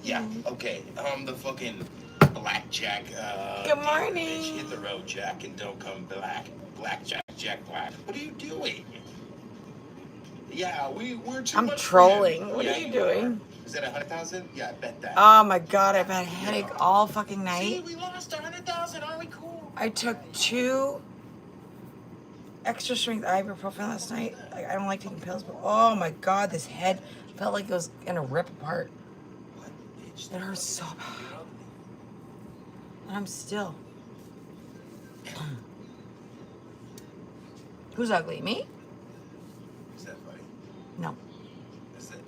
Yeah, okay. The fucking blackjack, Good morning. bitch, hit the road, Jack, and don't come black. Jack Black. What are you doing? Yeah, we're too I'm much trolling. for him. What Yeah, are you you doing? Are. Is that 100,000? Yeah, I bet that. Oh my god, I've had a headache all fucking See, night. we lost 100,000. Are we cool? I took 2 extra strength ibuprofen last night. I don't like taking pills, but oh my god, this head felt like it was gonna rip apart. It hurts so bad. And I'm still. Who's ugly? Me? Is that funny? No.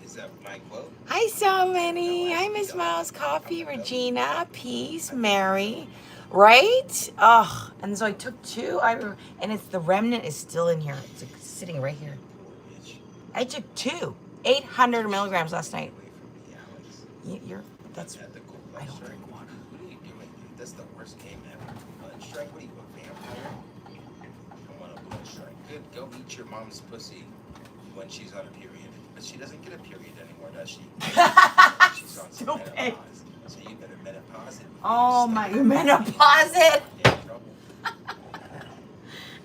Is that my quote? Hi, so many. Hi, Miss Miles Coffee, Regina, Peace, Mary. Right? Ugh. And so I took 2 ibuprofen, and it's the remnant is still in here. It's like sitting right here. I took 2, 800 milligrams last night. You're that's. I don't drink water. What are you doing? That's the worst game ever. Blood strike? What are you, a vampire? I want a blood strike. Good. Go eat your mom's pussy when she's on a period. But she doesn't get a period anymore, does she? She's on some menopause. So you better menopause it. Oh my, menopause it.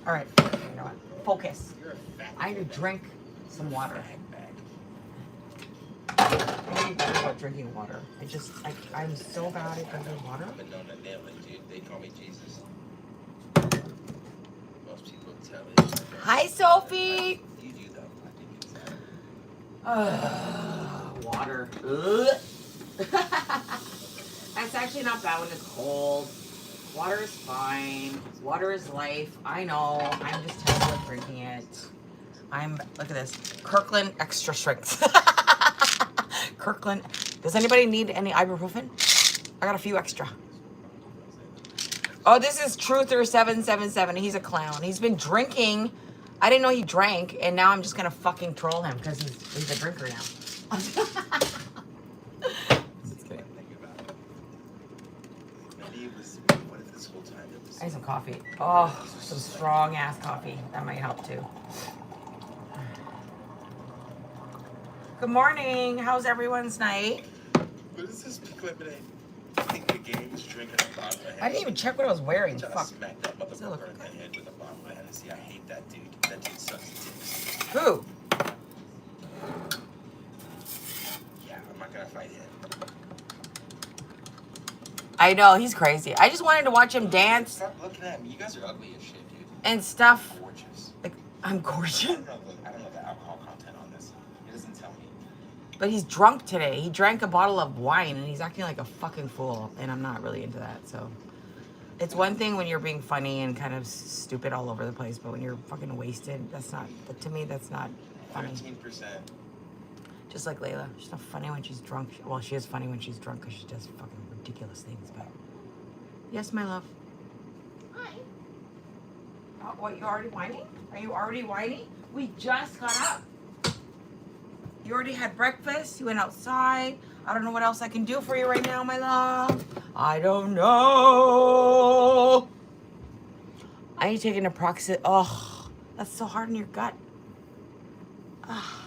All right. You know what? Focus. I need to drink some water. I need better about drinking water. I'm so bad at drinking water. I've been known to nail it, dude. They call me Jesus. Most people tell it. Hi, Sophie. You do though. I think it's Water. That's actually not bad when it's cold. Water is fine. Water is life. I know. I'm just terrible at drinking it. Look at this. Kirkland extra strength. Kirkland. Does anybody need any ibuprofen? I got a few extra. Oh, this is Truther777. He's a clown. He's been drinking. I didn't know he drank, and now I'm just gonna fucking troll him because he's a drinker now. Just kidding. I need some coffee. Oh, some strong ass coffee. That might help too. Good morning. How's everyone's night? What is this lemonade? I think the game is drinking a bottle of Hennessy. I didn't even check what I was wearing. Fuck. Smack that motherfucker in the head with a bottle of Hennessy. I hate that dude. That dude sucks dicks. Who? Yeah, I'm not gonna fight him. I know, he's crazy. I just wanted to watch him dance. Stop looking at me. You guys are ugly as shit, dude. And stuff. Gorgeous. Like, I'm gorgeous. I don't know the alcohol content on this. It doesn't tell me. But he's drunk today. He drank a bottle of wine and he's acting like a fucking fool. And I'm not really into that, so. It's one thing when you're being funny and kind of stupid all over the place, but when you're fucking wasted, that's not, to me, that's not funny. 13%. Just like Layla. She's not funny when she's drunk. Well, she is funny when she's drunk because she does fucking ridiculous things, but. Yes, my love. Hi. What, you already whining? Are you already whining? We just got up. You already had breakfast. You went outside. I don't know what else I can do for you right now, my love. I don't know. I need to take an approximate. Oh, that's so hard in your gut. Ah.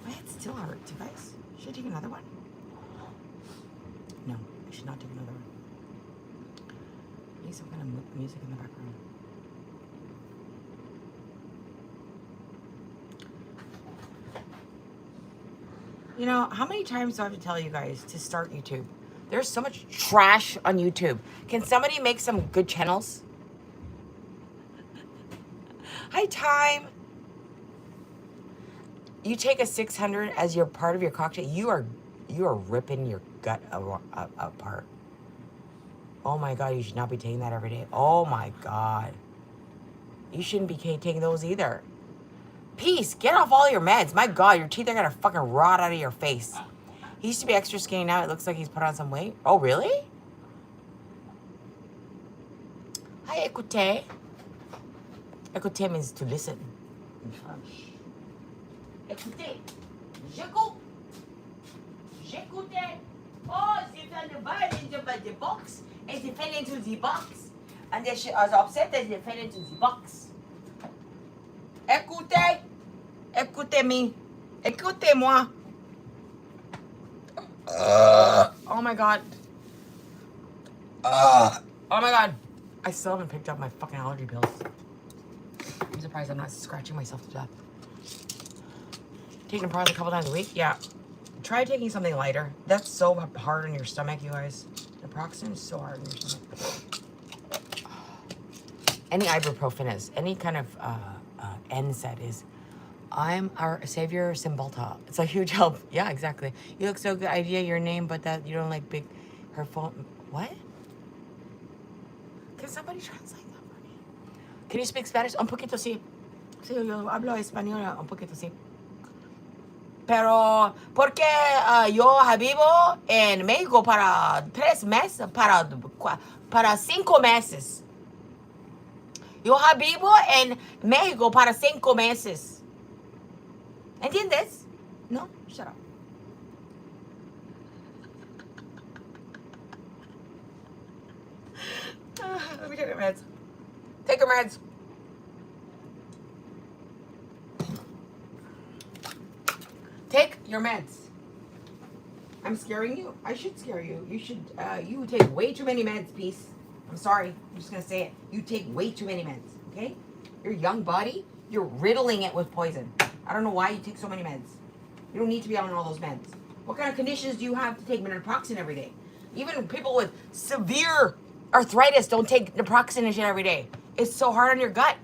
My head still hurts, you guys. Should I take another one? No, I should not take another one. I need some kind of music in the background. You know, how many times do I have to tell you guys to start YouTube? There's so much trash on YouTube. Can somebody make some good channels? Hi, Time. You take a 600 as your part of your cocktail. You are ripping your gut apart. Oh my God, you should not be taking that every day. Oh my God. You shouldn't be taking those either. Peace, get off all your meds. My God, your teeth are gonna fucking rot out of your face. He used to be extra skinny, now it looks like he's put on some weight. Oh, really? Hi, écoutez. Écoutez means to listen in French. Écoutez. J'écoute. J'écoutais. Oh, they found the bird into the box, and they fell into the box. And they was upset that they fell into the box. Écoutez. Écoutez-moi. Écoutez-moi. Oh my god. Oh my god. I still haven't picked up my fucking allergy pills. I'm surprised I'm not scratching myself to death. Taking Naproxen a couple times a week? Yeah. Try taking something lighter. That's so hard on your stomach, you guys. Naproxen is so hard on your stomach. Any ibuprofen is. Any kind of NSAID is. I'm our savior Cymbalta. It's a huge help. Yeah, exactly. You look so good. Idea your name, but that you don't like big. Her phone. What? Can somebody translate that for me? Can you speak Spanish? Un poquito sí. Sí, yo hablo español un poquito sí. Pero, porque yo vivo en México para 3 meses, para 5 meses. Yo vivo en México para 5 meses. ¿Entiendes? No, shut up. Let me take your meds. Take your meds. Take your meds. I'm scaring you. I should scare you. You should, you take way too many meds, Peace. I'm sorry. I'm just going to say it. You take way too many meds, okay? Your young body, you're riddling it with poison. I don't know why you take so many meds. You don't need to be on all those meds. What kind of conditions do you have to take naproxen every day? Even people with severe arthritis don't take naproxen and shit every day. It's so hard on your gut.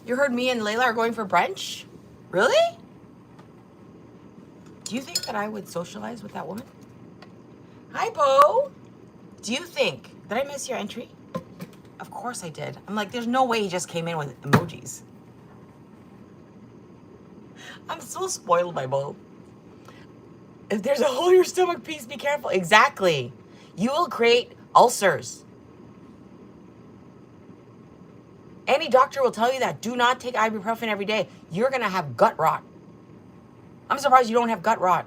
You heard me and Layla are going for brunch? Really? Do you think that I would socialize with that woman? Hi, Bo. Do you think, did I miss your entry? Of course I did. I'm like, there's no way he just came in with emojis. I'm so spoiled by Bo. If there's a hole in your stomach, Peace, be careful. Exactly. You will create ulcers. Any doctor will tell you that. Do not take ibuprofen every day. You're going to have gut rot. I'm surprised you don't have gut rot.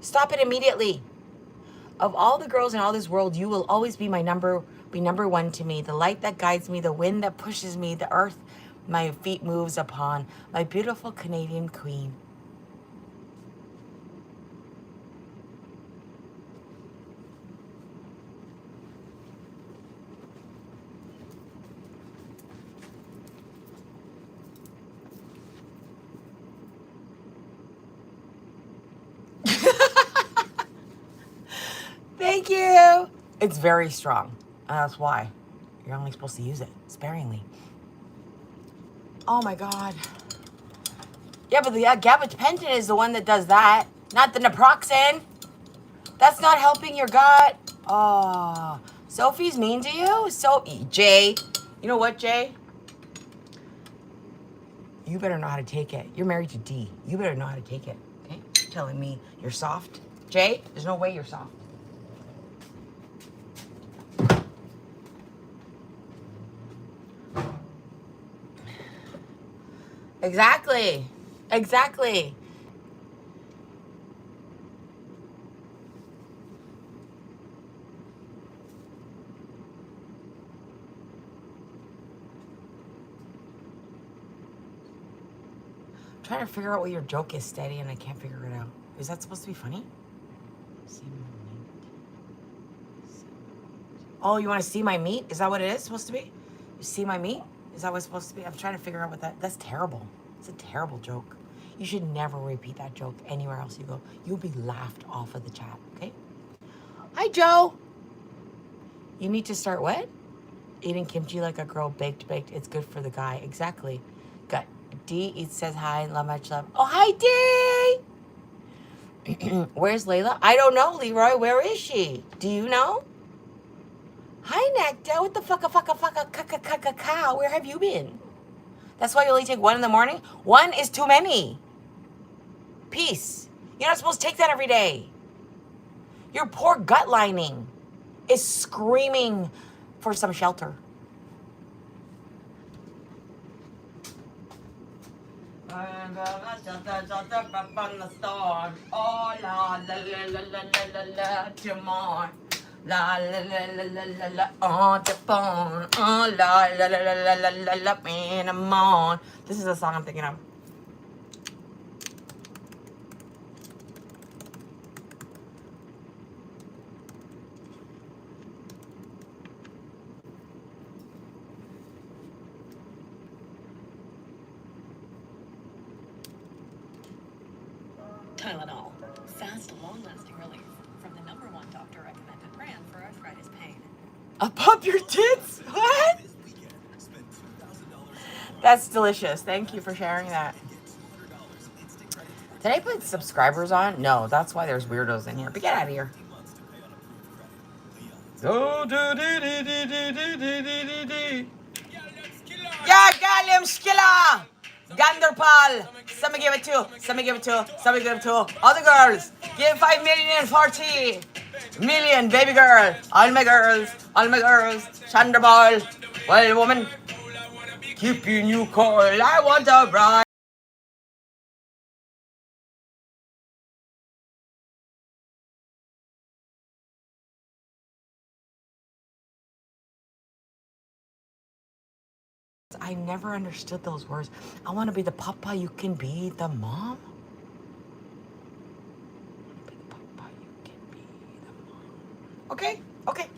Stop it immediately. Of all the girls in all this world, you will always be number one to me. The light that guides me, the wind that pushes me, the earth my feet moves upon, my beautiful Canadian queen. Thank you. It's very strong. And that's why. You're only supposed to use it sparingly. Oh my God. Yeah, but the gabapentin is the one that does that, not the naproxen. That's not helping your gut. Oh, Sophie's mean to you? So, Jay, you know what, Jay? You better know how to take it. You're married to D. You better know how to take it, okay? You're telling me you're soft. Jay, there's no way you're soft. Exactly. Exactly. I'm trying to figure out what your joke is, Steady, and I can't figure it out. Is that supposed to be funny? Oh, you want to see my meat? Is that what it is supposed to be? You see my meat? Is that what it's supposed to be? I'm trying to figure out what that's terrible. It's a terrible joke. You should never repeat that joke anywhere else you go. You'll be laughed off of the chat, okay? Hi, Joe. You need to start what? Eating kimchi like a girl, baked. It's good for the guy. Exactly. Got D. It says hi. Love, much love. Oh, hi, D. Where's Layla? I don't know, Leroy. Where is she? Do you know? Hi, Nectar. What the fuck, cow? Where have you been? That's why you only take one in the morning? One is too many. Peace. You're not supposed to take that every day. Your poor gut lining is screaming for some shelter. La la la la la la la on the phone. Oh la la la la la la la man, I'm on. This is the song I'm thinking of. fast, long-lasting relief from the #1 doctor-recommended brand for arthritis pain. Pop your tits? What? That's delicious. Thank you for sharing that. Did I put subscribers on? No, that's why there's weirdos in here. But get out of here. Yeah, Gallium Skilla! Ganderpal! Some give it to, some give it to, some give it to. Other girls, give 5 million and 40 million, baby girl. All my girls, Chanderball. Well, woman, keeping you cool. I want a bride. I never understood those words. I want to be the papa, you can be the mom. Be the papa, you can be the mom. Okay, okay.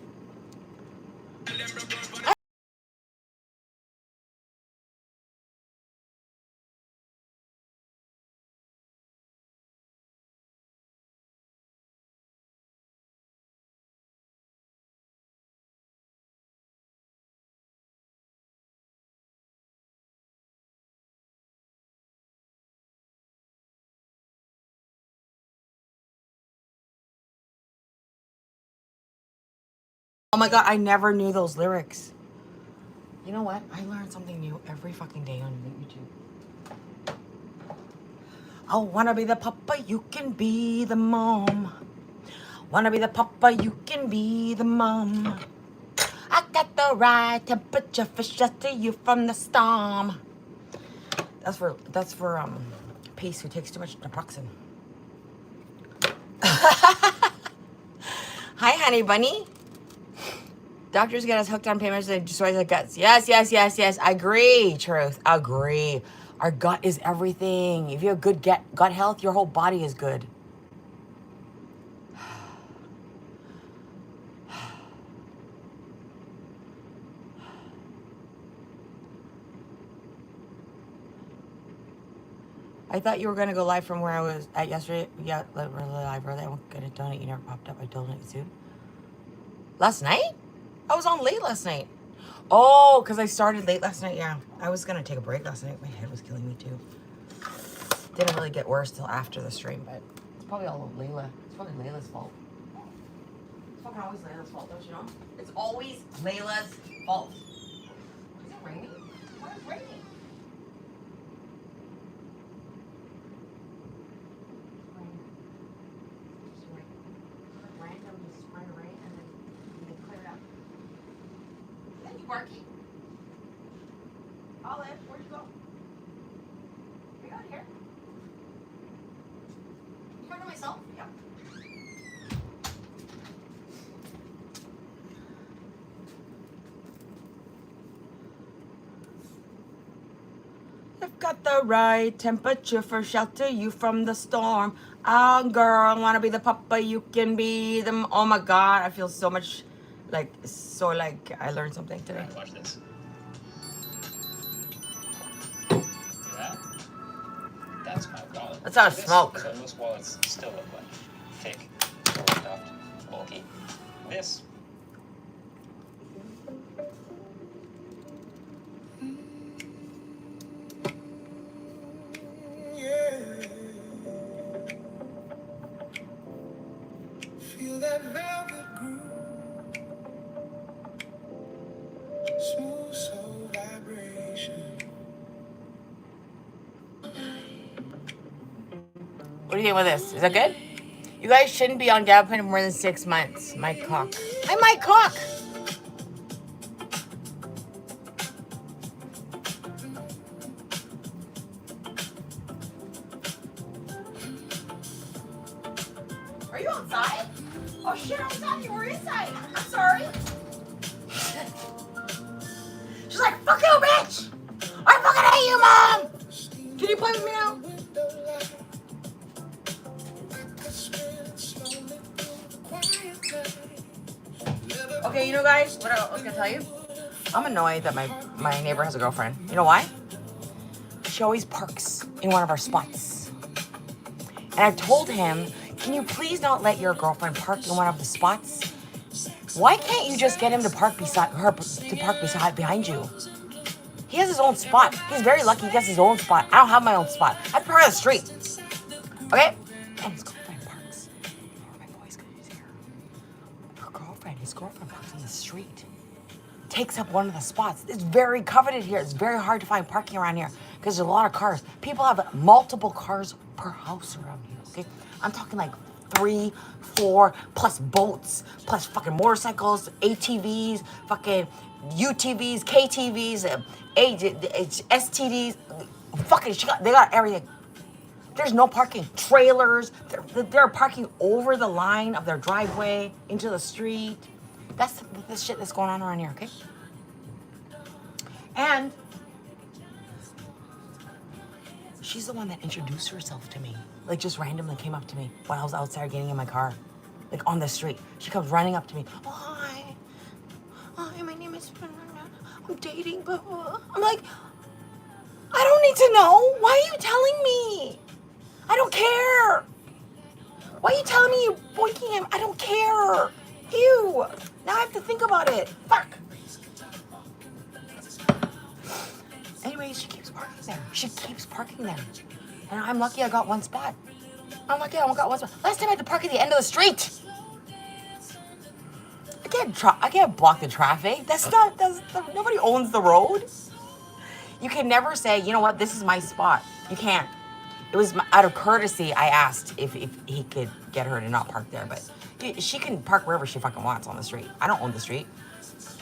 Oh my God, I never knew those lyrics. You know what? I learn something new every fucking day on YouTube. I wanna be the papa, you can be the mom. Wanna be the papa, you can be the mom. I got the right temperature for shelter you from the storm. That's for Pace, who takes too much naproxen. Hi, honey bunny. Doctors get us hooked on payments and destroys our guts. Yes. I agree, Truth. Agree. Our gut is everything. If you have good gut health, your whole body is good. I thought you were going to go live from where I was at yesterday. Yeah, really live, really. I won't get a donut. You never popped up. I donate you soon. Last night? I was on late last night. Oh, because I started late last night. Yeah, I was going to take a break last night. My head was killing me too. Didn't really get worse till after the stream, but it's probably all Layla. It's probably Layla's fault. It's fucking always Layla's fault, don't you know? It's always Layla's fault. Is it raining? What is raining? Random just spring of rain and then they clear it up. Thank you, Barky. Olive, where'd you go? Are you out here? You come to myself? Yeah. I've got the right temperature for shelter you from the storm. Oh, girl, wanna be the papa, you can be the... Oh my God, I feel so much like I learned something today. Watch this. See that? That's my wallet. That's out of This- smoke. So most wallets still look like fake, overstuffed, bulky. This. Feel that velvet groove, smooth soul vibration. What do you think about this? Is that good? You guys shouldn't be on Gabapin for more than 6 months. My cock. Hi, my cock. Are you outside? Oh shit, I was on you. We're inside. I'm sorry. She's like, fuck you, bitch. I fucking hate you, Mom. Can you play with me now? Okay, you know, guys, what I was gonna tell you? I'm annoyed that my neighbor has a girlfriend. You know why? She always parks in one of our spots. And I've told him, can you please not let your girlfriend park in one of the spots? Why can't you just get him to park beside her, to park beside behind you? He has his own spot. He's very lucky he gets his own spot. I don't have my own spot. I park on the street. Okay? And his girlfriend parks. Oh, my voice is here. His girlfriend parks on the street. Takes up one of the spots. It's very coveted here. It's very hard to find parking around here because there's a lot of cars. People have multiple cars per house around here, okay? I'm talking like 3, 4, plus boats, plus fucking motorcycles, ATVs, fucking UTVs, KTVs, STDs. Fucking, they got everything. There's no parking. Trailers, they're parking over the line of their driveway into the street. That's the shit that's going on around here, okay? And she's the one that introduced herself to me. Like, just randomly came up to me when I was outside getting in my car. Like, on the street. She comes running up to me. Oh, hi. Hi, my name is... I'm dating, but... I'm like, I don't need to know. Why are you telling me? I don't care. Why are you telling me you're boinking him? I don't care. Ew. Now I have to think about it. Fuck. Anyway, she keeps parking there. She keeps parking there. And I'm lucky I got one spot. I'm lucky I got one spot. Last time I had to park at the end of the street. I can't block the traffic. Nobody owns the road. You can never say, you know what, this is my spot. You can't. It was out of courtesy I asked if he could get her to not park there, but she can park wherever she fucking wants on the street. I don't own the street.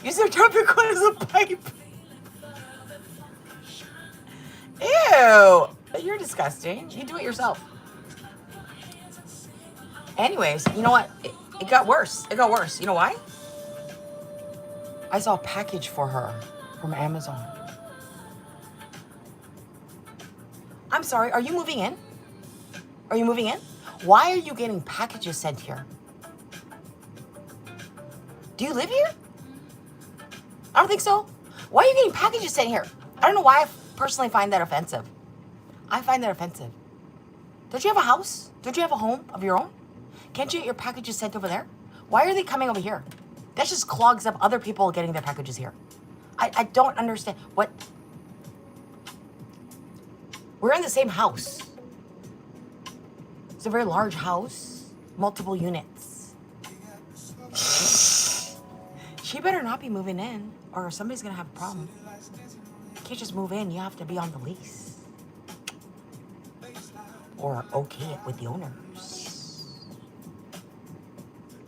Use their traffic cone as a pipe. Ew. You're disgusting. You do it yourself. Anyways, you know what? It got worse. It got worse. You know why? I saw a package for her from Amazon. I'm sorry, are you moving in? Are you moving in? Why are you getting packages sent here? Do you live here? I don't think so. Why are you getting packages sent here? I don't know why I personally find that offensive. I find that offensive. Don't you have a house? Don't you have a home of your own? Can't you get your packages sent over there? Why are they coming over here? That just clogs up other people getting their packages here. I don't understand. What? We're in the same house. It's a very large house, multiple units. She better not be moving in, or somebody's gonna have a problem. You can't just move in, you have to be on the lease. Or okay it with the owners.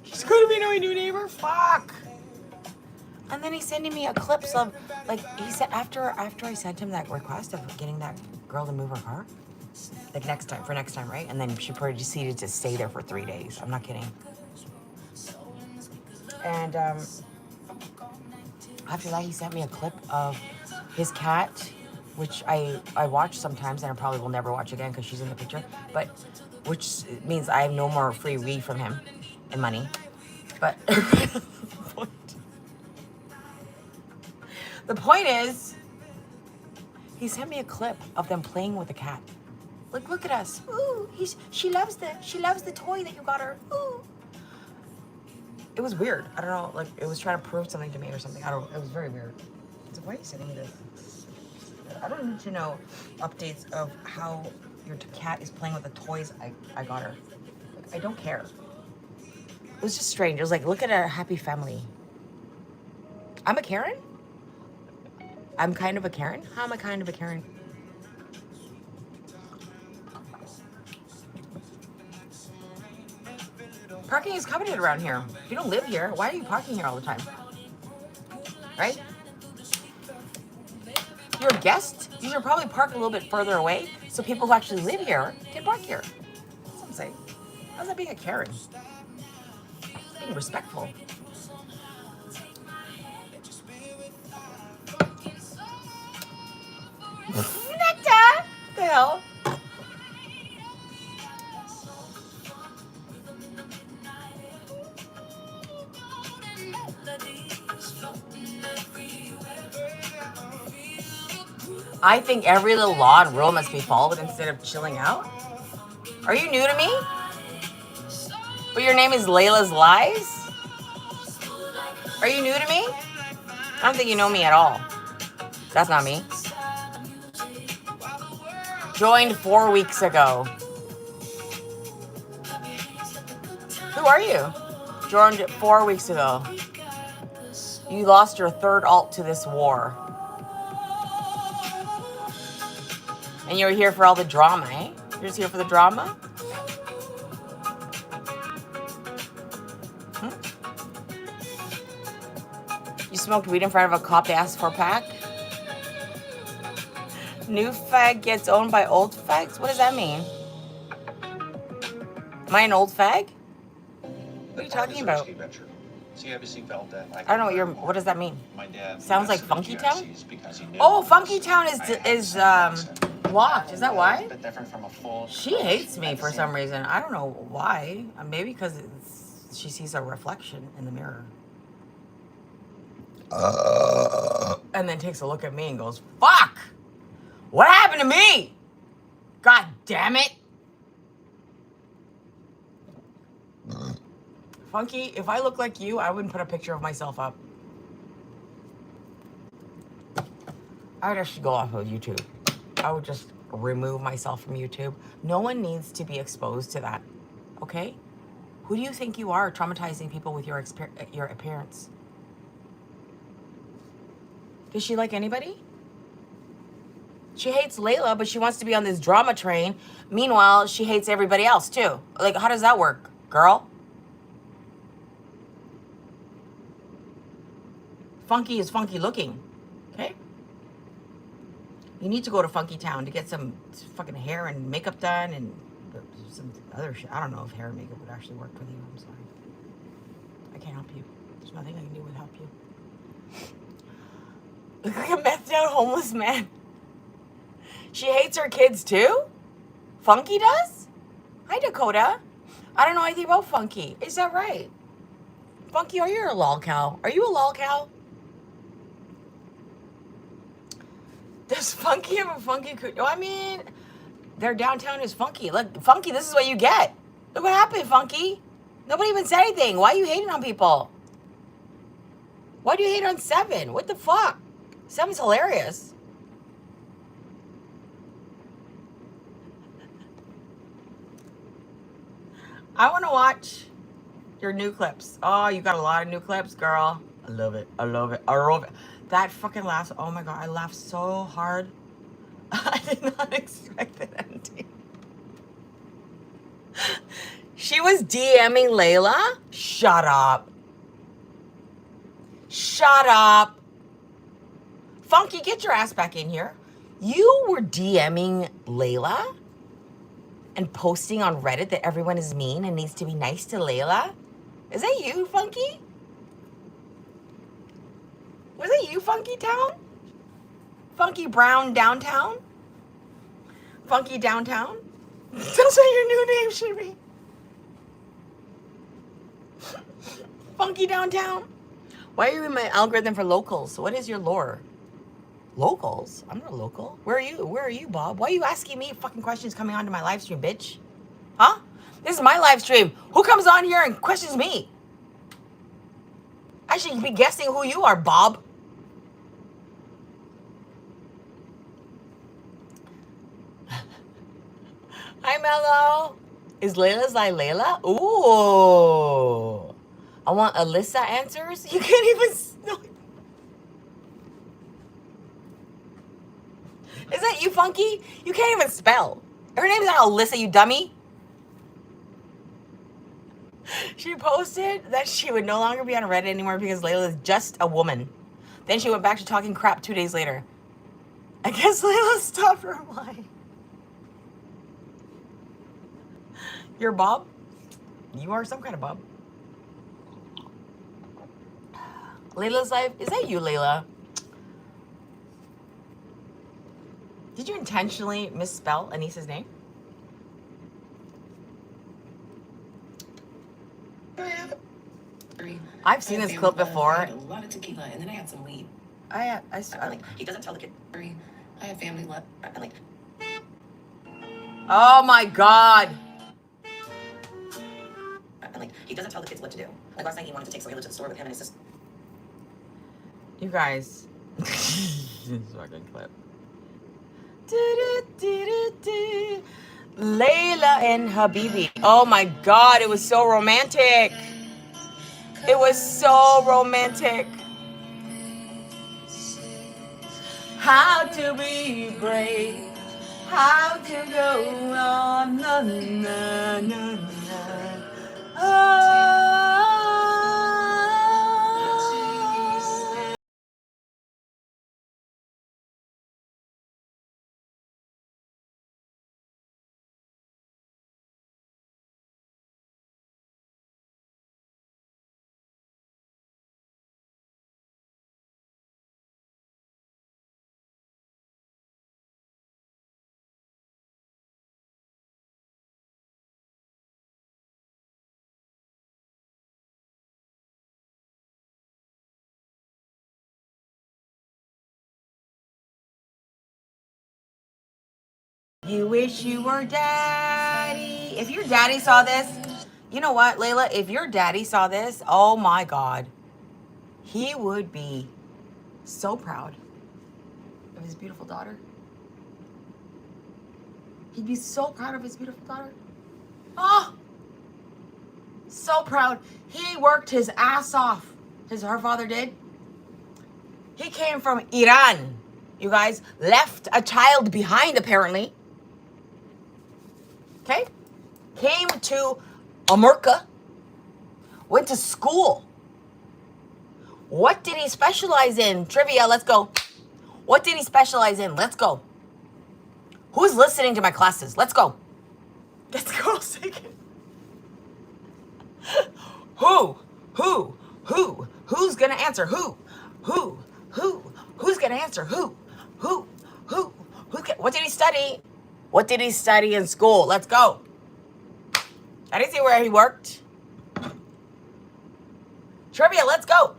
She's gonna be my new neighbor? Fuck! And then he's sending me a clips of, like, he said after I sent him that request of getting that girl to move her car, like next time, right? And then she proceeded to stay there for 3 days. I'm not kidding. And after that, he sent me a clip of his cat, which I watch sometimes, and I probably will never watch again because she's in the picture. But which means I have no more free weed from him and money. But the point is, he sent me a clip of them playing with the cat. Like, look at us. Ooh, she loves the toy that you got her. Ooh. It was weird. I don't know, like, it was trying to prove something to me or something. It was very weird. So why are you sending me this? I don't need to know updates of how your cat is playing with the toys I got her. Like, I don't care. It was just strange. It was like, look at our happy family. I'm a Karen? I'm kind of a Karen? How am I kind of a Karen? Parking is coveted around here. If you don't live here, why are you parking here all the time? Right? If you're a guest, you should probably park a little bit further away so people who actually live here can park here. That's what I'm saying. How's that being a Karen? Being respectful. Nectar! The hell? I think every little law and rule must be followed instead of chilling out. Are you new to me? But your name is Layla's Lies? Are you new to me? I don't think you know me at all. That's not me. Joined 4 weeks ago. Who are you? Joined 4 weeks ago. You lost your third alt to this war. And you were here for all the drama, eh? You're just here for the drama? You smoked weed in front of a cop to ask for a pack? New fag gets owned by old fags? What does that mean? Am I an old fag? What are you talking about? So you obviously felt that. I don't know what does that mean? My dad. Sounds like Funky Town? Oh, Funky Town is locked. Is that why? Different from a full. She hates me for some reason. I don't know why. Maybe because she sees a reflection in the mirror. And then takes a look at me and goes, "Fuck! What happened to me? God damn it!" Funky, if I look like you, I wouldn't put a picture of myself up. I would actually go off of YouTube. I would just remove myself from YouTube. No one needs to be exposed to that, okay? Who do you think you are, traumatizing people with your appearance? Does she like anybody? She hates Layla, but she wants to be on this drama train. Meanwhile, she hates everybody else, too. Like, how does that work, girl? Funky is funky looking, okay? You need to go to Funky Town to get some fucking hair and makeup done and some other shit. I don't know if hair and makeup would actually work with you. I'm sorry. I can't help you. There's nothing I can do to help you. Look like a methed out homeless man. She hates her kids too? Funky does? Hi, Dakota. I don't know anything about Funky. Is that right? Funky, are you a lol cow? Are you a lol cow? Does Funky have a funky... I mean, their downtown is funky. Look, Funky, this is what you get. Look what happened, Funky. Nobody even said anything. Why are you hating on people? Why do you hate on Seven? What the fuck? Seven's hilarious. I want to watch your new clips. Oh, you got a lot of new clips, girl. I love it. I love it. I love it. That fucking last, oh my God, I laughed so hard. I did not expect that ending. She was DMing Layla? Shut up. Shut up. Funky, get your ass back in here. You were DMing Layla and posting on Reddit that everyone is mean and needs to be nice to Layla? Is that you, Funky? Was it you, Funky Town? Funky Brown Downtown? Funky Downtown? That's what your new name should be. Funky Downtown? Why are you in my algorithm for locals? What is your lore? Locals? I'm not a local. Where are you? Where are you, Bob? Why are you asking me fucking questions coming onto my live stream, bitch? Huh? This is my live stream. Who comes on here and questions me? I should be guessing who you are, Bob. Hi, Mello. Is Layla's like Layla? Ooh. I want Alyssa answers. You can't even... Is that you, Funky? You can't even spell. Her name's not Alyssa, you dummy. She posted that she would no longer be on Reddit anymore because Layla is just a woman. Then she went back to talking crap 2 days later. I guess Layla stopped replying. You're Bob? You are some kind of Bob. Layla's life. Is that you, Layla? Did you intentionally misspell Anissa's name? I've seen this clip before. I had a lot of tequila, and then I had some weed. I Like, he doesn't tell the kid. I had family love. Like, oh my God. like Like, he doesn't tell the kids what to do. Like last night, he wanted to take Layla to the store with him and his sister. You guys. This fucking clip. Do-do-do-do-do. Layla and Habibi. Oh my God, it was so romantic. It was so romantic. How to be brave. How to go on. Na, na, na, na. Ah. You wish you were daddy. If your daddy saw this, you know what, Layla? If your daddy saw this, oh my God, he would be so proud of his beautiful daughter. He'd be so proud of his beautiful daughter. Oh, so proud. He worked his ass off. Her father did. He came from Iran, you guys. Left a child behind, apparently. Okay? Came to America. Went to school. What did he specialize in? Trivia, let's go. What did he specialize in? Let's go. Who's listening to my classes? Let's go. Let's go, second. Who's gonna answer? Who's gonna answer? What did he study? What did he study in school? Let's go. I didn't see where he worked. Trivia, let's go.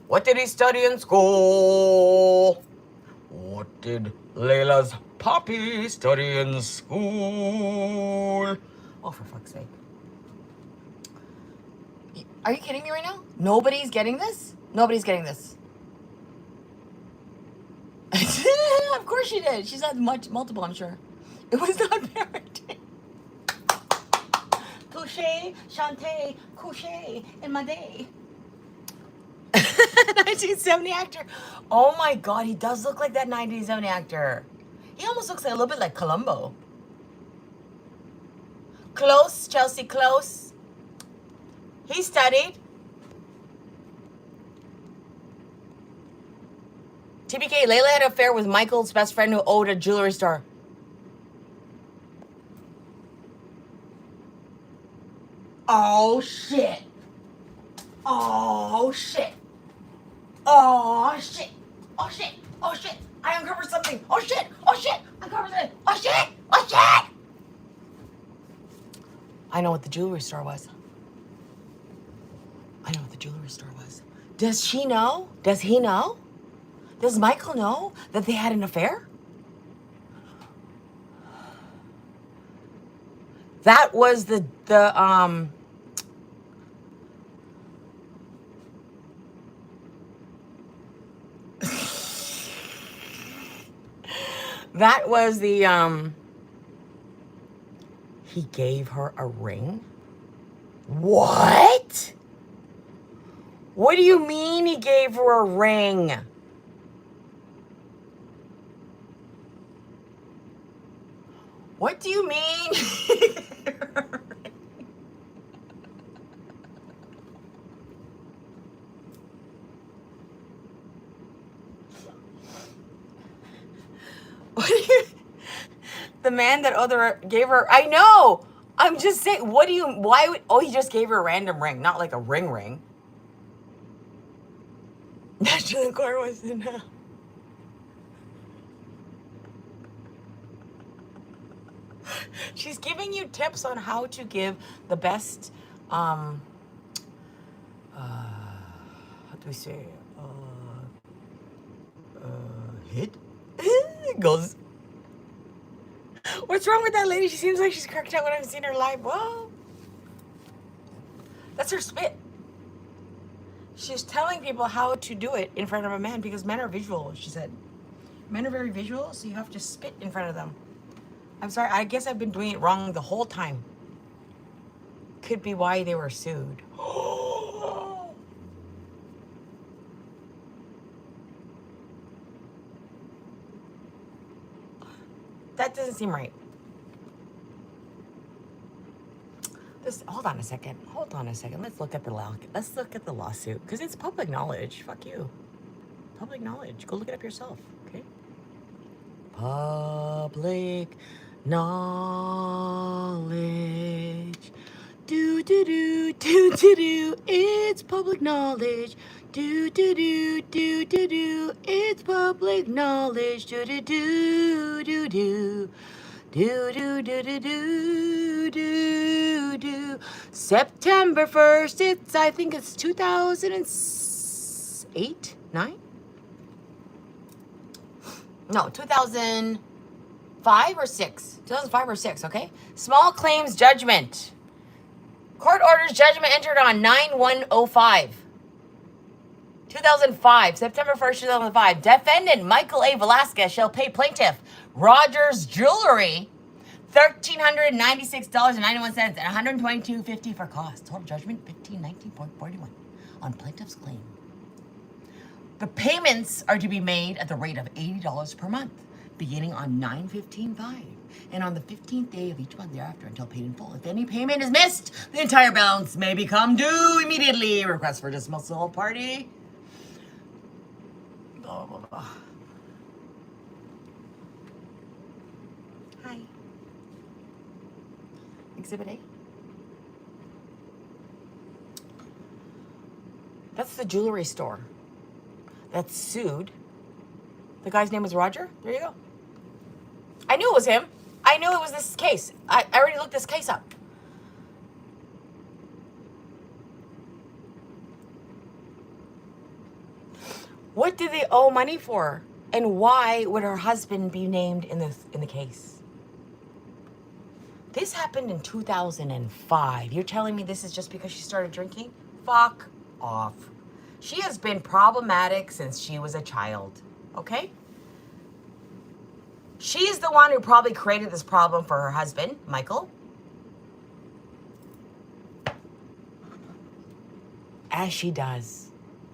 What did he study in school? What did Layla's poppy study in school? Oh, for fuck's sake. Are you kidding me right now? Nobody's getting this? Nobody's getting this. Of course she did. She's had multiple, I'm sure. It was not parenting. Touché, chanté, couché in my day. 1970 actor. Oh my God, he does look like that 1970 actor. He almost looks like a little bit like Columbo. Close, Chelsea, close. He studied. TBK, Layla had an affair with Michael's best friend who owned a jewelry store. Oh shit. Oh shit. Oh shit. Oh shit. Oh shit. I uncovered something. Oh shit. Oh shit. I uncovered it. Oh shit. Oh shit. I know what the jewelry store was. I know what the jewelry store was. Does she know? Does he know? Does Michael know that they had an affair? That was the that was the he gave her a ring? What? What do you mean he gave her a ring? What do you mean? What do you, the man that gave her, I know. I'm just saying, why would, oh, he just gave her a random ring, not like a ring. National Core was in now. She's giving you tips on how to give the best, how do we say, hit? Goes. What's wrong with that lady? She seems like she's cracked out when I've seen her live. Whoa. That's her spit. She's telling people how to do it in front of a man because men are visual, she said. Men are very visual, so you have to spit in front of them. I'm sorry, I guess I've been doing it wrong the whole time. Could be why they were sued. That doesn't seem right. Hold on a second. Let's look at the lawsuit because it's public knowledge. Fuck you. Public knowledge. Go look it up yourself. Okay. Public knowledge. Do do do do do do. It's public knowledge. Do do do do do do. It's public knowledge. Do do do do do. Do do do do do do do. September 1st. I think it's 2008, 9. No, 2005 or 6. 2005 or 6. Okay. Small claims judgment. Court orders judgment entered on 9/1/05. 2005, September 1st, 2005. Defendant Michael A. Velasquez shall pay plaintiff Rogers Jewelry $1,396.91 and $122.50 for costs. Total judgment $1519.41 on plaintiff's claim. The payments are to be made at the rate of $80 per month, beginning on 9/15/5 and on the 15th day of each month thereafter until paid in full. If any payment is missed, the entire balance may become due immediately. Request for dismissal party. Blah, blah, blah. Hi. Exhibit A. That's the jewelry store that sued. The guy's name was Roger. There you go. I knew it was him. I knew it was this case. I already looked this case up. What did they owe money for? And why would her husband be named in the case? This happened in 2005. You're telling me this is just because she started drinking? Fuck off. She has been problematic since she was a child. Okay? She's the one who probably created this problem for her husband, Michael. As she does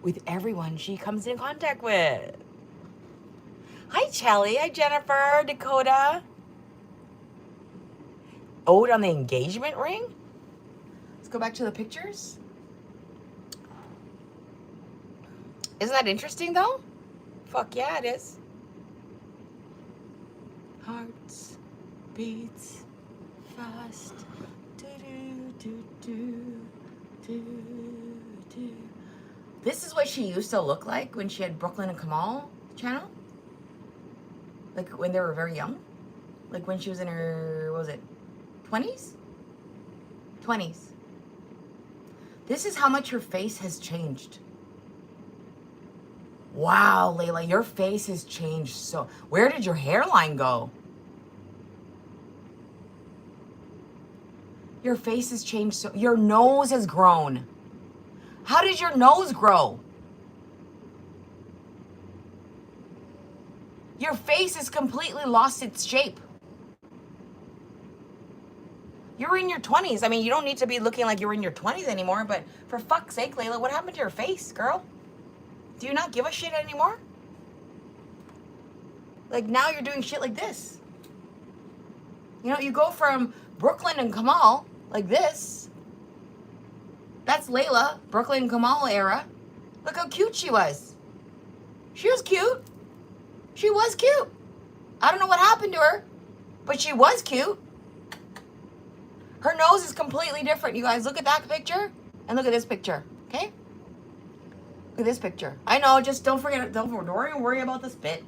with everyone she comes in contact with. Hi, Chelly. Hi, Jennifer. Dakota. Ode on the engagement ring? Let's go back to the pictures. Isn't that interesting, though? Fuck yeah, it is. Hearts beats fast. Do, do, do, do, do. This is what she used to look like when she had Brooklyn and Kamal channel. Like when they were very young. Like when she was in her, what was it, 20s? 20s. This is how much her face has changed. Wow, Layla, your face has changed so. Where did your hairline go? Your face has changed so. Your nose has grown. How did your nose grow? Your face has completely lost its shape. You're in your 20s. I mean, you don't need to be looking like you're in your 20s anymore, but for fuck's sake, Layla, what happened to your face, girl? Do you not give a shit anymore? Like, now you're doing shit like this. You know, you go from Brooklyn and Kamal, like this. That's Layla, Brooklyn and Kamal era. Look how cute she was. She was cute. She was cute. I don't know what happened to her, but she was cute. Her nose is completely different. You guys, look at that picture and look at this picture, okay? Look at this picture. I know, just don't forget, don't worry about the spit.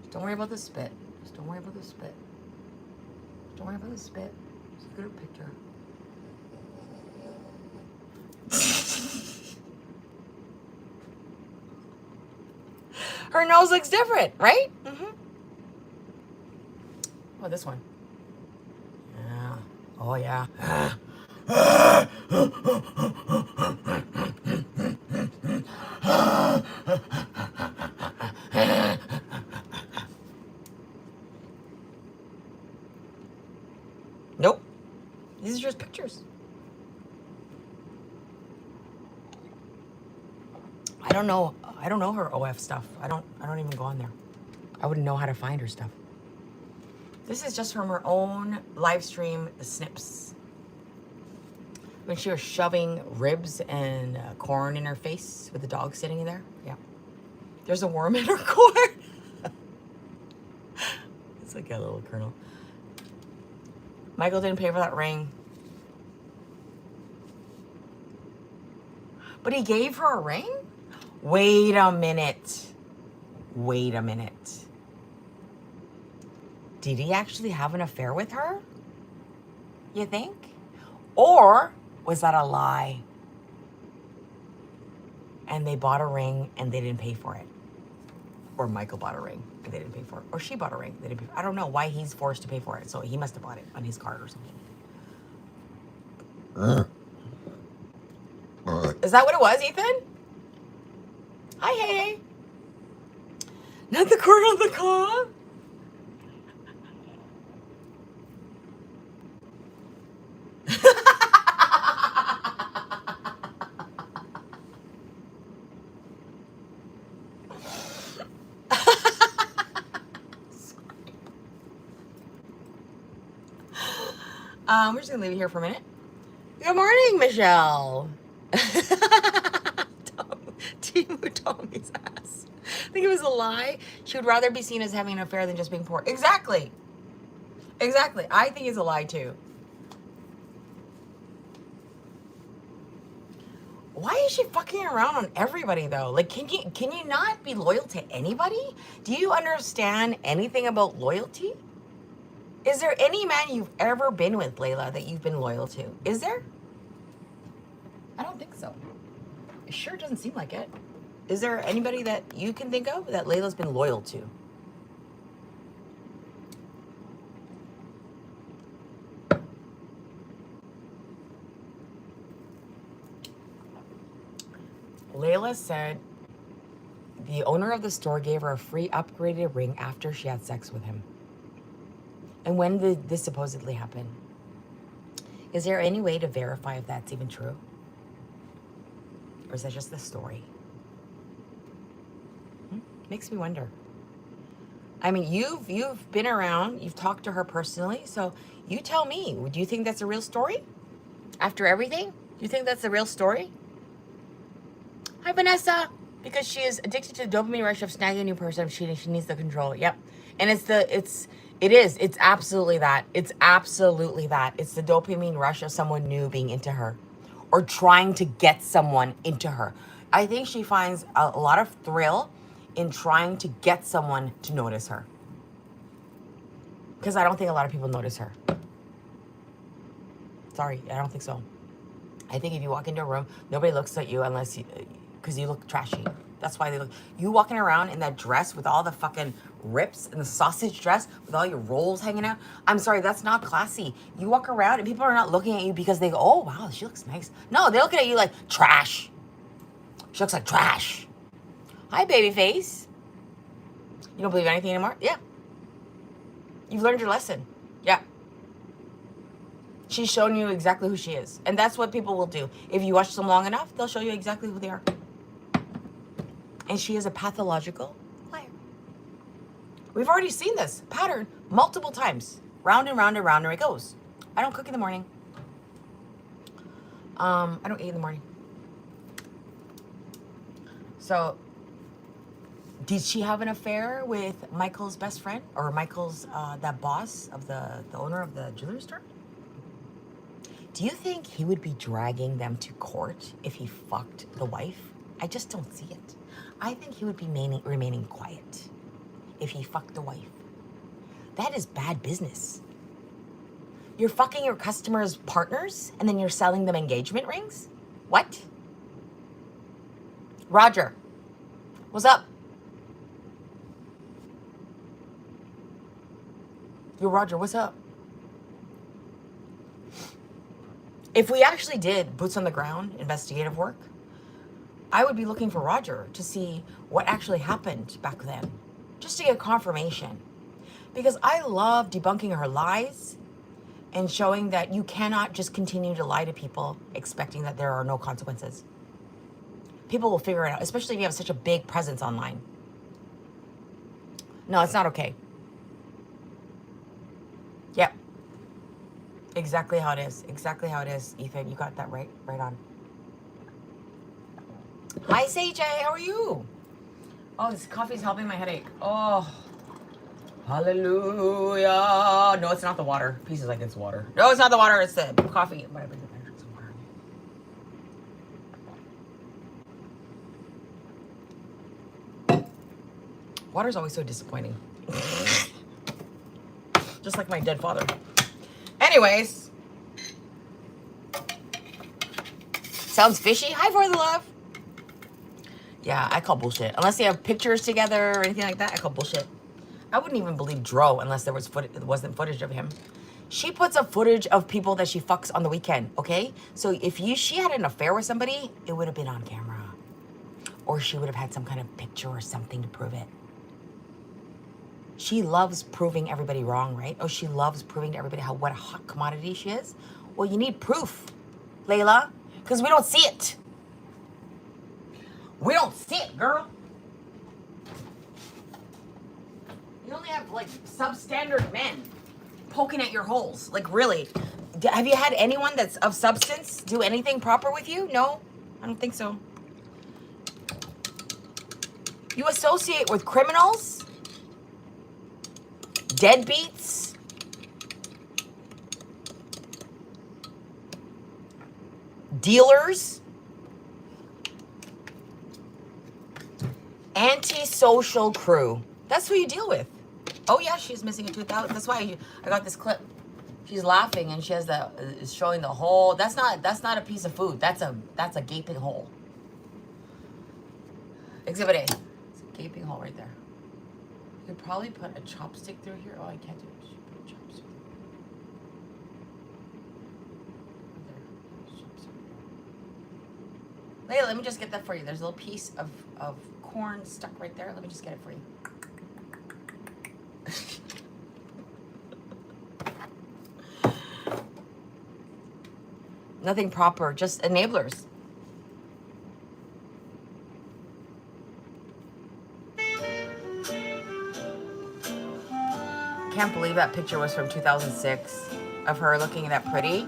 Just don't worry about the spit. Just don't worry about the spit. Don't worry about the spit. Just look at her picture. Her nose looks different, right? Mm-hmm. Oh, this one. Yeah. Oh, yeah. I don't know her OF stuff. I don't even go on there. I wouldn't know how to find her stuff. This is just from her own live stream snips. When she was shoving ribs and corn in her face with the dog sitting in there. Yeah. There's a worm in her corn. It's like a little kernel. Michael didn't pay for that ring. But he gave her a ring? Wait a minute. Wait a minute. Did he actually have an affair with her? You think? Or was that a lie? And they bought a ring and they didn't pay for it. Or Michael bought a ring and they didn't pay for it. Or she bought a ring, they didn't pay for it. I don't know why he's forced to pay for it. So he must have bought it on his card or something. Is that what it was, Ethan? Hi, hey. Not the corn on the cob. We're just gonna leave it here for a minute. Good morning, Michelle. Timu Tommy's ass. I think it was a lie. She would rather be seen as having an affair than just being poor. Exactly. Exactly. I think it's a lie too. Why is she fucking around on everybody though? Like, can you not be loyal to anybody? Do you understand anything about loyalty? Is there any man you've ever been with, Layla, that you've been loyal to? Is there? I don't think so. It sure doesn't seem like it. Is there anybody that you can think of that Layla's been loyal to? Layla said the owner of the store gave her a free upgraded ring after she had sex with him. And when did this supposedly happen? Is there any way to verify if that's even true? Or is that just the story? Makes me wonder. I mean, you've been around, you've talked to her personally, so you tell me, do you think that's a real story? After everything? Do you think that's a real story? Hi, Vanessa. Because she is addicted to the dopamine rush of snagging a new person, she needs to control it. Yep. And it's absolutely that. It's absolutely that. It's the dopamine rush of someone new being into her or trying to get someone into her. I think she finds a lot of thrill in trying to get someone to notice her. Because I don't think a lot of people notice her. Sorry, I don't think so. I think if you walk into a room, nobody looks at you unless you, because you look trashy. That's why they look. You walking around in that dress with all the fucking rips and the sausage dress with all your rolls hanging out. I'm sorry, that's not classy. You walk around and people are not looking at you because they go, oh, wow, she looks nice. No, they're looking at you like trash. She looks like trash. Hi, baby face. You don't believe anything anymore? Yeah. You've learned your lesson. Yeah. She's shown you exactly who she is. And that's what people will do. If you watch them long enough, they'll show you exactly who they are. And she is a pathological liar. We've already seen this pattern multiple times. Round and round and round and it goes. I don't cook in the morning. I don't eat in the morning. So, did she have an affair with Michael's best friend? Or Michael's, that boss of the owner of the jewelry store? Do you think he would be dragging them to court if he fucked the wife? I just don't see it. I think he would be remaining quiet if he fucked the wife. That is bad business. You're fucking your customers' partners and then you're selling them engagement rings? What? Roger, what's up? Yo, Roger, what's up? If we actually did boots on the ground investigative work, I would be looking for Roger to see what actually happened back then, just to get confirmation. Because I love debunking her lies and showing that you cannot just continue to lie to people expecting that there are no consequences. People will figure it out, especially if you have such a big presence online. No, it's not okay. Yep. Exactly how it is. Exactly how it is, Ethan. You got that right on. Hi, CJ. How are you? Oh, this coffee's helping my headache. Oh, hallelujah. No, it's not the water. Pieces like it's water. No, it's not the water. It's the coffee. Whatever. Some water. Water's always so disappointing. Just like my dead father. Anyways. Sounds fishy. Hi, for the love. Yeah, I call bullshit. Unless they have pictures together or anything like that, I call bullshit. I wouldn't even believe Dro unless there wasn't footage of him. She puts up footage of people that she fucks on the weekend, okay? So if she had an affair with somebody, it would have been on camera. Or she would have had some kind of picture or something to prove it. She loves proving everybody wrong, right? Oh, she loves proving to everybody what a hot commodity she is. Well, you need proof, Layla, because we don't see it. We don't see it, girl. You only have, like, substandard men poking at your holes. Like, really. Have you had anyone that's of substance do anything proper with you? No? I don't think so. You associate with criminals? Deadbeats? Dealers? Antisocial crew. That's who you deal with. Oh yeah, she's missing a 2000. That's why I got this clip. She's laughing and she has is showing the hole. That's not a piece of food. That's a gaping hole. Exhibit A. It's a gaping hole right there. You could probably put a chopstick through here. Oh, I can't do it. Just put a chopstick. Right there. Layla, let me just get that for you. There's a little piece of corn stuck right there. Let me just get it for you. Nothing proper, just enablers. Can't believe that picture was from 2006 of her looking that pretty.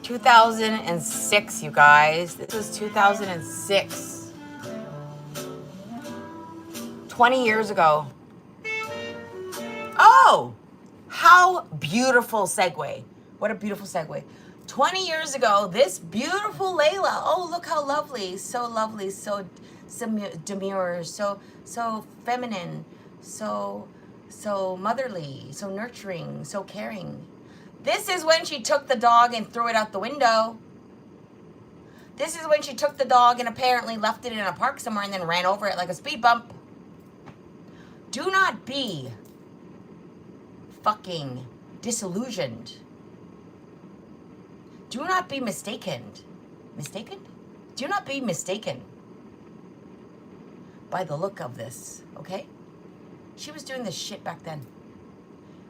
2006, you guys. This was 2006. 20 years ago. Oh, how beautiful segue. What a beautiful segue. 20 years ago, this beautiful Layla. Oh, look how lovely. So lovely. So demure. So feminine. So motherly. So nurturing. So caring. This is when she took the dog and threw it out the window. This is when she took the dog and apparently left it in a park somewhere and then ran over it like a speed bump. Do not be fucking disillusioned. Do not be mistaken. Mistaken? Do not be mistaken by the look of this, okay? She was doing this shit back then.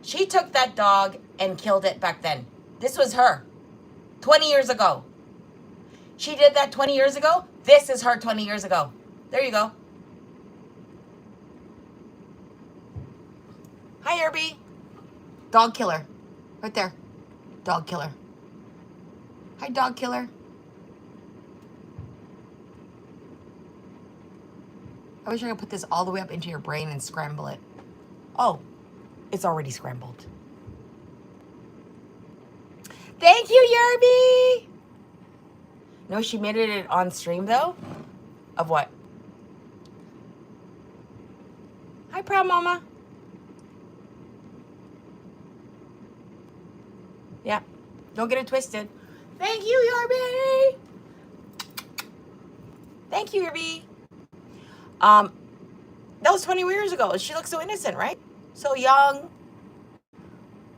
She took that dog and killed it back then. This was her. 20 years ago. She did that 20 years ago. This is her 20 years ago. There you go. Hi, Herbie. Dog killer. Right there. Dog killer. Hi, dog killer. I wish I could put this all the way up into your brain and scramble it. Oh, it's already scrambled. Thank you, Yerby. No, she made it on stream, though. Of what? Hi, Proud Mama. Yeah, don't get it twisted. Thank you, Yerby. Thank you, Yerby. That was 20 years ago. She looks so innocent, right? So young.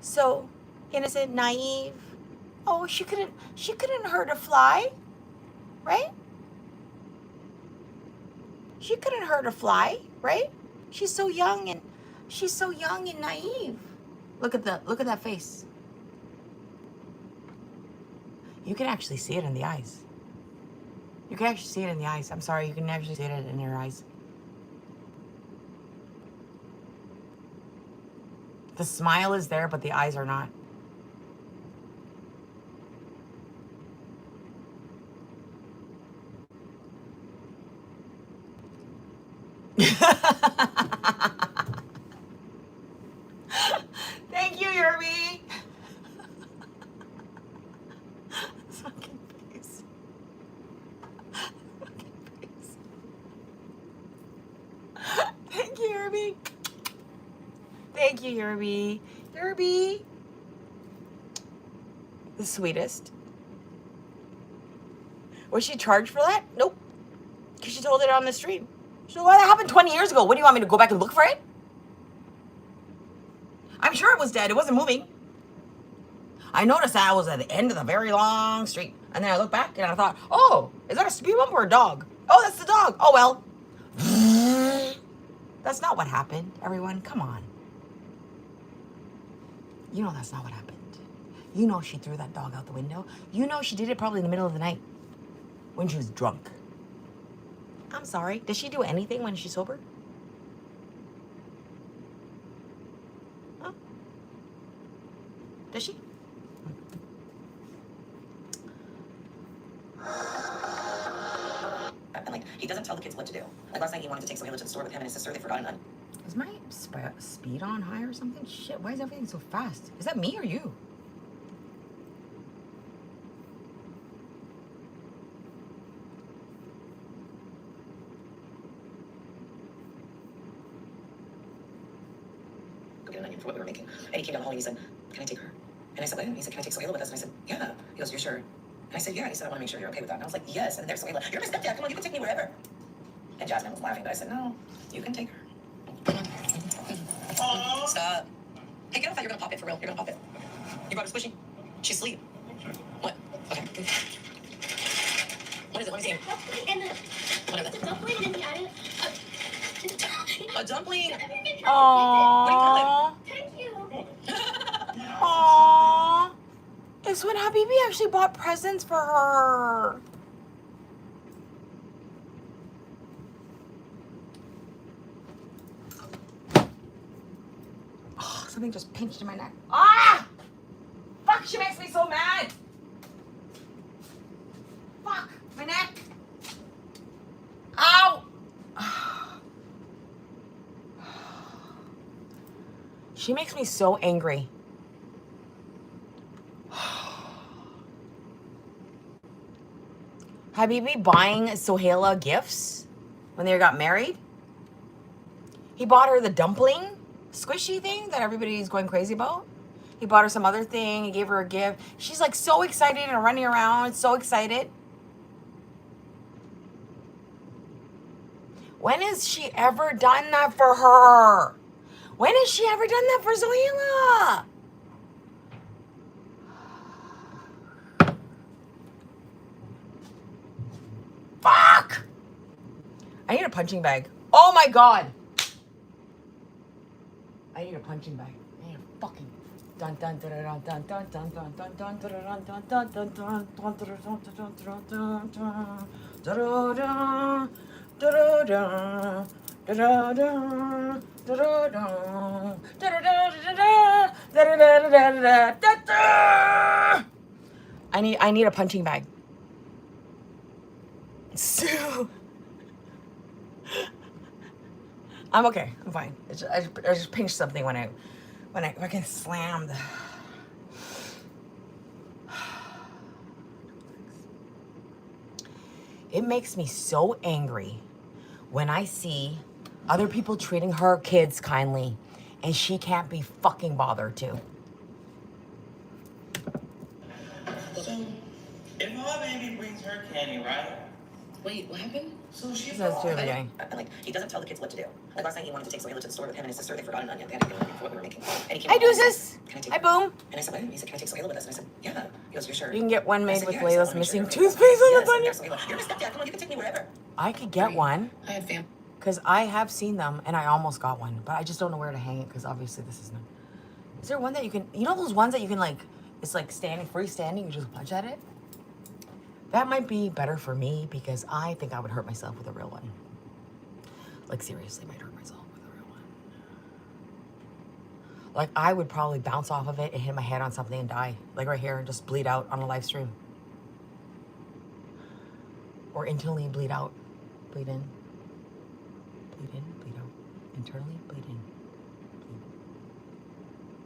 So innocent, naive. Oh, she couldn't hurt a fly, right? She couldn't hurt a fly, right? She's so young and naive. Look at that face. You can actually see it in the eyes. You can actually see it in the eyes. I'm sorry, you can actually see it in her eyes. The smile is there, but the eyes are not. Thank you, Yerby. Fucking face. Fucking face. Thank you, Yerby. Thank you, Yerby. Yerby. The sweetest. Was she charged for that? Nope. Because she told it on the street. So well, that happened 20 years ago. What do you want me to go back and look for it? I'm sure it was dead. It wasn't moving. I noticed that I was at the end of the very long street. And then I looked back and I thought, oh, is that a speed bump or a dog? Oh, that's the dog. Oh, well. That's not what happened, everyone. Come on. You know that's not what happened. You know she threw that dog out the window. You know she did it probably in the middle of the night when she was drunk. I'm sorry. Does she do anything when she's sober? Huh? Does she? And like, he doesn't tell the kids what to do. Like last night he wanted to take Sohaila to the store with him and his sister. They forgot none. Is my speed on high or something? Shit, why is everything so fast? Is that me or you? Go get an onion for what we were making. And he came down the hall and he said, can I take her? And I said, what? And he said, can I take Sohaila with us? And I said, yeah. He goes, you're sure? And I said, yeah. And he said, I want to make sure you're okay with that. And I was like, yes. And there's Sohaila. You're my stepdad. Come on, you can take me wherever. And Jasmine was laughing, but I said, no, you can take her. Stop. Hey, get off that. You're going to pop it for real. You're going to pop it. You brought her squishy? She's asleep. What? Okay. What is it? Let me see. What is it? A dumpling. Aww. Thank you. Aww. It's when Habibi actually bought presents for her. Oh, something just pinched in my neck. Ah! Fuck, she makes me so mad. Fuck, my neck. Ow! She makes me so angry. Habibi buying Sohaila gifts when they got married. He bought her the dumpling squishy thing that everybody's going crazy about. He bought her some other thing. He gave her a gift. She's like so excited and running around, so excited. When has she ever done that for her? When has she ever done that for Sohaila? Fuck! I need a punching bag. Oh my god! I need a punching bag. I need a fucking dun dun dun dun dun dun dun dun dun dun dun dun dun dun I need a punching bag. So I'm okay. I'm fine. I just pinched something when I fucking slammed. It makes me so angry when I see other people treating her kids kindly and she can't be fucking bothered to. So, if our baby brings her candy, right? Wait, what happened? So she That's true, brought- okay. And like, he doesn't tell the kids what to do. Like last night he wanted to take Sohaila to the store with him and his sister. They forgot an onion. They had to get an onion for what we were making. And he came Hi, down the hall and he Deuces. said, can I take Hi, her? Boom. And I said, what? And he said, can I take Sohaila with us? And I said, yeah. He goes, you're sure? You can get one I made said, with yeah. He said, I Layla's wanna make sure missing you're okay with toothpaste that. on the Yes, and bunny. there's Sohaila. You're my stepdad. Come on, you can take me wherever. I could get one I had fam. because I have seen them and I almost got one, but I just don't know where to hang it because obviously this is not. Is there one that you can, you know those ones that you can like, it's like standing, freestanding, you just punch at it? That might be better for me because I think I would hurt myself with a real one. Like seriously, might hurt myself with a real one. Like I would probably bounce off of it and hit my head on something and die. Like right here and just bleed out on a live stream. Or internally bleed out. Bleed in. Bleed in, bleed out. Internally bleed in. Bleed.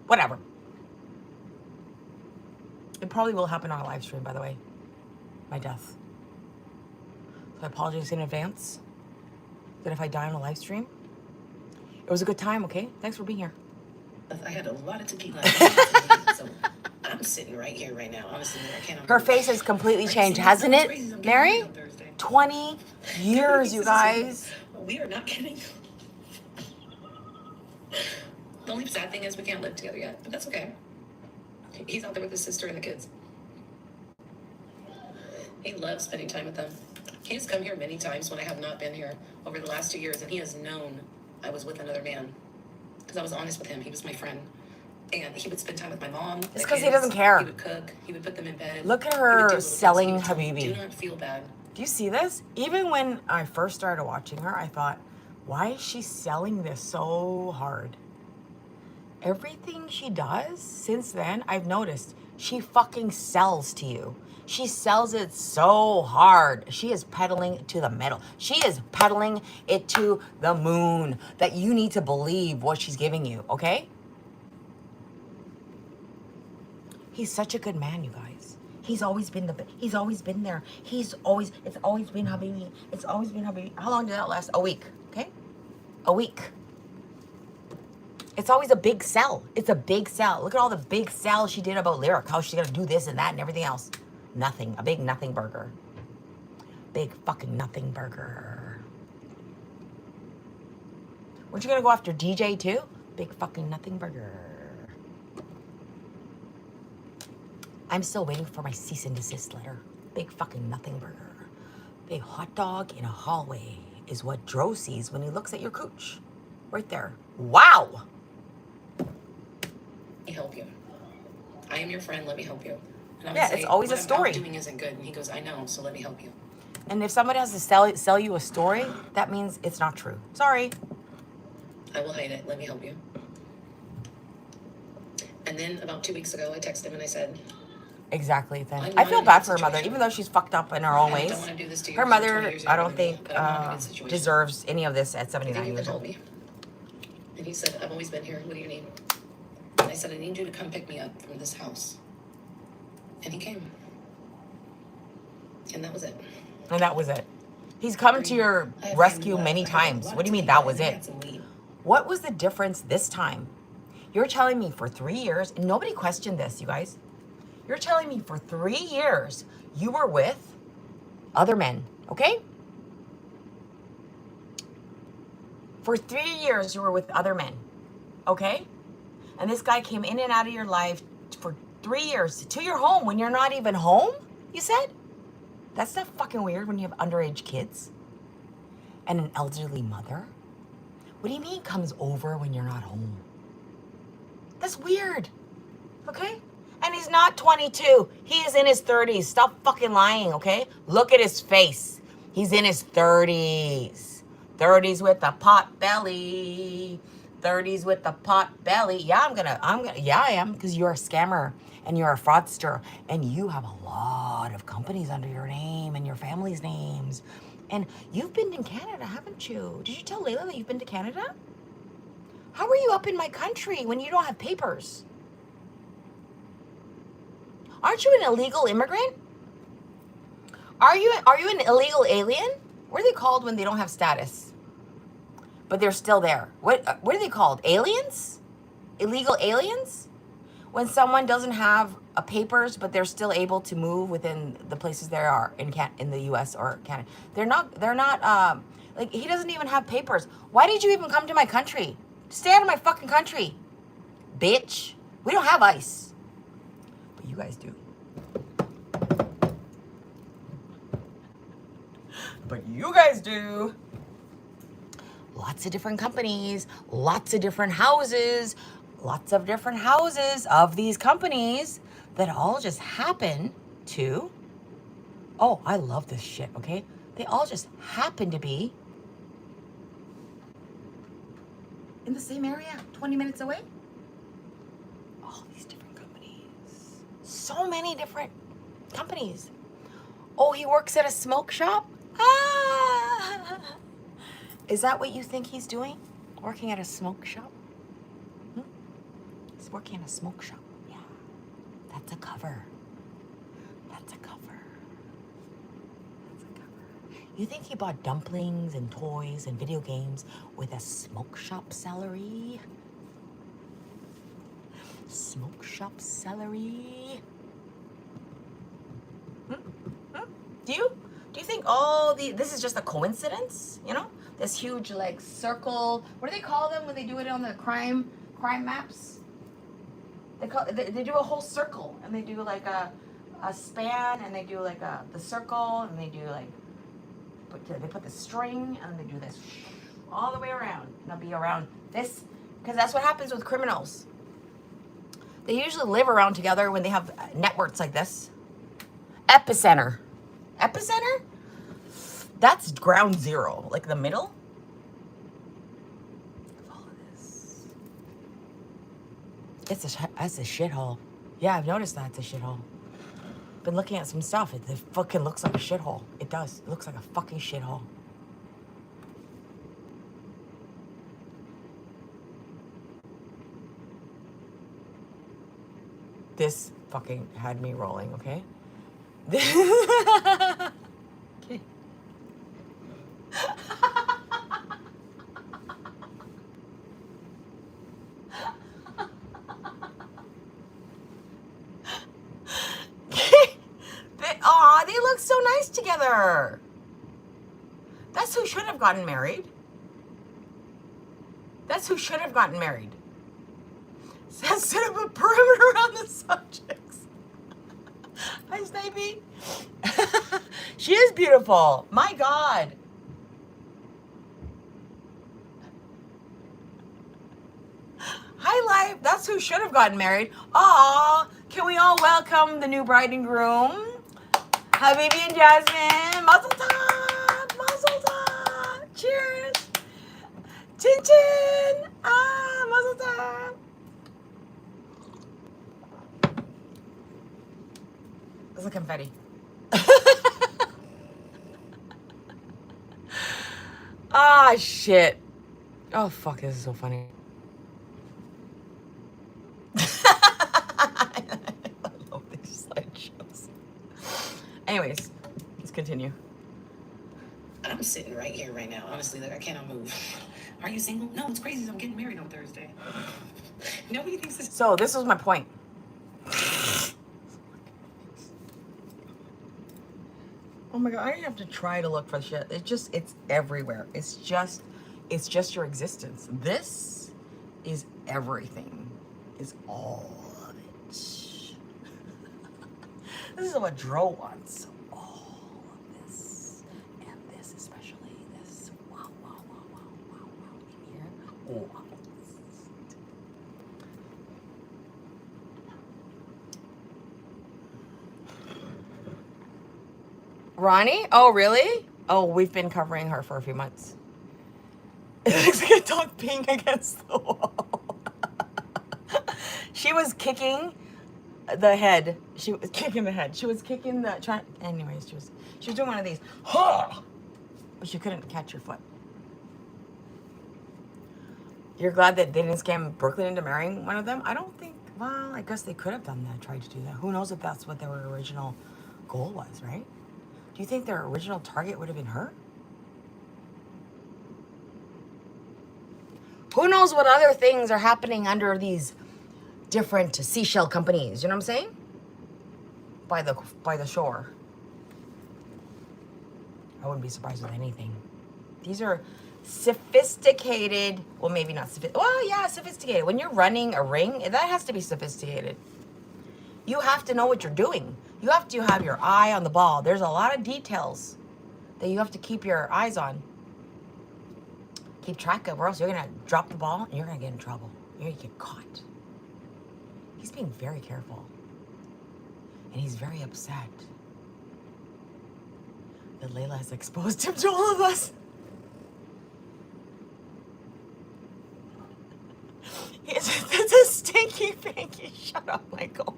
Whatever. It probably will happen on a live stream, by the way. My death. So I apologize in advance that if I die on a live stream. It was a good time, okay? Thanks for being here. I had a lot of tequila. So I'm sitting right here right now. Honestly, I can't. Her face has completely changed, hasn't it, Mary? 20 years, you guys. We are not kidding. The only sad thing is we can't live together yet, but that's okay. He's out there with his sister and the kids. He loves spending time with them. He has come here many times when I have not been here over the last 2 years, and he has known I was with another man. Because I was honest with him. He was my friend. And he would spend time with my mom. It's because he doesn't care. He would cook. He would put them in bed. Look at He would do her little selling things. He would tell me, Habibi. Do not feel bad. Do you see this? Even when I first started watching her, I thought, why is she selling this so hard? Everything she does since then, I've noticed, she fucking sells to you. She sells it so hard. She is peddling to the metal. She is peddling it to the moon that you need to believe what she's giving you, okay? He's such a good man, you guys. He's always been he's always been there. It's always been Habibi. It's always been Habibi. How long did that last? A week, okay? A week. It's always a big sell. It's a big sell. Look at all the big sells she did about Lyric. How she's gonna do this and that and everything else. Nothing. A big nothing burger. Big fucking nothing burger. Weren't you gonna go after DJ too? Big fucking nothing burger. I'm still waiting for my cease and desist letter. Big fucking nothing burger. Big hot dog in a hallway is what Dro sees when he looks at your cooch. Right there. Wow! Let me help you. I am your friend. Let me help you. And I'm Yeah, gonna say, it's always a what story. I'm doing isn't good. And he goes, I know, so let me help you. And if somebody has to sell you a story, that means it's not true. Sorry. I will hide it. Let me help you. And then about 2 weeks ago, I texted him and I said, Exactly. Then I'm I not feel in a bad good for her mother, situation. even though she's fucked up in her own I ways. don't want to do this to you. Her You're mother, 20 years I younger don't than me, think but I'm not in a good situation. deserves any of this at I 79 think you can years help old. me. And he said, I've always been here. What do you need? And I said, I need you to come pick me up from this house. And he came. And that was it. And that was it. He's come to your I have rescue family many left. I had a times. lot What do you of mean tequila that was and I it? had some weed. What was the difference this time? You're telling me for 3 years, and nobody questioned this, you guys. You're telling me for 3 years you were with other men, okay? For 3 years you were with other men, okay? And this guy came in and out of your life for 3 years to your home when you're not even home, you said? That's not fucking weird when you have underage kids and an elderly mother. What do you mean comes over when you're not home? That's weird, okay? And he's not 22. He is in his 30s. Stop fucking lying, okay? Look at his face. He's in his 30s. 30s with a pot belly. 30s with a pot belly. Yeah, yeah, I am, because you're a scammer and you're a fraudster and you have a lot of companies under your name and your family's names. And you've been in Canada, haven't you? Did you tell Layla that you've been to Canada? How are you up in my country when you don't have papers? Aren't you an illegal immigrant? Are you an illegal alien? What are they called when they don't have status? But they're still there. What are they called? Aliens? Illegal aliens? When someone doesn't have a papers, but they're still able to move within the places they are in the U.S. or Canada. They're not. Like, he doesn't even have papers. Why did you even come to my country? Stay out of my fucking country, bitch. We don't have ice, but you guys do. But you guys do. Lots of different companies, lots of different houses, lots of different houses of these companies that all just happen to Oh, I love this shit, okay? They all just happen to be in the same area, 20 minutes away. All these different companies. So many different companies. Oh, he works at a smoke shop? Ah! Is that what you think he's doing? Working at a smoke shop? Hmm? He's working at a smoke shop. Yeah. That's a cover. That's a cover. That's a cover. You think he bought dumplings and toys and video games with a smoke shop salary? Smoke shop salary? Do you think all this is just a coincidence? You know, this huge like circle. What do they call them when they do it on the crime maps? They do a whole circle, and they do like a span, and they do like the circle, and they do like they put the string, and they do this all the way around. And they'll be around this because that's what happens with criminals. They usually live around together when they have networks like this. Epicenter. Epicenter? That's ground zero, like the middle. All of this. That's a shithole. Yeah, I've noticed that it's a shithole. Been looking at some stuff. It fucking looks like a shithole. It does. It looks like a fucking shithole. This fucking had me rolling, okay? Okay. They look so nice together. That's who should have gotten married. That's who should have gotten married. Set up a perimeter around the subjects. Hi, Snipey. She is beautiful. My God. Hi, Life. That's who should have gotten married. Aw, can we all welcome the new bride and groom? Habibi and Jasmine. Mazel tov. Mazel tov. Cheers. Chin chin. Ah, mazel tov. It's like confetti. Ah, shit. Oh, fuck, this is so funny. I love these slideshows. Anyways, let's continue. I'm sitting right here right now. Honestly, like I cannot move. Are you single? No, it's crazy. I'm getting married on Thursday. Nobody thinks this. So this was my point. Oh my God, I didn't have to try to look for shit. It's everywhere. It's just your existence. This is everything. Is all of it. This is what Dro wants. All of this. And this especially. This. Wow, wow, wow, wow, wow, wow. In here. Oh. Ronnie? Oh, really? Oh, we've been covering her for a few months. It looks like a dog peeing against the wall. She was kicking the head. She was kicking the head. She was kicking the... Anyways, she was doing one of these. But she couldn't catch her foot. You're glad that they didn't scam Brooklyn into marrying one of them? I don't think... Well, I guess they could have done that, tried to do that. Who knows if that's what their original goal was, right? Do you think their original target would have been her? Who knows what other things are happening under these different seashell companies? You know what I'm saying? By the shore. I wouldn't be surprised with anything. These are sophisticated. Well, maybe not sophisticated. Well, yeah, sophisticated. When you're running a ring, that has to be sophisticated. You have to know what you're doing. You have to have your eye on the ball. There's a lot of details that you have to keep your eyes on. Keep track of, or else you're going to drop the ball and you're going to get in trouble. You're going to get caught. He's being very careful. And he's very upset. that Layla has exposed him to all of us. That's a stinky pinky. Shut up, Michael.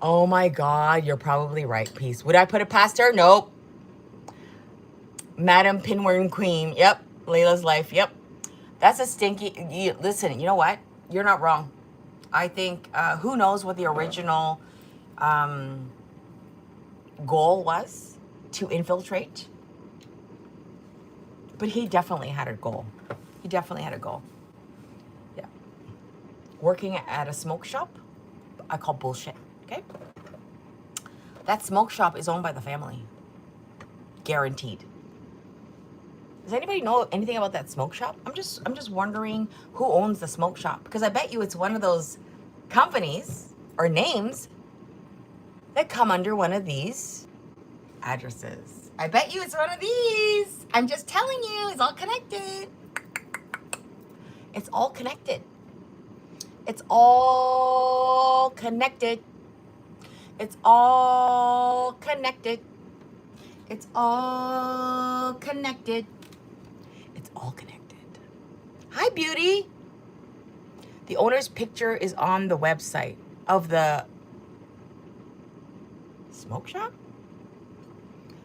Oh my God, you're probably right, Peace. Would I put it past her? Nope. Madam Pinworm Queen. Yep. Layla's life. Yep. That's a stinky. Listen, you know what? You're not wrong. I think, who knows what the original goal was to infiltrate. But he definitely had a goal. He definitely had a goal. Yeah. Working at a smoke shop, I call bullshit. Okay? That smoke shop is owned by the family. Guaranteed. Does anybody know anything about that smoke shop? I'm just wondering who owns the smoke shop, because I bet you it's one of those companies or names that come under one of these addresses. I bet you it's one of these. I'm just telling you, it's all connected. It's all connected. It's all connected. It's all connected. It's all connected. It's all connected. Hi, beauty. The owner's picture is on the website of the smoke shop.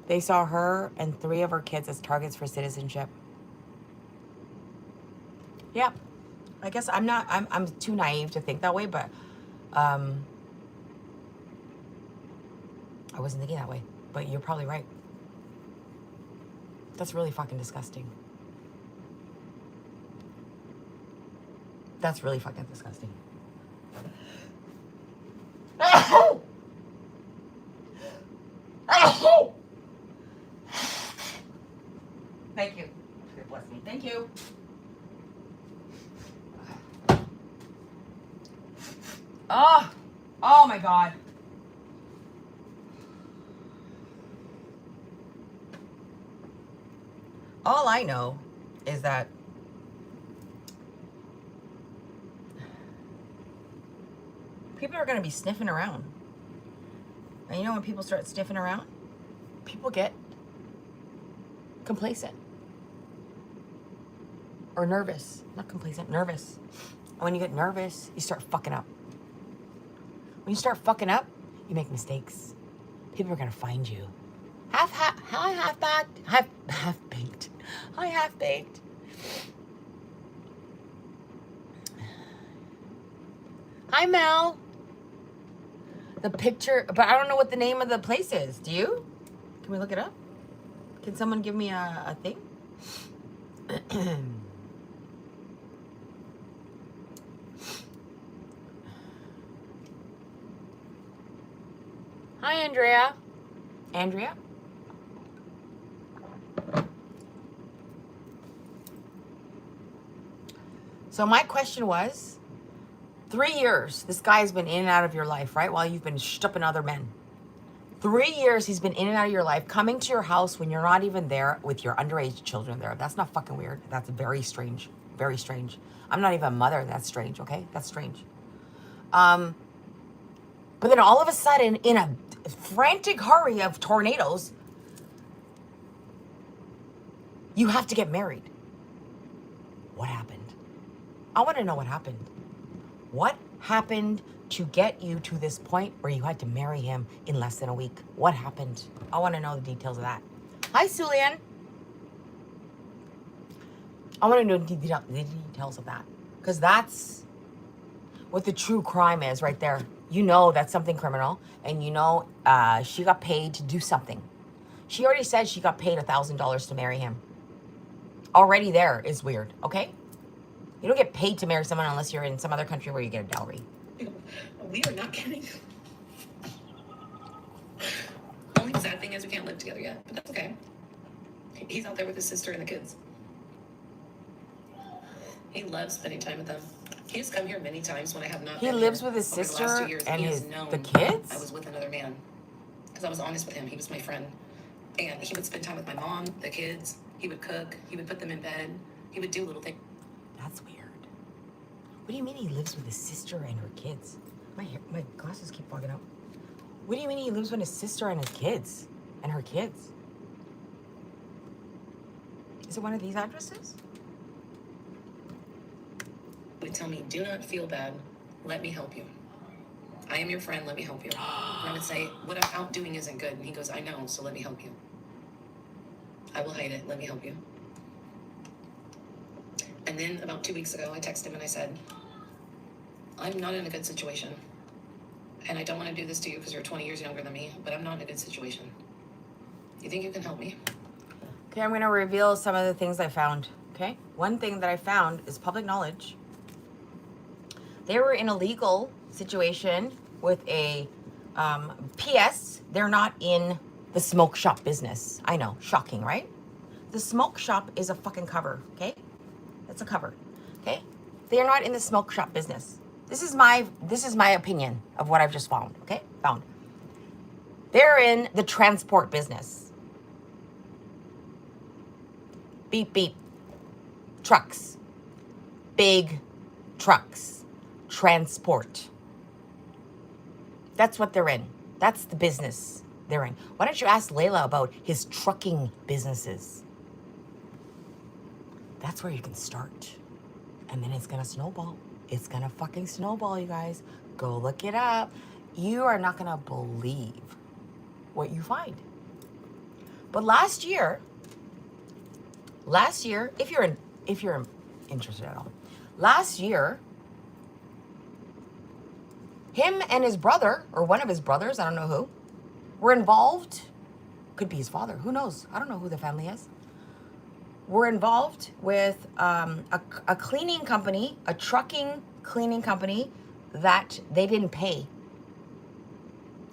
They saw her and 3 of her kids as targets for citizenship. Yeah. I guess I'm too naive to think that way, but I wasn't thinking that way. But you're probably right. That's really fucking disgusting. That's really fucking disgusting. Thank you. God bless me. Thank you. Oh my God. All I know is that people are going to be sniffing around. And you know when people start sniffing around, people get complacent. Or nervous. Not complacent, nervous. And when you get nervous, you start fucking up. When you start fucking up, you make mistakes. People are going to find you. Half-baked. Hi, half-baked. Hi, Mel. The picture, but I don't know what the name of the place is. Do you? Can we look it up? Can someone give me a thing? Hi, Andrea. Andrea? So my question was, 3 years, this guy's been in and out of your life, right? While you've been stupping other men. 3 years he's been in and out of your life, coming to your house when you're not even there with your underage children there. That's not fucking weird. That's very strange. Very strange. I'm not even a mother. That's strange, okay? That's strange. But then all of a sudden, in a frantic hurry of tornadoes, you have to get married. What happened? I want to know what happened. What happened to get you to this point where you had to marry him in less than a week? What happened? I want to know the details of that. Hi, Sulian. I want to know the details of that. Because that's what the true crime is right there. You know that's something criminal. And you know she got paid to do something. She already said she got paid $1,000 to marry him. Already there is weird, okay? You don't get paid to marry someone unless you're in some other country where you get a dowry. We are not kidding. Only sad thing is we can't live together yet, but that's okay. He's out there with his sister and the kids. He loves spending time with them. He has come here many times when I have not. He lives with his sister and the kids? I was with another man. Because I was honest with him. He was my friend. And he would spend time with my mom, the kids. He would cook. He would put them in bed. He would do little things. That's weird. What do you mean he lives with his sister and her kids? My glasses keep fogging up. What do you mean he lives with his sister and his kids? and her kids. Is it one of these addresses? Would tell me, do not feel bad. Let me help you. I am your friend. Let me help you. And I would say, what I'm out doing isn't good. And he goes, I know, so let me help you. I will hide it. Let me help you. And then about 2 weeks ago, I texted him and I said, I'm not in a good situation. And I don't want to do this to you because you're 20 years younger than me, but I'm not in a good situation. You think you can help me? Okay, I'm going to reveal some of the things I found. Okay, one thing that I found is public knowledge. They were in a legal situation with a PS. They're not in the smoke shop business. I know, shocking, right? The smoke shop is a fucking cover, okay? It's a cover, okay? They are not in the smoke shop business. This is my opinion of what I've just found, okay? They're in the transport business. Beep, beep. Trucks. Big trucks. Transport. That's what they're in. That's the business they're in. Why don't you ask Layla about his trucking businesses? That's where you can start. And then it's going to snowball. It's going to fucking snowball, you guys. Go look it up. You are not going to believe what you find. But last year, if you're interested at all, last year, him and his brother, or one of his brothers, I don't know who, were involved. Could be his father. Who knows? I don't know who the family is. Were involved with a cleaning company, a trucking cleaning company that they didn't pay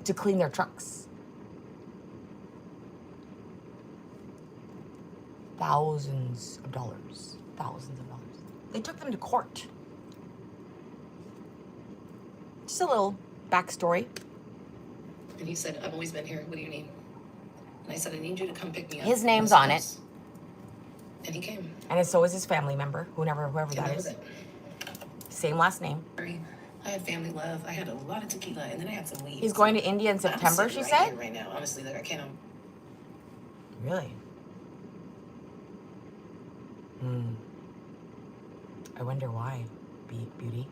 to clean their trucks. Thousands of dollars. They took them to court. Just a little backstory. And he said, I've always been here. What do you need? And I said, I need you to come pick me up. His name's on it. And he came. And so is his family member, whoever And that is. was it. Same last name. I had family love. I had a lot of tequila, and then I had some weed. He's going to India in September, she said? Here right now, honestly, like I can't. Really? I wonder why, Beauty.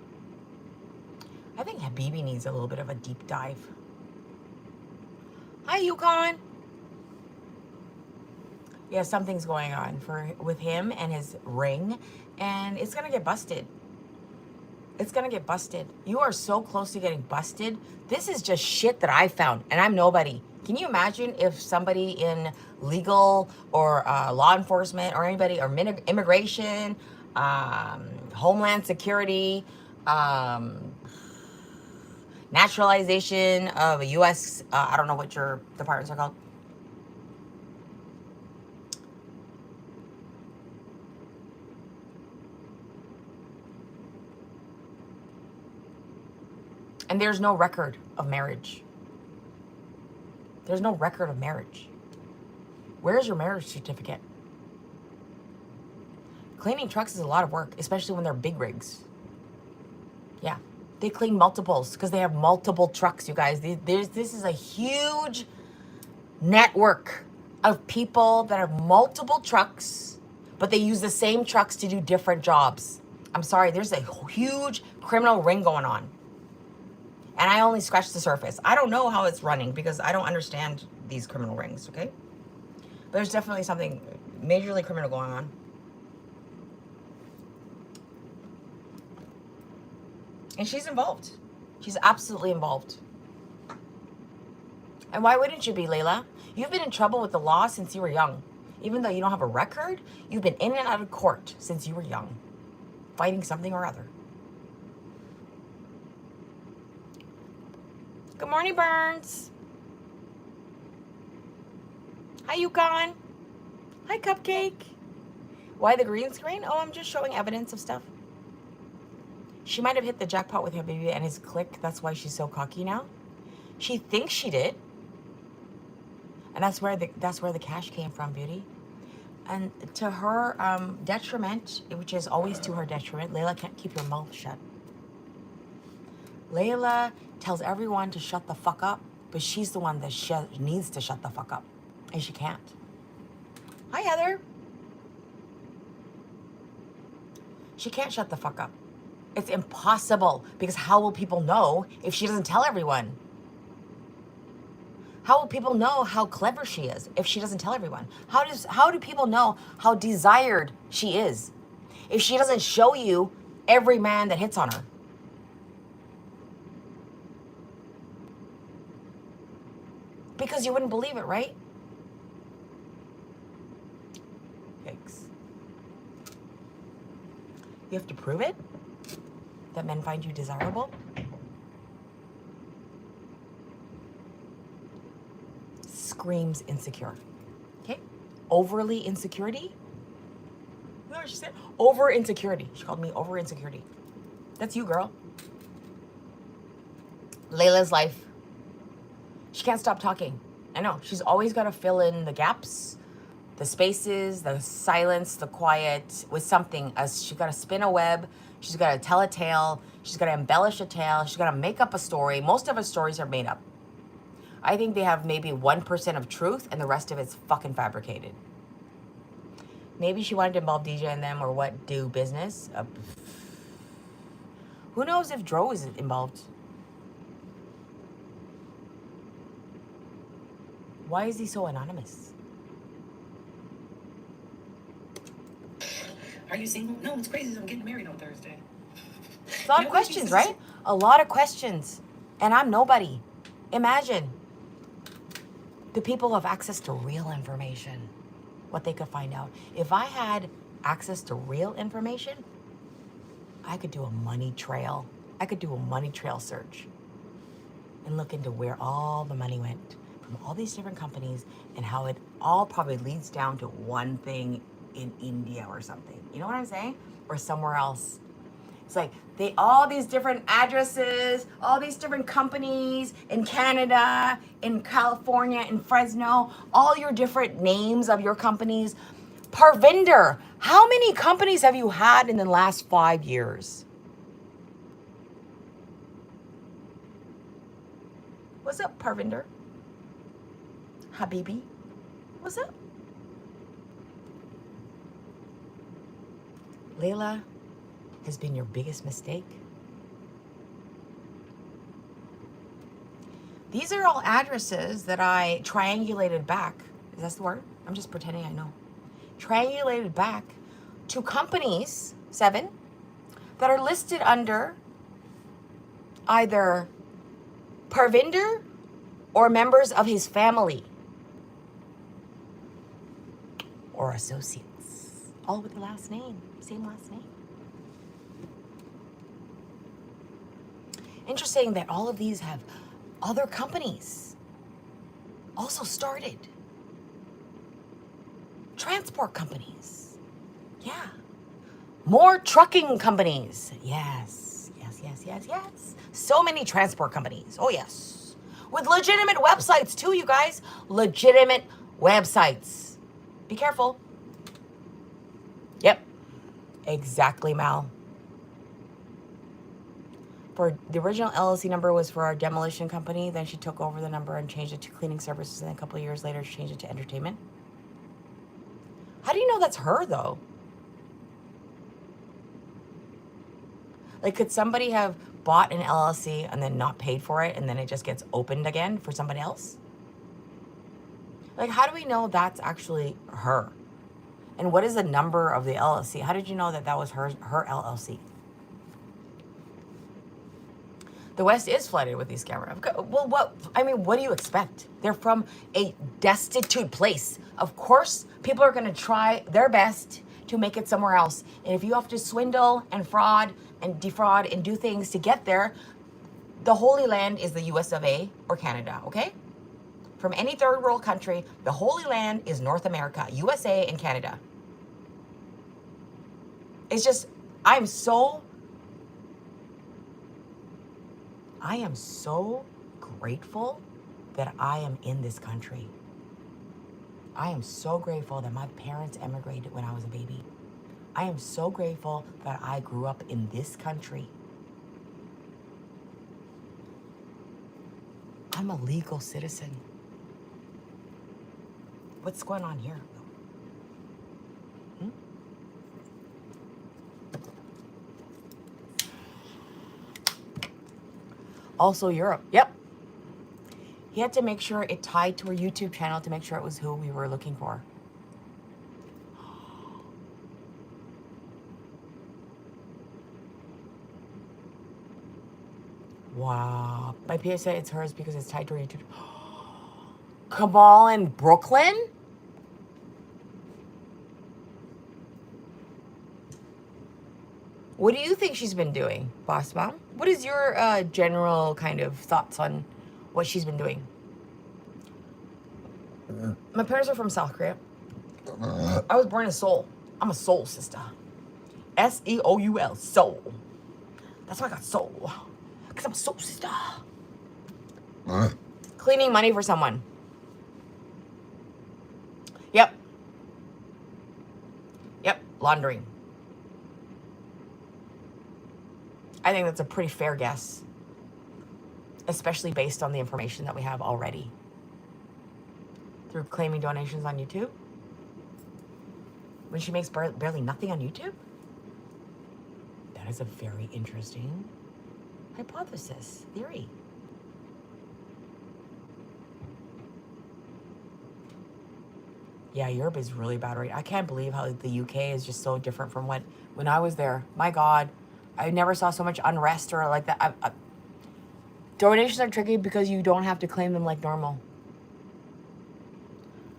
I think Habibi needs a little bit of a deep dive. Hi, Yukon. Yeah, something's going on with him and his ring, and it's gonna get busted. It's gonna get busted. You are so close to getting busted. This is just shit that I found, and I'm nobody. Can you imagine if somebody in legal or law enforcement or anybody or immigration, Homeland Security, naturalization of a U.S. I don't know what your departments are called. And there's no record of marriage. There's no record of marriage. Where's your marriage certificate? Cleaning trucks is a lot of work, especially when they're big rigs. Yeah, they clean multiples because they have multiple trucks, you guys. This is a huge network of people that have multiple trucks, but they use the same trucks to do different jobs. I'm sorry, there's a huge criminal ring going on. And I only scratched the surface. I don't know how it's running because I don't understand these criminal rings, okay? But there's definitely something majorly criminal going on. And she's involved. She's absolutely involved. And why wouldn't you be, Layla? You've been in trouble with the law since you were young. Even though you don't have a record, you've been in and out of court since you were young, fighting something or other. Good morning, Burns. Hi, Yukon. Hi, Cupcake. Why the green screen? Oh, I'm just showing evidence of stuff. She might have hit the jackpot with her baby and his click. That's why she's so cocky now. She thinks she did. And that's where the cash came from, Beauty. And to her detriment, which is always to her detriment, Layla can't keep her mouth shut. Layla tells everyone to shut the fuck up, but she's the one that needs to shut the fuck up. And she can't. Hi, Heather. She can't shut the fuck up. It's impossible, because how will people know if she doesn't tell everyone? How will people know how clever she is if she doesn't tell everyone? How do people know how desired she is if she doesn't show you every man that hits on her? Because you wouldn't believe it, right? Yikes. You have to prove it? That men find you desirable? Screams insecure. Okay? Overly insecurity? You know what she said? Over insecurity. She called me over insecurity. That's you, girl. Layla's life. She can't stop talking. I know. She's always got to fill in the gaps, the spaces, the silence, the quiet with something. As she's got to spin a web. She's got to tell a tale. She's got to embellish a tale. She's got to make up a story. Most of her stories are made up. I think they have maybe 1% of truth and the rest of it's fucking fabricated. Maybe she wanted to involve DJ and them or what, do business. Who knows if Dro is involved? Why is he so anonymous? Are you single? No, it's crazy. I'm getting married on Thursday. A lot of questions, right? A lot of questions. And I'm nobody. Imagine the people who have access to real information, what they could find out. If I had access to real information, I could do a money trail. I could do a money trail search and look into where all the money went from all these different companies and how it all probably leads down to one thing in India or something. You know what I'm saying? Or somewhere else. It's like all these different addresses, all these different companies in Canada, in California, in Fresno, all your different names of your companies. Parvinder, how many companies have you had in the last 5 years? What's up, Parvinder? Habibi, what's up? Layla has been your biggest mistake. These are all addresses that I triangulated back. Is that the word? I'm just pretending I know. Triangulated back to companies, 7, that are listed under either Parvinder or members of his family or associates, all with the last name, same last name. Interesting that all of these have other companies also started. Transport companies. Yeah. More trucking companies. Yes, yes, yes, yes, yes. So many transport companies. Oh, yes. With legitimate websites too, you guys. Legitimate websites. Be careful. Yep. Exactly, Mal. For the original LLC number was for our demolition company. Then she took over the number and changed it to cleaning services. And then a couple of years later, she changed it to entertainment. How do you know that's her, though? Like, could somebody have bought an LLC and then not paid for it, and then it just gets opened again for somebody else? Like, how do we know that's actually her? And what is the number of the LLC? How did you know that that was her LLC? The West is flooded with these scammers. Well, what do you expect? They're from a destitute place. Of course, people are going to try their best to make it somewhere else. And if you have to swindle and fraud and defraud and do things to get there, the Holy Land is the US of A or Canada, okay? From any third world country, the Holy Land is North America, USA and Canada. It's just, I am so grateful that I am in this country. I am so grateful that my parents emigrated when I was a baby. I am so grateful that I grew up in this country. I'm a legal citizen. What's going on here? Hmm? Also Europe. Yep. He had to make sure it tied to her YouTube channel to make sure it was who we were looking for. Wow. My PA said it's hers because it's tied to her YouTube. Kamal in Brooklyn? What do you think she's been doing, Boss Mom? What is your general kind of thoughts on what she's been doing? My parents are from South Korea. I was born in Seoul. I'm a Seoul sister. S-E-O-U-L, Seoul. That's why I got Seoul. Because I'm a Seoul sister. Cleaning money for someone. Yep. Yep, laundering. I think that's a pretty fair guess. Especially based on the information that we have already. Through claiming donations on YouTube? When she makes barely nothing on YouTube? That is a very interesting hypothesis, theory. Yeah, Europe is really bad right. I can't believe how the UK is just so different from when I was there. My God, I never saw so much unrest or like that. Donations are tricky because you don't have to claim them like normal.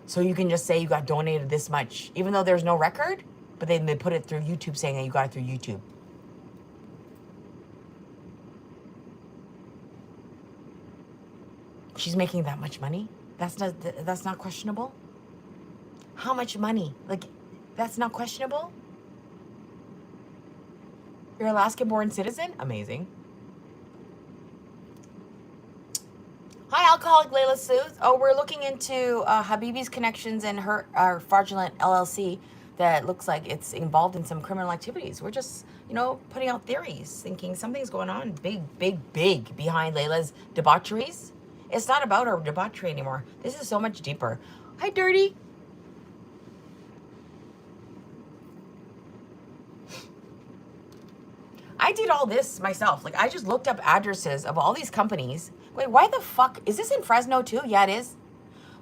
So you can just say you got donated this much, even though there's no record, but then they put it through YouTube saying that you got it through YouTube. She's making that much money? That's not questionable? How much money? Like, that's not questionable? You're an Alaska-born citizen? Amazing. Hi, Alcoholic Layla Sooth. Oh, we're looking into Habibi's connections and her fraudulent LLC that looks like it's involved in some criminal activities. We're just, putting out theories, thinking something's going on big behind Layla's debaucheries. It's not about her debauchery anymore. This is so much deeper. Hi, Dirty. I did all this myself. Like, I just looked up addresses of all these companies. Wait, why the fuck? Is this in Fresno too? Yeah, it is.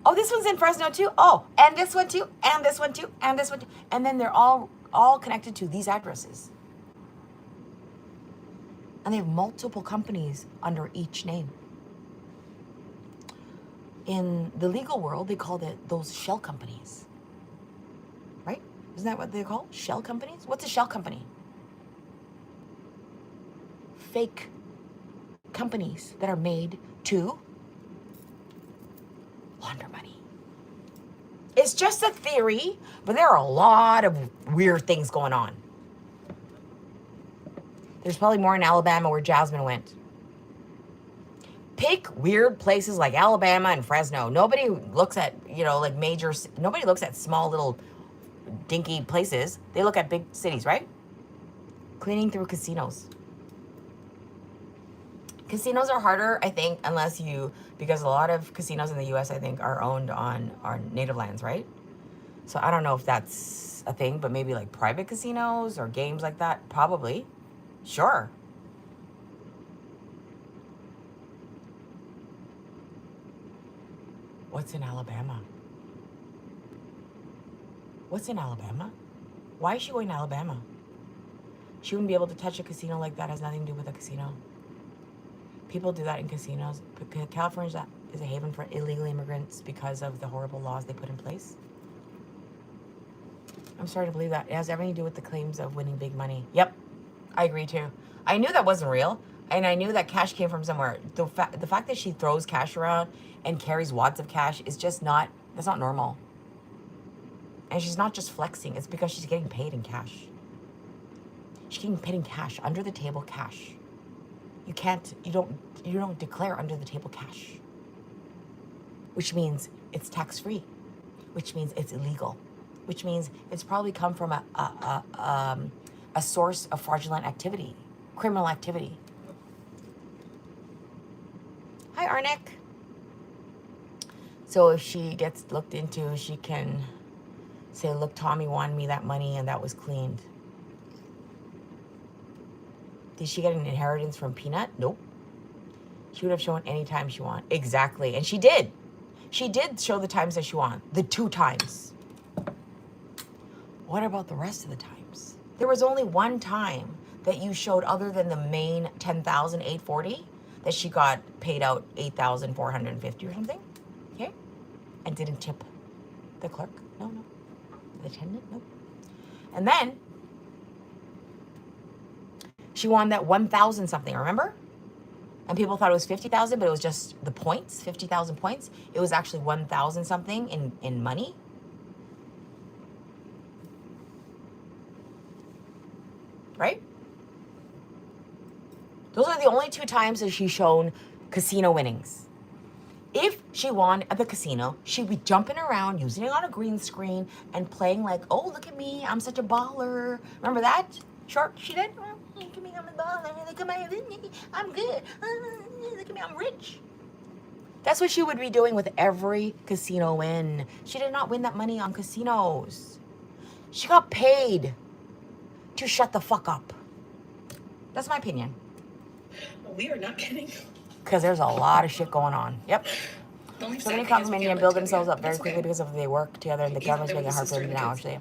Oh, this one's in Fresno too? Oh, and this one too, and this one too, and this one too. And then they're all connected to these addresses. And they have multiple companies under each name. In the legal world, they call those shell companies. Right? Isn't that what they call? Shell companies? What's a shell company? Fake companies that are made to launder money. It's just a theory, but there are a lot of weird things going on. There's probably more in Alabama where Jasmine went. Pick weird places like Alabama and Fresno. Nobody looks at, nobody looks at small little dinky places. They look at big cities, right? Cleaning through casinos. Casinos are harder, I think, because a lot of casinos in the U.S., I think, are owned on our native lands, right? So I don't know if that's a thing, but maybe like private casinos or games like that, probably. Sure. What's in Alabama? What's in Alabama? Why is she going to Alabama? She wouldn't be able to touch a casino like that. It has nothing to do with a casino. People do that in casinos. California is a haven for illegal immigrants because of the horrible laws they put in place. I'm sorry to believe that. It has everything to do with the claims of winning big money. Yep, I agree too. I knew that wasn't real, and I knew that cash came from somewhere. The fact that she throws cash around and carries wads of cash is just that's not normal. And she's not just flexing. It's because she's getting paid in cash. She's getting paid in cash, under the table cash. You don't declare under the table cash. Which means it's tax free. Which means it's illegal. Which means it's probably come from a source of fraudulent activity, criminal activity. Hi, Arnick. So if she gets looked into, she can say, look, Tommy wanted me that money and that was cleaned. Did she get an inheritance from Peanut? Nope. She would have shown any time she wanted. Exactly. And she did. She did show the times that she wanted. The 2 times. What about the rest of the times? There was only one time that you showed, other than the main $10,840, that she got paid out $8,450 or something. Okay? And didn't tip the clerk. No. The attendant. Nope. And then she won that 1,000 something, remember? And people thought it was 50,000, but it was just the points, 50,000 points. It was actually 1,000 something in money. Right? Those are the only 2 times that she's shown casino winnings. If she won at the casino, she'd be jumping around, using it on a green screen, and playing like, oh, look at me, I'm such a baller. Remember that short she did? Look at me, I'm a baller. Look at my, I'm good. Look at me, I'm rich. That's what she would be doing with every casino win. She did not win that money on casinos. She got paid to shut the fuck up. That's my opinion. We are not kidding. Because there's a lot of shit going on. Yep. The only So sad many thing is come we from India can't and build live themselves up together. very That's quickly okay. because of they work together and the Even government's though making it the hard for sister them and the now, kids. actually.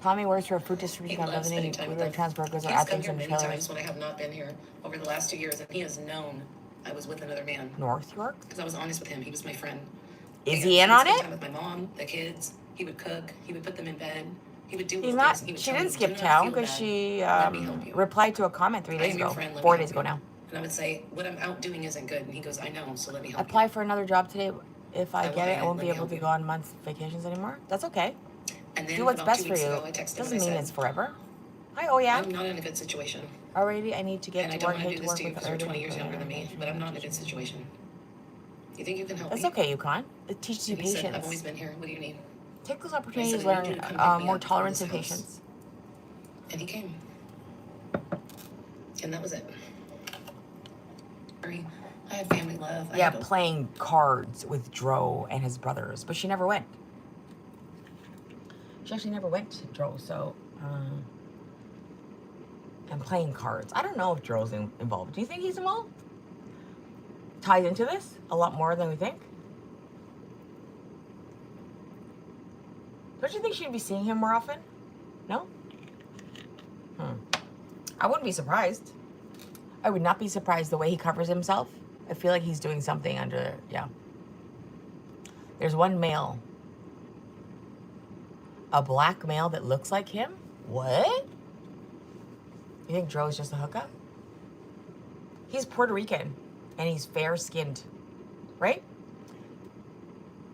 Tommy works for a food He distribution loves company. spending time We with were them. transporters or He's come items here in many trailers. times when I have not been here over the last 2 years, and he has known I was with another man. North York? Because I was honest with him. He was my friend. Is And he in would on spend it? time with my mom, the kids. He would cook. He would put them in bed. He would do He's little not. things. And he would She tell didn't me, skip "Do not town feel because bad. she Let me help you. replied to a comment 3 I days am your ago. friend. Let 4 me days help ago you." now. And I would say, what I'm out doing isn't good. And he goes, I know, so let me help Apply you. for another job today. If I I will get it, hide I it. won't Let be me able help to you. go on month vacations anymore. That's okay. And then Do what's about best 2 for weeks you. ago, I texted him Doesn't and I mean said, it's forever. Hi, oh yeah. I'm not in a good situation. Alrighty, I need to get And I to don't work. want to Hate do to this work to you with because you're 20 years younger than me, but I'm not in a good situation. You think you can help That's me? okay, Yukon. It teaches you And he said, I've always patience. been here. What do you need? Take those I opportunities said, to I need you learn to come pick me more up from tolerance this and house. patience. And he came. And that was it. I had family love. Yeah, I had playing cards with Dro and his brothers, but she never went. She actually never went to Dro, so and playing cards. I don't know if Dro's involved. Do you think he's involved? Ties into this a lot more than we think. Don't you think she'd be seeing him more often? No? I wouldn't be surprised. I would not be surprised the way he covers himself. I feel like he's doing something under, yeah. There's one male. A black male that looks like him? What? You think Dro's just a hookup? He's Puerto Rican and he's fair-skinned, right?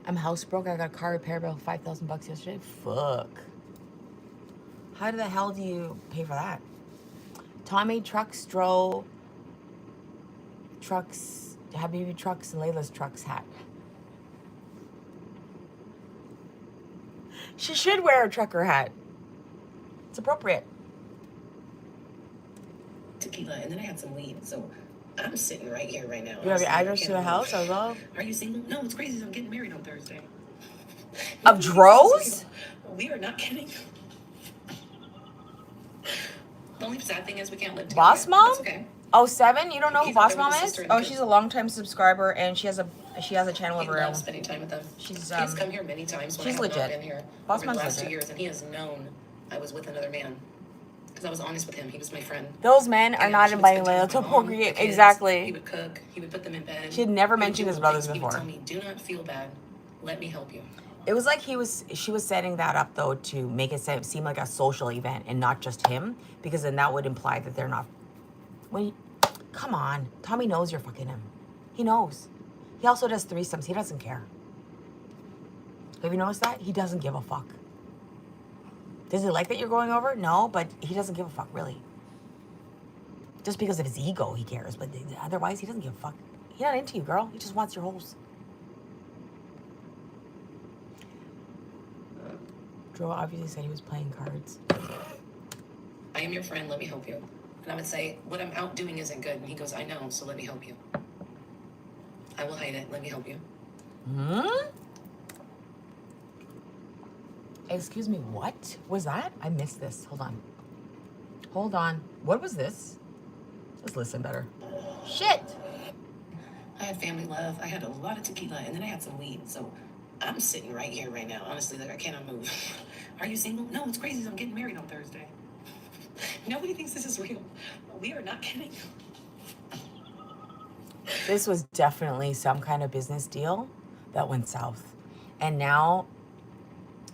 I'm house broke. I got a car repair bill, $5,000 yesterday. Fuck. How the hell do you pay for that? Tommy trucks, Dro trucks, Habibi trucks, and Layla's trucks hat. She should wear a trucker hat. It's appropriate. tequila, and then I had some weed. So I'm sitting right here right now. You have your honestly, I address can't to the move. house as well? Are you single? No, it's crazy. I'm getting married on Thursday. Of Dro's? We are not kidding. The only sad thing is we can't live together. Boss Mom? That's okay. 07? You don't know who He's Boss not Mom with his is? sister and Oh, kids. she's a longtime subscriber and she has a channel He of her own. loves spending time with them. She's He's come here many times when she's I have legit. not been here Boss over Mom's the last legit. 2 years, and he has known I was with another man. Because I was honest with him. He was my friend. Those men are And not she would inviting spend time Layla with to my a mom, poker the game. kids. He Exactly. would cook. He would put them in bed. She had never He would mentioned do his little brothers things. before. He would tell me, do not feel bad. Let me help you. It was like she was setting that up though to make it seem like a social event and not just him, because then that would imply that they're not. Come on, Tommy knows you're fucking him. He knows. He also does threesomes. He doesn't care. Have you noticed that? He doesn't give a fuck. Does he like that you're going over? No, but he doesn't give a fuck, really. Just because of his ego, he cares. But otherwise, he doesn't give a fuck. He's not into you, girl. He just wants your holes. Joe obviously said he was playing cards. I am your friend. Let me help you. And I would say, what I'm out doing isn't good. And he goes, I know, so let me help you. I will hide it. Let me help you. Hmm? Excuse me, what was that? I missed this. Hold on. Hold on. What was this? Let's listen better. Shit! I had family love. I had a lot of tequila, and then I had some weed. So I'm sitting right here right now. Honestly, like I cannot move. Are you single? No, it's crazy. I'm getting married on Thursday. Nobody thinks this is real. We are not kidding. This was definitely some kind of business deal that went south. And now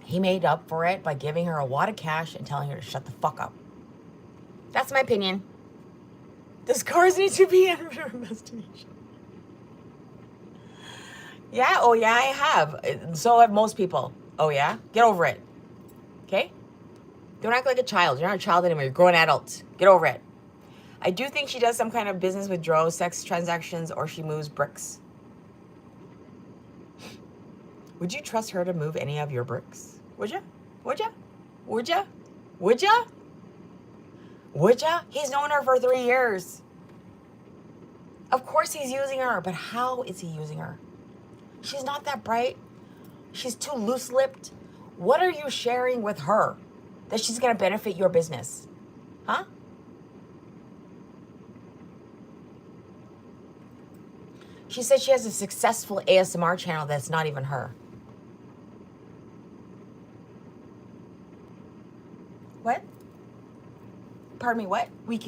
he made up for it by giving her a wad of cash and telling her to shut the fuck up. That's my opinion. This cars need to be under investigation. Yeah, oh yeah, I have. So have most people. Oh yeah? Get over it. Okay? Don't act like a child. You're not a child anymore. You're a grown adult. Get over it. I do think she does some kind of business with Dro, sex transactions, or she moves bricks. Would you trust her to move any of your bricks? Would ya? Would ya? Would ya? Would ya? Would ya? He's known her for 3 years. Of course he's using her, but how is he using her? She's not that bright. She's too loose-lipped. What are you sharing with her that she's going to benefit your business? Huh? She said she has a successful ASMR channel that's not even her. What? Pardon me, what? You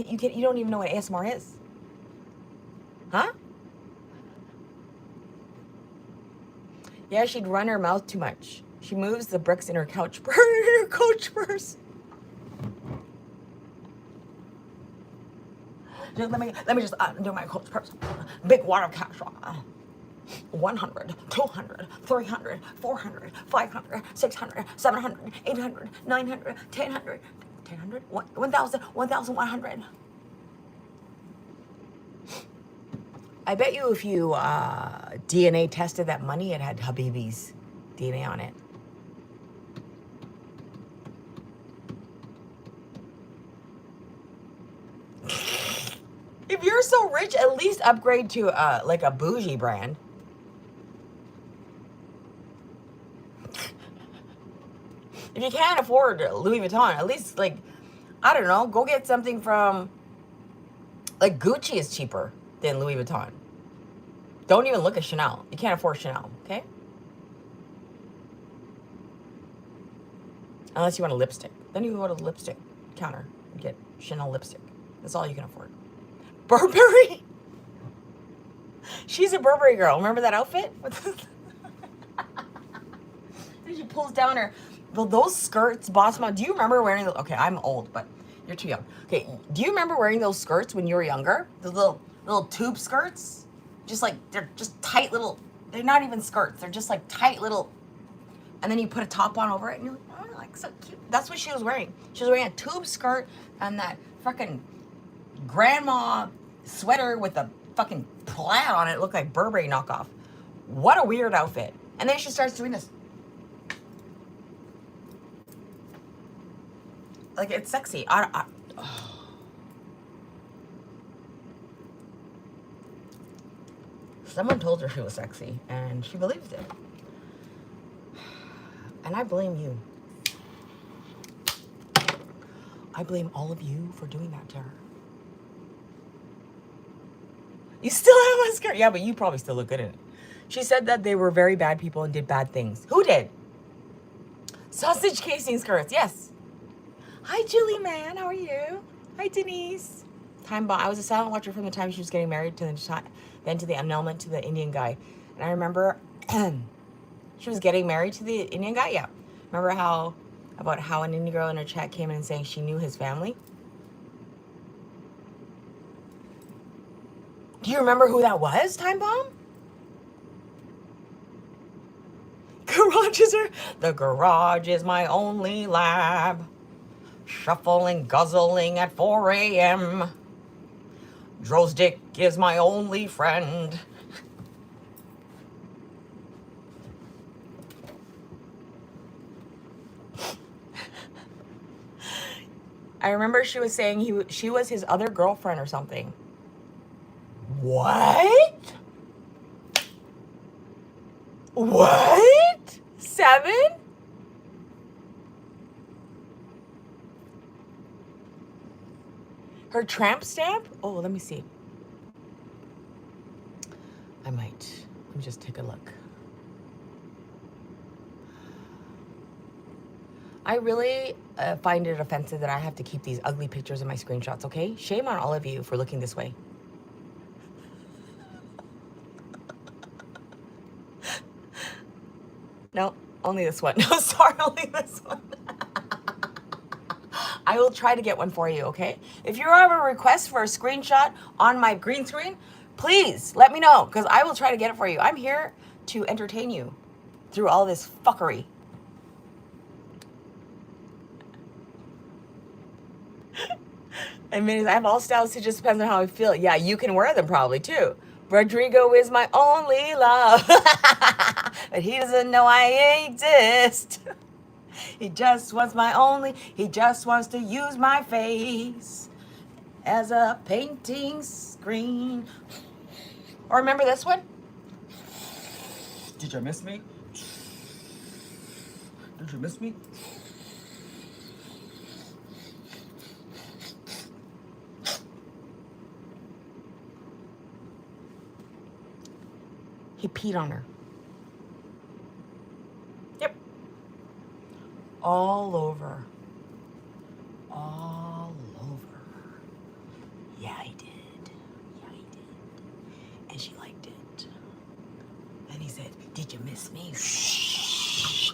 don't even know what ASMR is. Huh? Yeah, she'd run her mouth too much. She moves the bricks in her couch purse. Let me just do my coach purse. Big wad of cash. 100, 200, 300, 400, 500, 600, 700, 800, 900, 1000, 1,000, 1,100. I bet you if you DNA tested that money, it had Habibi's DNA on it. If you're so rich, at least upgrade to like a bougie brand. If you can't afford Louis Vuitton, at least like, I don't know, go get something from, like Gucci is cheaper than Louis Vuitton. Don't even look at Chanel. You can't afford Chanel, okay? Unless you want a lipstick. Then you go to the lipstick counter and get Chanel lipstick. That's all you can afford. Burberry? She's a Burberry girl. Remember that outfit? She pulls down her... Well, those skirts, Boss Mom, do you remember wearing... Okay, I'm old, but you're too young. Okay, do you remember wearing those skirts when you were younger? The little tube skirts? Just like, they're just tight little... They're not even skirts. They're just like tight little... And then you put a top on over it and you're like, oh, like so cute. That's what she was wearing. She was wearing a tube skirt and that fucking grandma sweater with a fucking plaid on it. It looked like Burberry knockoff. What a weird outfit. And then she starts doing this. Like, it's sexy. Someone told her she was sexy, and she believed it. And I blame you. I blame all of you for doing that to her. You still have a skirt? Yeah, but you probably still look good in it. She said that they were very bad people and did bad things. Who did? Sausage casing skirts, yes. Hi, Julie, man. How are you? Hi, Denise. Time bomb. I was a silent watcher from the time she was getting married to then to the annulment to the Indian guy. And I remember she was getting married to the Indian guy. Yeah. Remember about how an Indian girl in her chat came in and saying she knew his family? Do you remember who that was, Time Bomb? The garage is my only lab. Shuffling, guzzling at 4 a.m. Dro's dick is my only friend. I remember she was saying she was his other girlfriend or something. What? Her tramp stamp? Oh, let me see. I might. Let me just take a look. I really find it offensive that I have to keep these ugly pictures in my screenshots, okay? Shame on all of you for looking this way. No, only this one. No, sorry, only this one. I will try to get one for you, okay? If you have a request for a screenshot on my green screen, please let me know, because I will try to get it for you. I'm here to entertain you through all this fuckery. I mean, I have all styles, it just depends on how I feel. Yeah, you can wear them probably too. Rodrigo is my only love. But he doesn't know I exist. He just wants he just wants to use my face as a painting screen. Or remember this one? Did you miss me? Did you miss me? He peed on her. Yep. All over. All over. Yeah, he did. Yeah, he did. And she liked it. And he said, "Did you miss me?" Shh.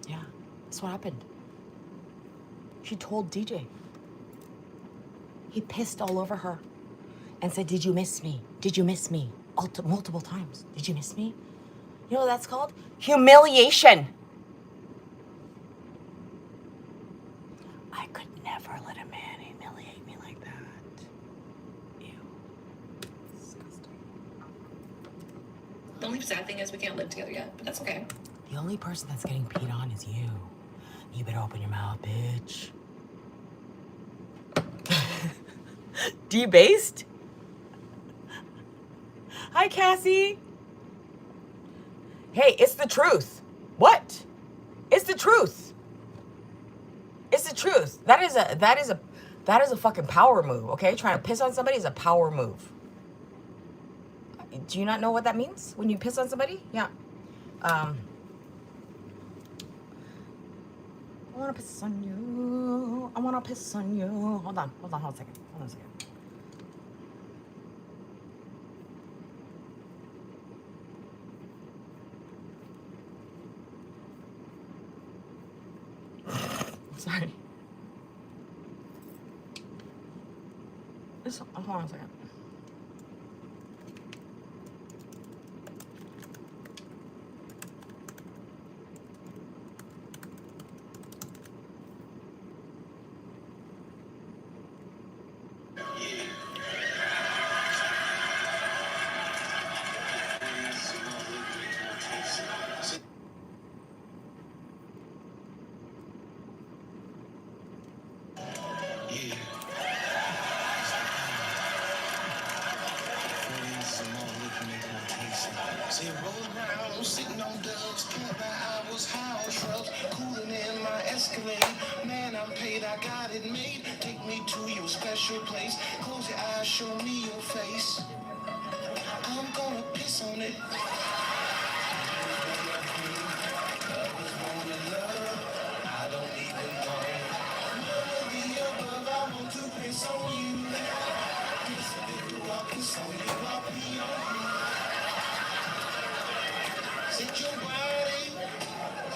Yeah, that's what happened. She told DJ. He pissed all over her and said, "Did you miss me? Did you miss me?" Multiple times. "Did you miss me?" You know what that's called? Humiliation. I could never let a man humiliate me like that. Ew. Disgusting. The only sad thing is we can't live together yet, but that's okay. The only person that's getting peed on is you. You better open your mouth, bitch. Debased? Hi, Cassie. Hey, it's the truth. What? It's the truth. It's the truth. That is a fucking power move, okay? Trying to piss on somebody is a power move. Do you not know what that means when you piss on somebody? Yeah. I wanna piss on you. I wanna piss on you. Hold on a second. Sorry. Hold on a second. Say roll around, sitting on dubs, can't buy hours, house shrubs, cooling in my Escalade. Man, I'm paid, I got it made. Take me to your special place. Close your eyes, show me your face. I'm gonna piss on it. I don't even know. Be above, I want to piss on you. Piss on you, I'll pee on you. Set your body,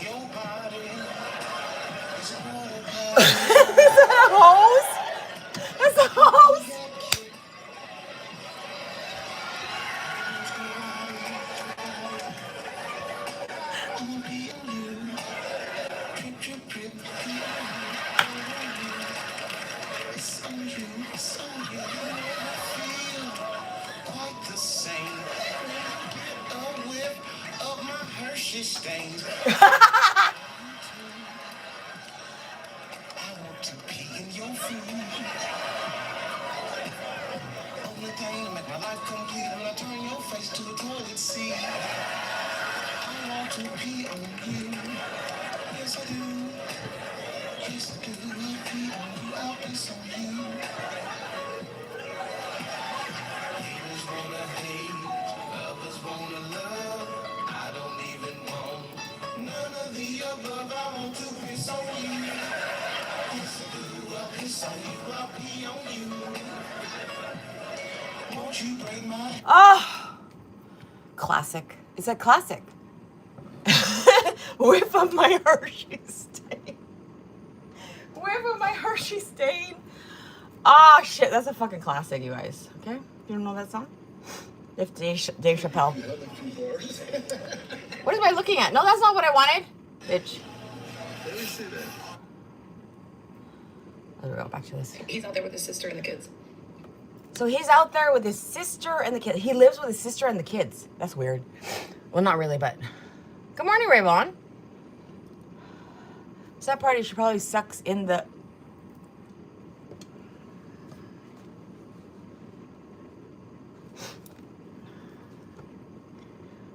your body. It's a water party. Is that a hose? That's a hose. I'm pee on you. Drip, drip, drip, pee on you. It's on you, it's on you. You never feel quite the same. A whiff of my Hershey stains. I want to pee in your food. Only thing to make my life complete when I turn your face to the toilet seat. I want to pee on you. on you. Won't you break my Oh, classic. It's a classic. Whip up my Hershey stain. Whip up my Hershey stain. Ah, shit. That's a fucking classic, you guys. Okay? You don't know that song? If Dave Chappelle. What am I looking at? No, that's not what I wanted. Bitch. Let me see that. Let's go back to this. He's out there with his sister and the kids. So he's out there with his sister and the kids. He lives with his sister and the kids. That's weird. Well, not really, but... Good morning, Rayvon. So that party, she probably sucks in the...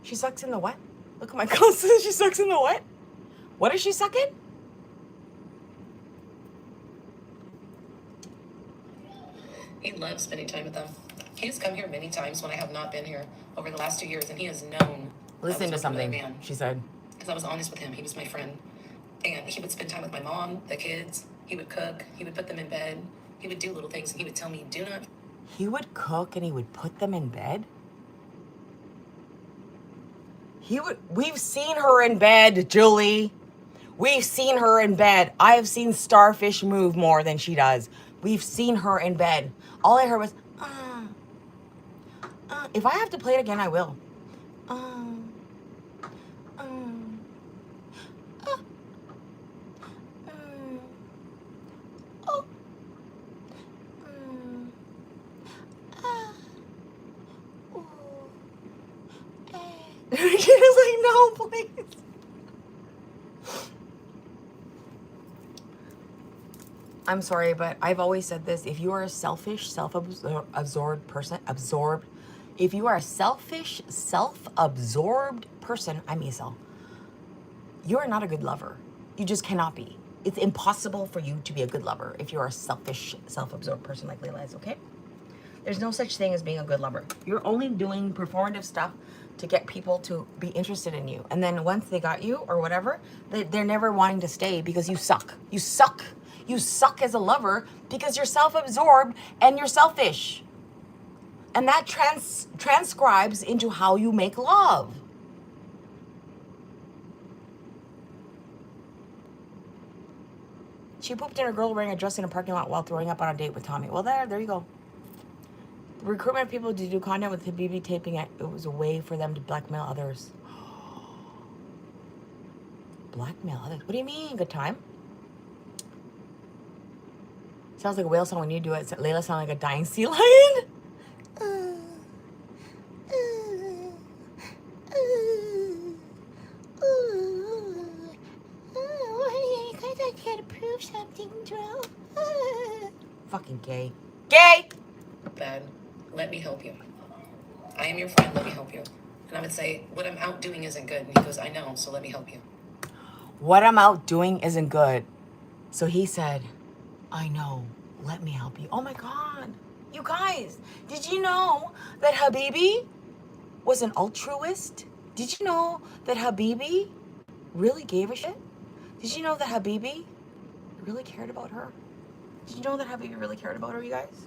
She sucks in the what? Look at my glasses. She sucks in the what? What is she sucking? He loves spending time with them. He has come here many times when I have not been here over the last 2 years, and he has known. Listen to something, she said. Because I was honest with him. He was my friend. And he would spend time with my mom, the kids. He would cook. He would put them in bed. He would do little things, and he would tell me, do not. He would cook and he would put them in bed? We've seen her in bed, Julie. We've seen her in bed. I have seen Starfish move more than she does. We've seen her in bed. All I heard was, if I have to play it again, I will. She was like, no, please. I'm sorry, but I've always said this. If you are a selfish, self-absorbed person, if you are a selfish, self-absorbed person, I'm Isel, you are not a good lover. You just cannot be. It's impossible for you to be a good lover if you're a selfish, self-absorbed person like Layla is, okay? There's no such thing as being a good lover. You're only doing performative stuff to get people to be interested in you. And then once they got you or whatever, they're never wanting to stay because you suck. You suck. You suck as a lover because you're self-absorbed and you're selfish. And that transcribes into how you make love. She pooped in her girl wearing a dress in a parking lot while throwing up on a date with Tommy. Well, there you go. The recruitment people to do content with Habibi taping it. It was a way for them to blackmail others. Blackmail others? What do you mean? Good time? Sounds like a whale song when you do it. Layla sounds like a dying sea lion. I gotta prove something, Joe. Fucking gay. Gay! Bad. Let me help you. I am your friend. Let me help you. And I would say, what I'm out doing isn't good. And he goes, I know, so let me help you. What I'm out doing isn't good. So he said, I know. Let me help you. Oh my God. You guys, did you know that Habibi was an altruist? Did you know that Habibi really gave a shit? Did you know that Habibi really cared about her? Did you know that Habibi really cared about her, you guys?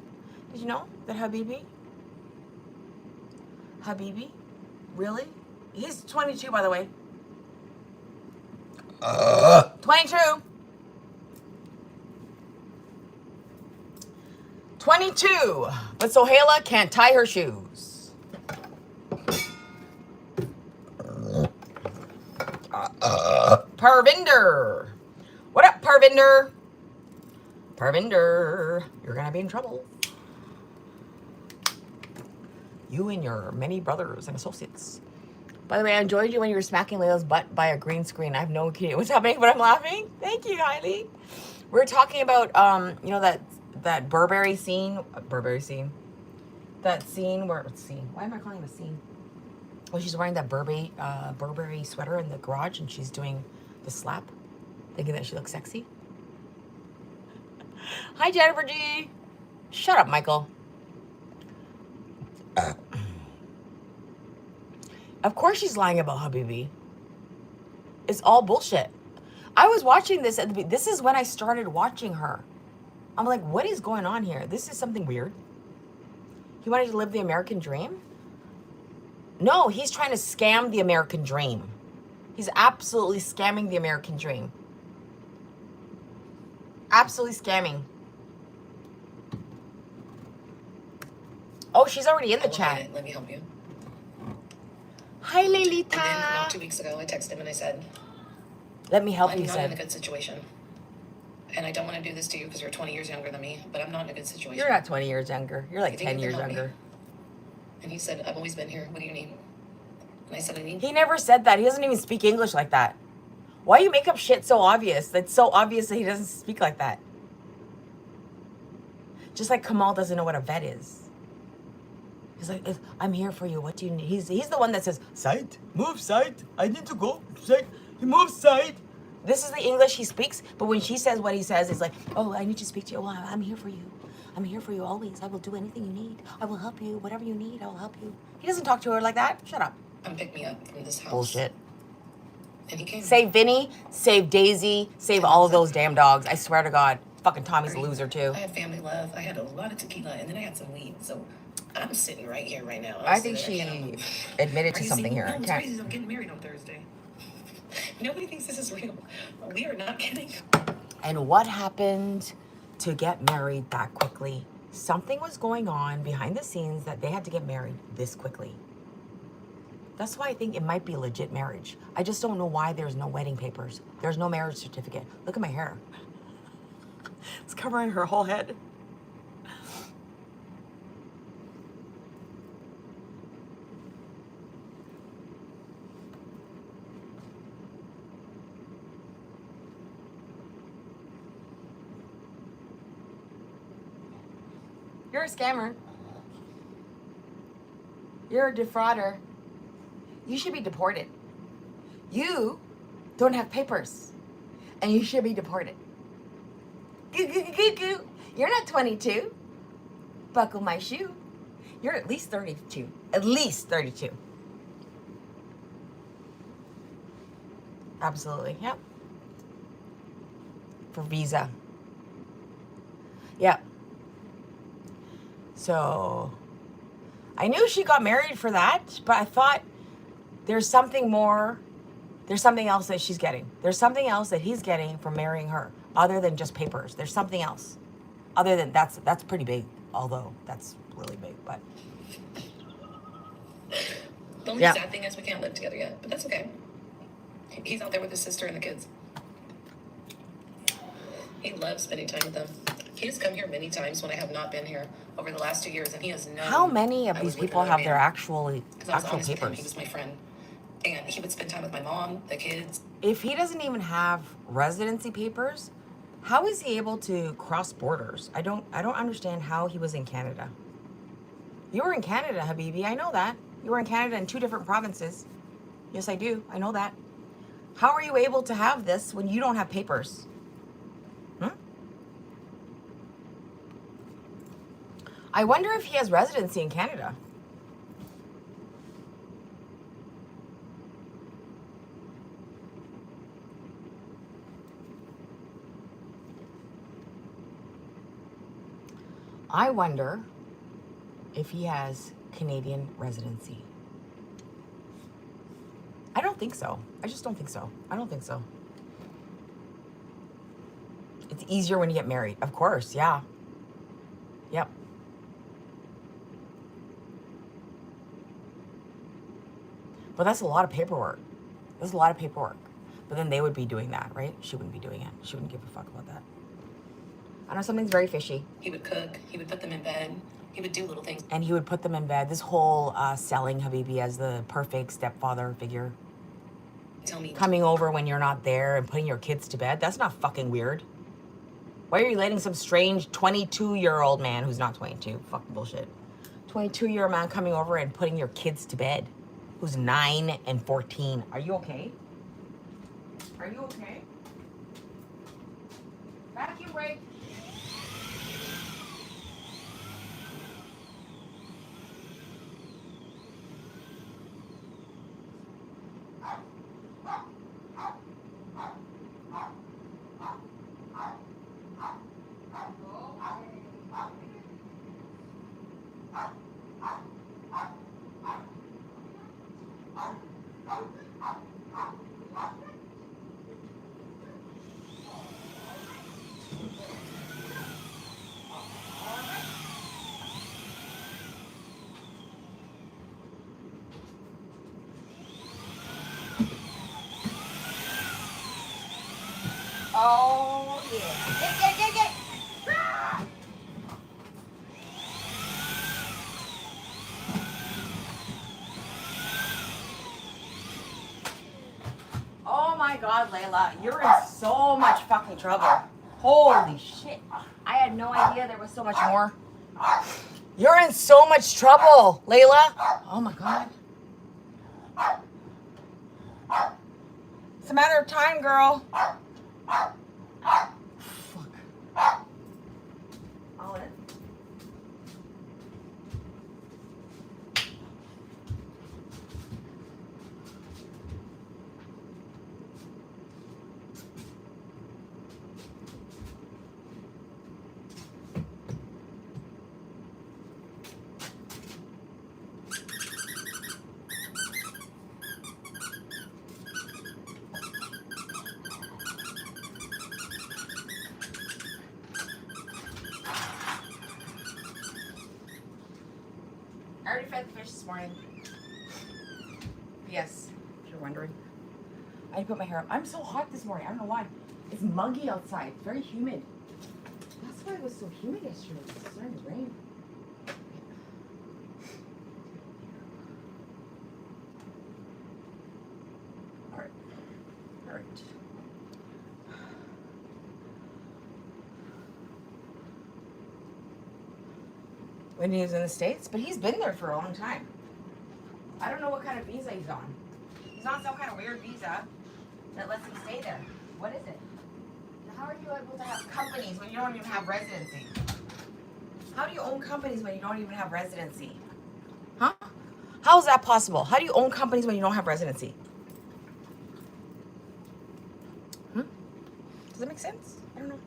Did you know that Habibi, really? He's 22, by the way. 22. 22. But Sohaila can't tie her shoes. Parvinder. What up, Parvinder? Parvinder, you're gonna be in trouble. You and your many brothers and associates. By the way, I enjoyed you when you were smacking Layla's butt by a green screen. I have no idea what's happening, but I'm laughing. Thank you, Kylie. We're talking about, you know, that Burberry scene. That scene where, let's see. Why am I calling it a scene? Well, she's wearing that Burberry sweater in the garage and she's doing the slap, thinking that she looks sexy. Hi, Jennifer G. Shut up, Michael. Of course she's lying about Habibi. It's all bullshit. I was watching this, this is when I started watching her. I'm like, what is going on here? This is something weird. He wanted to live the American dream? No, he's trying to scam the American dream. He's absolutely scamming the American dream. Absolutely scamming. Oh, she's already in the chat. Let me help you. Hi, And then Lelita. about 2 weeks ago, I texted him and I said, Let me help I'm you, not in a said. good situation. And I don't want to do this to you because you're 20 years younger than me, but I'm not in a good situation. You're not 20 years younger. You're like You think 10 you years can help me? younger. And he said, I've always been here. What do you need? And I said, I need. He never said that. He doesn't even speak English like that. Why you make up shit so obvious? It's so obvious that he doesn't speak like that. Just like Kamal doesn't know what a vet is. He's like, I'm here for you. What do you need? He's the one that says, side, move side. I need to go. Side, move side. This is the English he speaks. But when she says what he says, it's like, oh, I need to speak to you. Well, I'm here for you. I'm here for you always. I will do anything you need. I will help you. Whatever you need, I will help you. He doesn't talk to her like that. Shut up. Come pick me up from this house. Bullshit. And he came. Save Vinny, save Daisy, save all of those damn dogs. I swear to God. Fucking Tommy's a loser too. I had family love. I had a lot of tequila, and then I had some weed. So I'm sitting right here right now. I think she admitted to something here. No, I it's can't. crazy. I'm getting married on Thursday. Nobody thinks this is real. We are not kidding. And what happened to get married that quickly? Something was going on behind the scenes that they had to get married this quickly. That's why I think it might be legit marriage. I just don't know why there's no wedding papers. There's no marriage certificate. Look at my hair. It's covering her whole head. You're a scammer. You're a defrauder. You should be deported. You don't have papers, and you should be deported. Goo, goo, goo, goo, goo. You're not 22. Buckle my shoe. You're at least 32. At least 32. Absolutely. Yep. For visa. Yep. So I knew she got married for that, but I thought there's something more. There's something else that she's getting. There's something else that he's getting from marrying her, other than just papers. There's something else. Other than that's pretty big, although that's really big, but The only sad thing is we can't live together yet, but that's okay. He's out there with his sister and the kids. He loves spending time with them. He has come here many times when I have not been here over the last 2 years, and he has known. How many of I these was with people another have their man. actual 'Cause I was honest with him. papers? He was my friend, and he would spend time with my mom, the kids. If he doesn't even have residency papers, how is he able to cross borders? I don't understand how he was in Canada. You were in Canada, Habibi. I know that. You were in Canada in 2 different provinces. Yes, I do. I know that. How are you able to have this when you don't have papers? I wonder if he has residency in Canada. I wonder if he has Canadian residency. I don't think so. I just don't think so. I don't think so. It's easier when you get married. Of course, yeah. Yep. But that's a lot of paperwork. That's a lot of paperwork. But then they would be doing that, right? She wouldn't be doing it. She wouldn't give a fuck about that. I know something's very fishy. He would cook. He would put them in bed. He would do little things. And he would put them in bed. This whole selling Habibi as the perfect stepfather figure. Tell me. Coming over when you're not there and putting your kids to bed. That's not fucking weird. Why are you letting some strange 22-year-old man who's not 22? Fucking bullshit. 22-year-old man coming over and putting your kids to bed. Who's 9 and 14. Are you okay? Are you okay? Vacuum break. Get. Oh my God, Layla, you're in so much fucking trouble. Holy shit. I had no idea there was so much more. You're in so much trouble, Layla. Oh my God. It's a matter of time, girl. Fuck. All in. I already fed the fish this morning. Yes, if you're wondering. I had to put my hair up. I'm so hot this morning. I don't know why. It's muggy outside. It's very humid. That's why it was so humid yesterday. It's starting to rain. All right. When he was in the States, but he's been there for a long time. I don't know what kind of visa he's on. He's on some kind of weird visa that lets him stay there. What is it? How are you able to have companies when you don't even have residency? How do you own companies when you don't even have residency? Huh? How is that possible? How do you own companies when you don't have residency? Does that make sense? I don't know.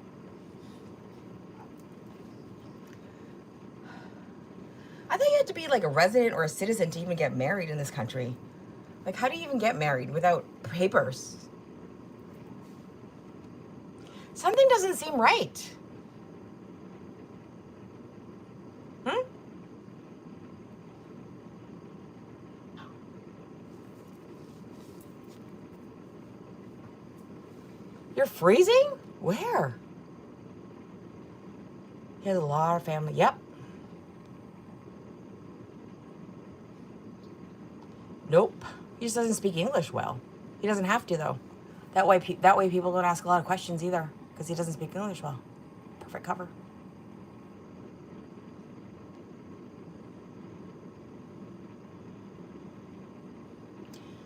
I think you have to be like a resident or a citizen to even get married in this country. Like, how do you even get married without papers? Something doesn't seem right. You're freezing? Where? He has a lot of family. Yep. Nope. He just doesn't speak English well. He doesn't have to, though. That way people don't ask a lot of questions either, because he doesn't speak English well. Perfect cover.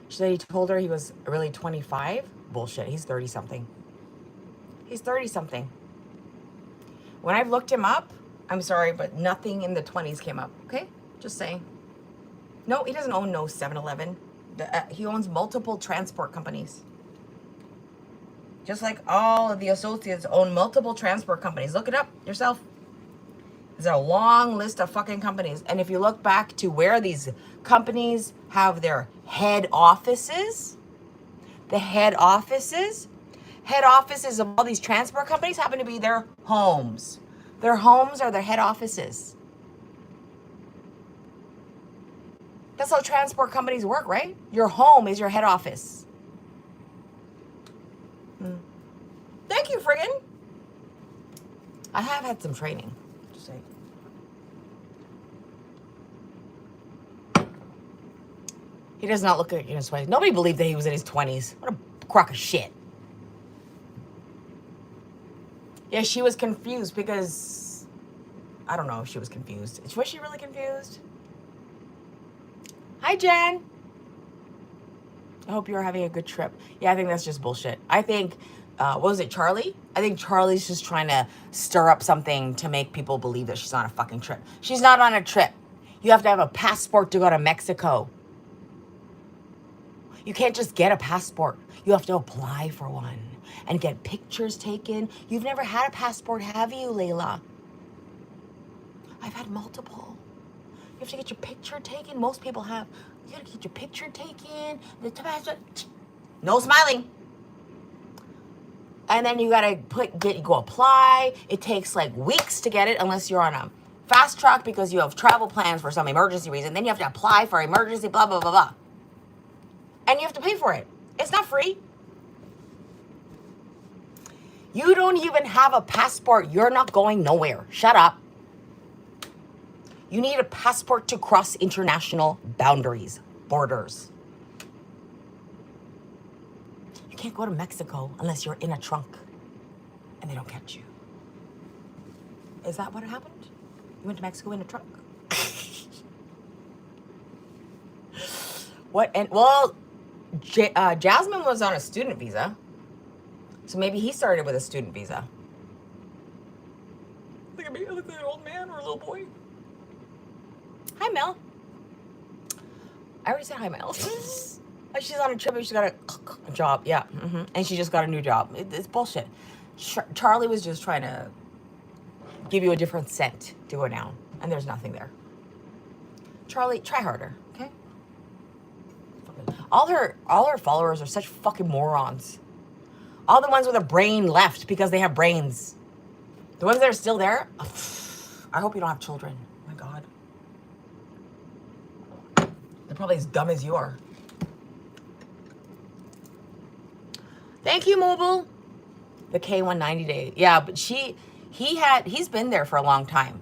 She said he told her he was really 25. Bullshit. He's 30-something. He's 30-something. When I've looked him up, I'm sorry, but nothing in the 20s came up. Okay? Just saying. No, he doesn't own no 7-Eleven. He owns multiple transport companies. Just like all of the associates own multiple transport companies. Look it up yourself. There's a long list of fucking companies. And if you look back to where these companies have their head offices, the head offices of all these transport companies happen to be their homes. Their homes are their head offices. That's how transport companies work, right? Your home is your head office. Thank you, friggin'. I have had some training, just saying. He does not look like in his 20s. Nobody believed that he was in his 20s. What a crock of shit. Yeah, she was confused because, I don't know if she was confused. Was she really confused? Hi, Jen. I hope you're having a good trip. Yeah, I think that's just bullshit. I think, what was it, Charlie? I think Charlie's just trying to stir up something to make people believe that she's on a fucking trip. She's not on a trip. You have to have a passport to go to Mexico. You can't just get a passport. You have to apply for one and get pictures taken. You've never had a passport, have you, Layla? I've had multiple. You have to get your picture taken. Most people have. You gotta get your picture taken. No smiling. And then you gotta go apply. It takes like weeks to get it unless you're on a fast track because you have travel plans for some emergency reason. Then you have to apply for emergency, blah, blah, blah, blah. And you have to pay for it. It's not free. You don't even have a passport. You're not going nowhere. Shut up. You need a passport to cross international boundaries, borders. You can't go to Mexico unless you're in a trunk and they don't catch you. Is that what happened? You went to Mexico in a trunk? What? And well, Jasmine was on a student visa. So maybe he started with a student visa. Look at me. I look like an old man or a little boy. Hi, Mel. I already said hi, Mel. She's on a trip and she's got a job. Yeah. And she just got a new job. It's bullshit. Charlie was just trying to give you a different scent to go down. And there's nothing there. Charlie, try harder, okay? All her followers are such fucking morons. All the ones with a brain left because they have brains. The ones that are still there, I hope you don't have children. Oh my God. They're probably as dumb as you are. Thank you, Mobile. The K190 day. Yeah, but he's been there for a long time.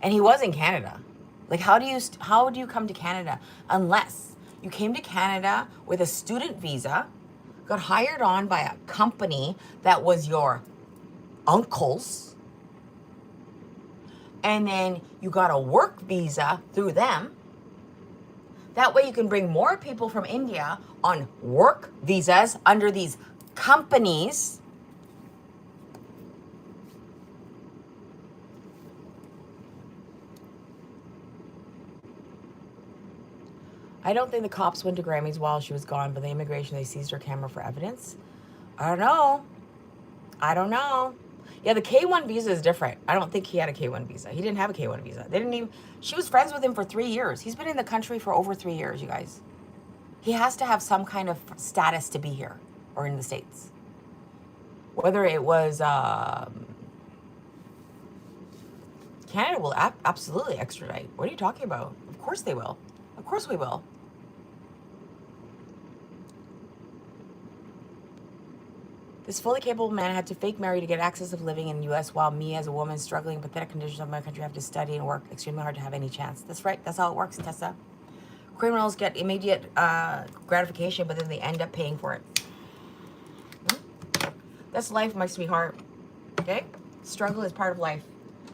And he was in Canada. Like, how do you come to Canada unless you came to Canada with a student visa, got hired on by a company that was your uncle's, and then you got a work visa through them. That way you can bring more people from India on work visas under these companies. I don't think the cops went to Grammy's while she was gone, but the immigration, they seized her camera for evidence. I don't know. Yeah, the K1 visa is different. I don't think he had a K1 visa. He didn't have a K1 visa. She was friends with him for 3 years. He's been in the country for over 3 years, you guys. He has to have some kind of status to be here or in the States. Whether it was, Canada will absolutely extradite. What are you talking about? Of course they will. Of course we will. This fully capable man had to fake marry to get access of living in the U.S. while me, as a woman struggling in pathetic conditions of my country, have to study and work extremely hard to have any chance. That's right. That's how it works, Tessa. Criminals get immediate gratification, but then they end up paying for it. That's life, my sweetheart. Okay? Struggle is part of life.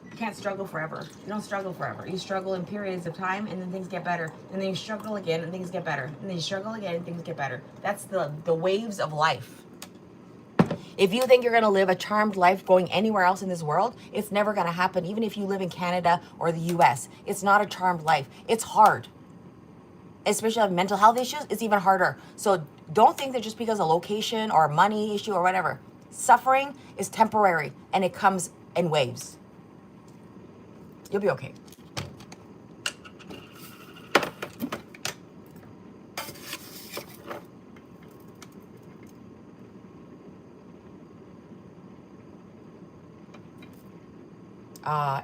You can't struggle forever. You don't struggle forever. You struggle in periods of time, and then things get better. And then you struggle again, and things get better. And then you struggle again, and things get better. That's the waves of life. If you think you're going to live a charmed life going anywhere else in this world, it's never going to happen. Even if you live in Canada or the US, it's not a charmed life. It's hard. Especially if you have mental health issues, it's even harder. So don't think that just because of location or a money issue or whatever, suffering is temporary and it comes in waves. You'll be okay.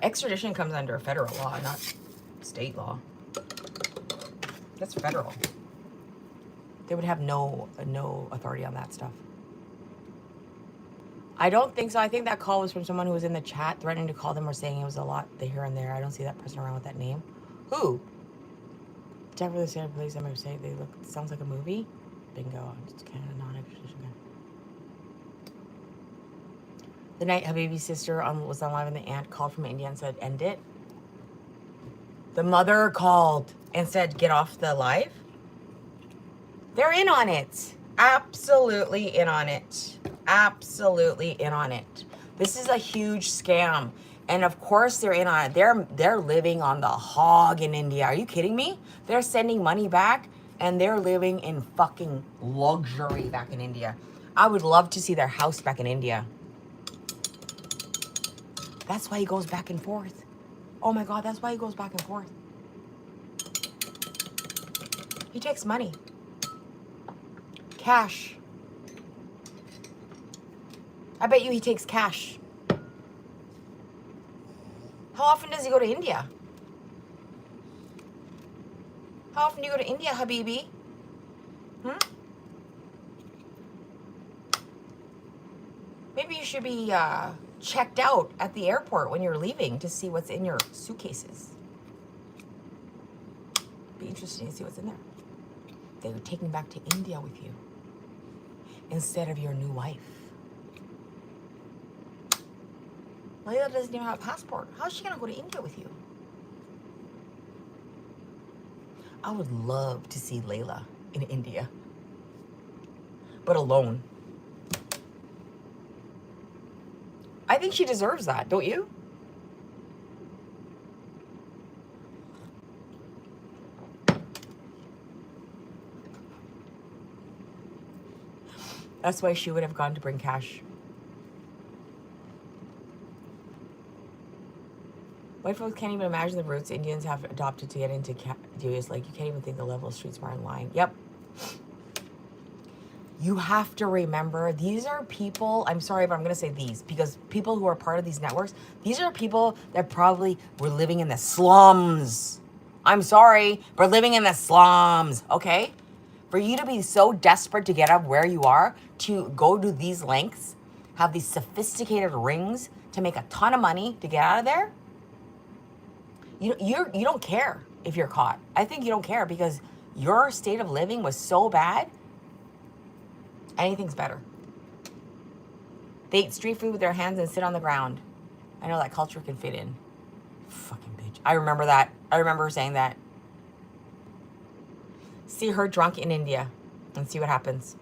Extradition comes under federal law, not state law. That's federal. They would have no authority on that stuff. I don't think so. I think that call was from someone who was in the chat threatening to call them or saying it was a lot here and there. I don't see that person around with that name. Who? Denver, the state of police, I'm going to say they look, sounds like a movie. Bingo. It's Canada non-extradition. The night Habibi's sister was on live and the aunt called from India and said, end it. The mother called and said, get off the live. They're in on it. Absolutely in on it. Absolutely in on it. This is a huge scam. And of course they're in on it. They're living on the hog in India. Are you kidding me? They're sending money back and they're living in fucking luxury back in India. I would love to see their house back in India. That's why he goes back and forth. Oh my God, that's why he goes back and forth. He takes money. Cash. I bet you he takes cash. How often does he go to India? How often do you go to India, Habibi? Maybe you should be checked out at the airport when you're leaving to see what's in your suitcases. Be interesting to see what's in there. They were taking back to India with you instead of your new wife. Layla doesn't even have a passport. How is she gonna go to India with you? I would love to see Layla in India, but alone. I think she deserves that, don't you? That's why she would have gone to bring cash. White folks can't even imagine the routes Indians have adopted to get into US. Like, you can't even think the level of street smart and lying. Yep. You have to remember, these are people, I'm sorry, but I'm going to say these, because people who are part of these networks, these are people that probably were living in the slums. I'm sorry, but living in the slums, okay? For you to be so desperate to get up where you are, to go to these lengths, have these sophisticated rings to make a ton of money to get out of there, you don't care if you're caught. I think you don't care because your state of living was so bad, anything's better. They eat street food with their hands and sit on the ground. I know that culture can fit in. Fucking bitch. I remember that. I remember her saying that. See her drunk in India and see what happens.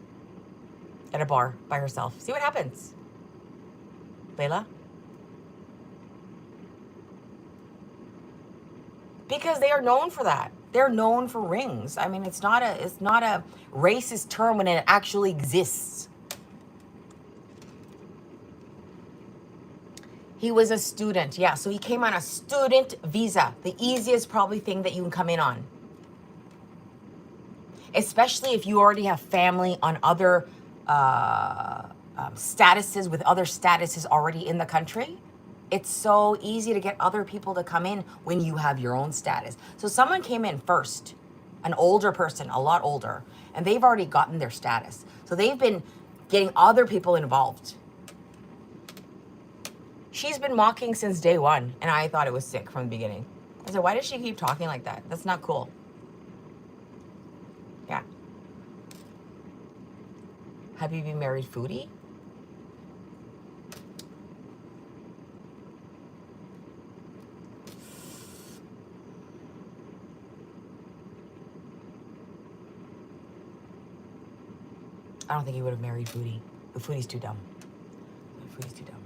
At a bar by herself. See what happens. Layla? Because they are known for that. They're known for rings. I mean, it's not a racist term when it actually exists. He was a student. Yeah, so he came on a student visa. The easiest probably thing that you can come in on. Especially if you already have family on other statuses, with other statuses already in the country. It's so easy to get other people to come in when you have your own status. So someone came in first, an older person, a lot older, and they've already gotten their status. So they've been getting other people involved. She's been mocking since day one, and I thought it was sick from the beginning. I said, why does she keep talking like that? That's not cool. Yeah. Habibi married foodie? I don't think he would have married Foodie. The Foodie's too dumb. The Foodie's too dumb.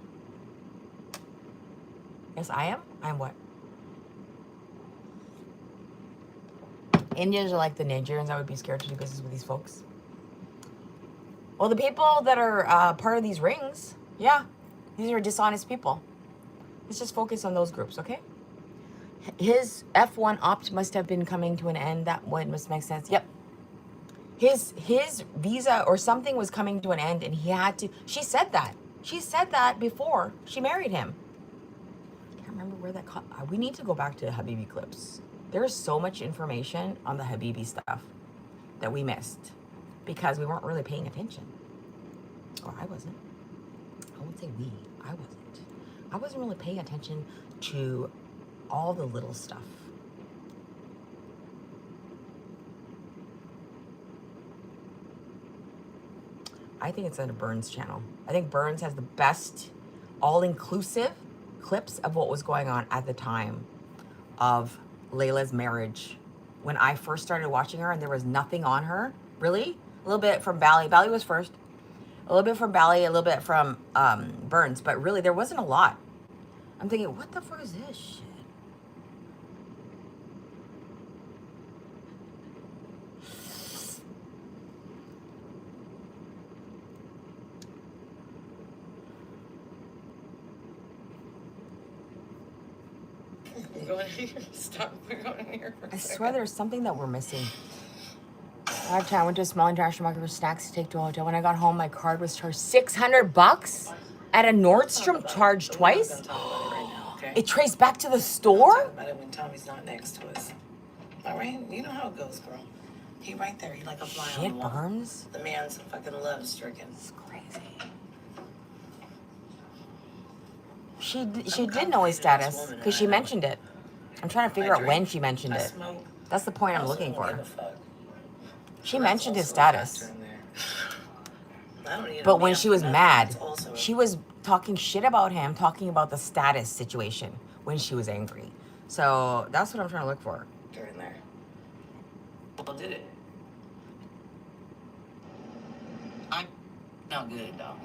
Yes, I am? I am what? Indians are like the Nigerians. I would be scared to do business with these folks. Well, the people that are part of these rings, yeah, these are dishonest people. Let's just focus on those groups, okay? His F1 opt must have been coming to an end. That one must make sense. Yep. His visa or something was coming to an end, and he had to. She said that. She said that before she married him. I can't remember where that. We need to go back to Habibi clips. There's so much information on the Habibi stuff that we missed because we weren't really paying attention. Or I wasn't. I won't say we. I wasn't. I wasn't really paying attention to all the little stuff. I think it's on a Burns channel. I think Burns has the best all-inclusive clips of what was going on at the time of Layla's marriage. When I first started watching her and there was nothing on her, really? A little bit from Bally. Bally was first. A little bit from Bally, a little bit from Burns, but really there wasn't a lot. I'm thinking, what the fuck is this shit? Stop. We're going here for a I second. swear there's something that we're missing. I went to a small international market for snacks to take to a hotel. When I got home, my card was charged $600 at a Nordstrom, charged twice. We're gonna talk about it right now, okay? It traced back to the We'll store? talk about it when Tommy's not next to us. All right? You know how it goes, girl. He right there. He like a fly on Shit, the wall. Burns. The man's fucking love stricken. It's crazy. She did know his status because she mentioned it. I'm trying to figure out when she mentioned I it. smoke. That's the point I I'm also looking don't give for. a fuck. She That's mentioned his also a factor status. in there. I don't need a But when man she for was nothing. mad, That's also she was talking shit about him, talking about the status situation when she was angry. So that's what I'm trying to look for. in there. People did it. I'm not good, dog.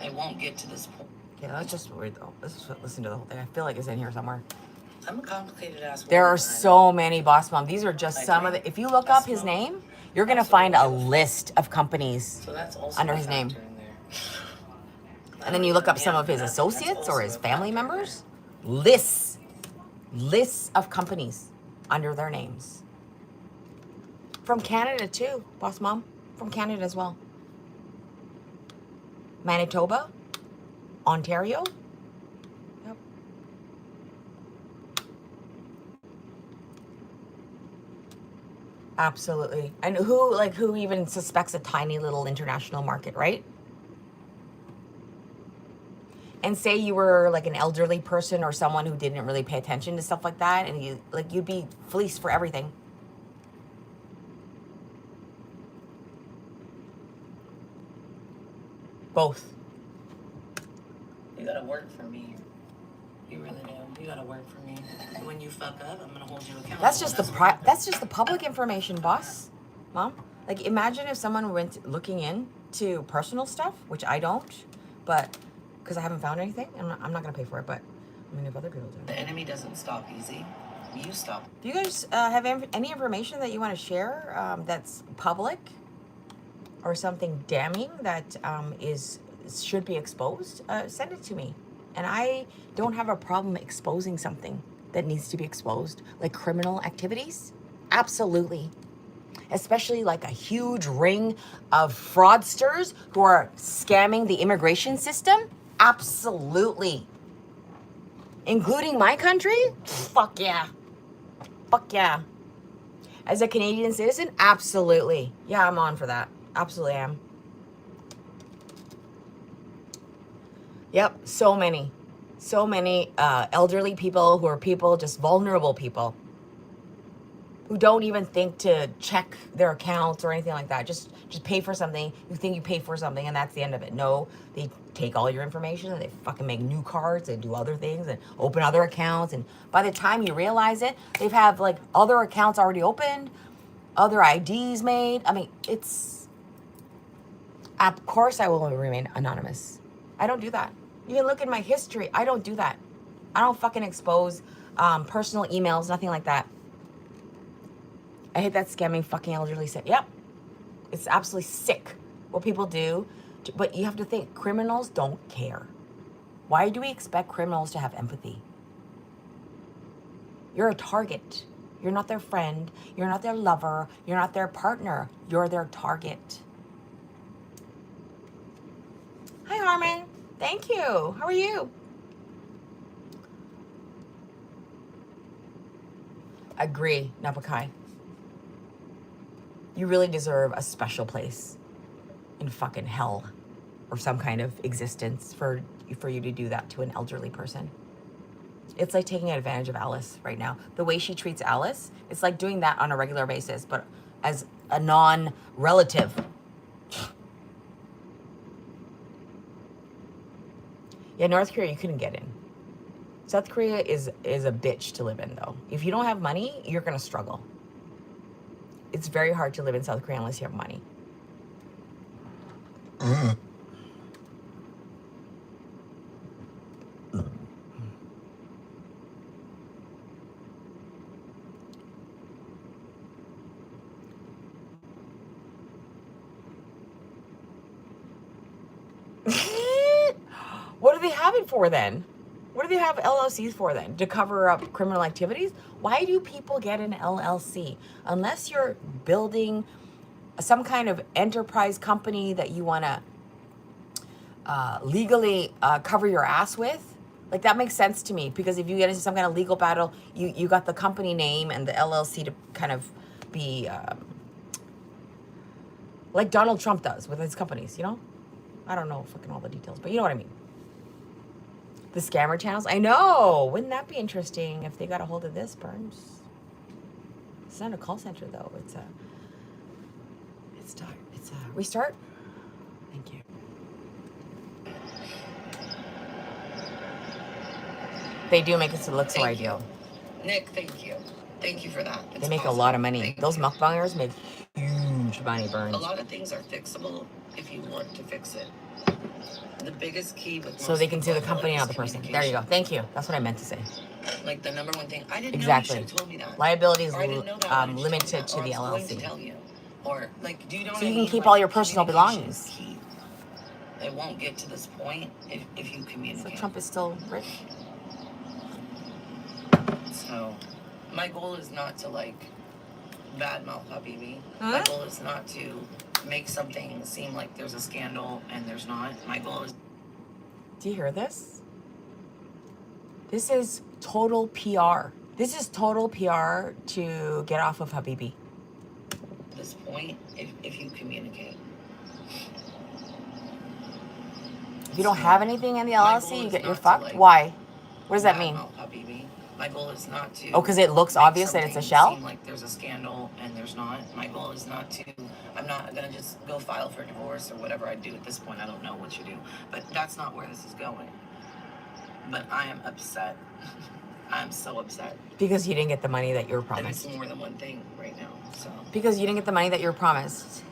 It won't get to this point. Okay, that's just weird though. Let's just listen to the whole thing. I feel like it's in here somewhere. I'm a complicated ass woman. There are I so many boss mom. These are just I some of drink. the. If you look I up his smoke. name, you're gonna Also find a don't give a fuck. list of companies So that's also under a his name. factor in there. I And then don't you need look a up some man of for his nothing. That's associates or also his a family factor in members. Lists of companies under their names. From Canada too, boss mom. From Canada as well. Manitoba, Ontario. Yep. Absolutely. And who even suspects a tiny little international market, right? And say you were like an elderly person or someone who didn't really pay attention to stuff like that, and you'd be fleeced for everything. Both. You gotta work for me. You really do. You gotta work for me. When you fuck up, I'm gonna hold you accountable. That's just what that's just the public information, boss. Mom, like imagine if someone went looking into personal stuff, which I don't, but because I haven't found anything, I'm not gonna pay for it. But I mean, if other people do. The enemy doesn't stop easy. You stop. Do you guys have any information that you want to share that's public or something damning that should be exposed? Send it to me. And I don't have a problem exposing something that needs to be exposed, like criminal activities. Absolutely. Especially like a huge ring of fraudsters who are scamming the immigration system. Absolutely. Including my country? Fuck yeah. Fuck yeah. As a Canadian citizen? Absolutely. Yeah, I'm on for that. Absolutely am. Yep, so many elderly people who are people, just vulnerable people who don't even think to check their accounts or anything like that. Just pay for something. You think you pay for something and that's the end of it. No, they take all your information and they fucking make new cards and do other things and open other accounts. And by the time you realize it, they've have like other accounts already opened, other IDs made. I mean, of course I will remain anonymous. I don't do that. You can look at my history. I don't do that. I don't fucking expose personal emails, nothing like that. I hate that scamming fucking elderly sick. Yep. It's absolutely sick what people do. But you have to think, criminals don't care. Why do we expect criminals to have empathy? You're a target. You're not their friend. You're not their lover. You're not their partner. You're their target. Hi, Harmon. Thank you. How are you? Agree, Napakai. You really deserve a special place in fucking hell or some kind of existence for you to do that to an elderly person. It's like taking advantage of Alice right now. The way she treats Alice, it's like doing that on a regular basis, but as a non-relative. Yeah, North Korea, you couldn't get in. South Korea is a bitch to live in, though. If you don't have money, you're going to struggle. It's very hard to live in South Korea unless you have money. What do they have it for then? What do they have LLCs for then? To cover up criminal activities? Why do people get an LLC? Unless you're building some kind of enterprise company that you want to legally cover your ass with, like that makes sense to me. Because if you get into some kind of legal battle, you got the company name and the LLC to kind of be like Donald Trump does with his companies, you know? I don't know fucking all the details, but you know what I mean. The scammer channels? I know! Wouldn't that be interesting if they got a hold of this, Burns? It's not a call center, though. It's a restart? Thank you. They do make it look so ideal. Nick, thank you. Thank you for that. They make a lot of money. Those mukbangers make huge money, Burns. A lot of things are fixable if you want to fix it. The biggest key with so they can see the company, not the person. There you go. Thank you. That's what I meant to say. Like the number one thing. I didn't exactly. know you should have told me that. Liability is limited to the LLC. Tell you. Or like, do you know so you can keep all your personal belongings. It won't get to this point if you communicate. So Trump is still rich. So, my goal is not to like badmouth Habibi. My goal is not to make something seem like there's a scandal and there's not. My goal is. Do you hear this? This is total PR. This is total PR to get off of Habibi. At this point, if you communicate. If you don't have anything in the LLC, you're fucked. Like, why? What does that mean? Habibi. My goal is not to. Oh, because it looks obvious that it's a shell? Seem like there's a scandal and there's not. My goal is not to. I'm not gonna just go file for divorce or whatever I do at this point. I don't know what you do, but that's not where this is going. But I am upset. I'm so upset. Because you didn't get the money that you were promised. And it's more than one thing right now. So. Because you didn't get the money that you were promised.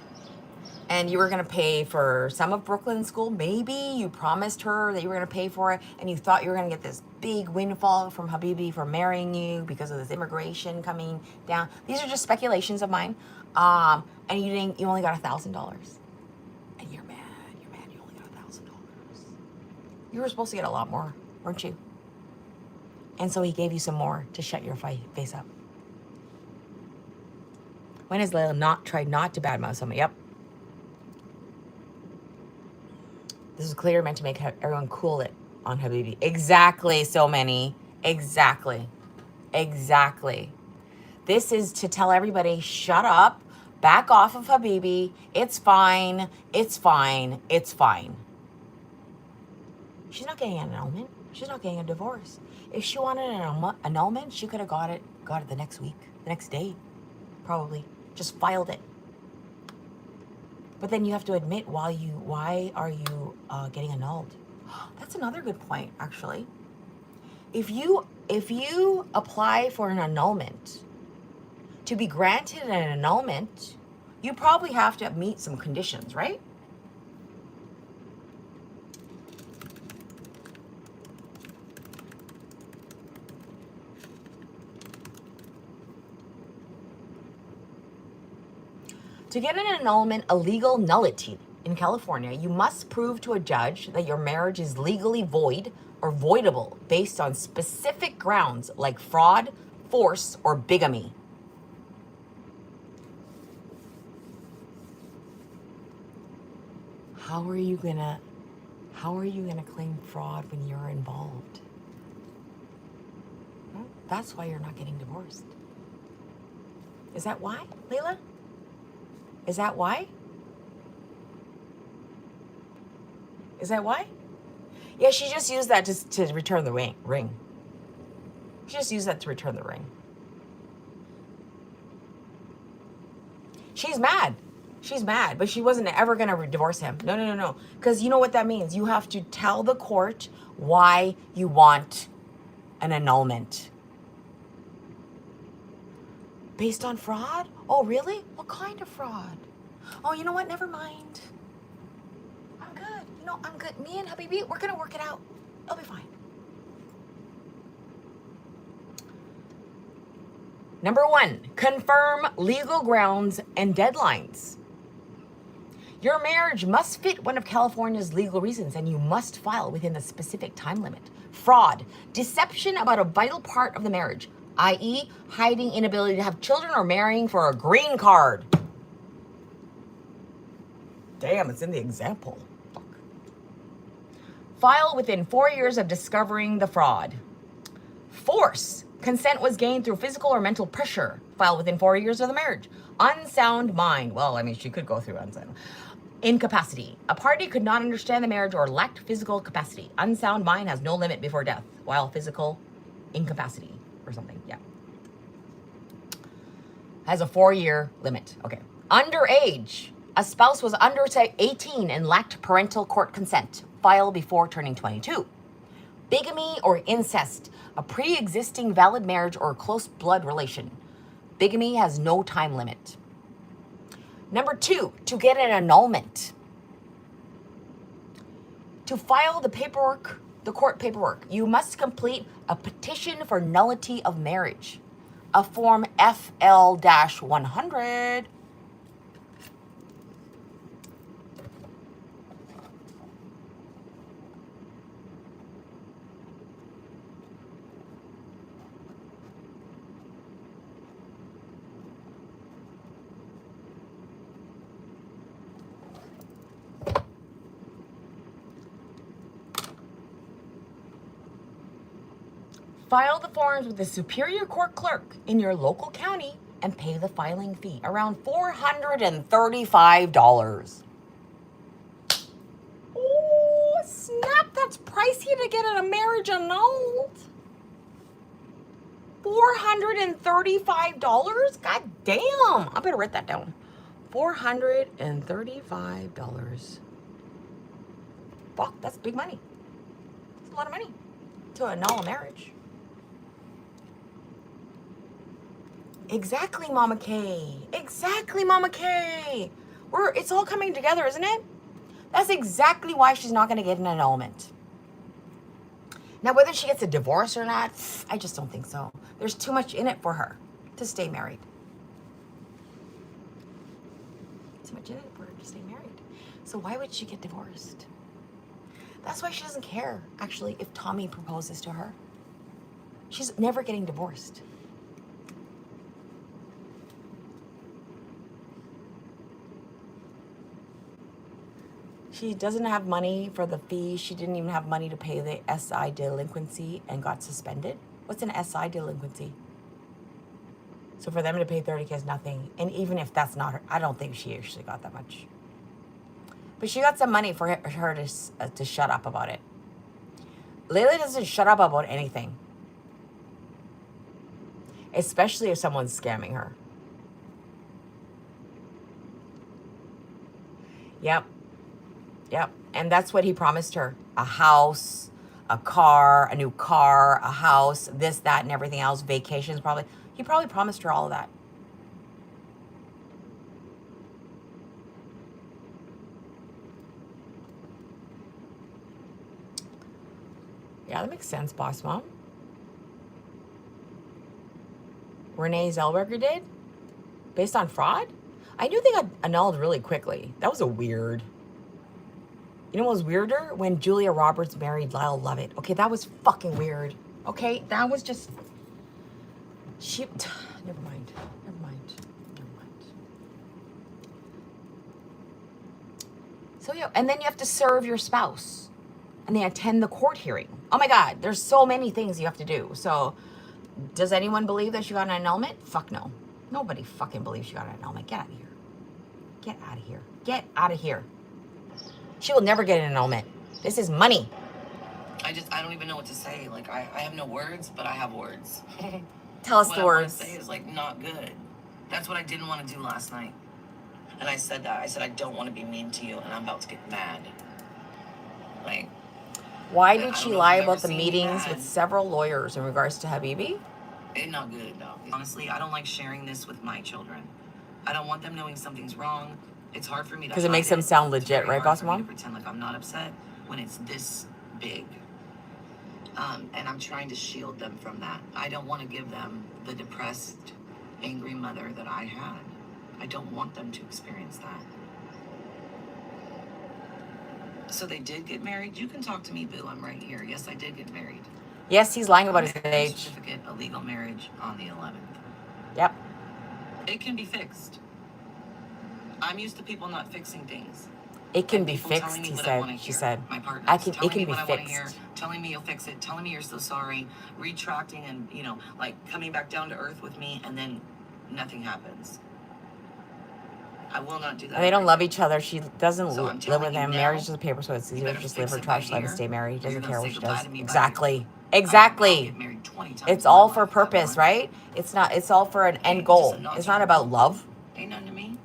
And you were going to pay for some of Brooklyn school. Maybe you promised her that you were going to pay for it. And you thought you were going to get this big windfall from Habibi for marrying you because of this immigration coming down. These are just speculations of mine. And you only got $1,000. And you're mad. You only got $1,000. You were supposed to get a lot more, weren't you? And so he gave you some more to shut your face up. When has Layla tried not to badmouth somebody? Yep. This is clear, meant to make everyone cool it on Habibi. Exactly, so many. Exactly. This is to tell everybody, shut up, back off of Habibi. It's fine. She's not getting an annulment. She's not getting a divorce. If she wanted an annulment, she could have got it the next week, the next day, probably. Just filed it. But then you have to admit why are you getting annulled? That's another good point, actually. If you apply for an annulment, to be granted an annulment, you probably have to meet some conditions, right? To get an annulment, a legal nullity in California, you must prove to a judge that your marriage is legally void or voidable based on specific grounds like fraud, force, or bigamy. How are you gonna claim fraud when you're involved? Well, that's why you're not getting divorced. Is that why, Layla? Is that why? Yeah, she just used that to return the ring. She just used that to return the ring. She's mad, but she wasn't ever going to divorce him. No. Because you know what that means? You have to tell the court why you want an annulment. Based on fraud? Oh, really? What kind of fraud? Oh, you know what? Never mind. I'm good. I'm good. Me and Habibi, we're going to work it out. It'll be fine. Number 1, confirm legal grounds and deadlines. Your marriage must fit one of California's legal reasons, and you must file within the specific time limit. Fraud, deception about a vital part of the marriage, i.e., hiding inability to have children or marrying for a green card. Damn, it's in the example. Fuck. File within 4 years of discovering the fraud. Force, consent was gained through physical or mental pressure. File within 4 years of the marriage. Unsound mind. Well, I mean, she could go through unsound. Incapacity. A party could not understand the marriage or lacked physical capacity. Unsound mind has no limit before death, while physical incapacity or something, yeah. Has a 4-year limit, okay. Underage. A spouse was under 18 and lacked parental court consent. File before turning 22. Bigamy or incest. A pre-existing valid marriage or close blood relation. Bigamy has no time limit. Number 2, to get an annulment. To file the paperwork, the court paperwork, you must complete a petition for nullity of marriage, a form FL-100. File the forms with the Superior Court clerk in your local county and pay the filing fee, around $435. Oh, snap, that's pricey to get a marriage annulled. $435? God damn, I better write that down. $435. Fuck, that's big money. That's a lot of money to annul a marriage. Exactly, Mama K. Exactly, Mama K. It's all coming together, isn't it? That's exactly why she's not going to get an annulment. Now, whether she gets a divorce or not, I just don't think so. There's too much in it for her to stay married. Too much in it for her to stay married. So why would she get divorced? That's why she doesn't care, actually, if Tommy proposes to her. She's never getting divorced. She doesn't have money for the fee. She didn't even have money to pay the SI delinquency and got suspended. What's an SI delinquency? So for them to pay $30K is nothing. And even if that's not her, I don't think she actually got that much. But she got some money for her to shut up about it. Layla doesn't shut up about anything. Especially if someone's scamming her. Yep. Yep, and that's what he promised her. A house, a car, a new car, a house, this, that, and everything else. Vacations, probably. He probably promised her all of that. Yeah, that makes sense, Boss Mom. Renee Zellweger did? Based on fraud? I knew they got annulled really quickly. That was a weird... You know what was weirder? When Julia Roberts married Lyle Lovett. Okay, that was fucking weird. Okay, that was just... Never mind. So yeah, and then you have to serve your spouse. And they attend the court hearing. Oh my God, there's so many things you have to do. So, does anyone believe that she got an annulment? Fuck no. Nobody fucking believes she got an annulment. Get out of here. Get out of here. Get out of here. She will never get an annulment. This is money. I don't even know what to say. Like, I have no words, but I have words. Tell us the words. What I want to say is, like, not good. That's what I didn't want to do last night. And I said that. I said, I don't want to be mean to you, and I'm about to get mad. Like... Why did she lie about the meetings with several lawyers in regards to Habibi? It's not good, no. Honestly, I don't like sharing this with my children. I don't want them knowing something's wrong. It's hard for me to... Because it makes them sound legit, right, Boss Mom? Pretend like I'm not upset when it's this big. And I'm trying to shield them from that. I don't want to give them the depressed, angry mother that I had. I don't want them to experience that. So they did get married? You can talk to me, boo. I'm right here. Yes, I did get married. Yes, he's lying about his age. Certificate of legal marriage on the 11th. Yep. It can be fixed. I'm used to people not fixing things. It can be fixed, he said. She said. My partner. It can be fixed. Telling me you'll fix it. Telling me you're so sorry. Retracting and, like coming back down to earth with me, and then nothing happens. I will not do that. And they don't love each other. She doesn't So I'm live telling with you him. now, Marriage is a paper, so it's you easier to better just fix live her it by trash life and here, stay married. He or you're doesn't gonna care what say she goodbye does. to me by Exactly. I'll Exactly. get married 20 times It's in my all life for if I purpose, want. right? It's all for an Hey, end just goal. a It's not about love. Ain't nothing to me.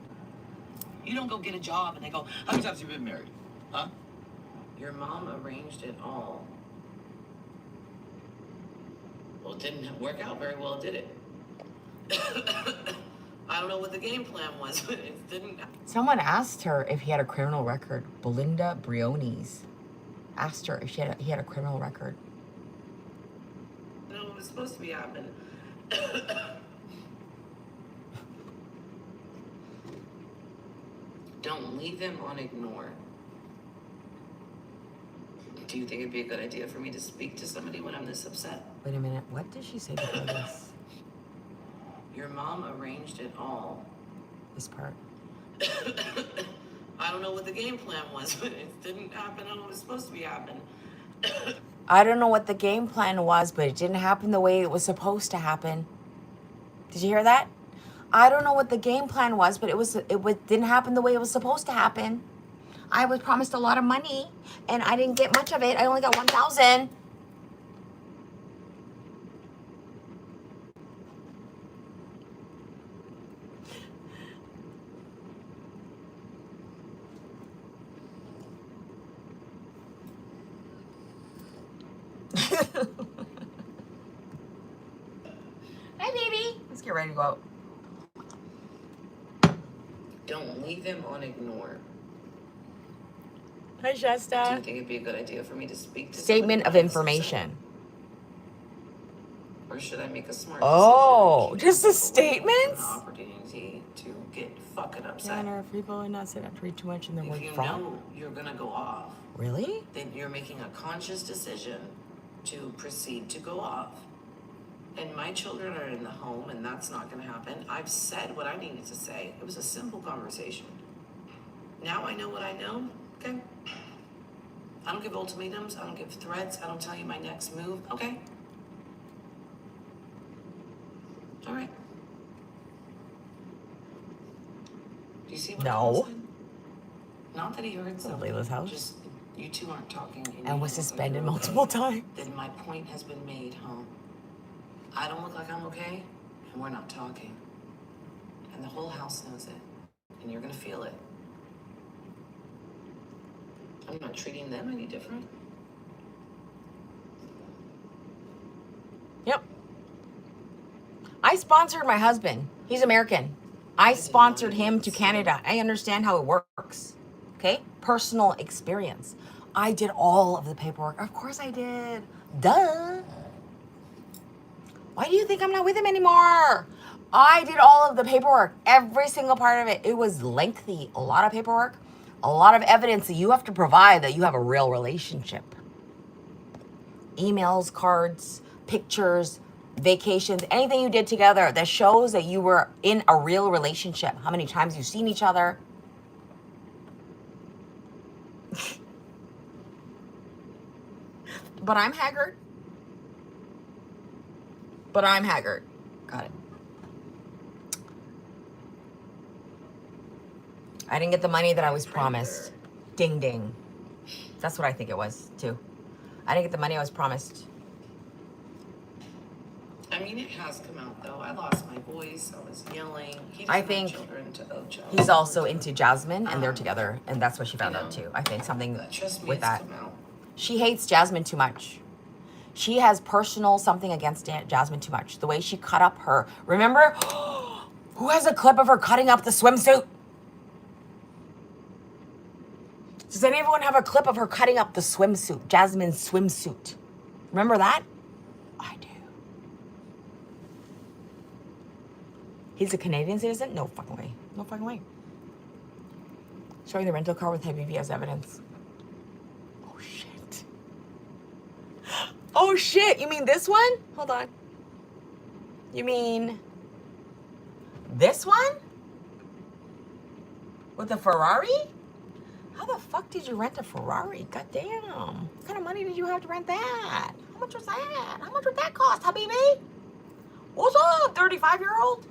You don't go get a job and they go, how many times have you been married? Huh? Your mom arranged it all. Well, it didn't work out very well, did it? I don't know what the game plan was, but it didn't. Someone asked her if he had a criminal record. Belinda Briones asked her if he had a criminal record. No, it was supposed to be happening. Don't leave them on ignore. Do you think it'd be a good idea for me to speak to somebody when I'm this upset? Wait a minute. What did she say before this? Your mom arranged it all. This part. I don't know what the game plan was, but it didn't happen how it was supposed to be happening. I don't know what the game plan was, but it didn't happen the way it was supposed to happen. Did you hear that? I don't know what the game plan was, but it didn't happen the way it was supposed to happen. I was promised a lot of money, and I didn't get much of it. I only got 1,000. Hi, baby. Let's get ready to go out. Don't leave them on ignore. Hi, Do Shasta. you think it'd be a good idea for me to speak to Statement somebody of when I'm this upset? information. Or should I make a smart Oh, decision? just a statement? An opportunity to get fucking upset. Tanner, if people are not set up to read too much in the If word you from. know you're gonna go off, Really? then you're making a conscious decision to proceed to go off. And my children are in the home, and that's not gonna happen. I've said what I needed to say. It was a simple conversation. Now I know what I know, okay? I don't give ultimatums, I don't give threats, I don't tell you my next move, okay? All right. Do you see what No. Paul said? Not that he heard something. Layla's house? Just, you two aren't talking. And was suspended multiple times. Then my point has been made, huh? I don't look like I'm okay, and we're not talking. And the whole house knows it, and you're gonna feel it. I'm not treating them any different. Yep. I sponsored my husband. He's American. I sponsored him to Canada. I understand how it works. Okay? Personal experience. I did all of the paperwork. Of course I did. Duh. Why do you think I'm not with him anymore? I did all of the paperwork, every single part of it. It was lengthy, a lot of paperwork, a lot of evidence that you have to provide that you have a real relationship. Emails, cards, pictures, vacations, anything you did together that shows that you were in a real relationship. How many times you've seen each other. But I'm haggard. Got it. I didn't get the money that I was promised. Ding, ding. That's what I think it was, too. I didn't get the money I was promised. I mean, it has come out, though. I lost my voice. I was yelling. He I doesn't have think children to Ocho. He's also into Jasmine, and they're together, and that's what she found out, too. I think something Trust me, with it's that. come out. She hates Jasmine too much. She has personal something against Jasmine too much. The way she cut up her. Remember? Who has a clip of her cutting up the swimsuit? Does anyone have a clip of her cutting up the swimsuit? Jasmine's swimsuit. Remember that? I do. He's a Canadian citizen? No fucking way. No fucking way. Showing the rental car with Habibi as evidence. Oh, shit. Oh, shit. You mean this one? Hold on. You mean this one? With the Ferrari? How the fuck did you rent a Ferrari? Goddamn. What kind of money did you have to rent that? How much was that? How much would that cost, Habibi? What's up, 35-year-old?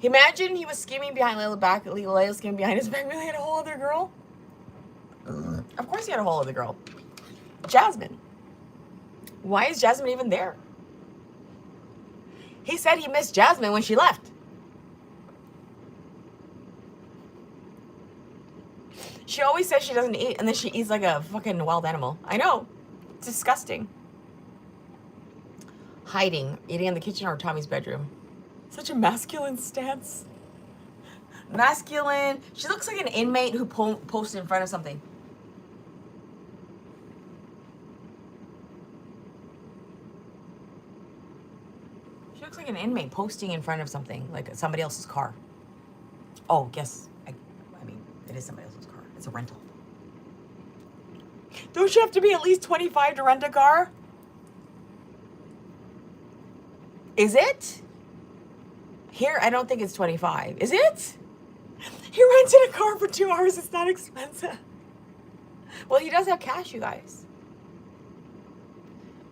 Imagine he was scheming behind Layla back. Layla was scheming behind his back. Really had a whole other girl. Of course he had a whole other girl. Jasmine. Why is Jasmine even there? He said he missed Jasmine when she left. She always says she doesn't eat, and then she eats like a fucking wild animal. I know. It's disgusting. Hiding. Eating in the kitchen or Tommy's bedroom. Such a masculine stance. Masculine. She looks like an inmate who posted in front of something. She looks like an inmate posting in front of something, like somebody else's car. Oh, yes. I mean, it is somebody else's car. It's a rental. Don't you have to be at least 25 to rent a car? Is it? Here, I don't think it's 25. Is it? He rented a car for 2 hours. It's not expensive. Well, he does have cash, you guys.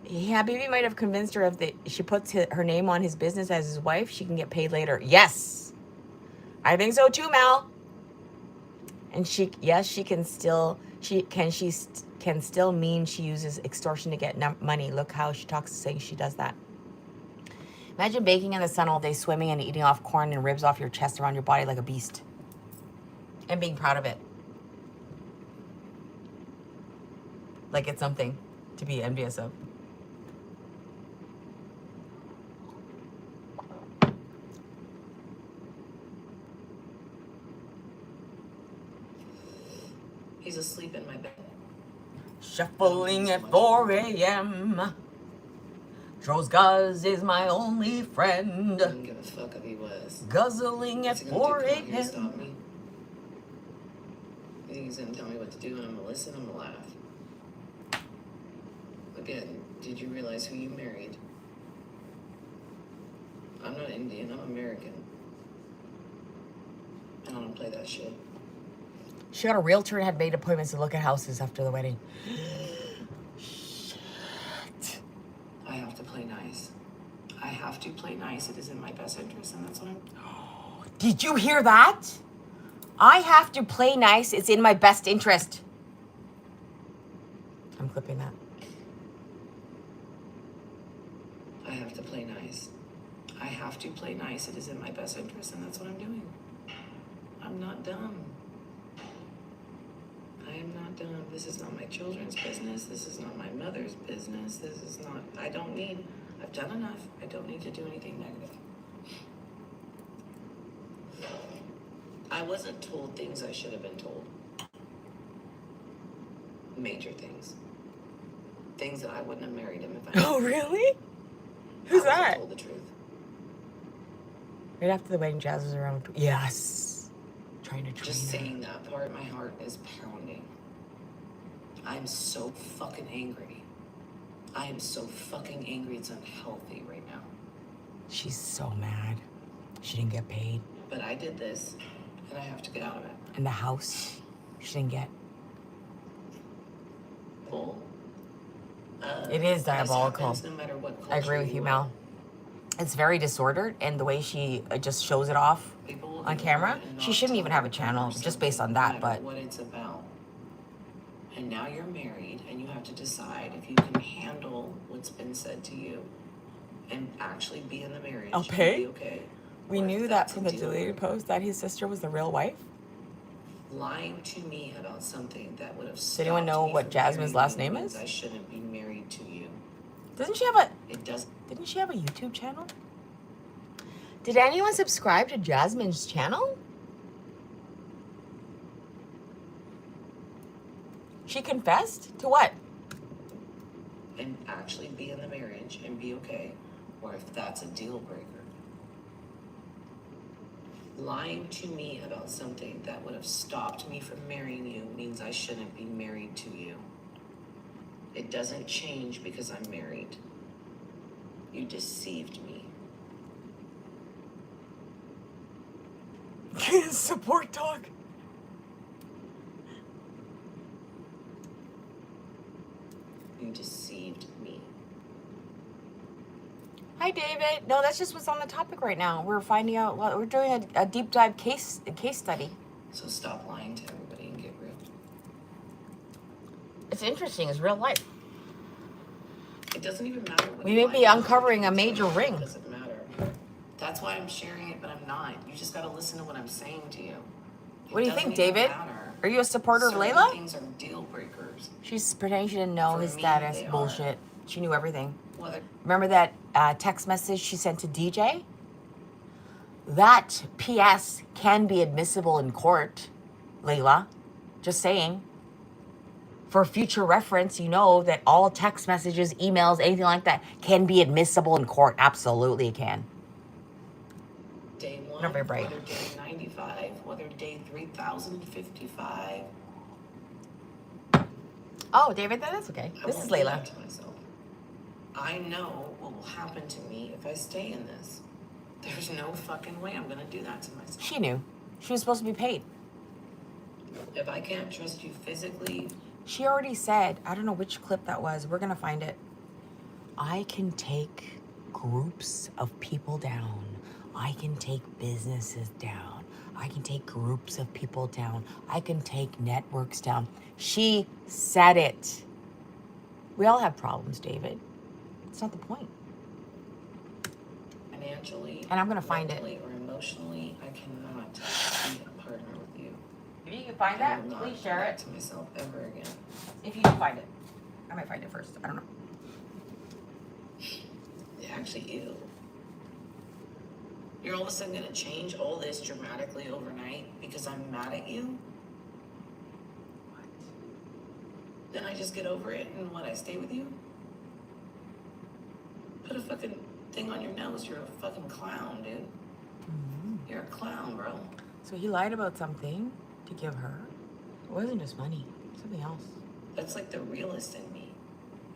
Yeah, Baby might have convinced her if she puts her name on his business as his wife, she can get paid later. Yes. I think so too, Mel. And she can still mean she uses extortion to get money. Look how she talks saying she does that. Imagine baking in the sun all day, swimming and eating off corn and ribs off your chest around your body like a beast. And being proud of it. Like it's something to be envious of. He's asleep in my bed. Shuffling at 4 a.m. Guz is my only friend. Didn't give a fuck if he was. Guzzling at 4 You stop a.m. me? You think he's gonna tell me what to do and I'm gonna listen, I'm gonna laugh. Again, did you realize who you married? I'm not Indian, I'm American. And I don't play that shit. She got a realtor and had made appointments to look at houses after the wedding. I have to play nice. I have to play nice. It is in my best interest, and that's what I'm... Did you hear that? I have to play nice. It's in my best interest. I'm clipping that. I have to play nice. I have to play nice. It is in my best interest, and that's what I'm doing. I'm not dumb. I am not dumb. This is not my children's business. This is not my mother's business. This is not... I've done enough. I don't need to do anything negative. I wasn't told things I should have been told. Major things. Things that I wouldn't have married him if I... Oh, really? Who's that? Told the truth. Right after the wedding, Jazz was around. Yes. Trying to train Just her. saying that part, my heart is pounding. I'm so fucking angry. I am so fucking angry. It's unhealthy right now. She's so mad. She didn't get paid. But I did this, and I have to get out of it. And the house, she didn't get. Bull. It is This diabolical. happens no matter what I agree culture with you, are. Mel. It's very disordered, and the way she just shows it off People will on ignore camera, it and she not shouldn't tell even have a you channel or just based on something, no that, matter but what it's about. And now you're married, and you have to decide if you can handle what's been said to you, and actually be in the marriage. I'll and pay? Be okay. we Or if knew that that's from a the deal deleted breaker. post that his sister was the real wife. Lying to me about something that would have Does anyone know stopped me what from Jasmine's marrying last you name means is? I shouldn't be married to you. Didn't she have a YouTube channel? Did anyone subscribe to Jasmine's channel? She confessed to what? And actually be in the marriage and be okay, or if that's a deal breaker. Lying to me about something that would have stopped me from marrying you means I shouldn't be married to you. It doesn't change because I'm married. You deceived me. Support dog. You deceived me. Hi, David. No, that's just what's on the topic right now. We're finding out. We're doing a deep dive case study. So stop lying to everybody and get real. It's interesting. It's real life. It doesn't even matter what We you may lie be about. uncovering a It's major fine. ring. It doesn't matter. That's why I'm sharing it, but I'm not. You just gotta listen to what I'm saying to you. What do you It think, doesn't even David? matter. Are you a supporter of Certain Layla? things are deal breakers. She's pretending she didn't know For his me, status. they are. Bullshit. She knew everything. Whether Remember that text message she sent to DJ? That PS can be admissible in court, Layla. Just saying. For future reference, you know that all text messages, emails, anything like that can be admissible in court. Absolutely it can. day one, Not very bright. whether day 95, whether day 3055. Oh, David, that's okay. I This won't is do Layla. that to myself. I know what will happen to me if I stay in this. There's no fucking way I'm gonna do that to myself. She knew. She was supposed to be paid. If I can't trust you physically, She already said, I don't know which clip that was. We're going to find it. I can take groups of people down. I can take businesses down. I can take groups of people down. I can take networks down. She said it. We all have problems, David. It's not the point. financially, And I'm gonna find it. mentally, or emotionally, I cannot be a partner with you. If you can find I will not do that to myself ever again. If you can find it. I might find it first. I don't know. Actually, you. You're all of a sudden gonna change all this dramatically overnight because I'm mad at you? What? Then I just get over it and what, I stay with you? Put a fucking thing on your nose. You're a fucking clown, dude. Mm-hmm. You're a clown, bro. So he lied about something to give her. It wasn't just money. Something else. That's like the realist in me.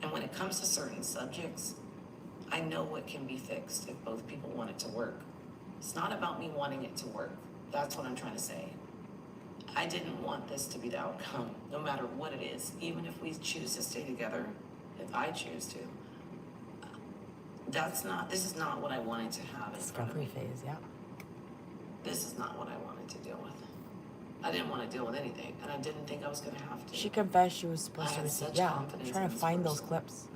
And when it comes to certain subjects, I know what can be fixed if both people want it to work. It's not about me wanting it to work. That's what I'm trying to say. I didn't want this to be the outcome, no matter what it is. Even if we choose to stay together, if I choose to. This is not what I wanted to have in front of Discovery me. phase, yeah. This is not what I wanted to deal with. I didn't want to deal with anything, and I didn't think I was going to have to. She confessed she was supposed I to had receive. such Yeah, confidence trying in to this find those person. clips.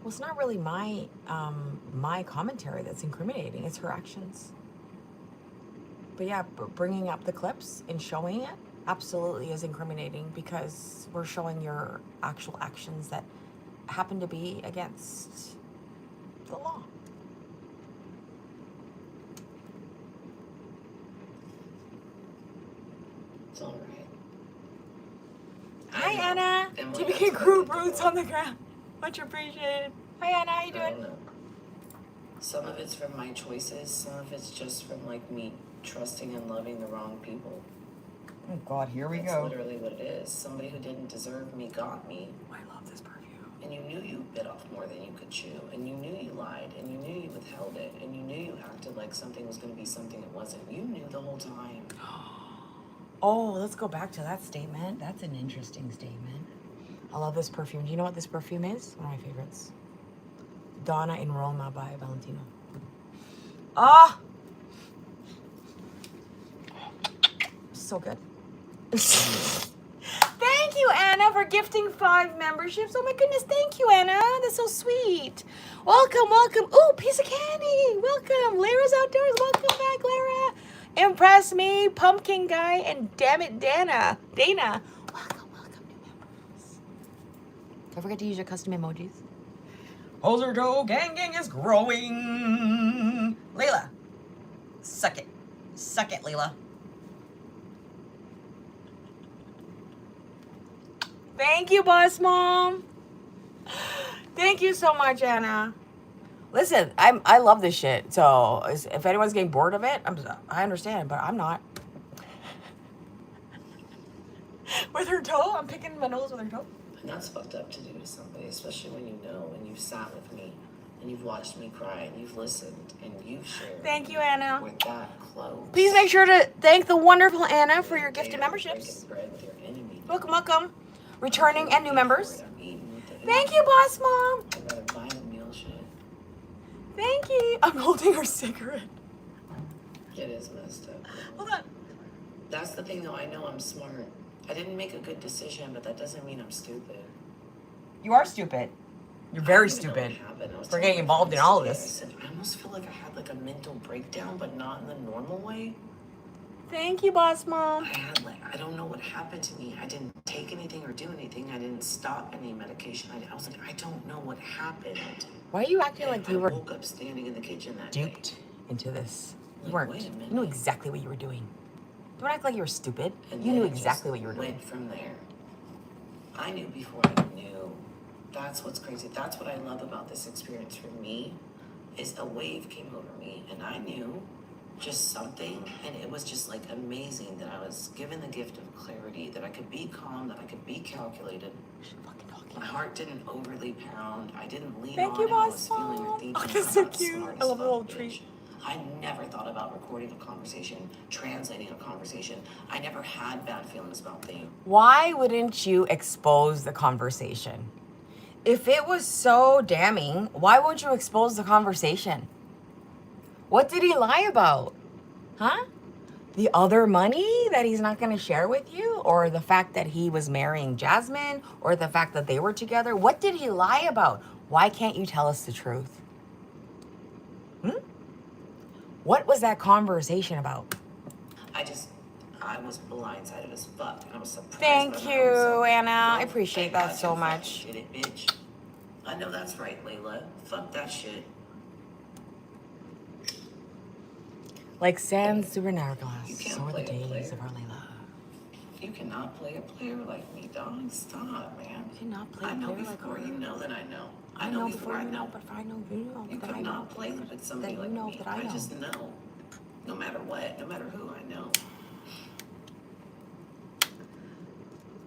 Well, it's not really my commentary that's incriminating. It's her actions. But yeah, bringing up the clips and showing it absolutely is incriminating because we're showing your actual actions that happen to be against the law. It's all right. Hi, I know. Anna. And what TBK that's group what I roots think on the ground. Much appreciated. Hi, Anna. How you about. I doing? don't know. Some of it's from my choices. Some of it's just from like me trusting and loving the wrong people. Oh God, here we That's go. literally what it is. Somebody who didn't deserve me got me. I love this perfume. And you knew you bit off more than you could chew. And you knew you lied. And you knew you withheld it. And you knew you acted like something was going to be something it wasn't. You knew the whole time. Oh, let's go back to that statement. That's an interesting statement. I love this perfume. Do you know what this perfume is? One of my favorites. Donna in Roma by Valentino. Ah! So good. Thank you, Anna, for gifting 5 memberships. Oh my goodness, thank you, Anna. That's so sweet. Welcome, welcome. Ooh, piece of candy. Welcome. Lyra's Outdoors. Welcome back, Lyra. Impress Me, Pumpkin Guy, and damn it, Dana. Welcome, new members. Don't forget to use your custom emojis. Hoser Joe gang is growing. Layla, suck it. Suck it, Layla. Thank you, Boss Mom. Thank you so much, Anna. Listen, I love this shit. So if anyone's getting bored of it, I understand, but I'm not. With her toe, I'm picking my nose with her toe. And that's fucked up to do to somebody, especially when you know and you've sat with me and you've watched me cry and you've listened and you've shared. Thank you, Anna. We're that close. Please make sure to thank the wonderful Anna for your Day gifted of memberships. breaking bread with your enemy. Welcome, welcome. Returning and new members. I'm eating with it. Thank you, boss mom. I'd rather buy the meal shit. Thank you. I'm holding her cigarette. It is messed up. Hold on. That's the thing, though. I know I'm smart. I didn't make a good decision, but that doesn't mean I'm stupid. You are stupid. You're very stupid for getting involved in all of this. I said, I almost feel like I had like a mental breakdown, but not in the normal way. Thank you, boss mom. I had like, I don't know what happened to me. I didn't take anything or do anything. I didn't stop any medication. I was like, I don't know what happened. Why are you acting like you I were woke up standing in the kitchen that duped day. into this? You Like, weren't. wait a minute. You knew exactly what you were doing. Don't act like you were stupid. And You then knew it exactly just what you were doing. went from there. I knew before I knew. That's what's crazy. That's what I love about this experience for me, is a wave came over me, and I knew just something, and it was just like amazing that I was given the gift of clarity, that I could be calm, that I could be calculated. My heart didn't overly pound. I didn't lean Thank on you, how I was boss feeling or mom. thinking. Oh, that's so I'm not cute. smart I as love the fuck, little bitch. treat. I never thought about recording a conversation, translating a conversation. I never had bad feelings about things. Why wouldn't you expose the conversation? If it was so damning, why won't you expose the conversation? What did he lie about? Huh? The other money that he's not going to share with you? Or the fact that he was marrying Jasmine? Or the fact that they were together? What did he lie about? Why can't you tell us the truth? What was that conversation about? I was blindsided as fuck, and I was surprised. Thank by my you, own self. Anna. I Well, appreciate thank that God so you fucking much. Did it, bitch. I know that's right, Layla. Fuck that shit. Like sands through an hourglass, You can't so are the play a days player. of our Layla. You cannot play a player like me, dog. Stop, man. You cannot play I a know player like before her. you know that I know. I know before you know, but if I know you know You that could I know. not play with somebody That you like know me. that I know. just know. No matter what, no matter who, I know.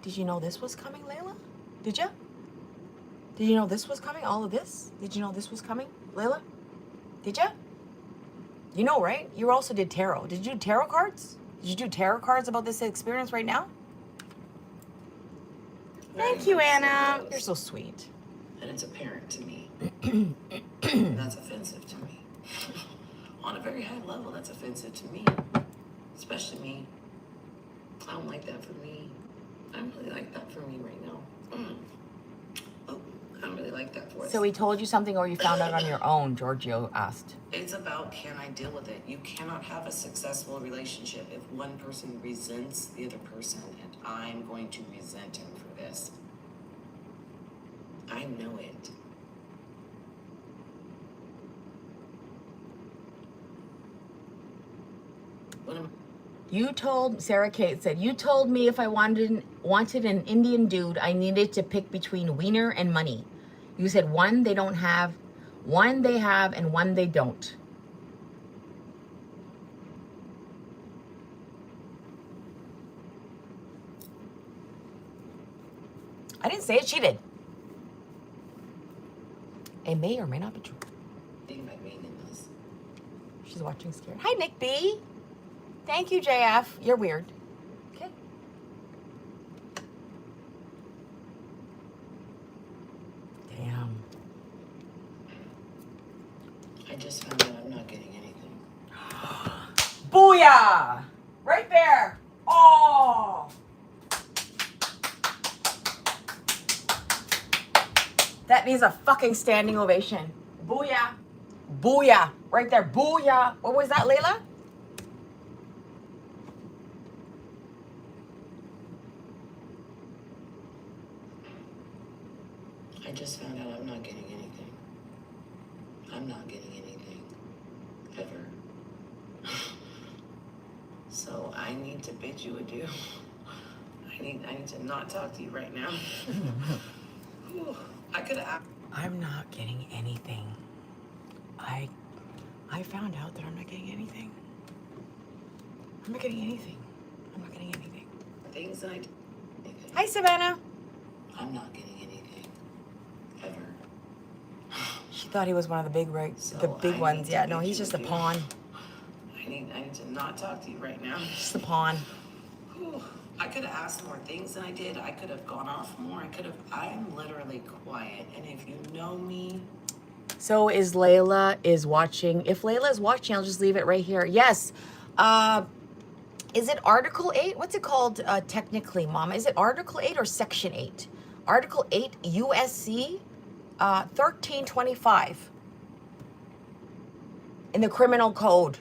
Did you know this was coming, Layla? Did you? Did you know this was coming? All of this? Did you know this was coming, Layla? Did you? You know, right? You also did tarot. Did you do tarot cards? Did you do tarot cards about this experience right now? Thank you, Anna. You're so sweet. And it's apparent to me. And that's offensive to me. On a very high level, that's offensive to me. Especially me. I don't like that for me. I don't really like that for me right now. Oh, I don't really like that for us. So he told you something or you found out on your own, Giorgio asked. It's about, can I deal with it? You cannot have a successful relationship if one person resents the other person, and I'm going to resent him for this. I know it. What am You told, Sarah Kate said, you told me if I wanted an Indian dude, I needed to pick between wiener and money. You said one they don't have, one they have, and one they don't. I didn't say it, she did. It may or may not be true. I by being in this? She's watching scared. Hi, Nick B. Thank you, JF. You're weird. Okay. Damn. I just found out I'm not getting anything. Booyah! Right there. Oh! That needs a fucking standing ovation. Booyah. Booyah. Right there. Booyah. What was that, Layla? I just found out I'm not getting anything. I'm not getting anything. Ever. So I need to bid you adieu. I need to not talk to you right now. Whew. I could have. I'm not getting anything. I found out that I'm not getting anything. I'm not getting anything. I'm not getting anything. Things that I do. Hi, Savannah. I'm not getting anything. Ever. She thought he was one of the big, right? So The big I ones. need to Yeah, no, bid he's you just a adieu. pawn. I need to not talk to you right now. Just a pawn. Whew. I could have asked more things than I did. I could have gone off more. I'm literally quiet. And if you know me. So is Layla is watching. If Layla is watching, I'll just leave it right here. Yes. Is it Article 8? What's it called technically, Mama? Is it Article 8 or Section 8? Article 8 USC 1325 in the criminal code.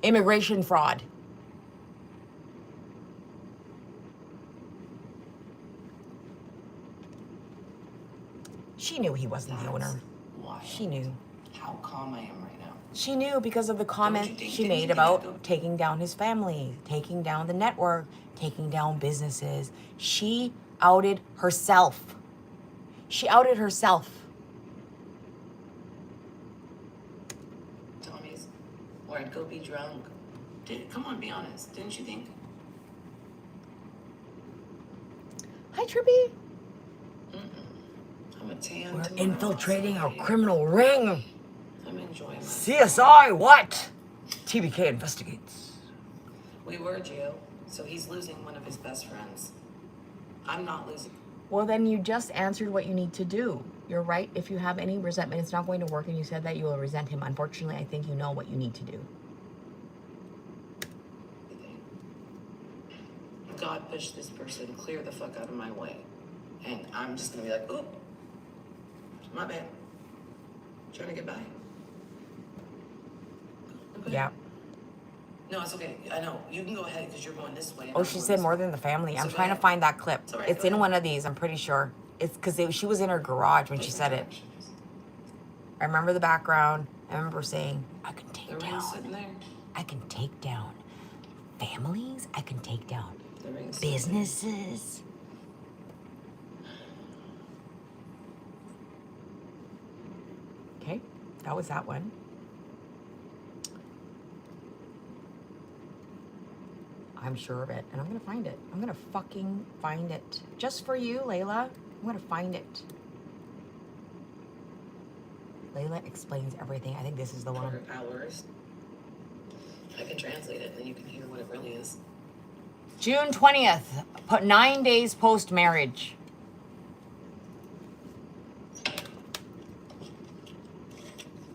Immigration fraud. She knew he wasn't the owner. Why? She knew. How calm I am right now. She knew because of the comment think she that made anything about happened? taking down his family, taking down the network, taking down businesses. She outed herself. She outed herself. Tommy's, or I'd go be drunk. Come on, be honest. Didn't you think? Hi, Trippy. I'm a tan. We're tomorrow. infiltrating a criminal ring. I'm enjoying myself. CSI, what? TBK investigates. We were Gio, so he's losing one of his best friends. I'm not losing. Well, then you just answered what you need to do. You're right. If you have any resentment, it's not going to work, and you said that you will resent him. Unfortunately, I think you know what you need to do. God pushed this person clear the fuck out of my way. And I'm just gonna be like, oop, my bad. Trying to get by. Okay. Yeah. No, it's okay. I know. You can go ahead because you're going this way. and Oh, I'm she going said this more way. than the family. I'm So trying to go find that clip. It's all right, It's go in ahead. one of these, I'm pretty sure. It's because she was in her garage when she said it. I remember the background. I remember saying, I can The take ring's down. sitting there. I can take down families. I can take down The ring's sitting there. businesses. Okay, that was that one. I'm sure of it, and I'm gonna find it. I'm gonna fucking find it. Just for you, Layla. I'm gonna find it. Layla explains everything. I think this is the one. For hours. I can translate it, and then you can hear what it really is. June 20th, 9 days post-marriage.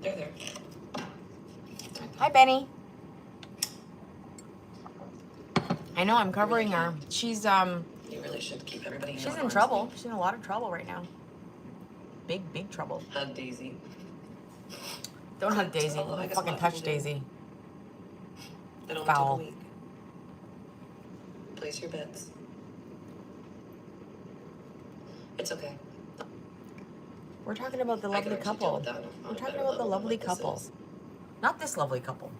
They're there. Hi, Benny. I know, I'm covering her. She's You really should keep everybody. she's your in arms trouble. deep. She's in a lot of trouble right now. Big, big trouble. Hug Daisy. Don't hug Daisy. Although I Don't guess fucking a lot of touch people do. Daisy. It only Foul. took a week. Place your bets. It's okay. We're talking about the I can lovely actually deal couple. with that on a We're talking better about the level than lovely what this couple. is. Not this lovely couple.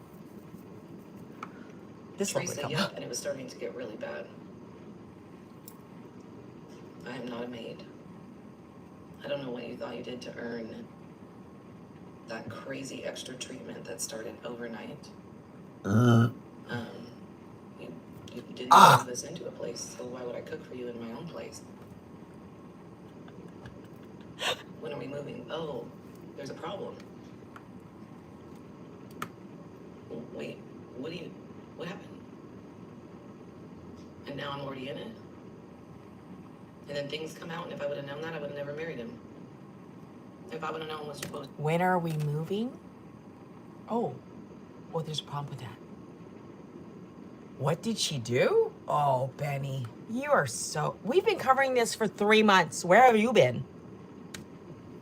This lovely Teresa, couple. yeah, and it was starting to get really bad. I am not a maid. I don't know what you thought you did to earn that crazy extra treatment that started overnight. You didn't move this into a place, so why would I cook for you in my own place? When are we moving? Oh, there's a problem. Wait, what happened? And now I'm already in it? And then things come out, and if I would have known that, I would have never married him. If I would have known what was supposed When are we moving? Oh, there's a problem with that. What did she do? Oh, Benny, you are so... We've been covering this for 3 months. Where have you been?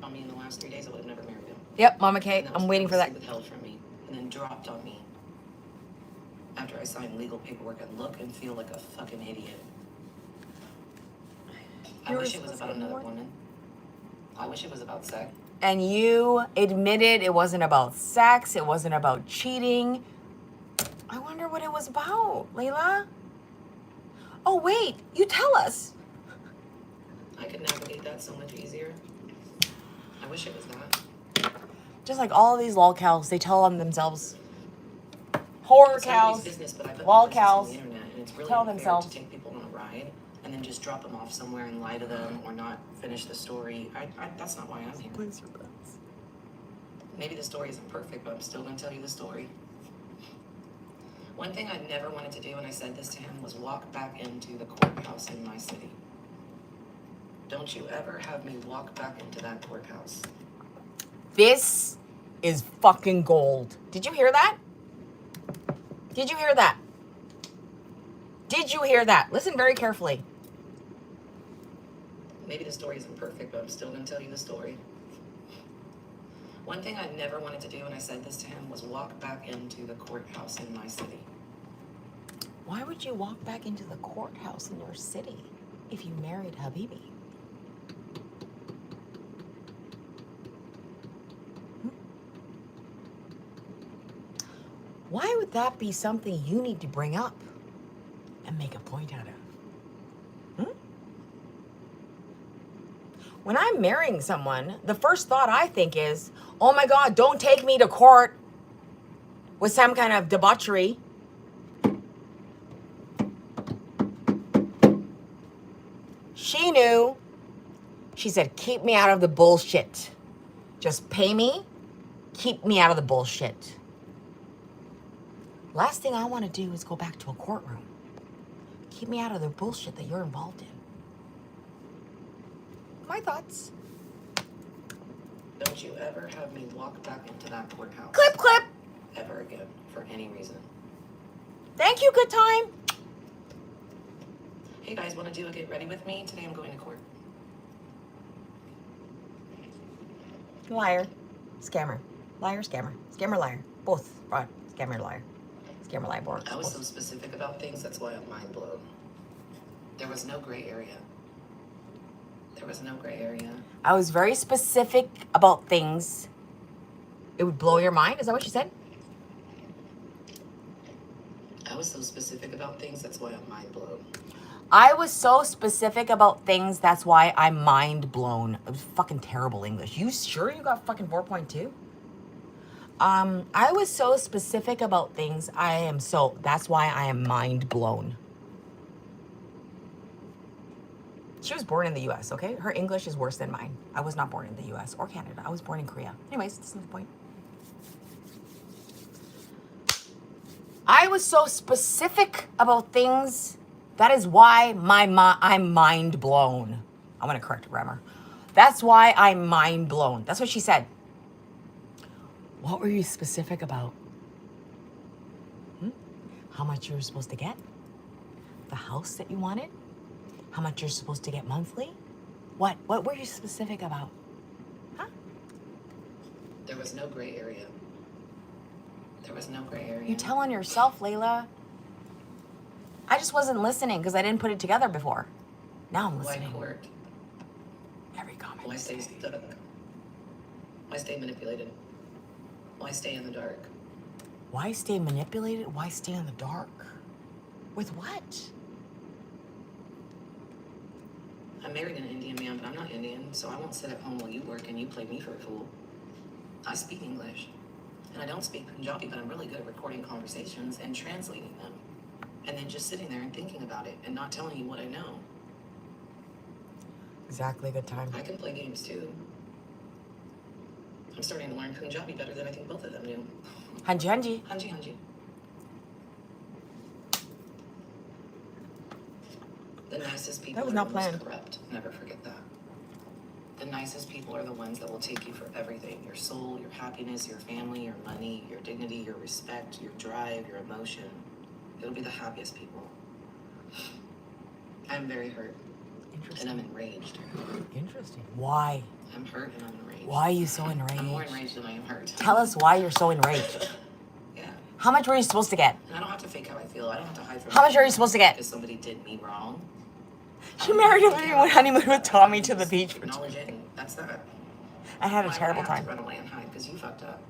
on me in the last 3 days, I would have never married him. Yep, Mama Kate, And that was I'm waiting for that. purposely withheld from me, and then dropped on me after I signed legal paperwork and look and feel like a fucking idiot. I You were wish it was supposed to about get another more. woman. I wish it was about sex. And you admitted it wasn't about sex, it wasn't about cheating. I wonder what it was about, Layla. Oh, wait, you tell us. I could navigate that so much easier. I wish it was that. Just like all of these lol cows, they tell on themselves. Horror It's nobody's cows. business, but I put lol my business cows, on the internet, and it's really tell unfair themselves. to take people on a ride and then just drop them off somewhere and lie to them or not finish the story. That's not why I'm here. Place your bets. Maybe the story isn't perfect, but I'm still going to tell you the story. One thing I never wanted to do, and I said this to him, was walk back into the courthouse in my city. Don't you ever have me walk back into that courthouse. This is fucking gold. Did you hear that? Did you hear that? Did you hear that? Listen very carefully. Maybe the story isn't perfect, but I'm still going to tell you the story. One thing I never wanted to do, and I said this to him, was walk back into the courthouse in my city. Why would you walk back into the courthouse in your city if you married Habibi? Why would that be something you need to bring up and make a point out of? When I'm marrying someone, the first thought I think is, oh my God, don't take me to court with some kind of debauchery. She knew. She said, keep me out of the bullshit. Just pay me, keep me out of the bullshit. Last thing I want to do is go back to a courtroom. Keep me out of the bullshit that you're involved in. My thoughts. Don't you ever have me walk back into that courthouse. Clip, clip. Ever again, for any reason. Thank you, good time. Hey guys, want to do a get ready with me? Today I'm going to court. Liar. Scammer. Liar, scammer. Scammer, liar. Both. Fraud. Scammer, liar. Scammer, liar. Both. I was so specific about things, that's why I'm mind blown. There was no gray area. There was no gray area. I was very specific about things. It would blow your mind? Is that what you said? I was so specific about things, that's why I'm mind blown. I was so specific about things, that's why I'm mind blown. It was fucking terrible English. You sure you got fucking 4.2? I was so specific about things, that's why I am mind blown. She was born in the US, okay? Her English is worse than mine. I was not born in the US or Canada. I was born in Korea. Anyways, that's not the point. I was so specific about things. That is why I'm mind blown. I'm going to correct grammar. That's why I'm mind blown. That's what she said. What were you specific about? How much you were supposed to get? The house that you wanted? How much you're supposed to get monthly? What were you specific about? Huh? There was no gray area. There was no gray area. You tell on yourself, Layla. I just wasn't listening because I didn't put it together before. Now I'm listening. Why court? Every comment. Why stay stuck? Why stay manipulated? Why stay in the dark? Why stay manipulated? Why stay in the dark? With what? I married an Indian man, but I'm not Indian, so I won't sit at home while you work and you play me for a fool. I speak English, and I don't speak Punjabi, but I'm really good at recording conversations and translating them. And then just sitting there and thinking about it and not telling you what I know. Exactly, good time. I can play games too. I'm starting to learn Punjabi better than I think both of them do. Hanji, hanji. Hanji, hanji. The nicest people That was are not the most planned. corrupt. Never forget that. The nicest people are the ones that will take you for everything. Your soul, your happiness, your family, your money, your dignity, your respect, your drive, your emotion. It'll be the happiest people. I'm very hurt. And I'm enraged. Interesting. Why? I'm hurt and I'm enraged. Why are you so enraged? I'm more enraged than I am hurt. Tell us why you're so enraged. Yeah. How much were you supposed to get? And I don't have to fake how I feel. I don't have to hide from How much are you supposed to get? Because somebody did me wrong. She married him and went honeymoon with Tommy to the beach. Acknowledge it, and that's that. I had a Why terrible would I have time. to run away and hide because you fucked up?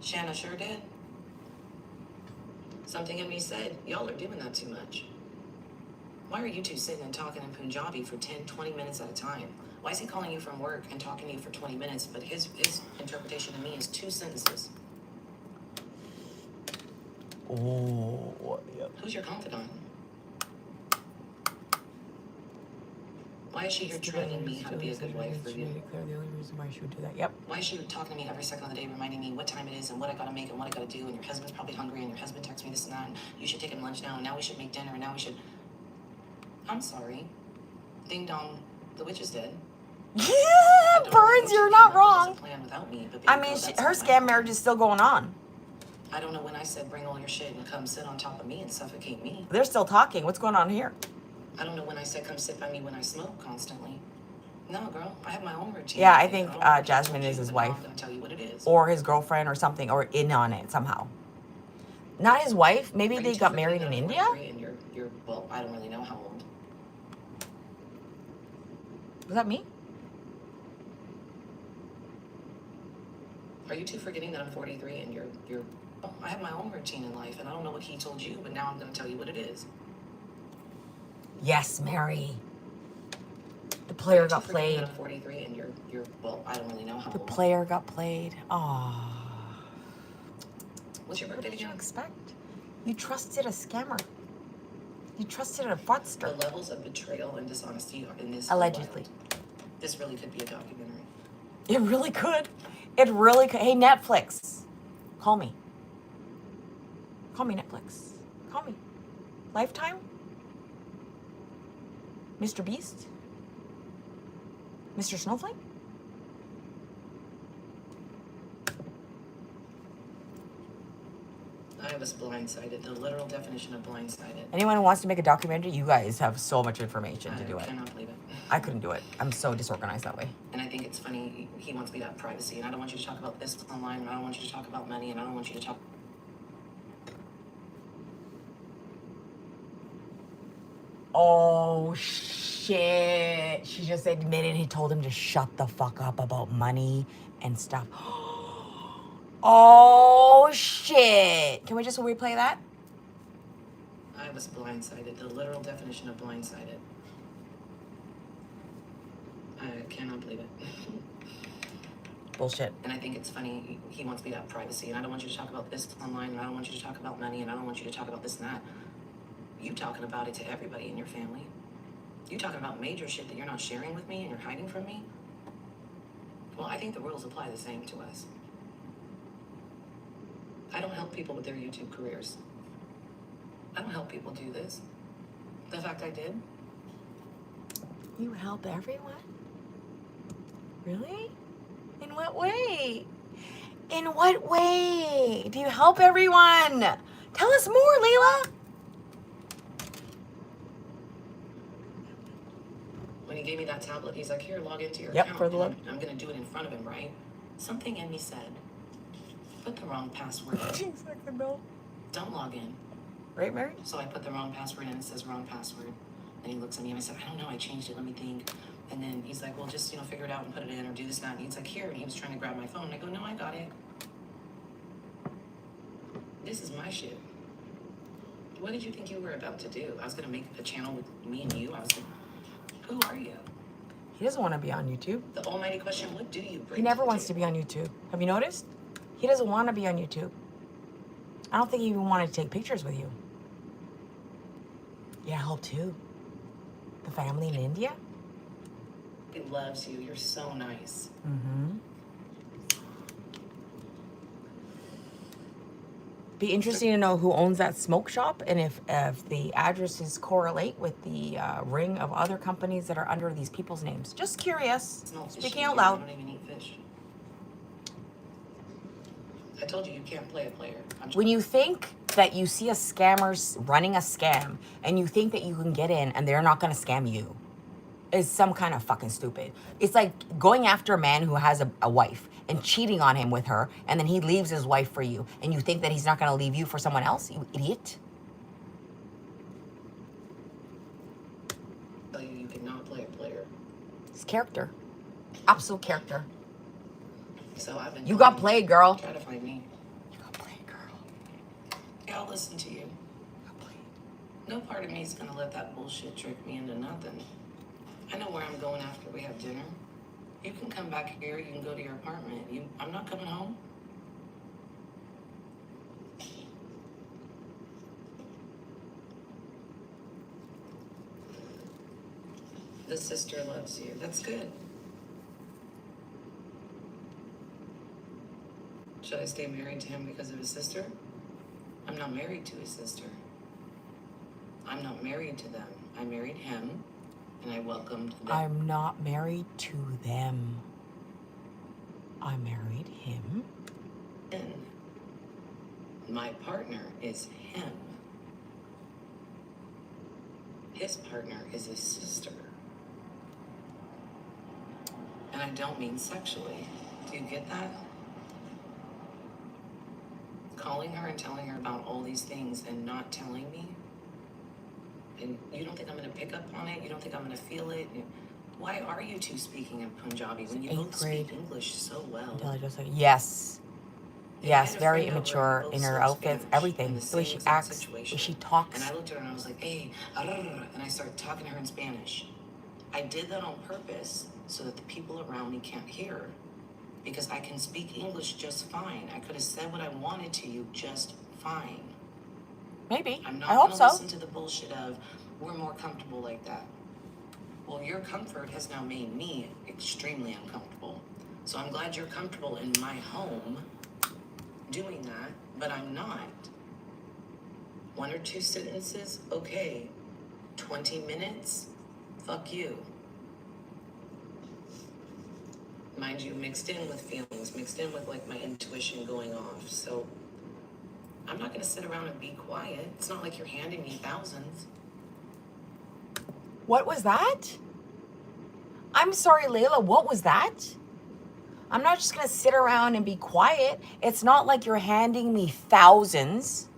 Shanna sure did. Something in me said, y'all are doing that too much. Why are you two sitting and talking in Punjabi for 10, 20 minutes at a time? Why is he calling you from work and talking to you for 20 minutes, but his interpretation of me is 2 sentences? Oh, yep. Who's your confidant? Why is she here training me how to be a good wife for you? reason why she would do that. Yep. Why is she talking to me every second of the day, reminding me what time it is and what I gotta make and what I gotta do? And your husband's probably hungry, and your husband texts me this and that, and you should take him lunch now, and now we should make dinner, and now we should. I'm sorry. Ding dong, the witch is dead. Yeah, Burns, you're not wrong. Plan without me, but I mean, her scam marriage is still going on. I don't know when I said bring all your shit and come sit on top of me and suffocate me. They're still talking. What's going on here? I don't know when I said come sit by me when I smoke constantly. No, girl, I have my own routine. Yeah, I think Jasmine is his wife. I'm gonna tell you what it is. Or his girlfriend or something, or in on it somehow. Not his wife. Maybe they got married in India? And you're, well, I don't really know how old. Was that me? Are you two forgetting that I'm 43 and you're oh, I have my own routine in life, and I don't know what he told you, but now I'm gonna tell you what it is. Yes, Mary. The player got played. I'm 43 and you're well, I don't really know how The old. player got played. Aww. What's your What birthday did you again? expect? You trusted a scammer. You trusted a fraudster. The levels of betrayal and dishonesty are in this. Allegedly. This really could be a documentary. It really could. It really could. Hey, Netflix. Call me. Call me, Netflix. Call me. Lifetime? Mr. Beast? Mr. Snowflake? I was blindsided. The literal definition of blindsided. Anyone who wants to make a documentary, you guys have so much information to do I it. cannot believe it. I couldn't do it. I'm so disorganized that way. And I think it's funny, he wants me to have privacy, and I don't want you to talk about this online, and I don't want you to talk about money, and I don't want you to talk. Oh, shit. She just admitted he told him to shut the fuck up about money and stuff. Oh, shit. Can we just replay that? I was blindsided. The literal definition of blindsided. I cannot believe it. Bullshit. And I think it's funny, he wants me to have privacy, and I don't want you to talk about this online, and I don't want you to talk about money, and I don't want you to talk about this and that. You talking about it to everybody in your family. You talking about major shit that you're not sharing with me and you're hiding from me. Well, I think the rules apply the same to us. I don't help people with their YouTube careers. I don't help people do this. The fact I did. You help everyone? Really? In what way? In what way do you help everyone? Tell us more, Layla. When he gave me that tablet, he's like, here, log into your Yep, account. for the And I'm going to do it in front of him, right? Something in me said, put the wrong password in. Don't log in. Right, Mary? So I put the wrong password in, it says wrong password. And he looks at me and I said, I don't know, I changed it, let me think. And then he's like, well, just, figure it out and put it in or do this, that. And he's like, here. And he was trying to grab my phone. And I go, no, I got it. This is my shit. What did you think you were about to do? I was going to make a channel with me and you. I was going to, who are you? He doesn't want to be on YouTube. The almighty question, what do you bring? He never wants to be on YouTube. Have you noticed? He doesn't want to be on YouTube. I don't think he even wanted to take pictures with you. Yeah, help too. The family in India? He loves you. You're so nice. Mm-hmm. Be interesting to know who owns that smoke shop and if the addresses correlate with the ring of other companies that are under these people's names. Just curious. It's not Speaking fishy out here. I loud. don't even eat fish. I told you you can't play a player. When you think that you see a scammer running a scam and you think that you can get in and they're not going to scam you, is some kind of fucking stupid. It's like going after a man who has a wife and cheating on him with her, and then he leaves his wife for you, and you think that he's not going to leave you for someone else, you idiot. I tell you, you cannot play a player. It's character. Absolute character. So I've been. You got played, girl. Try to find me. You got played, girl. Yeah, I'll listen to you. You got played. No part of me is gonna let that bullshit trick me into nothing. I know where I'm going after we have dinner. You can come back here. You can go to your apartment. I'm not coming home. The sister loves you. That's good. Should I stay married to him because of his sister? I'm not married to his sister. I'm not married to them. I married him, and I welcomed them. I'm not married to them. I married him. And my partner is him. His partner is his sister. And I don't mean sexually. Do you get that? Calling her and telling her about all these things and not telling me? And you don't think I'm going to pick up on it? You don't think I'm going to feel it? Why are you two speaking in Punjabi when you both speak English so well? Until I just like, yes. Yes, very immature in her outfits, everything. The way she acts, the way she talks. And I looked at her and I was like, hey, and I started talking to her in Spanish. I did that on purpose so that the people around me can't hear. Because I can speak English just fine. I could have said what I wanted to you just fine. Maybe. I'm not I hope gonna so. listen to the bullshit of we're more comfortable like that. Well, your comfort has now made me extremely uncomfortable. So I'm glad you're comfortable in my home doing that, but I'm not. 1 or 2 sentences, okay. 20 minutes, fuck you. Mind you, mixed in with feelings, mixed in with like my intuition going off. So I'm not gonna sit around and be quiet. It's not like you're handing me thousands. What was that? I'm sorry, Layla, what was that? I'm not just gonna sit around and be quiet. It's not like you're handing me thousands.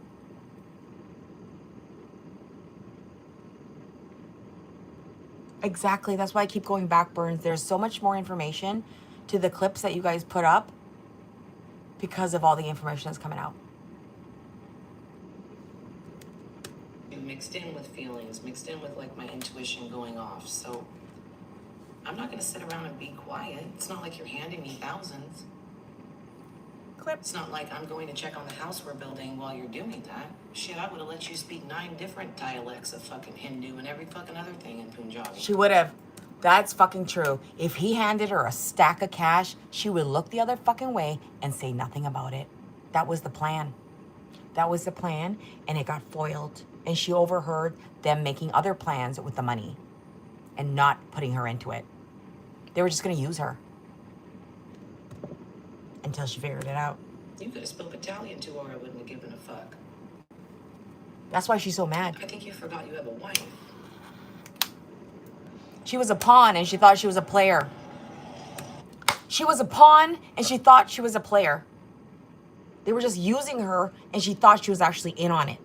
Exactly, that's why I keep going back, Burns. There's so much more information to the clips that you guys put up because of all the information that's coming out. Mixed in with feelings, mixed in with like my intuition going off. So I'm not gonna sit around and be quiet. It's not like you're handing me thousands. Clip. It's not like I'm going to check on the house we're building while you're doing that. Shit, I would have let you speak 9 different dialects of fucking Hindu and every fucking other thing in Punjabi. She would have. That's fucking true. If he handed her a stack of cash, she would look the other fucking way and say nothing about it. That was the plan. That was the plan, and it got foiled. And she overheard them making other plans with the money and not putting her into it. They were just going to use her until she figured it out. You could have spoke Italian to her, I wouldn't have given a fuck. That's why she's so mad. I think you forgot you have a wife. She was a pawn and she thought she was a player. She was a pawn and she thought she was a player. They were just using her and she thought she was actually in on it.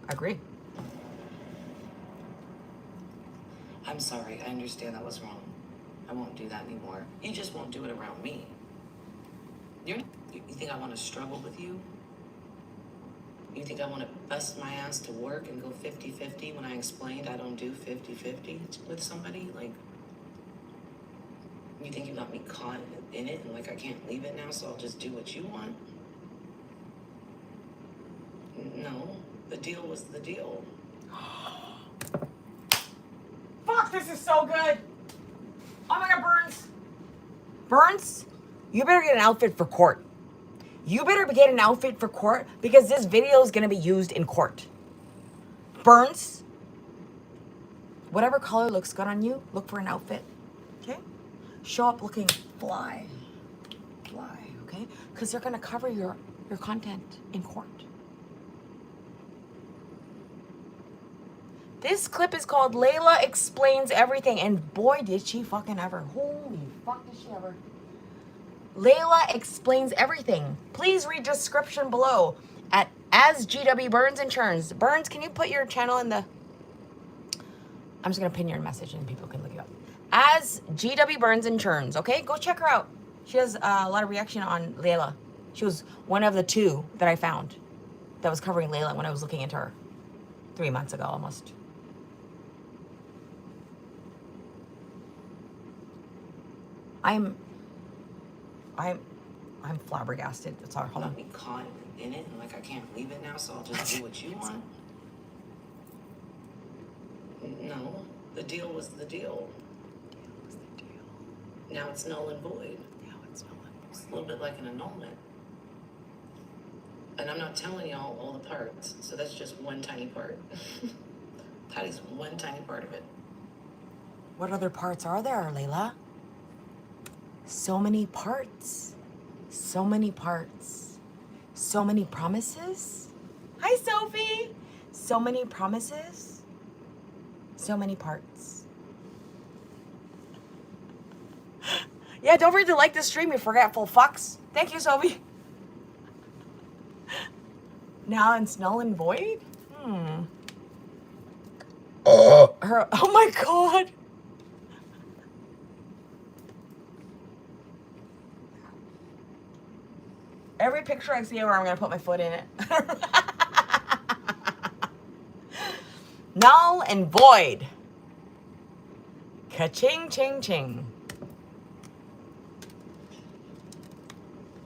Agree. I'm sorry, I understand that was wrong. I won't do that anymore. You just won't do it around me. You think I want to struggle with you? You think I want to bust my ass to work and go 50-50 when I explained I don't do 50-50 with somebody? Like, you think you got me caught in it and like I can't leave it now, so I'll just do what you want? No, the deal was the deal. Fuck, this is so good. Oh my God, Burns. Burns, you better get an outfit for court. You better get an outfit for court because this video is going to be used in court. Burns, whatever color looks good on you, look for an outfit, okay? Show up looking fly, okay? Because they're going to cover your content in court. This clip is called Layla Explains Everything, and boy, did she fucking ever. Holy fuck, did she ever. Layla Explains Everything. Please read description below at as GW Burns and Churns. Burns, can you put your channel in the... I'm just going to pin your message and people can look you up. As GW Burns and Churns, okay? Go check her out. She has a lot of reaction on Layla. She was one of the 2 that I found that was covering Layla when I was looking into her 3 months ago almost. I'm flabbergasted. That's all. Hold on. Got me caught in it and like I can't leave it now, so I'll just do what you want. No, the deal was the deal. now it's null and void. Now it's not. It's a little bit like an annulment. And I'm not telling y'all all the parts, so that's just one tiny part. That is one tiny part of it. What other parts are there, Layla? So many parts. So many parts. So many promises. Hi, Sophie. So many promises. So many parts. Yeah, don't forget to like this stream, you forgetful fucks. Thank you, Sophie. Now it's null and void? Her, oh my God. Every picture I see of her, I'm gonna put my foot in it. Null and void. Ka-ching, ching, ching.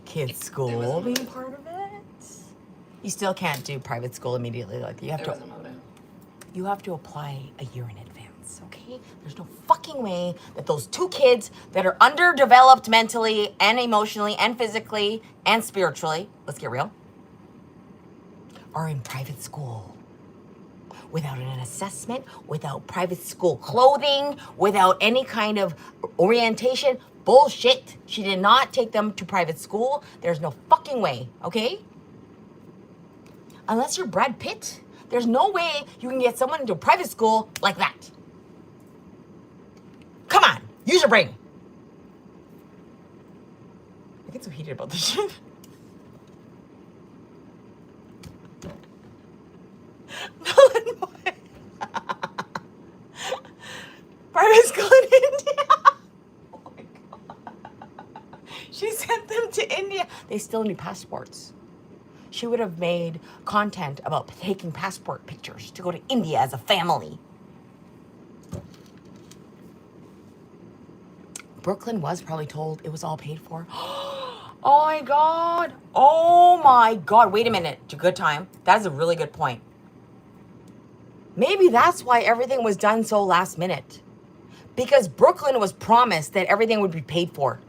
Kids school being part of it. You still can't do private school immediately. Like you have There to. was a motive. You have to apply a year in advance, okay? There's no fucking way that those two kids that are underdeveloped mentally and emotionally and physically and spiritually, let's get real, are in private school. Without an assessment, without private school clothing, without any kind of orientation. Bullshit. She did not take them to private school. There's no fucking way, okay? Unless you're Brad Pitt, there's no way you can get someone into private school like that. Come on, use your brain. I get so heated about this shit. Private school in India. Oh my God. She sent them to India. They still need passports. She would have made content about taking passport pictures to go to India as a family. Brooklyn was probably told it was all paid for. Oh my God. Oh my God. Wait a minute. It's a good time. That's a really good point. Maybe that's why everything was done so last minute. Because Brooklyn was promised that everything would be paid for.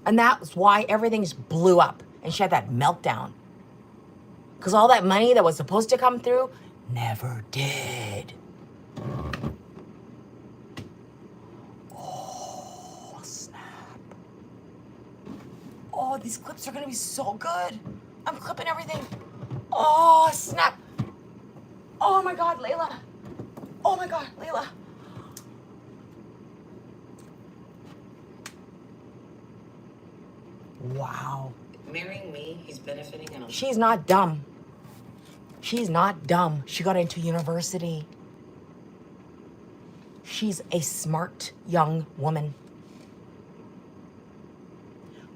And that's why everything just blew up and she had that meltdown. Because all that money that was supposed to come through never did. Oh, snap. Oh, these clips are going to be so good. I'm clipping everything. Oh, snap. Oh my God, Layla. Oh my God, Layla. Wow. Marrying me, he's benefiting and She's not dumb. She's not dumb. She got into university. She's a smart young woman.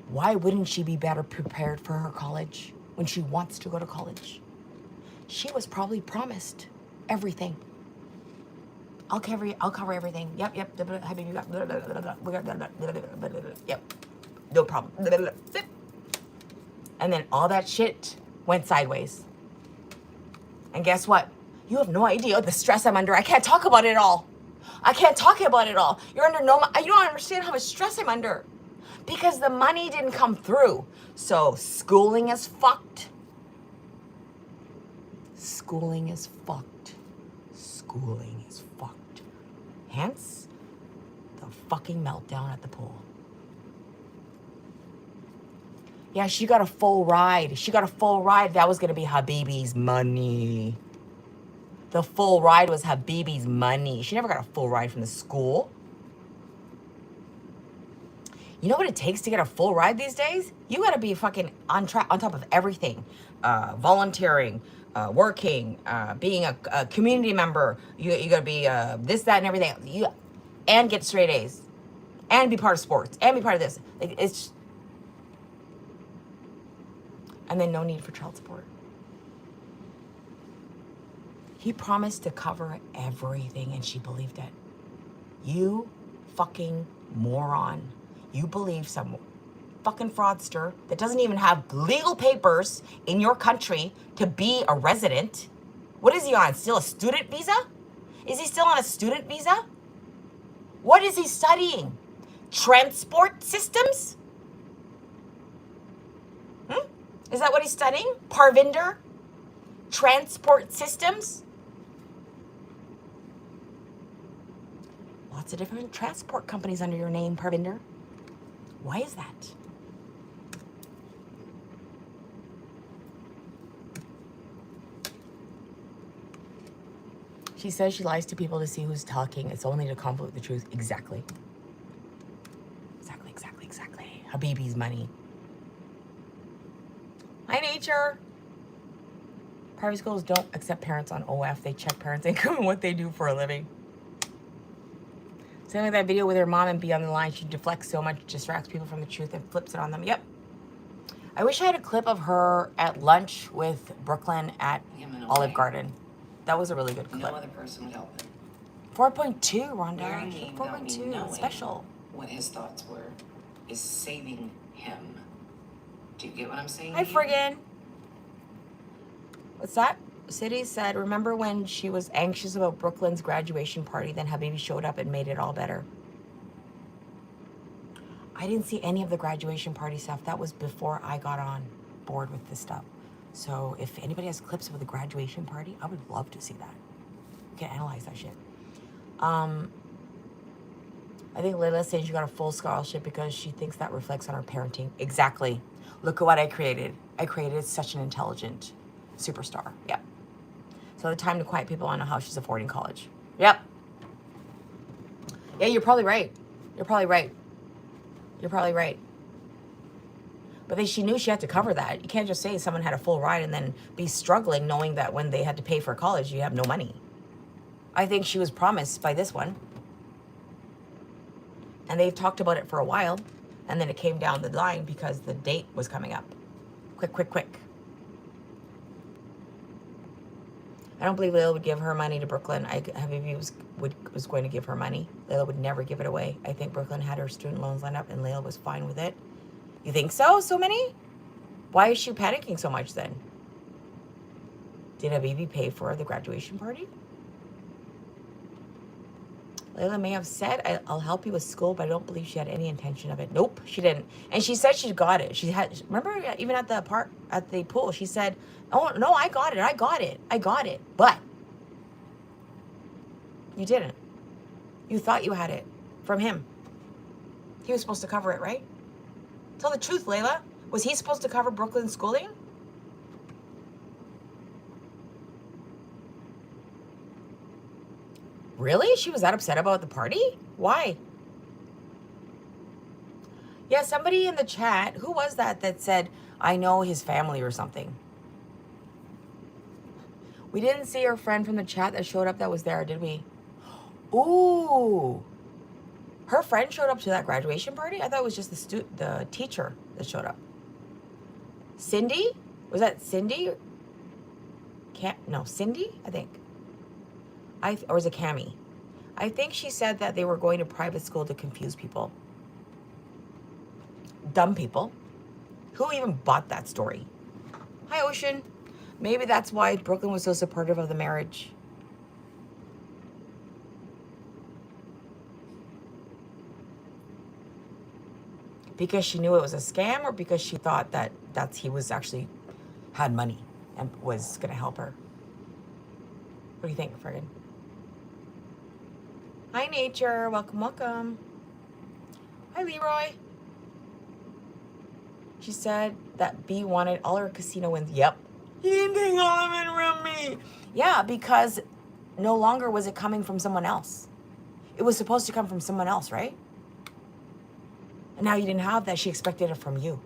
Why wouldn't she be better prepared for her college when she wants to go to college? She was probably promised everything. I'll cover everything. Yep. Yep. No problem. And then all that shit went sideways. And guess what? You have no idea the stress I'm under. I can't talk about it all. I can't talk about it all. You're under no, you don't understand how much stress I'm under. Because the money didn't come through. So schooling is fucked. Schooling is fucked. Schooling is fucked. Hence, the fucking meltdown at the pool. Yeah, she got a full ride. She got a full ride. That was going to be Habibi's money. The full ride was Habibi's money. She never got a full ride from the school. You know what it takes to get a full ride these days? You got to be fucking on track, on top of everything. Volunteering, working, being a community member. You got to be this, that, and everything. And get straight A's. And be part of sports. And be part of this. Like, it's... And then no need for child support. He promised to cover everything and she believed it. You fucking moron. You believe some fucking fraudster that doesn't even have legal papers in your country to be a resident. What is he on? Still a student visa? Is he still on a student visa? What is he studying? Transport systems? Is that what he's studying? Parvinder? Transport systems? Lots of different transport companies under your name, Parvinder. Why is that? She says she lies to people to see who's talking. It's only to convolute the truth. Exactly. Exactly. Habibi's money. Hi, Nature. Private schools don't accept parents on OF. They check parents' income and what they do for a living. Same like that video with her mom and be on the line. She deflects so much, distracts people from the truth and flips it on them. Yep. I wish I had a clip of her at lunch with Brooklyn at Olive Garden. That was a really good clip. No other person would help him. 4.2, Rhonda. Marrying me without me 4.2. knowing Special. what his thoughts were is saving him. Do you get what I'm saying? Hi, here? friggin'. What's that? City said, remember when she was anxious about Brooklyn's graduation party, then Habibi showed up and made it all better. I didn't see any of the graduation party stuff. That was before I got on board with this stuff. So if anybody has clips of the graduation party, I would love to see that. We can analyze that shit. I think Layla's saying she got a full scholarship because she thinks that reflects on her parenting. Exactly. Look at what I created. I created such an intelligent superstar. Yep. So the time to quiet people on how she's affording college. Yep. Yeah, you're probably right. You're probably right. But then she knew she had to cover that. You can't just say someone had a full ride and then be struggling knowing that when they had to pay for college, you have no money. I think she was promised by this one. And they've talked about it for a while. And then it came down the line because the date was coming up. Quick. I don't believe Layla would give her money to Brooklyn. Habibi was going to give her money. Layla would never give it away. I think Brooklyn had her student loans lined up and Layla was fine with it. You think so? So many? Why is she panicking so much then? Did Habibi pay for the graduation party? Layla may have said, I'll help you with school, but I don't believe she had any intention of it. Nope, she didn't. And she said she got it. She had, remember, even at the pool, she said, oh, no, I got it. But you didn't. You thought you had it from him. He was supposed to cover it, right? Tell the truth, Layla. Was he supposed to cover Brooklyn's schooling? Really? She was that upset about the party? Why? Yeah, somebody in the chat, who was that said, I know his family or something? We didn't see her friend from the chat that showed up that was there, did we? Ooh. Her friend showed up to that graduation party? I thought it was just the teacher that showed up. Cindy? Was that Cindy? Cindy, I think. Or was it Cammie? I think she said that they were going to private school to confuse people. Dumb people. Who even bought that story? Hi, Ocean. Maybe that's why Brooklyn was so supportive of the marriage. Because she knew it was a scam, or because she thought that he was actually had money and was going to help her? What do you think, friggin'? Hi, Nature. Welcome. Hi, Leroy. She said that B wanted all her casino wins. Yep. He didn't take all of it from me. Yeah, because no longer was it coming from someone else. It was supposed to come from someone else, right? And now you didn't have that. She expected it from you.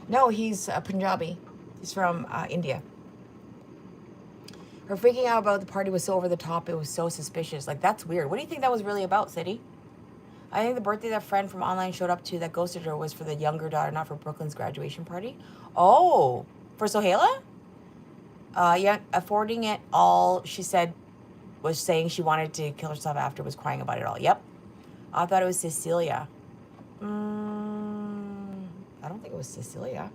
No, he's Punjabi. He's from India. Her freaking out about the party was so over the top. It was so suspicious. Like, that's weird. What do you think that was really about, City? I think the birthday that friend from online showed up to that ghosted her was for the younger daughter, not for Brooklyn's graduation party. Oh, for Sohaila? Yeah, affording it all, she said, was saying she wanted to kill herself after, was crying about it all. Yep. I thought it was Cecilia. I don't think it was Cecilia.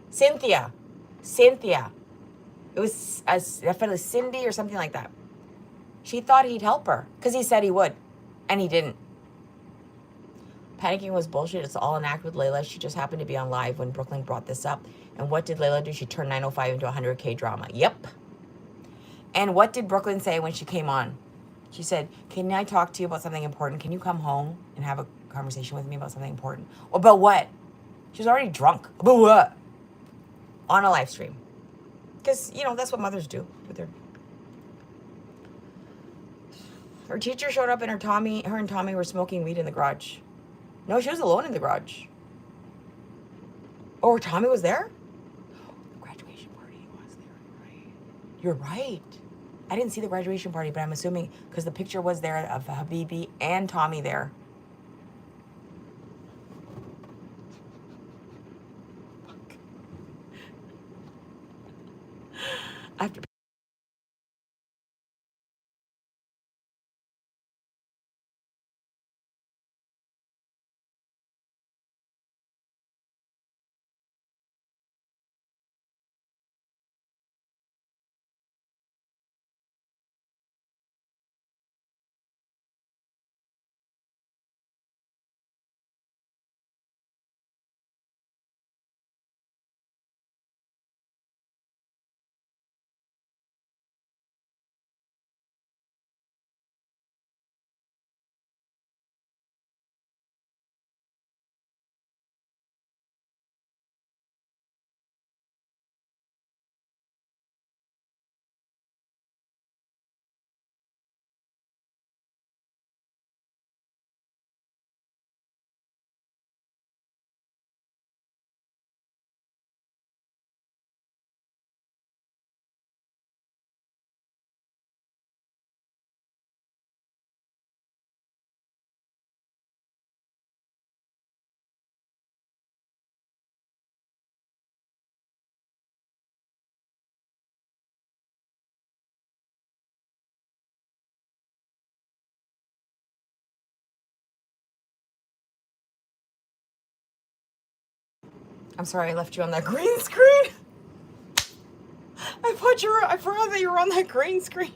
Cynthia. It was definitely Cindy or something like that. She thought he'd help her because he said he would, and he didn't. Panicking was bullshit. It's all an act with Layla. She just happened to be on live when Brooklyn brought this up. And what did Layla do? She turned 905 into a 100K drama. Yep. And what did Brooklyn say when she came on? She said, can I talk to you about something important? Can you come home and have a conversation with me about something important? About what? She was already drunk. About what? On a live stream. Because, you know, that's what mothers do with their... Her teacher showed up and her and Tommy were smoking weed in the garage. No, she was alone in the garage. Oh, Tommy was there? The graduation party was there, right? You're right. I didn't see the graduation party, but I'm assuming because the picture was there of Habibi and Tommy there. Fuck. I have to... I'm sorry I left you on that green screen. I forgot that you were on that green screen.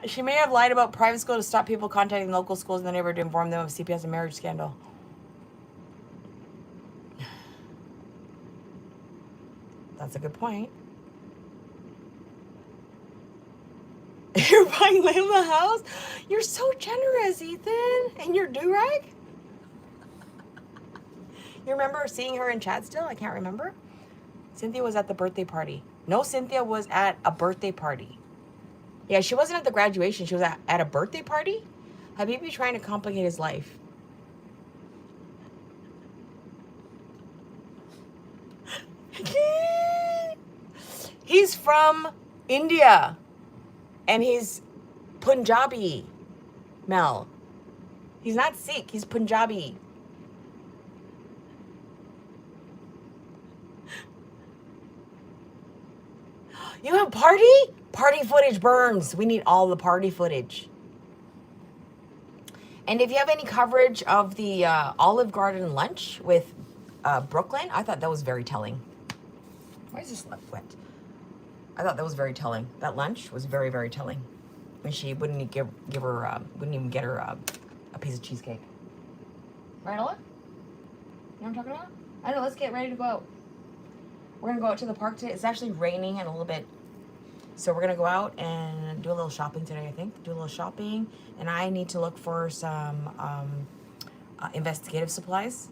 She may have lied about private school to stop people contacting local schools in the neighborhood to inform them of CPS and marriage scandal. That's a good point. You're buying Layla a house? You're so generous, Ethan. And your do-rag? You remember seeing her in chat still? I can't remember. Cynthia was at the birthday party. No, Cynthia was at a birthday party. Yeah, she wasn't at the graduation. She was at a birthday party. Habibi trying to complicate his life. He's from India. And he's Punjabi, Mel. He's not Sikh. He's Punjabi. You have party? Party footage burns. We need all the party footage. And if you have any coverage of the Olive Garden lunch with Brooklyn, I thought that was very telling. Why is this left wet? I thought that was very telling. That lunch was very, very telling. When she wouldn't give her, wouldn't even get her a piece of cheesecake. Right, Ola? You know what I'm talking about? I know, let's get ready to go out. We're gonna go out to the park today. It's actually raining and a little bit. So we're gonna go out and do a little shopping today, I think. Do a little shopping. And I need to look for some investigative supplies.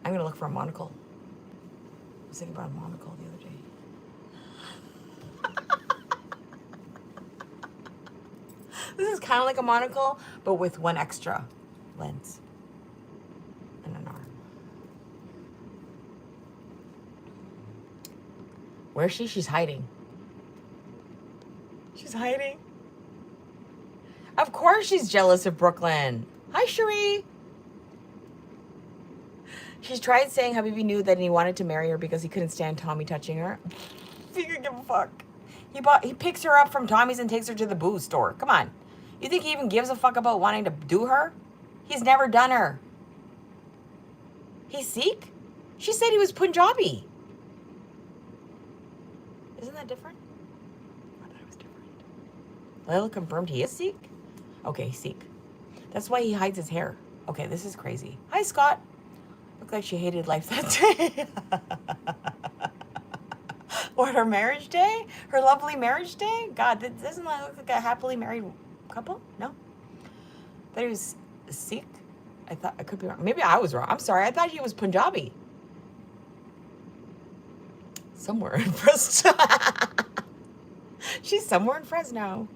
I'm gonna look for a monocle. I was thinking about a monocle the other day. This is kind of like a monocle, but with one extra lens and an arm. Where is she? She's hiding. She's hiding. Of course she's jealous of Brooklyn. Hi, Cherie. She's tried saying Habibi knew that he wanted to marry her because he couldn't stand Tommy touching her. He could give a fuck. He picks her up from Tommy's and takes her to the booze store. Come on. You think he even gives a fuck about wanting to do her? He's never done her. He's Sikh? She said he was Punjabi. Isn't that different? I thought it was different. Layla confirmed he is Sikh? Okay, Sikh. That's why he hides his hair. Okay, this is crazy. Hi, Scott. Looked like she hated life that day. Or her marriage day? Her lovely marriage day? God, doesn't that look like a happily married couple? No? Thought he was Sikh? I thought, I could be wrong. Maybe I was wrong. I'm sorry. I thought he was Punjabi. Somewhere in Fresno. She's somewhere in Fresno.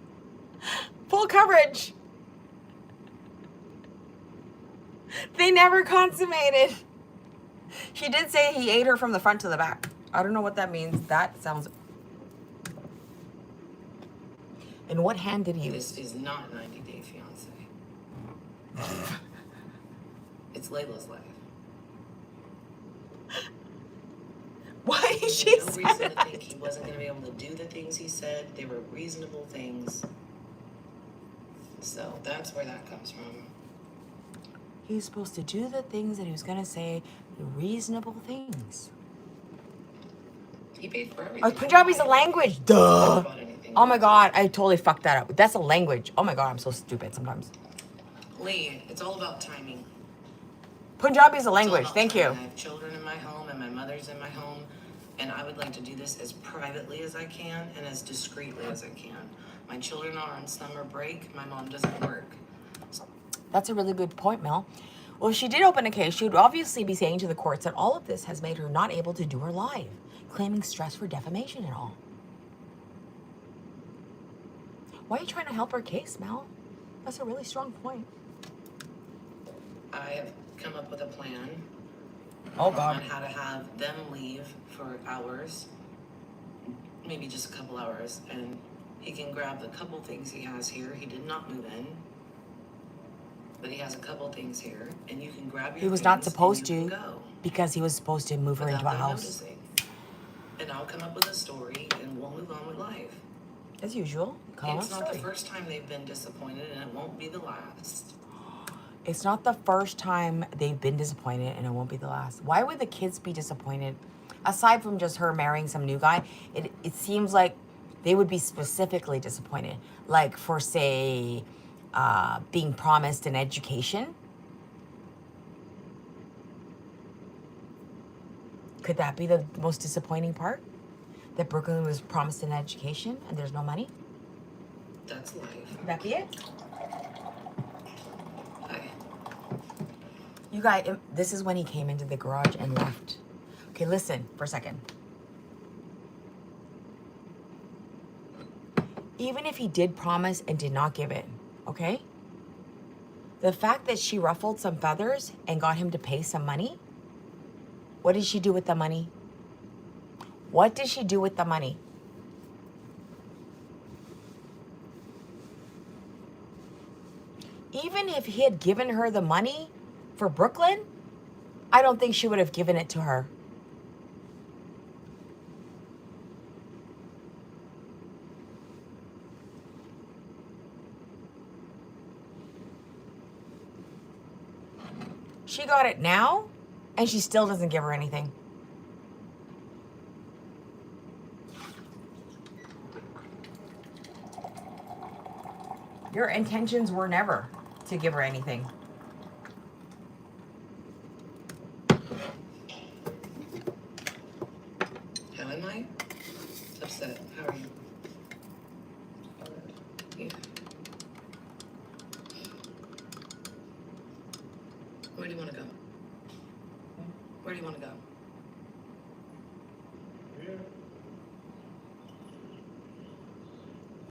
Full coverage. They never consummated. She did say he ate her from the front to the back. I don't know what that means. That sounds... And what hand did he use? This is not 90 Day Fiance. It's Layla's life. Why There's she no said reason to that? think he wasn't going to be able to do the things he said. They were reasonable things. So that's where that comes from. He's supposed to do the things that he was going to say, reasonable things. He paid for everything. Oh, Punjabi's a language. Duh. Oh my God, I totally fucked that up. That's a language. Oh my God, I'm so stupid sometimes. Lee, it's all about timing. Punjabi's a It's all language. about Thank you. timing. I have children in my home and my mother's in my home, and I would like to do this as privately as I can and as discreetly as I can. My children are on summer break. My mom doesn't work. That's a really good point, Mel. Well, if she did open a case, she would obviously be saying to the courts that all of this has made her not able to do her live, claiming stress for defamation and all. Why are you trying to help her case, Mel? That's a really strong point. I have come up with a plan Oh, God. on how to have them leave for hours, maybe just a couple hours, and he can grab the couple things he has here. He did not move in, but he has a couple things here, and you can grab your He was not things and supposed you to can go because he was supposed to move her without into a them house. noticing. And I'll come up with a story, and we'll move on with life. As usual. Call It's it a not the story. first time they've been disappointed, and it won't be the last. It's not the first time they've been disappointed, and it won't be the last. Why would the kids be disappointed? Aside from just her marrying some new guy, it seems like they would be specifically disappointed. Like for, say, being promised an education. Could that be the most disappointing part? That Brooklyn was promised an education and there's no money? That's life. Could that be it? Hi. You guys, this is when he came into the garage and left. Okay, listen for a second. Even if he did promise and did not give it, okay? The fact that she ruffled some feathers and got him to pay some money, what did she do with the money? What did she do with the money? Even if he had given her the money for Brooklyn, I don't think she would have given it to her. She got it now, and she still doesn't give her anything. Your intentions were never to give her anything. How am I? Upset. How are you? Yeah. Where do you want to go? Where do you want to go?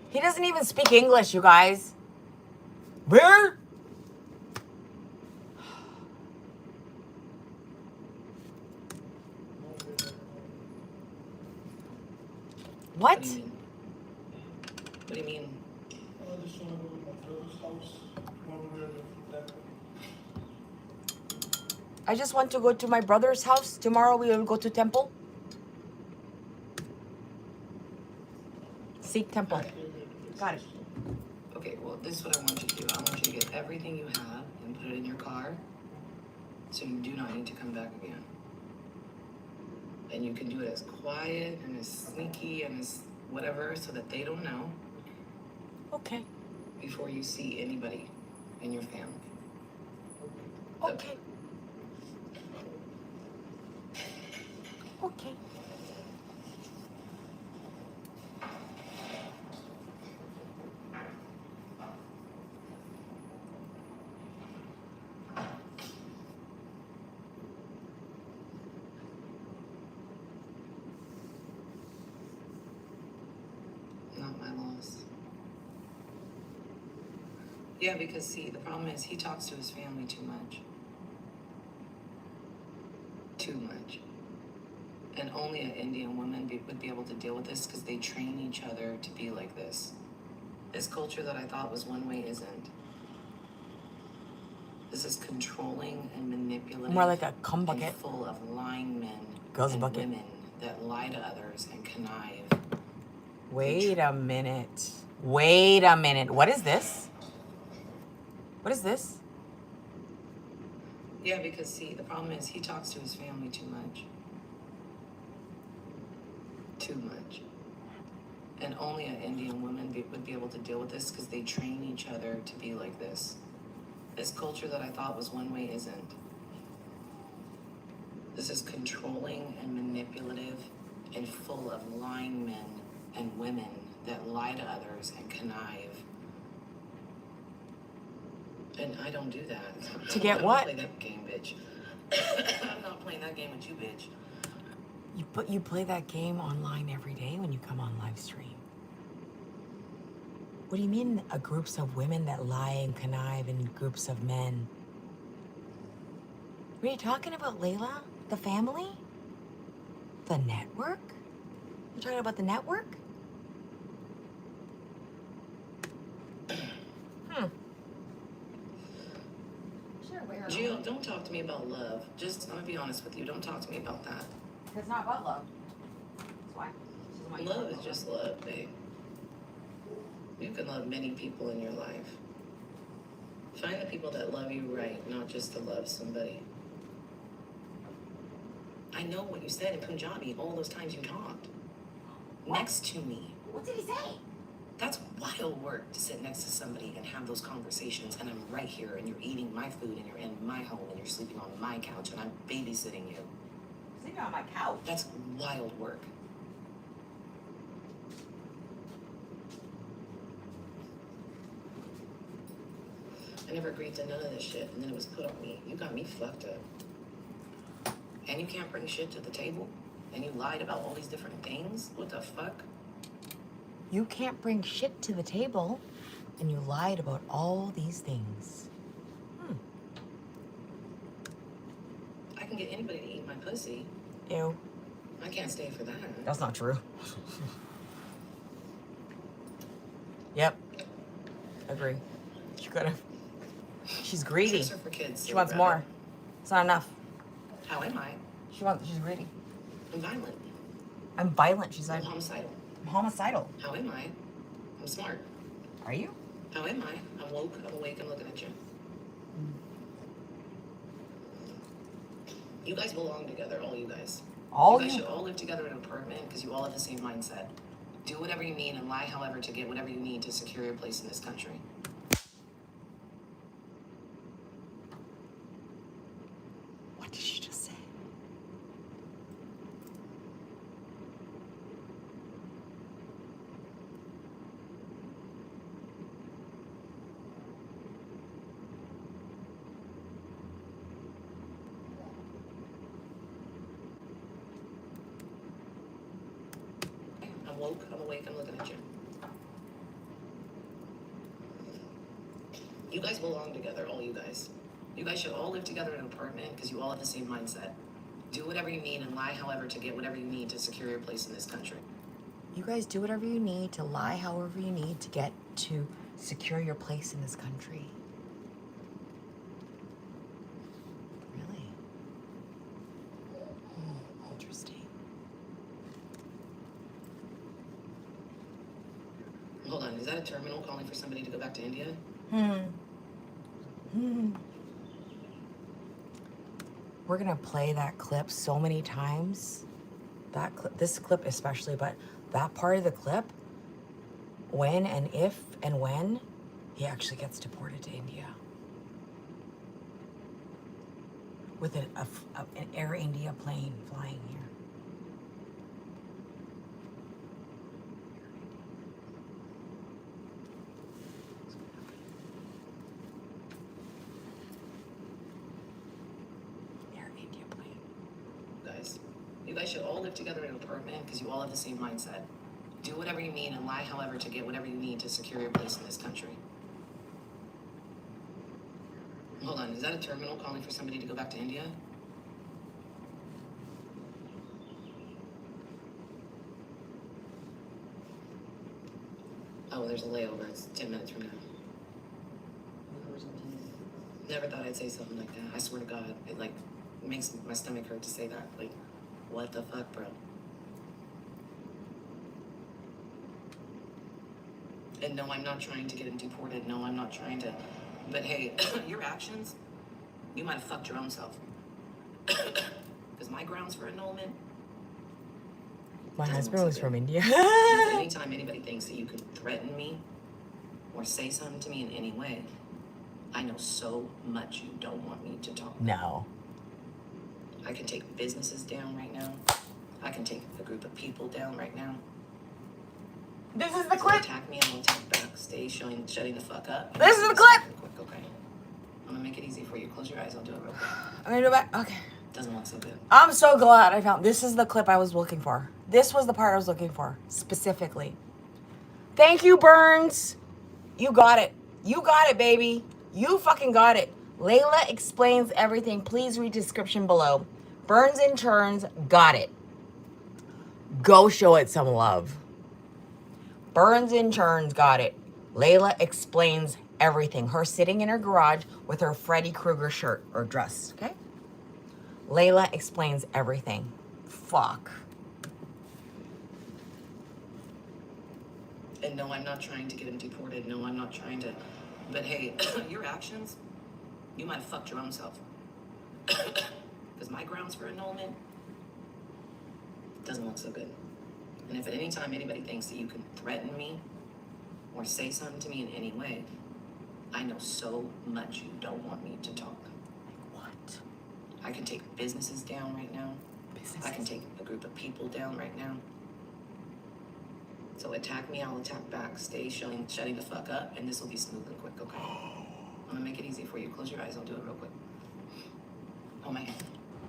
He doesn't even speak English, you guys. Where? What? What do you mean? What do you mean? I just want to go to my brother's house. One way or the I just want to go to my brother's house. Tomorrow we will go to temple. Sikh temple. Got it. Okay, well, this is what I want you to do. I want you to get everything you have and put it in your car so So you do not need to come back again. And you can do it as quiet and as sneaky and as whatever so that they don't know Okay. before you see anybody in your family. Okay. Okay. Not my loss. Yeah, because see, the problem is he talks to his family too much. Too much. And only an Indian woman would be able to deal with this because they train each other to be like this. This culture that I thought was one way isn't. This is controlling and manipulative. More like a cum bucket. And full of lying men Girls and bucket. women that lie to others and connive. Wait a minute. Wait a minute. What is this? What is this? Yeah, because see, the problem is he talks to his family too much. Too much. And only an Indian woman would be able to deal with this because they train each other to be like this. This culture that I thought was one way isn't. This is controlling and manipulative and full of lying men and women that lie to others and connive. And I don't do that. To get I what? don't play that game, bitch. I'm not playing that game with you, bitch. But you play that game online every day when you come on live stream. What do you mean groups of women that lie and connive and groups of men? What are you talking about, Layla? The family? The network? You're talking about the network? Jill, don't talk to me about love. Just, I'm gonna be honest with you, don't talk to me about that. It's not about love. That's why. Love is just love, babe. You can love many people in your life. Find the people that love you right, not just to love somebody. I know what you said in Punjabi all those times you talked. Next to me. What did he say? That's wild work to sit next to somebody and have those conversations, and I'm right here, and you're eating my food, and you're in my home, and you're sleeping on my couch, and I'm babysitting you. Sleeping on my couch. That's wild work. I never agreed to none of this shit, and then it was put on me. You got me fucked up. And you can't bring shit to the table? And you lied about all these different things? What the fuck? You can't bring shit to the table, and you lied about all these things. I can get anybody to eat my pussy. Ew. I can't stay for that. That's not true. Yep. Agree. You gotta. She's greedy. Chicks are for kids. She wants more. It's not enough. How am I? She's greedy. I'm violent. I'm violent, she said. I'm homicidal. I'm homicidal. How am I? I'm smart. Are you? How am I? I'm woke, I'm awake, I'm looking at you. You guys belong together, all you guys. All you guys you. should all live together in an apartment because you all have the same mindset. Do whatever you need and lie however to get whatever you need to secure your place in this country. What did she just say? I'm woke, I'm awake, I'm looking at you. You guys belong together, all you guys. You guys should all live together in an apartment because you all have the same mindset. Do whatever you need and lie however to get whatever you need to secure your place in this country. You guys do whatever you need to lie however you need to get to secure your place in this country. Really? Interesting. Hold on, is that a terminal calling for somebody to go back to India? we're gonna play that clip so many times. This clip especially, but that part of the clip, when and if and when he actually gets deported to India with an Air India plane flying here. Air India plane. Guys, you guys should all live together in an apartment because you all have the same mindset. Do whatever you need and lie however to get whatever you need to secure your place in this country. Hold on, is that a terminal calling for somebody to go back to India? Oh, there's a layover. It's 10 minutes from now. Never thought I'd say something like that. I swear to God, it like makes my stomach hurt to say that. Like, what the fuck, bro? And no, I'm not trying to get him deported. No, I'm not trying to. But hey, your actions, you might have fucked your own self. Because my grounds for annulment. My doesn't husband look was so from good. India. Anytime anybody thinks that you can threaten me or say something to me in any way, I know so much you don't want me to talk. No. I can take businesses down right now. I can take a group of people down right now. This is the So clip. attack me, I'll attack back. Stay shutting the fuck up. This is the clip. Quick, okay. I'm gonna make it easy for you. Close your eyes. I'll do it real quick. I'm gonna do it back. Okay. Doesn't look so good. I'm so glad I found this is the clip I was looking for. This was the part I was looking for specifically. Thank you, Burns. You got it. You got it, baby. You fucking got it. Layla explains everything. Please read description below. Burns and Turns got it. Go show it some love. Burns and Turns got it. Layla explains everything. Her sitting in her garage with her Freddy Krueger shirt or dress, okay? Layla explains everything. Fuck. And no, I'm not trying to get him deported. No, I'm not trying to. But hey, your actions, you might have fucked your own self. Because my grounds for annulment doesn't look so good. And if at any time anybody thinks that you can threaten me or say something to me in any way, I know so much you don't want me to talk. What? I can take businesses down right now. I can take a group of people down right now. So attack me, I'll attack back. Stay shutting the fuck up, and this will be smooth and quick, okay? I'm gonna make it easy for you. Close your eyes, I'll do it real quick. Oh my hand.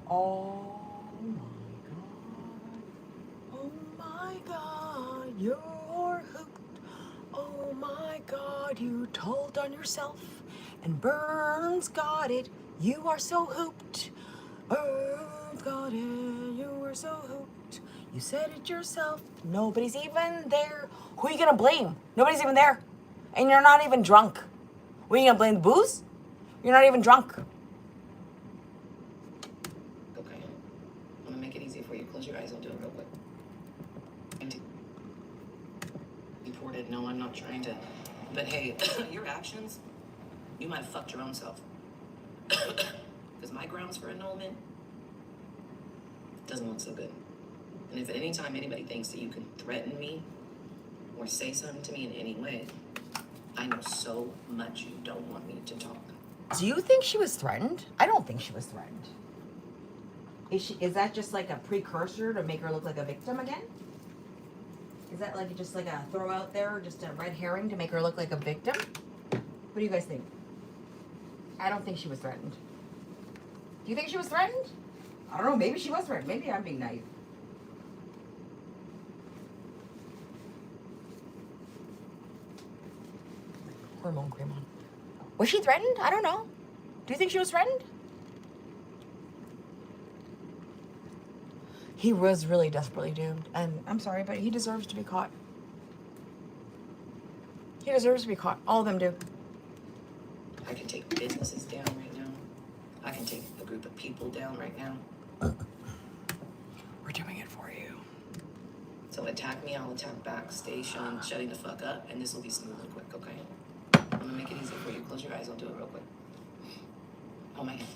Oh my god. Oh my god. You're hooked. Oh my god. You told on yourself. And Burns got it. You are so hooped. Burns got it. You are so hooped. You said it yourself. Nobody's even there. Who are you gonna blame? Nobody's even there. And you're not even drunk. What are you gonna blame the booze? You're not even drunk. Okay. I'm gonna make it easy for you. Close your eyes, I'll do it real quick. Deported. No, I'm not trying to. But hey, your actions, you might have fucked your own self. Because my grounds for annulment doesn't look so good. And if at any time anybody thinks that you can threaten me or say something to me in any way, I know so much you don't want me to talk. Do you think she was threatened? I don't think she was threatened. Is that just like a precursor to make her look like a victim again? Is that like just like a throw out there, just a red herring to make her look like a victim? What do you guys think? I don't think she was threatened. Do you think she was threatened? I don't know, maybe she was threatened. Maybe I'm being naive. Hormone cream on. Was she threatened? I don't know. Do you think she was threatened? He was really desperately doomed. And I'm sorry, but he deserves to be caught. He deserves to be caught. All of them do. I can take businesses down right now. I can take a group of people down right now. We're doing it for you. So attack me, I'll attack back. Stay shutting the fuck up, and this will be smooth and quick, okay? I'm gonna make it easy for you. Close your eyes, I'll do it real quick. Oh my hand.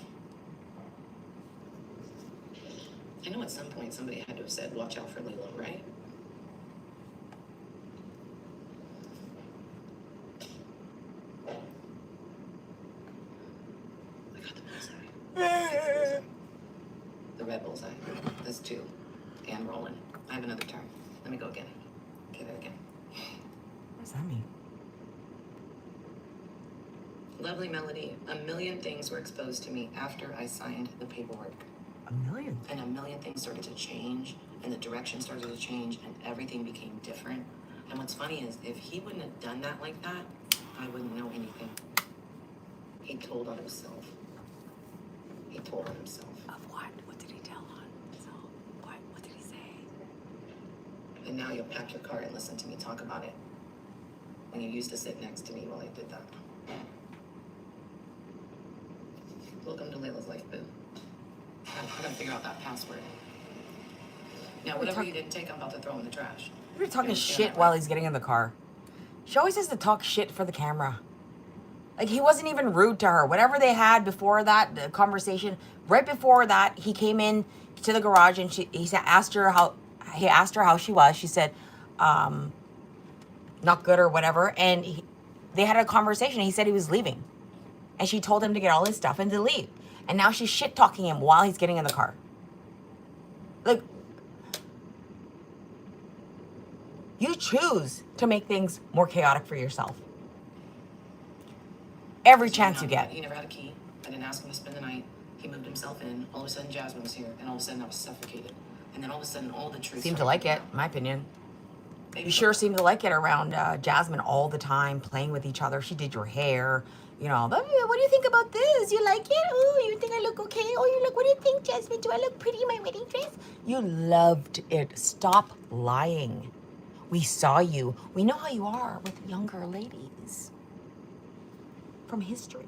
I know at some point somebody had to have said, watch out for Lilo, right? I got the bullseye. The red bullseye. That's 2. And rolling. I have another turn. Let me go again. Okay, that again. What does that mean? Lovely Melody, a million things were exposed to me after I signed the paperwork. A million. And a million things started to change, and the direction started to change, and everything became different. And what's funny is, if he wouldn't have done that like that, I wouldn't know anything. He told on himself. He told on himself. Of what? What did he tell on? So, what did he say? And now you'll pack your car and listen to me talk about it. When you used to sit next to me while I did that. Welcome to Layla's life, boo. I gotta figure out that password. Now, whatever you didn't take, I'm about to throw in the trash. You're talking You understand shit that, while right? he's getting in the car. She always has to talk shit for the camera. Like, he wasn't even rude to her. Whatever they had before that, the conversation, right before that, he came in to the garage and he asked her how she was. She said, not good or whatever. And they had a conversation. He said he was leaving. And she told him to get all his stuff and to leave. And now she's shit talking him while he's getting in the car. Like, you choose to make things more chaotic for yourself. Every chance you get. He never had a key. I didn't ask him to spend the night. He moved himself in. All of a sudden, Jasmine was here. And all of a sudden, I was suffocated. And then all of a sudden, all the truth Seemed to started like coming it, out. in my opinion. Baby You sure girl. seem to like it around Jasmine all the time, playing with each other. She did your hair, you know. What do you think about this? You like it? Oh, you think I look okay? Oh, you look. What do you think, Jasmine? Do I look pretty in my wedding dress? You loved it. Stop lying. We saw you. We know how you are with younger ladies from history.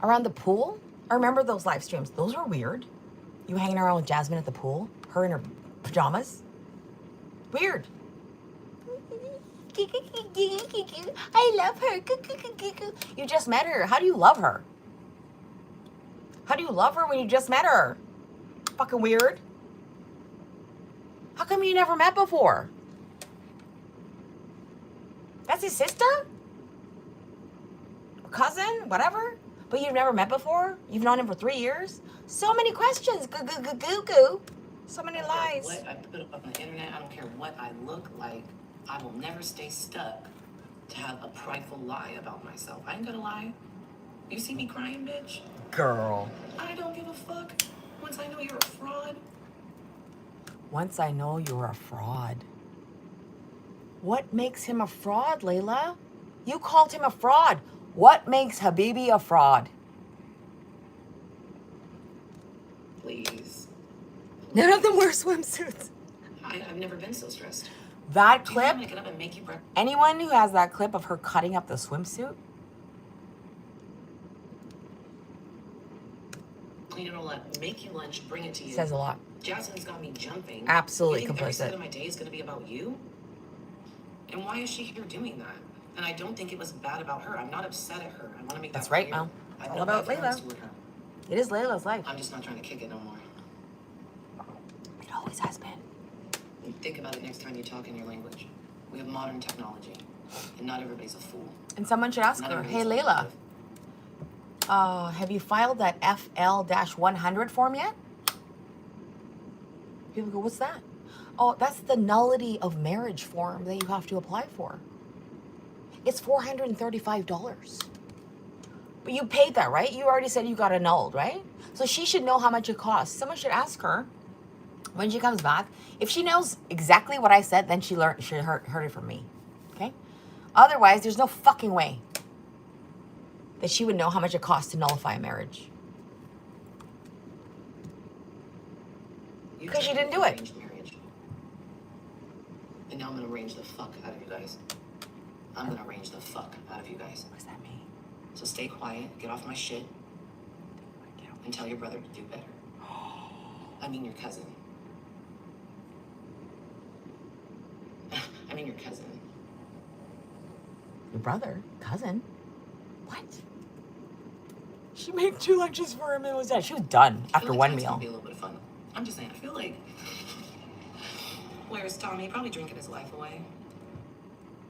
Around the pool, I remember those live streams. Those were weird. You hanging around with Jasmine at the pool, her in her pajamas. Weird. I love her. You just met her. How do you love her? How do you love her when you just met her? Fucking weird. How come you never met before? That's his sister? Cousin? Whatever? But you've never met before? You've known him for 3 years? So many questions. Goo. So many lies. What I put up on the internet, I don't care what I look like. I will never stay stuck to have a prideful lie about myself. I ain't gonna lie. You see me crying, bitch? Girl. I don't give a fuck. Once I know you're a fraud. Once I know you're a fraud. What makes him a fraud, Layla? You called him a fraud. What makes Habibi a fraud? Please. None of them wear swimsuits. I've never been so stressed. That Do you think I'm clip, gonna get up and make you breakfast? anyone who has that clip of her cutting up the swimsuit, Clean it all up, make you lunch, bring it to you. says a lot. Jasmine's got me jumping. Absolutely You think every complicit. second of my day is gonna be about you? And why is she here doing that? And I don't think it was bad about her. I'm not upset at her. I want to make That's that right, clear. Mel. I All built about my feelings Layla. toward her. It is Layla's life. I'm just not trying to kick it no more. It always has been. And think about it next time you talk in your language. We have modern technology, and not everybody's a fool. And someone should ask Not her, hey everybody's Layla, sensitive. have you filed that FL-100 form yet? People go, what's that? Oh, that's the nullity of marriage form that you have to apply for. It's $435. But you paid that, right? You already said you got annulled, right? So she should know how much it costs. Someone should ask her when she comes back. If she knows exactly what I said, then she heard it from me. Okay? Otherwise, there's no fucking way that she would know how much it costs to nullify a marriage. Because she didn't do it. Arranged marriage. And now I'm gonna arrange the fuck out of you guys. I'm gonna arrange the fuck out of you guys. What does that mean? So stay quiet, get off my shit, and tell your brother to do better. I mean your cousin. I mean your cousin. Your brother? Cousin? What? she made 2 lunches for him and was done. She was done I after feel like one tonight's meal. gonna be a little bit of fun. I'm just saying, I feel like, where's Tommy? Probably drinking his life away.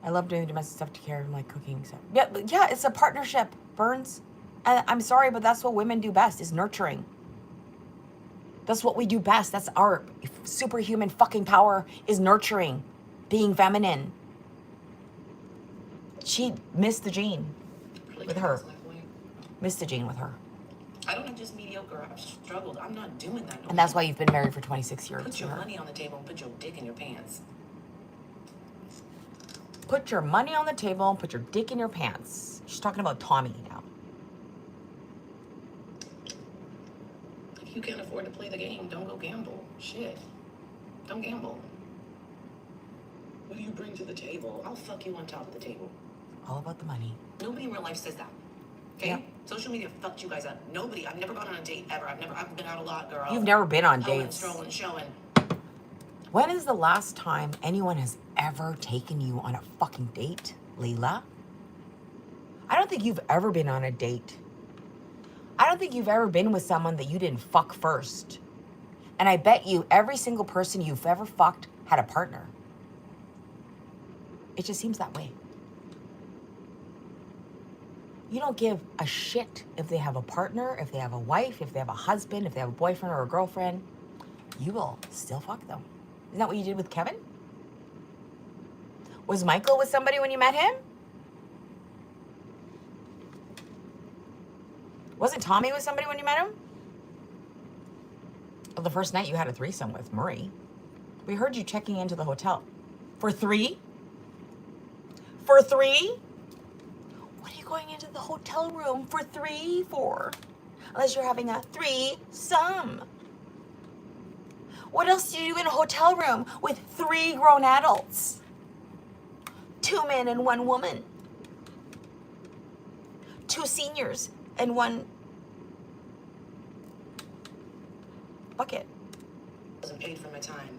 I love doing domestic stuff to care of like cooking stuff. Yeah, it's a partnership, Burns. And I'm sorry, but that's what women do best, is nurturing. That's what we do best. That's our superhuman fucking power, is nurturing, being feminine. She missed the gene Probably with drinking her. his life away. Missed the gene with her. I don't have just mediocre. I've struggled. I'm not doing that. No And that's more. why you've been married for 26 years Put to your her. money on the table and put your dick in your pants. Put your money on the table and put your dick in your pants. She's talking about Tommy now. If you can't afford to play the game, don't go gamble. Shit. Don't gamble. What do you bring to the table? I'll fuck you on top of the table. All about the money. Nobody in real life says that. Okay? Yep. Social media fucked you guys up. Nobody. I've never gone on a date ever. I've been out a lot, girl. You've never been on Hoeing, dates. strolling, showing. When is the last time anyone has ever taken you on a fucking date, Leila? I don't think you've ever been on a date. I don't think you've ever been with someone that you didn't fuck first. And I bet you every single person you've ever fucked had a partner. It just seems that way. You don't give a shit if they have a partner, if they have a wife, if they have a husband, if they have a boyfriend or a girlfriend. You will still fuck them. Isn't that what you did with Kevin? Was Michael with somebody when you met him? Wasn't Tommy with somebody when you met him? Well, the first night you had a threesome with Murray. We heard you checking into the hotel. For 3? For 3? What are you going into the hotel room for 3 for? Unless you're having a threesome. What else do you do in a hotel room with 3 grown adults? 2 men and 1 woman. 2 seniors and 1 bucket. Wasn't paid for my time.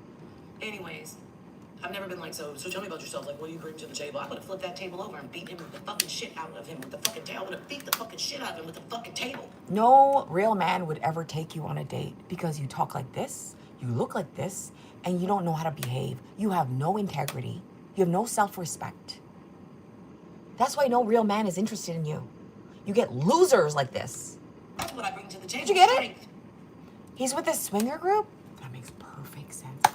Anyways, I've never been like, so tell me about yourself. Like, what do you bring to the table? I would have flipped that table over and beat him with the fucking shit out of him with the fucking tail. I would have beat the fucking shit out of him with the fucking table. No real man would ever take you on a date because you talk like this, you look like this, and you don't know how to behave. You have no integrity. You have no self-respect. That's why no real man is interested in you. You get losers like this. That's what I bring to the table. Did you get it? Strength. He's with the swinger group? That makes perfect sense.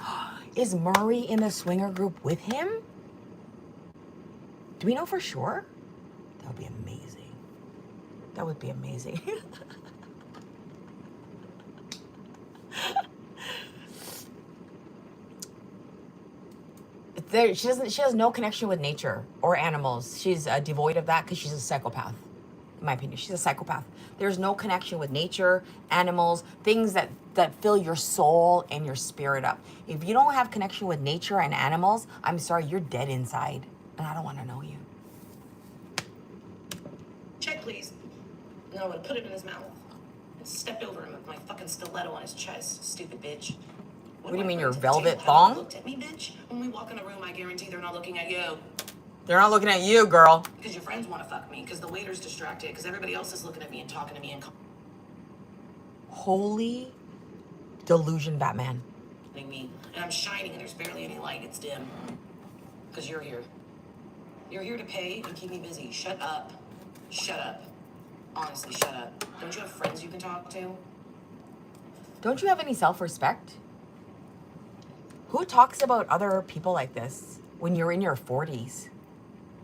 Is Murray in the swinger group with him? Do we know for sure? That would be amazing. That would be amazing. She has no connection with nature or animals. She's devoid of that because she's a psychopath. In my opinion, she's a psychopath. There's no connection with nature, animals, things that fill your soul and your spirit up. If you don't have connection with nature and animals, I'm sorry, you're dead inside. And I don't want to know you. Check, please. And I would have put it in his mouth and stepped over him with my fucking stiletto on his chest. Stupid bitch. What do you I mean, bring your to the velvet table? thong? Haven't looked at me, bitch. When we walk in a room, I guarantee they're not looking at you. They're not looking at you, girl. Because your friends want to fuck me. Because the waiter's distracted. Because everybody else is looking at me and talking to me and Holy delusion, Batman. calling me. And I'm shining and there's barely any light. It's dim. Because you're here. You're here to pay and keep me busy. Shut up. Shut up. Honestly, shut up. Don't you have friends you can talk to? Don't you have any self-respect? Who talks about other people like this when you're in your 40s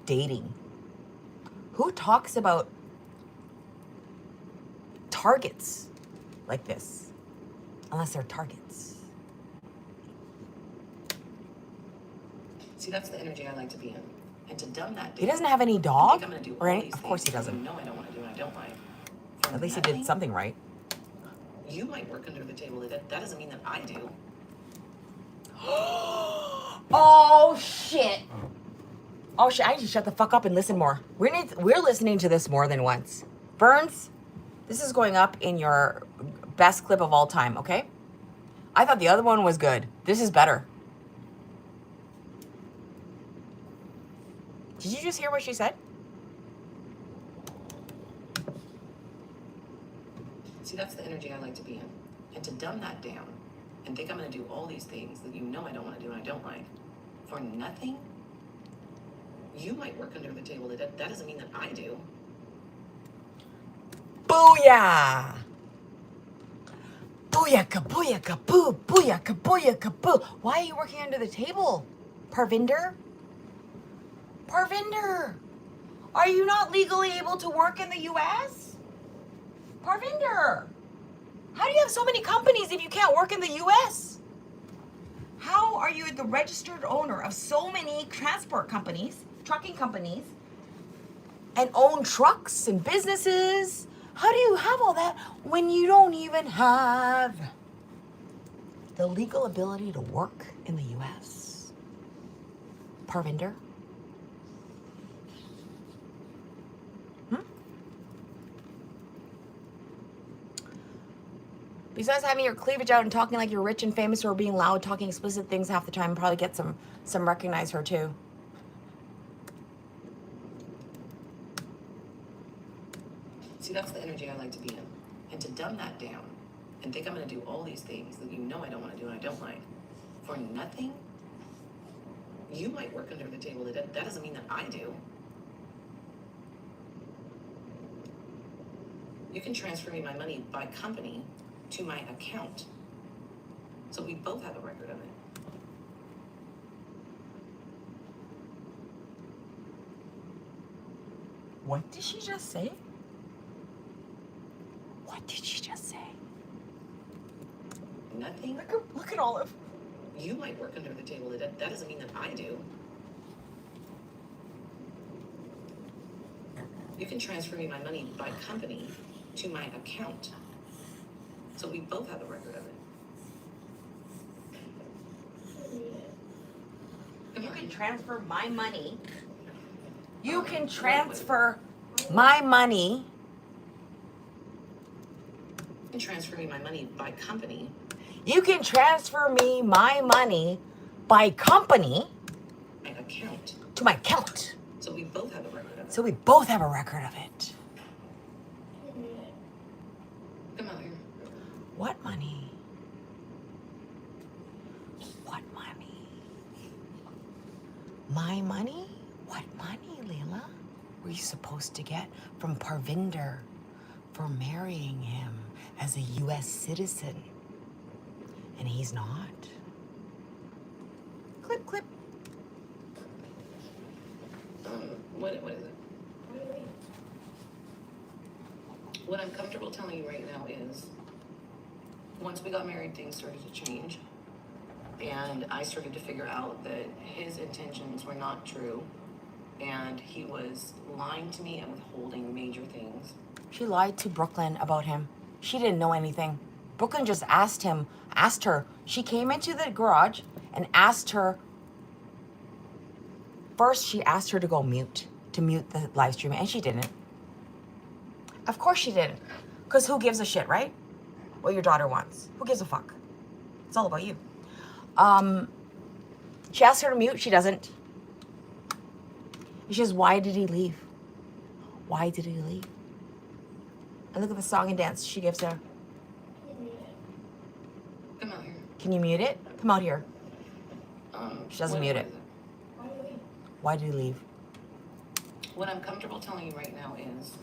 dating? Who talks about targets like this? Unless they're targets. See, that's the energy I like to be in. And to dumb that He down, doesn't have any I dog? think I'm gonna do Or all any? these Of course he things doesn't. You know I don't want to do and I don't like. At least he did something right. You might work under the table. That doesn't mean that I do. Oh shit. Oh shit, I need to shut the fuck up and listen more. We're listening to this more than once. Burns, this is going up in your best clip of all time, okay? I thought the other one was good. This is better. Did you just hear what she said? See, that's the energy I like to be in. And to dumb that down and think I'm going to do all these things that you know I don't want to do and I don't like for nothing, you might work under the table. That doesn't mean that I do. Booyah! Booyaka, booyaka, boo, booyaka, booyaka, boo. Why are you working under the table, Parvinder? Parvinder! Are you not legally able to work in the U.S.? Parvinder! How do you have so many companies if you can't work in the U.S.? How are you the registered owner of so many transport companies, trucking companies, and own trucks and businesses? How do you have all that when you don't even have the legal ability to work in the U.S.? Parvinder? Besides having your cleavage out and talking like you're rich and famous or being loud, talking explicit things half the time, probably get some recognize her too. See, that's the energy I like to be in. And to dumb that down and think I'm going to do all these things that you know I don't want to do and I don't like for nothing, you might work under the table. That doesn't mean that I do. You can transfer me my money by company to my account. So we both have a record of it. What did she just say? What did she just say? Nothing. Look at Olive. You might work under the table. That doesn't mean that I do. You can transfer me my money by company to my account. So we both have a record of it. You can transfer my money. You can transfer my money. You can transfer me my money by company. You can transfer me my money by company My account. to my account. So we both have a record of it. So we both have a record of it. Come out here. What money? What money? My money? What money, Leila? Were you supposed to get from Parvinder for marrying him as a U.S. citizen? And he's not. Clip, clip. What is it? What I'm comfortable telling you right now is, once we got married, things started to change. And I started to figure out that his intentions were not true. And he was lying to me and withholding major things. She lied to Brooklyn about him. She didn't know anything. Brooklyn just asked her. She came into the garage and asked her. First, she asked her to go mute the live stream, and she didn't. Of course she didn't. Because who gives a shit, right? What your daughter wants. Who gives a fuck? It's all about you. She asked her to mute. She doesn't. And she says, why did he leave? Why did he leave? And look at the song and dance she gives her. Come out here. Can you mute it? Come out here. She doesn't mute it. Why did he leave? What I'm comfortable telling you right now is,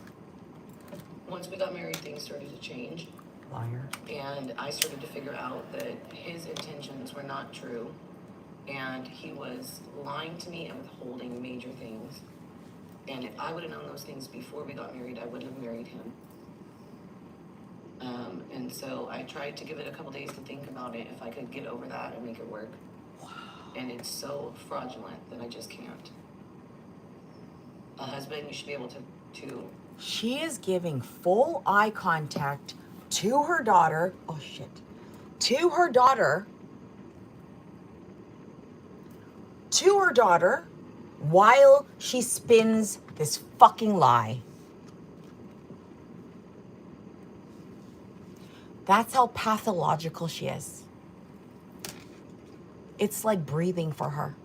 once we got married, things started to change. Liar. And I started to figure out that his intentions were not true. And he was lying to me and withholding major things. And if I would have known those things before we got married, I wouldn't have married him. And so I tried to give it a couple days to think about it, if I could get over that and make it work. Wow. And it's so fraudulent that I just can't. A husband, you should be able to She is giving full eye contact to her daughter. Oh, shit. To her daughter. To her daughter while she spins this fucking lie. That's how pathological she is. It's like breathing for her.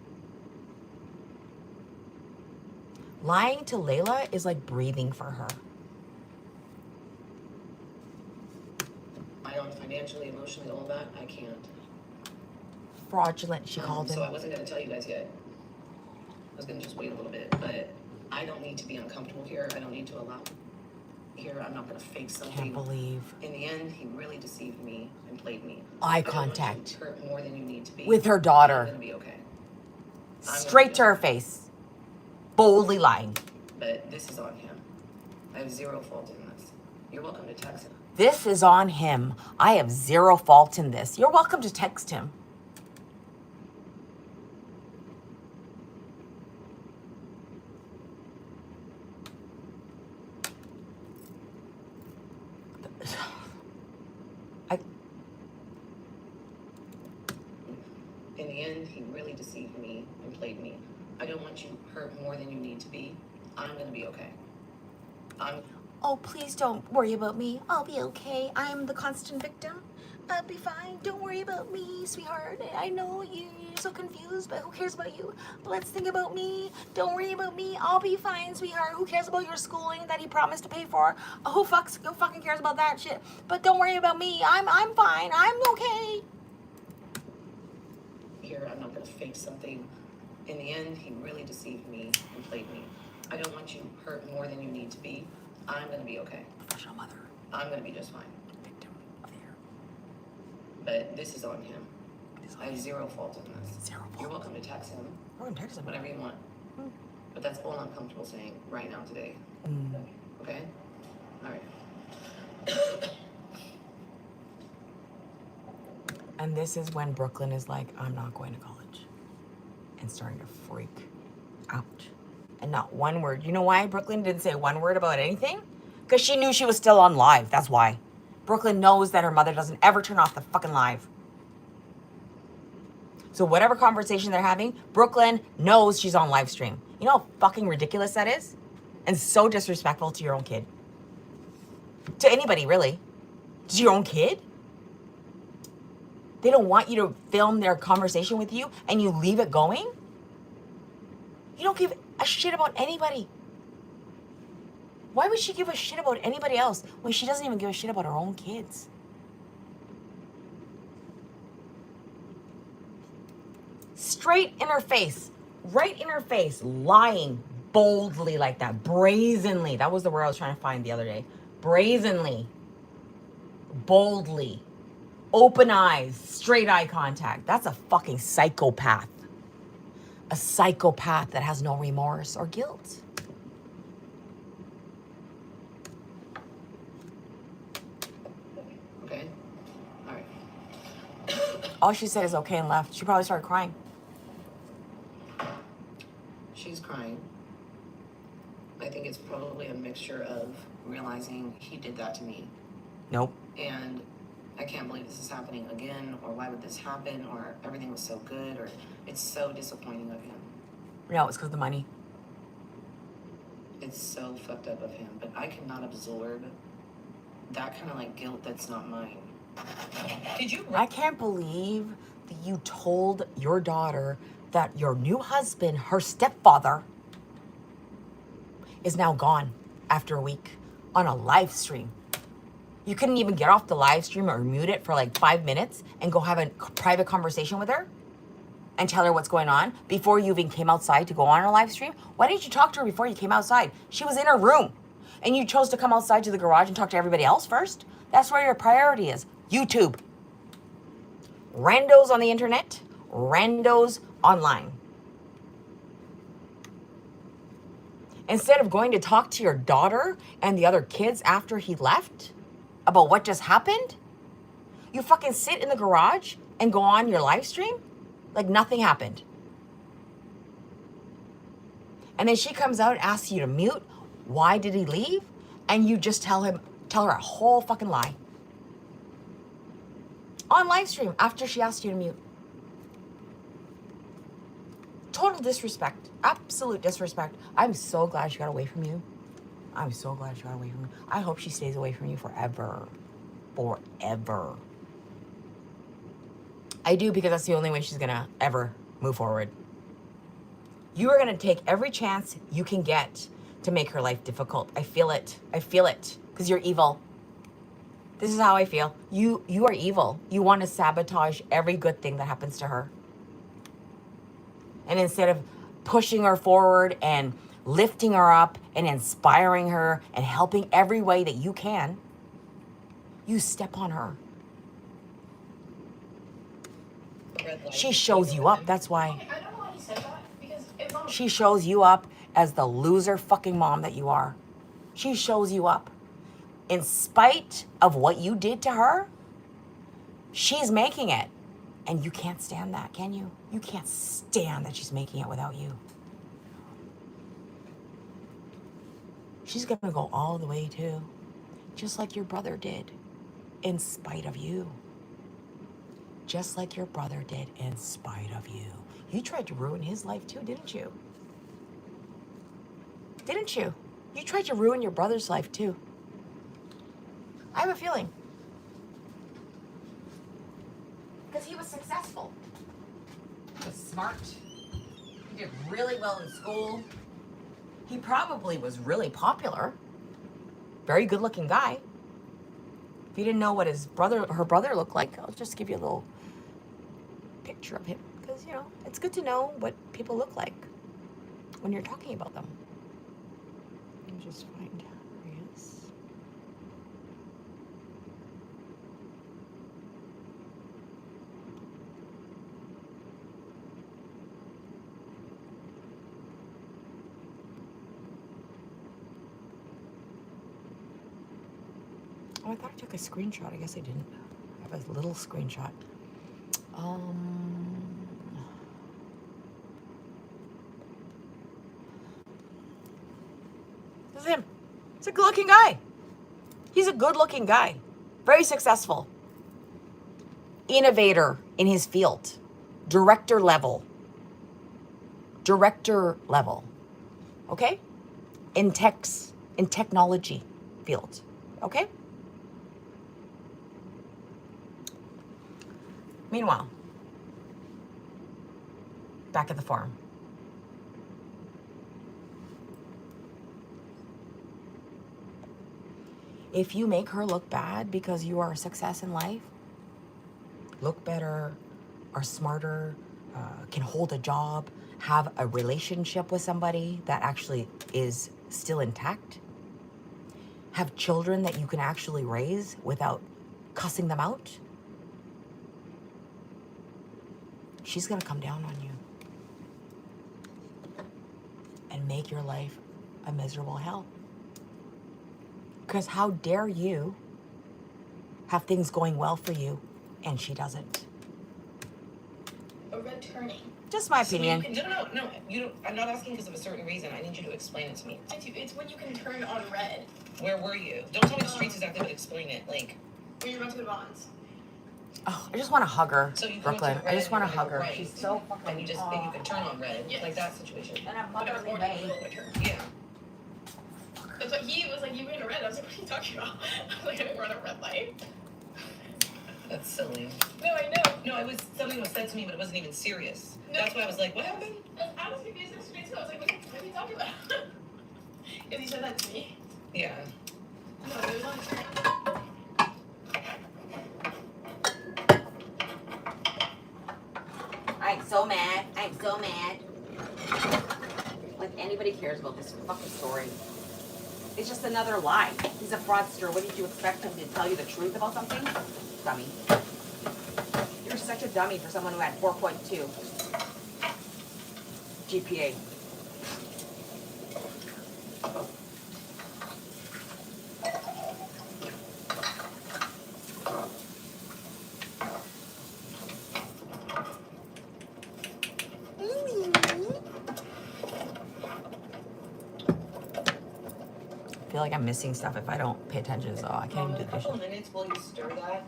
Lying to Layla is like breathing for her. rely on financially, emotionally, all that. I can't. Fraudulent, she called So I him. wasn't going to tell you guys yet. I was going to just wait a little bit, but I don't need to be uncomfortable here. I don't need to allow here. I'm not going to fake something. Can't believe. In the end, he really deceived me and played me. Eye I don't want you contact. to hurt more than you need to be. With her I'm daughter. going to be okay. Straight to her face. Boldly lying. But this is on him. I have zero fault in this. You're welcome to text him. This is on him. I have zero fault in this. You're welcome to text him. In the end, he really deceived me and played me. I don't want you hurt more than you need to be. I'm going to be okay. Oh, please don't worry about me. I'll be okay. I'm the constant victim. I'll be fine. Don't worry about me, sweetheart. I know you're so confused, but who cares about you? Let's think about me. Don't worry about me. I'll be fine, sweetheart. Who cares about your schooling that he promised to pay for? Who fucking cares about that shit? But don't worry about me. I'm fine. I'm okay. Here, I'm not going to fake something. In the end, he really deceived me and played me. I don't want you hurt more than you need to be. I'm going to be okay. Professional mother. I'm going to be just fine. Victim of the year. But this is on him. I have zero fault in this. Zero fault. You're welcome to text him. We're gonna text him. Whatever you want. But that's all I'm comfortable saying right now today. Okay? All right. And this is when Brooklyn is like, I'm not going to college. And starting to freak out. And not one word. You know why Brooklyn didn't say one word about anything? Because she knew she was still on live. That's why. Brooklyn knows that her mother doesn't ever turn off the fucking live. So whatever conversation they're having, Brooklyn knows she's on live stream. You know how fucking ridiculous that is? And so disrespectful to your own kid. To anybody, really. To your own kid? They don't want you to film their conversation with you and you leave it going? You don't give a shit about anybody. Why would she give a shit about anybody else when she doesn't even give a shit about her own kids? Straight in her face, right in her face, lying boldly like that, brazenly. That was the word I was trying to find the other day. Brazenly, boldly, open eyes, straight eye contact. That's a fucking psychopath. A psychopath that has no remorse or guilt. Okay? All right. All she said is okay and left. She probably started crying. She's crying. I think it's probably a mixture of realizing he did that to me. Nope. And I can't believe this is happening again, or why would this happen, or everything was so good, or it's so disappointing of him. No, it's because of the money. It's so fucked up of him, but I cannot absorb that kind of like guilt that's not mine. Did you? I can't believe that you told your daughter that your new husband, her stepfather, is now gone after a week on a live stream. You couldn't even get off the live stream or mute it for like 5 minutes and go have a private conversation with her and tell her what's going on before you even came outside to go on her live stream? Why didn't you talk to her before you came outside? She was in her room and you chose to come outside to the garage and talk to everybody else first? That's where your priority is. YouTube. Randos on the internet, randos online. Instead of going to talk to your daughter and the other kids after he left about what just happened, you fucking sit in the garage and go on your live stream like nothing happened. And then she comes out and asks you to mute. Why did he leave? And you just tell her a whole fucking lie. On live stream after she asked you to mute. Total disrespect. Absolute disrespect. I'm so glad she got away from you. I'm so glad she got away from you. I hope she stays away from you forever. Forever. I do, because that's the only way she's gonna ever move forward. You are gonna take every chance you can get to make her life difficult. I feel it. I feel it. Because you're evil. This is how I feel. You are evil. You want to sabotage every good thing that happens to her. And instead of pushing her forward and lifting her up and inspiring her and helping every way that you can, you step on her. She shows you up. That's why. Okay, I don't know why he said that because if I'm She shows you up as the loser fucking mom that you are. She shows you up. In spite of what you did to her, she's making it. And you can't stand that, can you? You can't stand that she's making it without you. She's gonna go all the way too. Just like your brother did, in spite of you. Just like your brother did, in spite of you. You tried to ruin his life too, didn't you? Didn't you? You tried to ruin your brother's life too. I have a feeling. Because he was successful. He was smart. He did really well in school. He probably was really popular. Very good looking guy. If you didn't know what her brother looked like, I'll just give you a little picture of him. Because, you know, it's good to know what people look like when you're talking about them. Let me just find where he is. Oh, I thought I took a screenshot. I guess I didn't. I have a little screenshot. This is him. He's a good-looking guy. He's a good-looking guy. Very successful. Innovator in his field. Director level. Okay? In technology field. Okay? Meanwhile, back at the farm. If you make her look bad because you are a success in life, look better, are smarter, can hold a job, have a relationship with somebody that actually is still intact, have children that you can actually raise without cussing them out, she's gonna come down on you and make your life a miserable hell. Because how dare you have things going well for you and she doesn't? a red turning. Just my opinion. No, you don't. I'm not asking because of a certain reason. I need you to explain it to me. It's when you can turn on red. Where were you? Don't tell me the streets exactly, but explain it. Like, When you're about to go to Bonds. Oh, I just want to hug her, so you go Brooklyn. to I just red, want to and hug then her. right, She's so fucking. and you can turn on red, Yes. like that situation. And a But I was motherly born in the way. middle of winter. Yeah. That's what he was like, you were in a red. I was like, what are you talking about? I was like, I didn't run a red light. That's silly. No, I know. No, it was something was said to me, but it wasn't even serious. No. That's why I was like, what happened? I was confused yesterday too. I was like, what are you talking about? Because he said that to me. Yeah. No, it was on the train. I'm so mad. I'm so mad. Like anybody cares about this fucking story. It's just another lie. He's a fraudster. What did you expect him to tell you the truth about something? Dummy. You're such a dummy for someone who had 4.2 GPA. I feel like I'm missing stuff if I don't pay attention, so I can't even do A the couple dishes. of minutes while you stir that,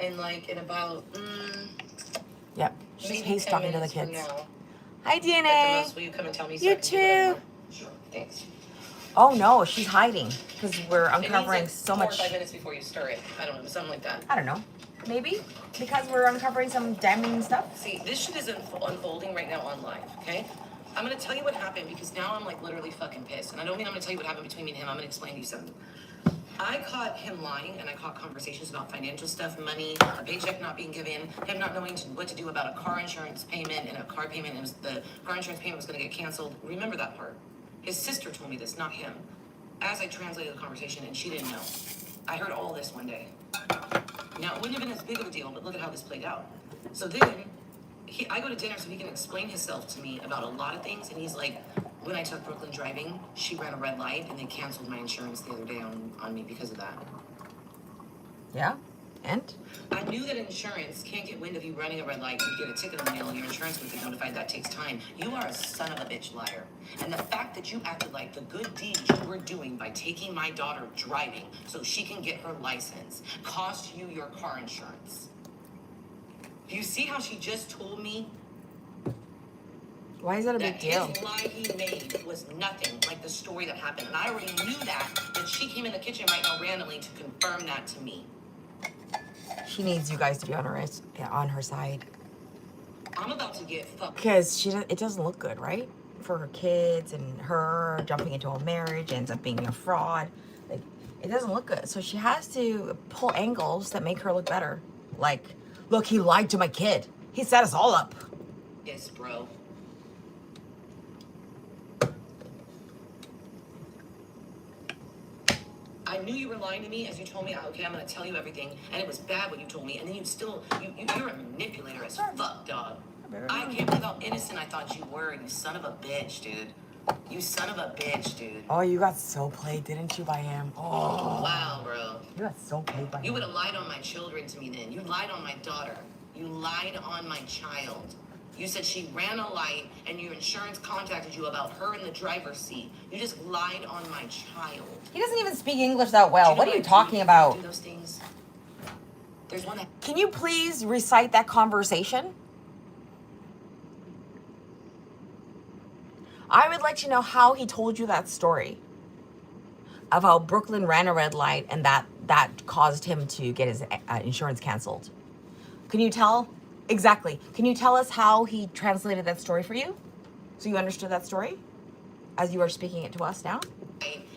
and like in about Yep. maybe He's 10 talking to the minutes from kids. now, Hi, at the DNA. most, will you come and tell me? You I can do what I too. want? Sure. Thanks. Oh no, she's hiding because we're It needs, uncovering like, so 4 or much. 5 minutes before you stir it. I don't know, something like that. I don't know. Maybe because we're uncovering some damning stuff. See, this shit is unfolding right now on live, okay? I'm gonna tell you what happened because now I'm like literally fucking pissed. And I don't mean I'm gonna tell you what happened between me and him. I'm gonna explain to you something. I caught him lying, and I caught conversations about financial stuff, money, a paycheck not being given, him not knowing what to do about a car insurance payment and a car payment. And the car insurance payment was going to get canceled. Remember that part. His sister told me this, not him. As I translated the conversation, and she didn't know. I heard all this one day. Now, it wouldn't have been as big of a deal, but look at how this played out. So then, I go to dinner so he can explain himself to me about a lot of things, and he's like, when I took Brooklyn driving, she ran a red light, and they canceled my insurance the other day on me because of that. Yeah? And? I knew that insurance can't get wind of you running a red light. You get a ticket in the mail, and your insurance would get notified. That takes time. You are a son of a bitch liar. And the fact that you acted like the good deed you were doing by taking my daughter driving so she can get her license cost you your car insurance. Do you see how she just told me Why is that a big that deal? his lie he made was nothing like the story that happened? And I already knew that, but she came in the kitchen right now randomly to confirm that to me. She needs you guys to be on her side. I'm about to get fucked. Because it doesn't look good, right? For her kids and her jumping into a marriage, ends up being a fraud. Like, it doesn't look good. So she has to pull angles that make her look better. Like, look, he lied to my kid. He set us all up. Yes, bro. I knew you were lying to me as you told me, okay, I'm gonna tell you everything, and it was bad what you told me, and then you're a manipulator as fuck, dog. I can't believe how innocent I thought you were, you son of a bitch, dude. You son of a bitch, dude. Oh, you got so played, didn't you, by him? Oh. Wow, bro. You got so played by him. You would have lied on my children to me then. You lied on my daughter. You lied on my child. You said she ran a light and your insurance contacted you about her in the driver's seat. You just lied on my child. He doesn't even speak English that well. Do you know What are you I talking do about? those things? There's one that... Can you please recite that conversation? I would like to know how he told you that story of how Brooklyn ran a red light and that caused him to get his insurance canceled. Can you tell? Exactly. Can you tell us how he translated that story for you? So you understood that story as you are speaking it to us now?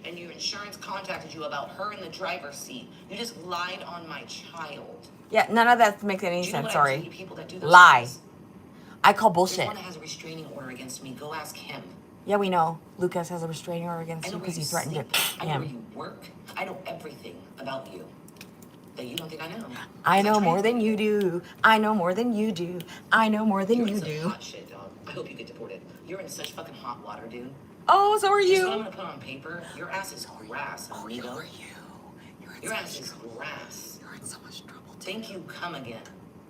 And your insurance contacted you about her in the driver's seat. You just lied on my child. Yeah, none of that makes any Do you know sense. what I do Sorry. to people that do those Lie. things? I call There's bullshit. one that has a restraining order against me. Go ask him. Yeah, we know. Lucas has a restraining order I against know you where because you you threatened sleep. I know where him. you work. I know everything about you that you don't think I know. I know Because more than you translated. do. I know more than you do. I know more than You're you in some do. hot shit, dog. I hope you get deported. You're in such fucking hot water, dude. Oh, so are Just what I'm you. gonna put on paper. Your ass is grass, amigo. So are you. You're in Your so ass much is trouble. grass. You're in so much trouble. Think you come again.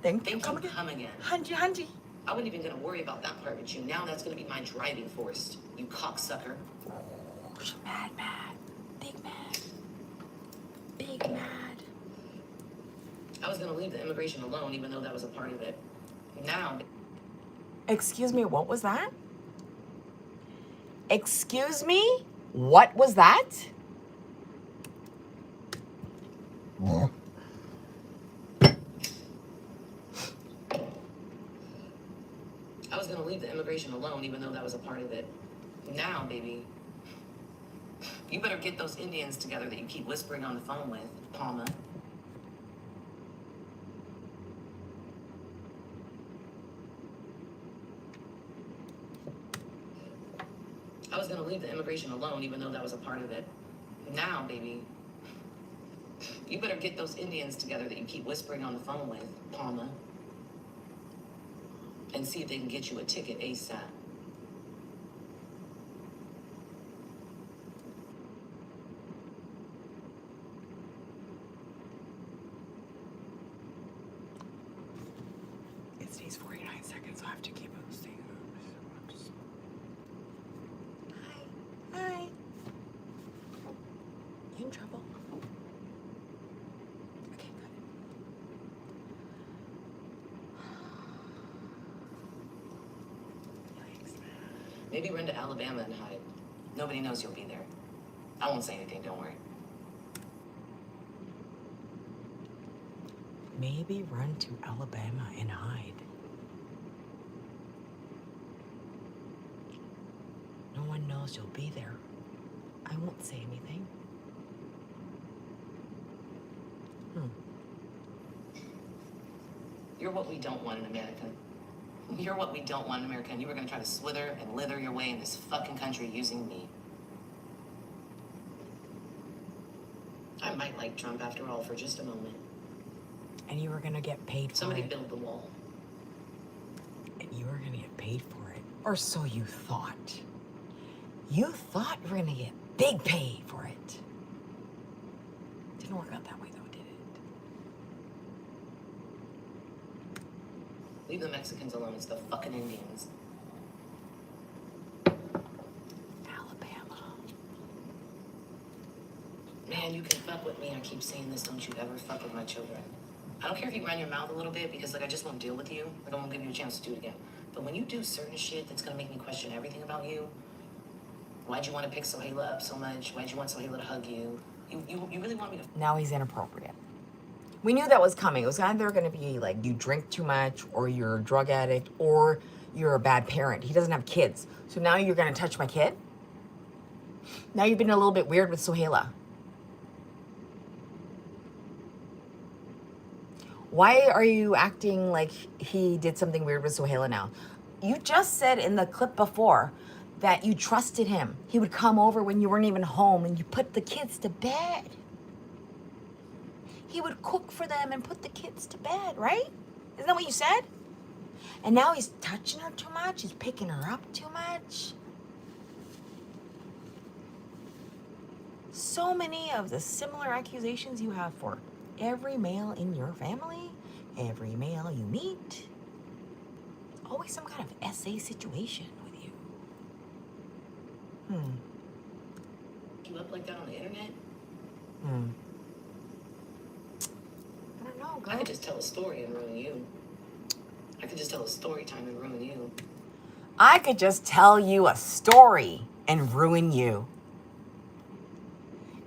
Think Think come you again. come again. Hunty, hunty. I wasn't even gonna worry about that part with you. Now that's gonna be my driving force. You cocksucker. She's mad. Big mad. Big mad. I was gonna leave the immigration alone, even though that was a part of it. Now, Excuse me, what was that? Excuse me? What was that? I was gonna leave the immigration alone, even though that was a part of it. Now, baby, you better get those Indians together that you keep whispering on the phone with, Palma. I was gonna leave the immigration alone, even though that was a part of it. Now, baby, you better get those Indians together that you keep whispering on the phone with, Palma, and see if they can get you a ticket ASAP. It stays 49 seconds, so I have to keep it staying. Hi. You in trouble? Okay, good. Yikes. Maybe run to Alabama and hide. Nobody knows you'll be there. I won't say anything, don't worry. Maybe run to Alabama and hide. No one knows you'll be there. I won't say anything. You're what we don't want in America. You're what we don't want in America, and you were gonna try to slither and lither your way in this fucking country using me. I might like Trump after all for just a moment. And you were gonna get paid for Somebody it. build the wall. And you were gonna get paid for it. Or so you thought. You thought you were gonna get big pay for it. Didn't work out that way though, did it? Leave the Mexicans alone, it's the fucking Indians. Alabama. Man, you can fuck with me. I keep saying this, don't you ever fuck with my children. I don't care if you run your mouth a little bit because, like, I just won't deal with you. Like, I won't give you a chance to do it again. But when you do certain shit that's gonna make me question everything about you, why'd you want to pick Sohaila up so much? Why'd you want Sohaila to hug you? You really want me to... Now he's inappropriate. We knew that was coming. It was either going to be like you drink too much or you're a drug addict or you're a bad parent. He doesn't have kids. So now you're going to touch my kid? Now you've been a little bit weird with Sohaila. Why are you acting like he did something weird with Sohaila now? You just said in the clip before that you trusted him. He would come over when you weren't even home and you put the kids to bed. He would cook for them and put the kids to bed, right? Isn't that what you said? And now he's touching her too much. He's picking her up too much. So many of the similar accusations you have for every male in your family, every male you meet. Always some kind of SA situation with you. You up like that on the internet? I don't know, girl. I could just tell a story and ruin you. I could just tell a story time and ruin you. I could just tell you a story and ruin you.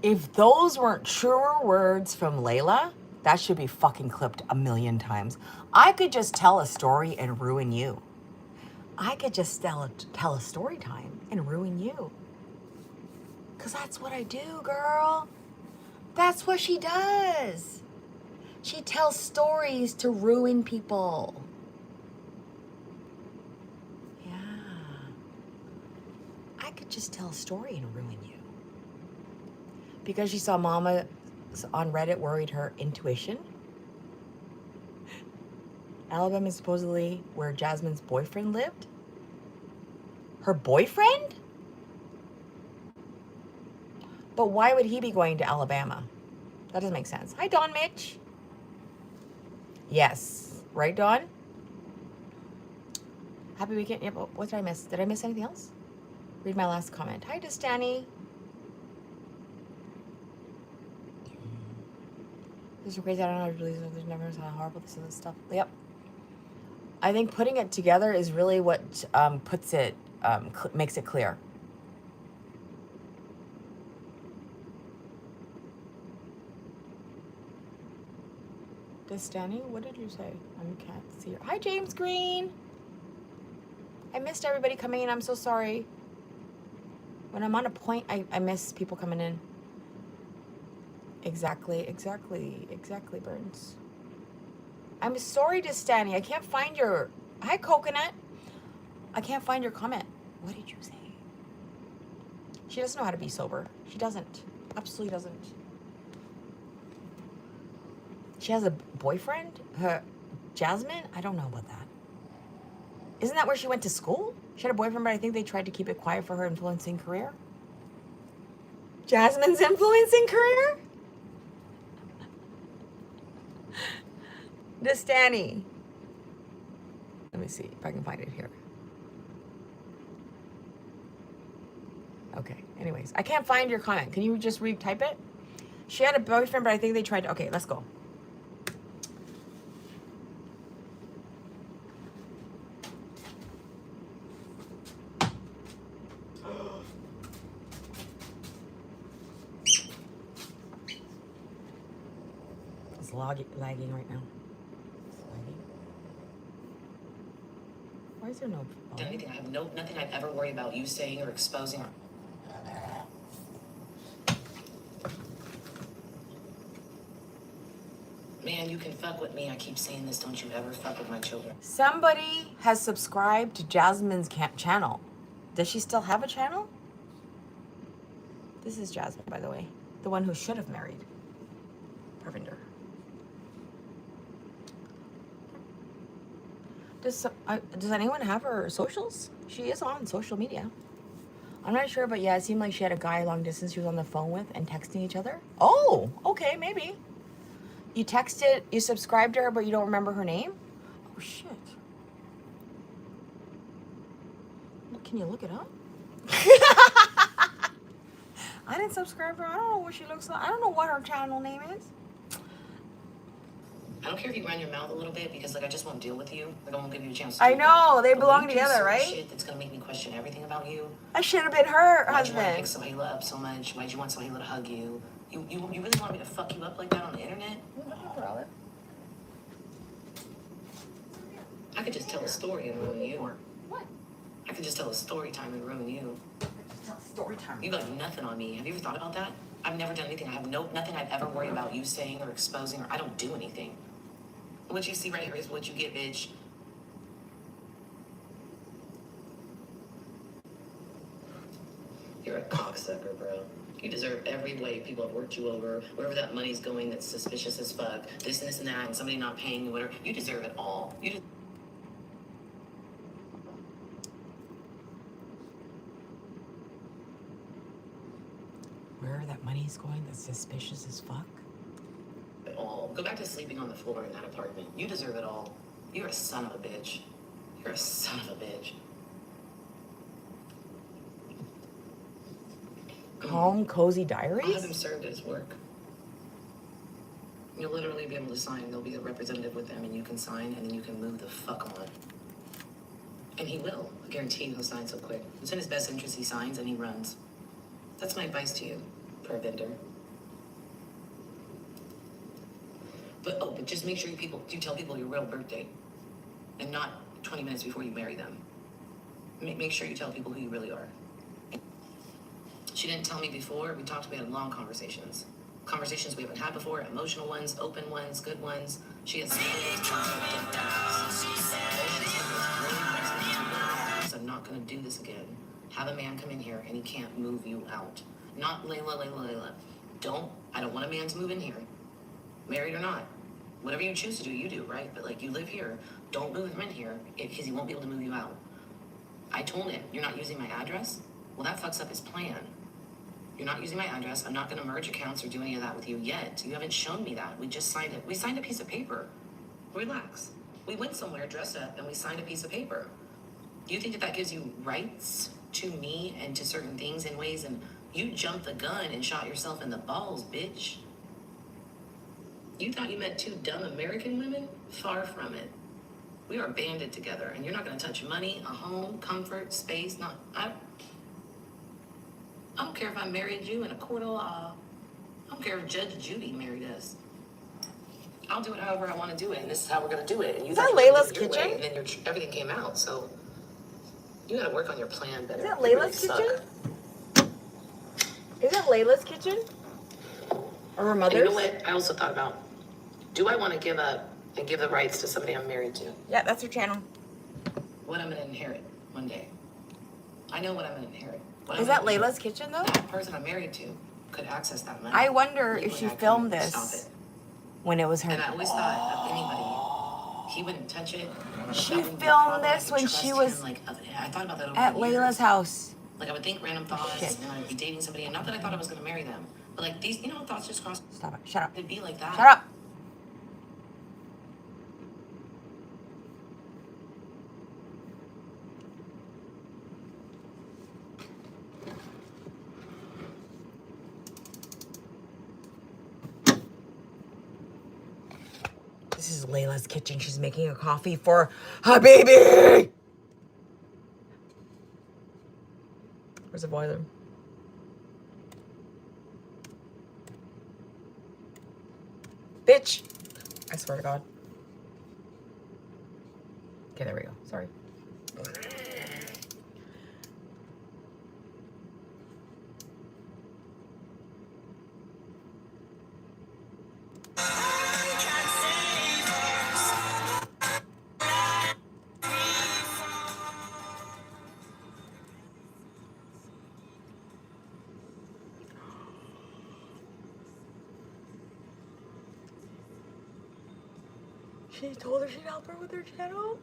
If those weren't truer words from Layla, that should be fucking clipped 1,000,000 times. I could just tell a story and ruin you. I could just tell a story time and ruin you. Because that's what I do, girl. That's what she does. She tells stories to ruin people. Yeah. I could just tell a story and ruin you. Because she saw Mama on Reddit worried her intuition. Alabama is supposedly where Jasmine's boyfriend lived. Her boyfriend? But why would he be going to Alabama? That doesn't make sense. Hi, Dawn Mitch. Yes. Right, Dawn? Happy weekend. Yep. What did I miss? Did I miss anything else? Read my last comment. Hi, Destany. This is crazy. I don't know. I really there's never how horrible this is stuff. Yep. I think putting it together is really what puts it, makes it clear. Destany, what did you say? I can't see her. Hi, James Green. I missed everybody coming in. I'm so sorry. When I'm on a point, I miss people coming in. Exactly, Burns. I'm sorry, Destany. I can't find your... Hi, Coconut. I can't find your comment. What did you say? She doesn't know how to be sober. She doesn't. Absolutely doesn't. She has a boyfriend? Her Jasmine? I don't know about that. Isn't that where she went to school? She had a boyfriend, but I think they tried to keep it quiet for her influencing career. Jasmine's influencing career? Destany. Let me see if I can find it here. Okay, anyways. I can't find your comment. Can you just retype it? She had a boyfriend, but I think they tried to... Okay, let's go. It's lagging right now. It's lagging. Why is there no... Anything. I have nothing I'd ever worry about you saying or exposing. Man, you can fuck with me. I keep saying this. Don't you ever fuck with my children. Somebody has subscribed to Jasmine's channel. Does she still have a channel? This is Jasmine, by the way. The one who should have married Parvinder. Does anyone have her socials? She is on social media. I'm not sure, but yeah, it seemed like she had a guy long distance she was on the phone with and texting each other. Oh, okay, maybe. You texted, you subscribed to her, but you don't remember her name? Oh, shit. Can you look it up? I didn't subscribe to her. I don't know what she looks like. I don't know what her channel name is. I don't care if you run your mouth a little bit because, like, I just won't deal with you. Like, I won't give you a chance to I do know, that. they But belong when you do together, certain right? Shit that's gonna make me question everything about you. I should have been her Why'd you want to pick husband. Sohaila up so much? Why'd you want Sohaila to hug you? You really want me to fuck you up like that on the internet? I could just tell a story and ruin you. What? I could just tell a story time and ruin you. Story time. You got nothing on me. Have you ever thought about that? I've never done anything. I have nothing I've ever worried about you saying or exposing, or I don't do anything. What you see right here is what you get, bitch. You're a cocksucker, bro. You deserve every way people have worked you over, wherever that money's going that's suspicious as fuck, this and this and that, and somebody not paying you, whatever. You deserve it all. Where that money's going that's suspicious as fuck? It all. Go back to sleeping on the floor in that apartment. You deserve it all. You're a son of a bitch. You're a son of a bitch. Calm, cozy I'll have him diaries? served at his work. You'll literally be able to sign. There'll be a representative with them, and you can sign, and then you can move the fuck on. And he will. I guarantee you he'll sign so quick. It's in his best interest he signs, and he runs. That's my advice to you, Parvinder. But just make sure you tell people your real birthday, and not 20 minutes before you marry them. Make sure you tell people who you really are. She didn't tell me before. We had long conversations. Conversations we haven't had before, emotional ones, open ones, good ones. She has I'm not gonna do this again. Have a man come in here and he can't move you out. Not Layla. I don't want a man to move in here. Married or not. Whatever you choose to do, you do, right? But like, you live here. Don't move him in here because he won't be able to move you out. I told him, you're not using my address? Well, that fucks up his plan. You're not using my address. I'm not going to merge accounts or do any of that with you yet. You haven't shown me that. We just signed it. We signed a piece of paper. Relax. We went somewhere, dressed up, and we signed a piece of paper. Do you think that gives you rights to me and to certain things in ways? And you jumped the gun and shot yourself in the balls, bitch. You thought you met two dumb American women? Far from it. We are banded together, and you're not going to touch money, a home, comfort, space. I don't care if I married you in a court of law. I don't care if Judge Judy married us. I'll do it however I want to do it, and this is how we're going to do it. And you Is that thought you were Layla's doing it your kitchen? way, and then everything came out, so you got to work on your plan better. Is that You really Layla's suck. kitchen? Is that Layla's kitchen? Or her And mother's? you know what? I also thought about, do I want to give up and give the rights to somebody I'm married to? Yeah, that's her channel. What I'm going to inherit one day. I know what I'm going to inherit. What Is I'm that gonna Layla's kitchen, though? That person I'm married to could access that money. I wonder Legally, if she I couldn't filmed stop this it. when it was her. And I always thought of anybody, he wouldn't touch it. She That wouldn't be a filmed problem. I this could when trust she was him, I thought about that over at the years. Layla's house. Like, I would think random thoughts, Shit. and I'd be dating somebody, and not that I thought I was going to marry them, but like these, thoughts just crossed. Stop it. Shut up. It'd be like that. Shut up. This is Layla's kitchen. She's making a coffee for her baby. Where's the boiler? Bitch. I swear to God. Okay, there we go. Sorry. She told her she'd help her with her channel?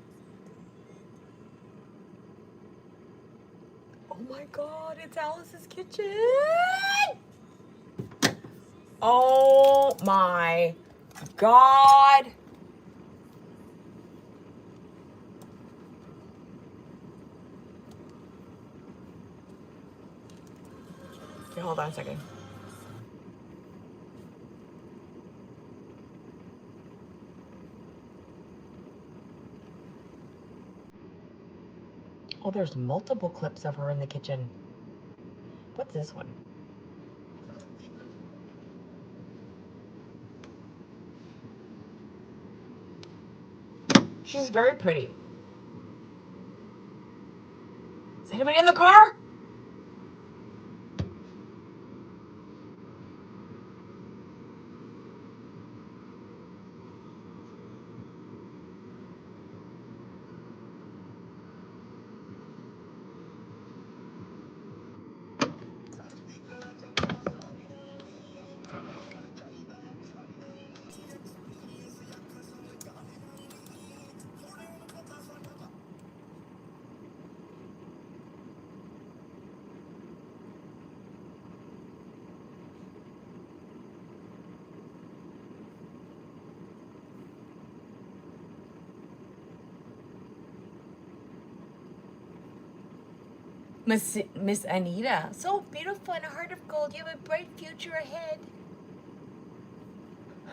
Oh my god, it's Alice's kitchen! Oh my god! Okay, hold on a second. Oh, there's multiple clips of her in the kitchen. What's this one? She's very pretty. Is anybody in the car? Miss Anita. So beautiful and a heart of gold. You have a bright future ahead. I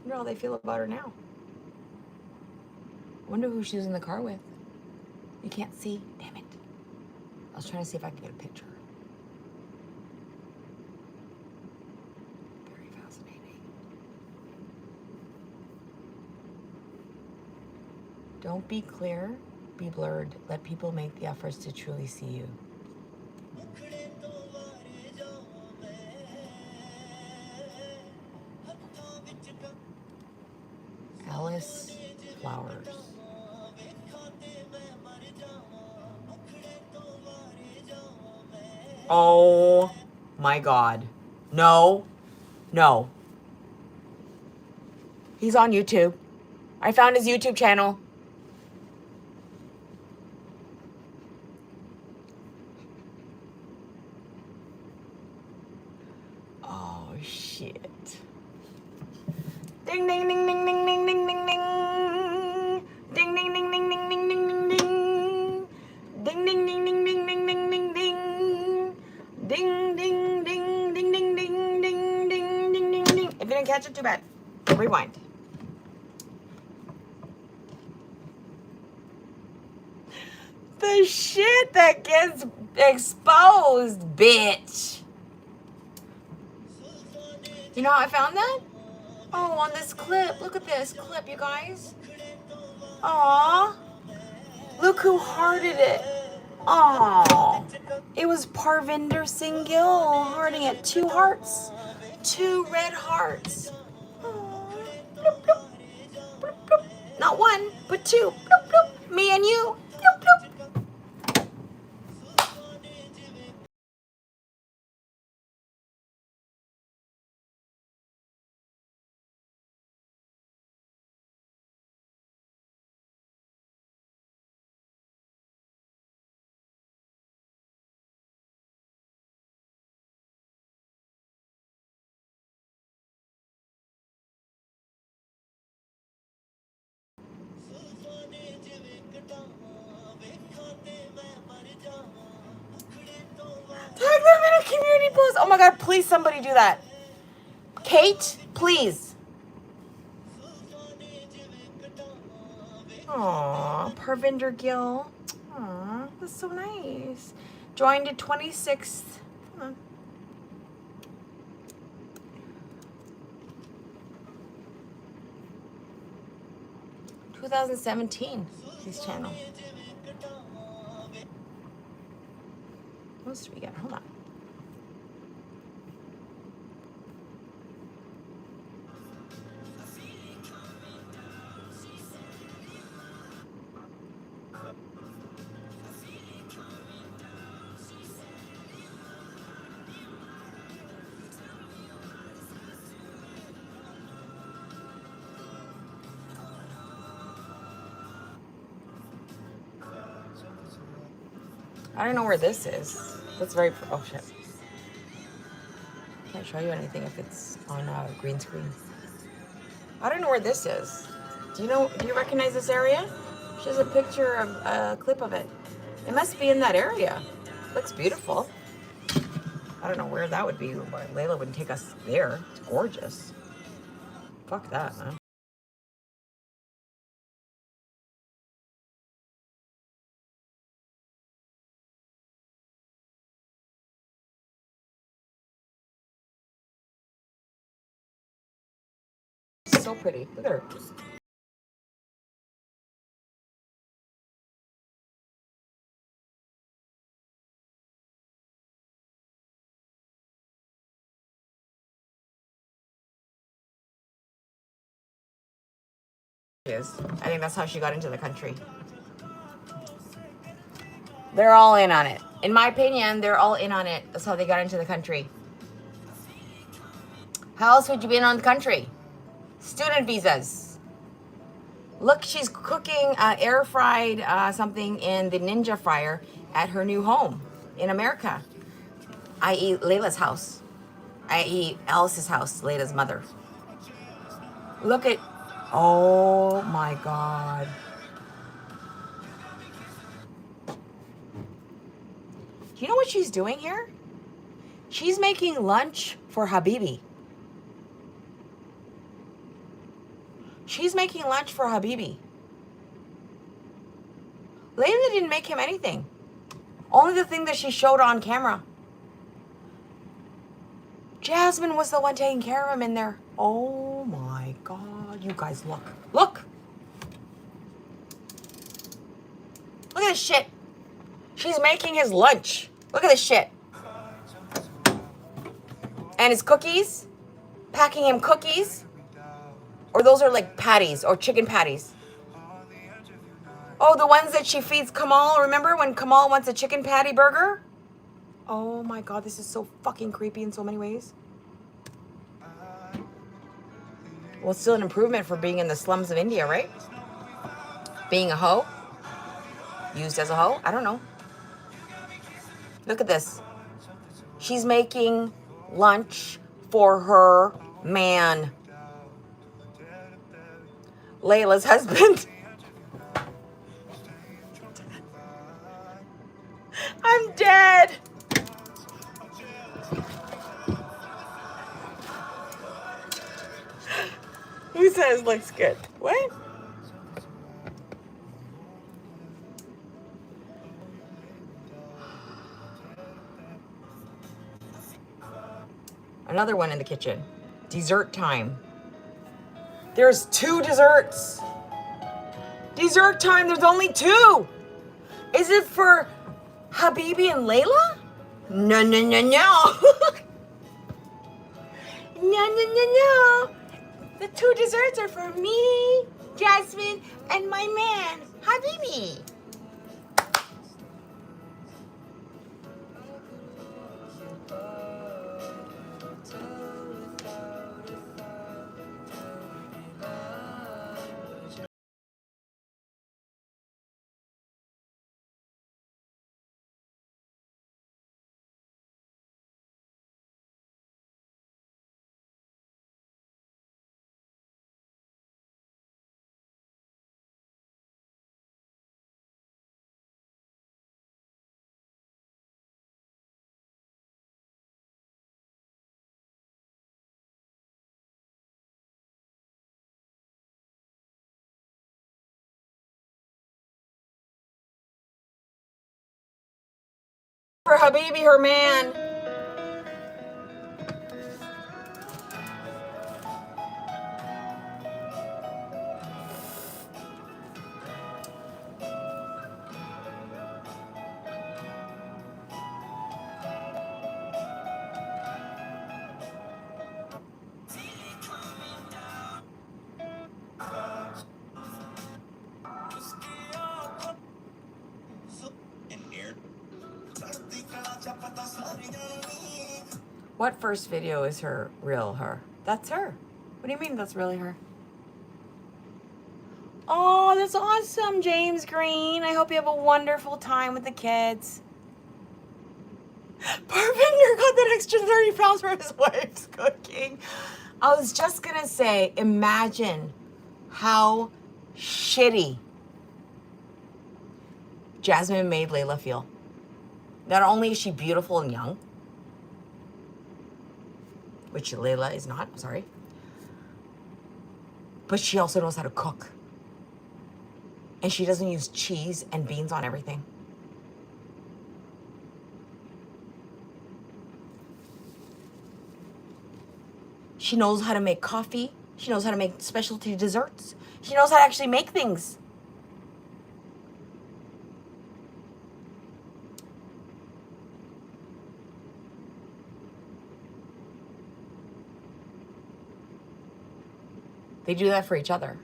wonder how they feel about her now. I wonder who she was in the car with. You can't see. Damn it. I was trying to see if I could get a picture. Very fascinating. Don't be clear. Be blurred. Let people make the efforts to truly see you. Alice Flowers. Oh my god. No. No. He's on YouTube. I found his YouTube channel. Oh shit. Ding ding ding ding ding ding ding ding ding. Ding ding ding ding ding ding ding ding ding. Ding ding ding ding ding ding ding ding ding. Ding ding ding ding ding ding ding ding ding ding ding. If you didn't catch it, too bad. Rewind. The shit that gets exposed, bitch. You know how I found that? Oh, on this clip. Look at this clip, you guys. Aww. Look who hearted it. Aww. It was Parvinder Singh Gill hearting it. 2 hearts. 2 red hearts. Aww. Bloop, bloop. Bloop, bloop. Not 1, but 2. Bloop, bloop. Me and you. Bloop, bloop. Tag them in a community post. Oh my god, please somebody do that. Kate, please. Aww, Parvinder Gill. Aww, that's so nice. Joined at 26th. Hold on. – 2017, his channel. What else do we got? Hold on. I don't know where this is. That's very, oh shit. Can't show you anything if it's on a green screen. I don't know where this is. Do you recognize this area? She has a picture of a clip of it. It must be in that area. Looks beautiful. I don't know where that would be, but Layla wouldn't take us there. It's gorgeous. Fuck that, man. So pretty. Look at her. I think that's how she got into the country. They're all in on it. In my opinion, they're all in on it. That's how they got into the country. How else would you be in on the country? Student visas. Look, she's cooking air fried something in the Ninja fryer at her new home in America, i.e. Layla's house, i.e. Alice's house, Layla's mother. Look at, oh my God. Do you know what she's doing here? She's making lunch for Habibi. She's making lunch for Habibi. Layla didn't make him anything. Only the thing that she showed on camera. Jasmine was the one taking care of him in there. Oh my God. You guys look. Look. Look at this shit. She's making his lunch. Look at this shit. And his cookies. Packing him cookies. Or those are like patties or chicken patties. Oh, the ones that she feeds Kamal. Remember when Kamal wants a chicken patty burger? Oh my God, this is so fucking creepy in so many ways. Well, it's still an improvement for being in the slums of India, right? Being a hoe. Used as a hoe? I don't know. Look at this. She's making lunch for her man. Layla's husband. I'm dead. Who says looks good? What? Another one in the kitchen. Dessert time. There's 2 desserts. Dessert time, there's only 2. Is it for Habibi and Layla? No, no, no, no. No, no, no, no. The 2 desserts are for me, Jasmine, and my man, Habibi. For Habibi, her man. What first video is her real her? That's her. What do you mean that's really her? Oh, that's awesome, James Green. I hope you have a wonderful time with the kids. Parvinder got that extra 30 pounds for his wife's cooking. I was just gonna say, imagine how shitty Jasmine made Layla feel. Not only is she beautiful and young, which Layla is not, I'm sorry, but she also knows how to cook. And she doesn't use cheese and beans on everything. She knows how to make coffee. She knows how to make specialty desserts. She knows how to actually make things. They do that for each other.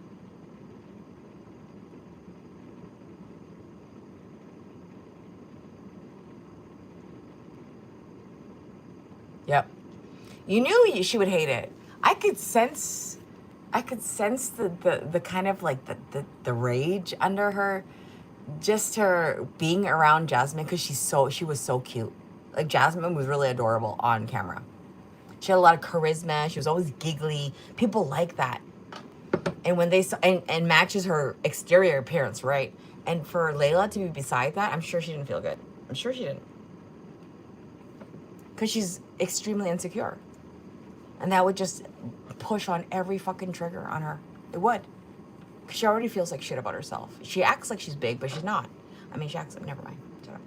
Yep. You knew she would hate it. I could sense the kind of like the rage under her, just her being around Jasmine, because she was so cute. Like, Jasmine was really adorable on camera. She had a lot of charisma. She was always giggly. People like that. And when they saw, and matches her exterior appearance, right? And for Layla to be beside that, I'm sure she didn't feel good. I'm sure she didn't. Because she's extremely insecure. And that would just push on every fucking trigger on her. It would. Because she already feels like shit about herself. She acts like she's big, but she's not. I mean, she acts like, never mind. Shut up.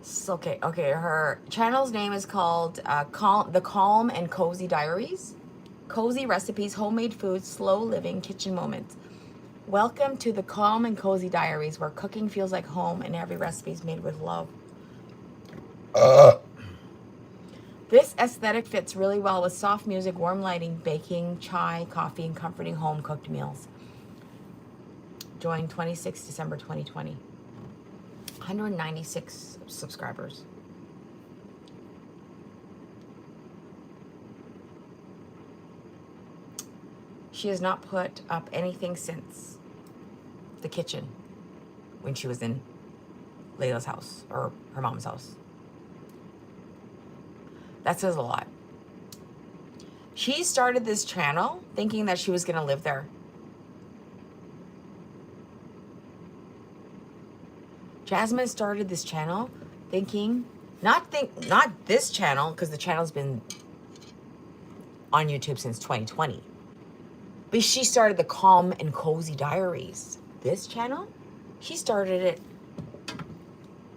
So, okay, her channel's name is called The Calm and Cozy Diaries. Cozy recipes, homemade food, slow living, kitchen moments. Welcome to The Calm and Cozy Diaries, where cooking feels like home and every recipe is made with love. This aesthetic fits really well with soft music, warm lighting, baking, chai, coffee, and comforting home-cooked meals. Joined 26 December 2020. 196 subscribers. She has not put up anything since the kitchen when she was in Layla's house, or her mom's house. That says a lot. She started this channel thinking that she was going to live there. Jasmine started this channel thinking, not this channel, because the channel's been on YouTube since 2020. But she started the Calm and Cozy Diaries. This channel, she started it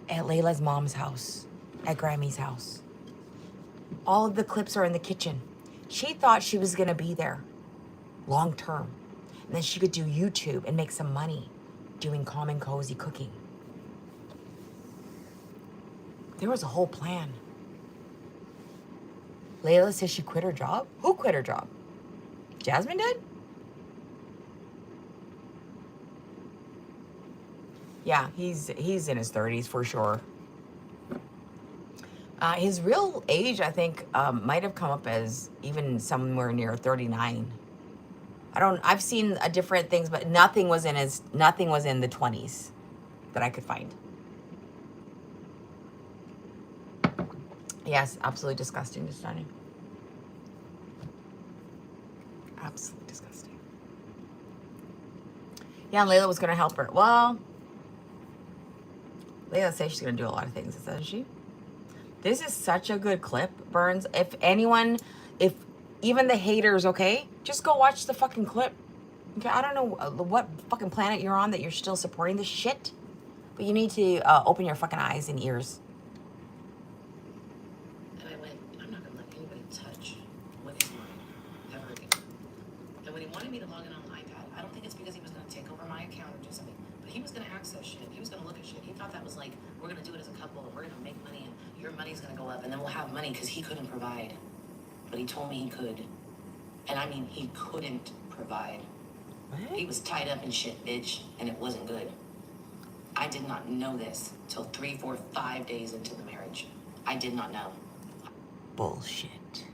at Layla's mom's house, at Grammy's house. All of the clips are in the kitchen. She thought she was gonna be there long term. And then she could do YouTube and make some money doing Calm and Cozy cooking. There was a whole plan. Layla says she quit her job. Who quit her job? Jasmine did? Yeah, he's in his 30s for sure. His real age, I think, might have come up as even somewhere near 39. I've seen different things, but nothing was in the 20s that I could find. Yes, absolutely disgusting, disgusting. Absolutely disgusting. Yeah, and Layla was gonna help her. Well, Layla says she's gonna do a lot of things, doesn't she? This is such a good clip, Burns. If even the haters, okay, just go watch the fucking clip. Okay, I don't know what fucking planet you're on that you're still supporting this shit, but you need to open your fucking eyes and ears. And I went, I'm not gonna let anybody touch what is mine ever again. And when he wanted me to log in on the iPad, I don't think it's because he was gonna take over my account or do something, but he was gonna access shit. He was gonna look at shit. He thought that was like, we're gonna do it as a couple and we're gonna make money and your money's gonna go up and then we'll have money, because he couldn't provide. But he told me he could. And I mean, he couldn't provide. What? He was tied up in shit, bitch, and it wasn't good. I did not know this till 3, 4, 5 days into the marriage. I did not know. Bullshit.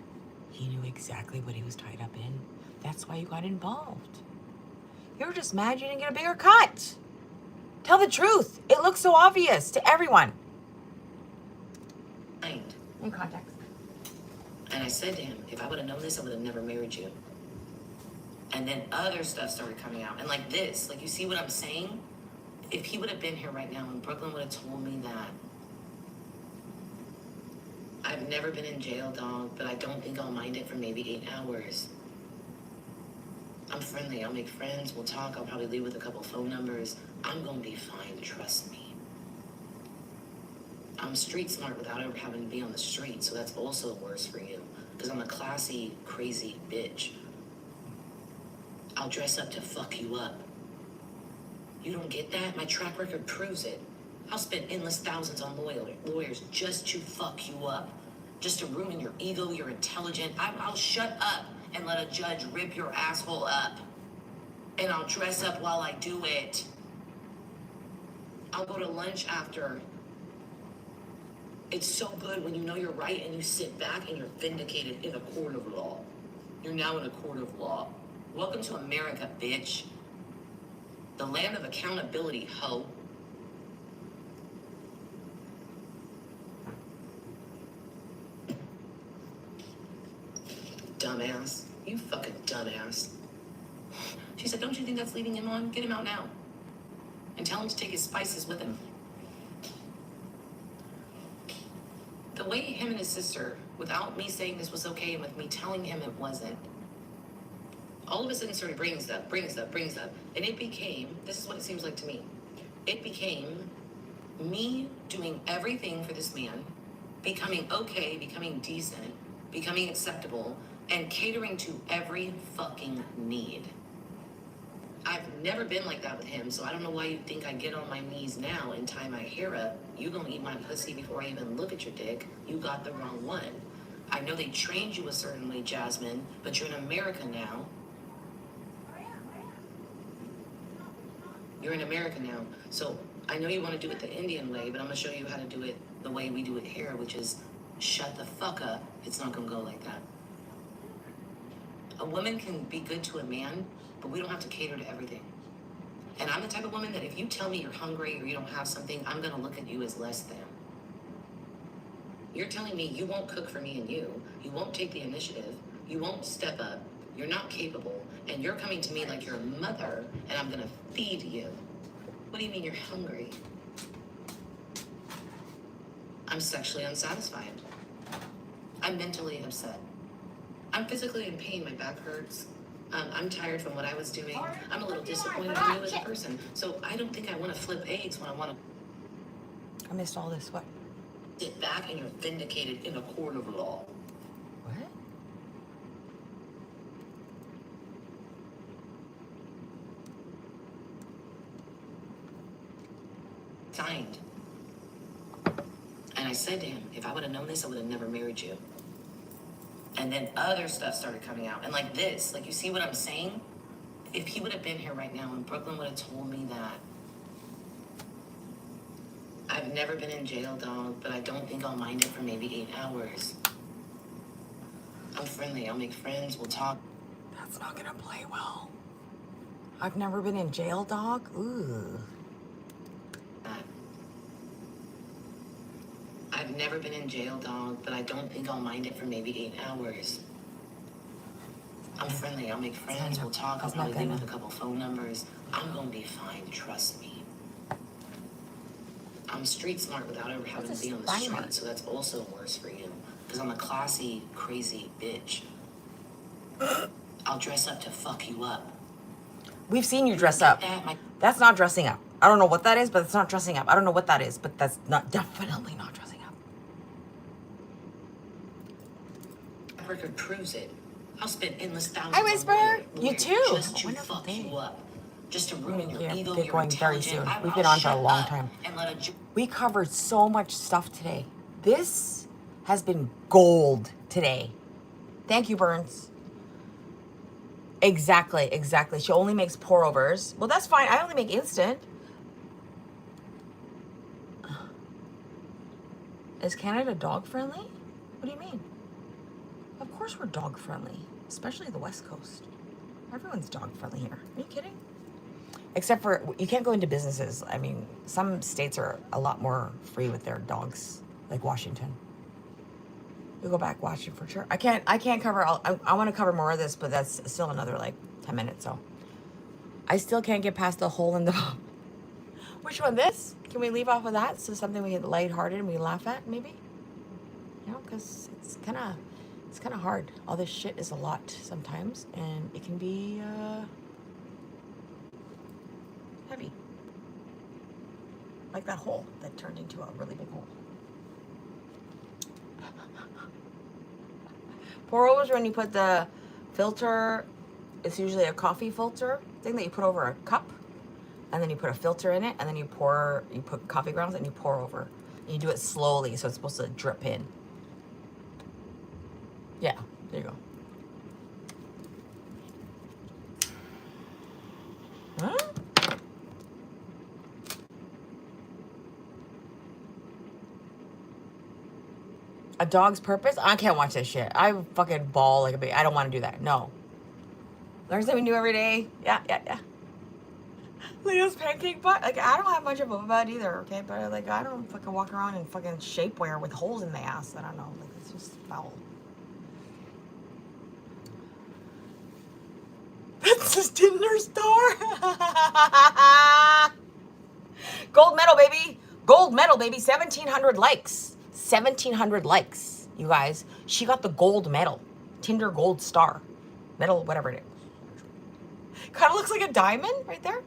He knew exactly what he was tied up in. That's why you got involved. You were just mad you didn't get a bigger cut. Tell the truth. It looks so obvious to everyone. In context. And I said to him, if I would have known this, I would have never married you. And then other stuff started coming out. And like this, like you see what I'm saying? If he would have been here right now and Brooklyn would have told me that I've never been in jail, dog, but I don't think I'll mind it for maybe 8 hours. I'm friendly. I'll make friends. We'll talk. I'll probably leave with a couple phone numbers. I'm going to be fine. Trust me. I'm street smart without ever having to be on the street, so that's also worse for you. Because I'm a classy, crazy bitch. I'll dress up to fuck you up. You don't get that? My track record proves it. I'll spend endless thousands on lawyers just to fuck you up. Just to ruin your ego, you're intelligent. I'll shut up and let a judge rip your asshole up. And I'll dress up while I do it. I'll go to lunch after. It's so good when you know you're right and you sit back and you're vindicated in a court of law. You're now in a court of law. Welcome to America, bitch. The land of accountability, ho. Dumbass. You fucking dumbass. She said, don't you think that's leading him on? Get him out now. And tell him to take his spices with him. The way him and his sister, without me saying this was okay and with me telling him it wasn't, all of a sudden started bringing stuff. And it became, this is what it seems like to me. It became me doing everything for this man, becoming okay, becoming decent, becoming acceptable, and catering to every fucking need. I've never been like that with him, so I don't know why you think I get on my knees now and tie my hair up. You gonna eat my pussy before I even look at your dick. You got the wrong one. I know they trained you a certain way, Jasmine, but you're in America now. You're in America now. So I know you want to do it the Indian way, but I'm gonna show you how to do it the way we do it here, which is shut the fuck up. It's not gonna go like that. A woman can be good to a man, but we don't have to cater to everything. And I'm the type of woman that if you tell me you're hungry or you don't have something, I'm gonna look at you as less than. You're telling me you won't cook for me and you won't take the initiative, you won't step up, you're not capable, and you're coming to me like you're a mother and I'm gonna feed you. What do you mean you're hungry? I'm sexually unsatisfied. I'm mentally upset. I'm physically in pain, my back hurts. I'm tired from what I was doing. I'm a little disappointed in you as a person. So I don't think I want to flip eggs when I want to I missed all this. What? sit back and you're vindicated in a court of law. What? Signed. And I said to him, if I would have known this, I would have never married you. And then other stuff started coming out. And like this, like you see what I'm saying? If he would have been here right now and Brooklyn would have told me that I've never been in jail, dog, but I don't think I'll mind it for maybe 8 hours. I'm friendly. I'll make friends. We'll talk. That's not gonna play well. I've never been in jail, dog. Ooh. I've never been in jail, dog, but I don't think I'll mind it for maybe 8 hours. I'm friendly. I'll make friends. We'll talk. I'll probably leave with a couple phone numbers. I'm gonna be fine. Trust me. I'm street smart without ever having to be on the street, so that's also worse for you. Because I'm a classy, crazy bitch. I'll dress up to fuck you up. We've seen you dress up. That's not dressing up. I don't know what that is, but it's not dressing up. I don't know what that is, but that's not definitely not dressing up. My record proves it. I'll spend endless thousands. Hi, Whisper. You too. Just to fuck you up. Just to ruin your ego. Get going very soon. We've been on for a long time. We covered so much stuff today. This has been gold today. Thank you, Burns. Exactly. She only makes pour overs. Well, that's fine. I only make instant. Is Canada dog friendly? What do you mean? Of course we're dog friendly, especially the West Coast. Everyone's dog friendly here. Are you kidding? Except for, you can't go into businesses. I mean, some states are a lot more free with their dogs, like Washington. You'll go back, watch it for sure. I can't cover all, I want to cover more of this, but that's still another like 10 minutes, so. I still can't get past the hole in the, which one, this? Can we leave off of that? So something we get lighthearted and we laugh at, maybe? You know, because it's kind of hard. All this shit is a lot sometimes, and it can be heavy. Like that hole that turned into a really big hole. Pour overs when you put the filter, it's usually a coffee filter thing that you put over a cup, and then you put a filter in it, and then you put coffee grounds and you pour over. And you do it slowly, so it's supposed to drip in. Yeah, there you go. Huh? A dog's purpose? I can't watch that shit. I fucking bawl like a baby. I don't want to do that. No. Learn something new every day. Yeah. Leo's pancake butt. Like, I don't have much of a butt either, okay? But, like, I don't fucking walk around in fucking shapewear with holes in my ass. I don't know. Like, it's just foul. That's his Tinder star. Gold medal, baby. Gold medal, baby. 1,700 likes. 1,700 likes, you guys. She got the gold medal. Tinder gold star. Medal, whatever it is. Kind of looks like a diamond right there.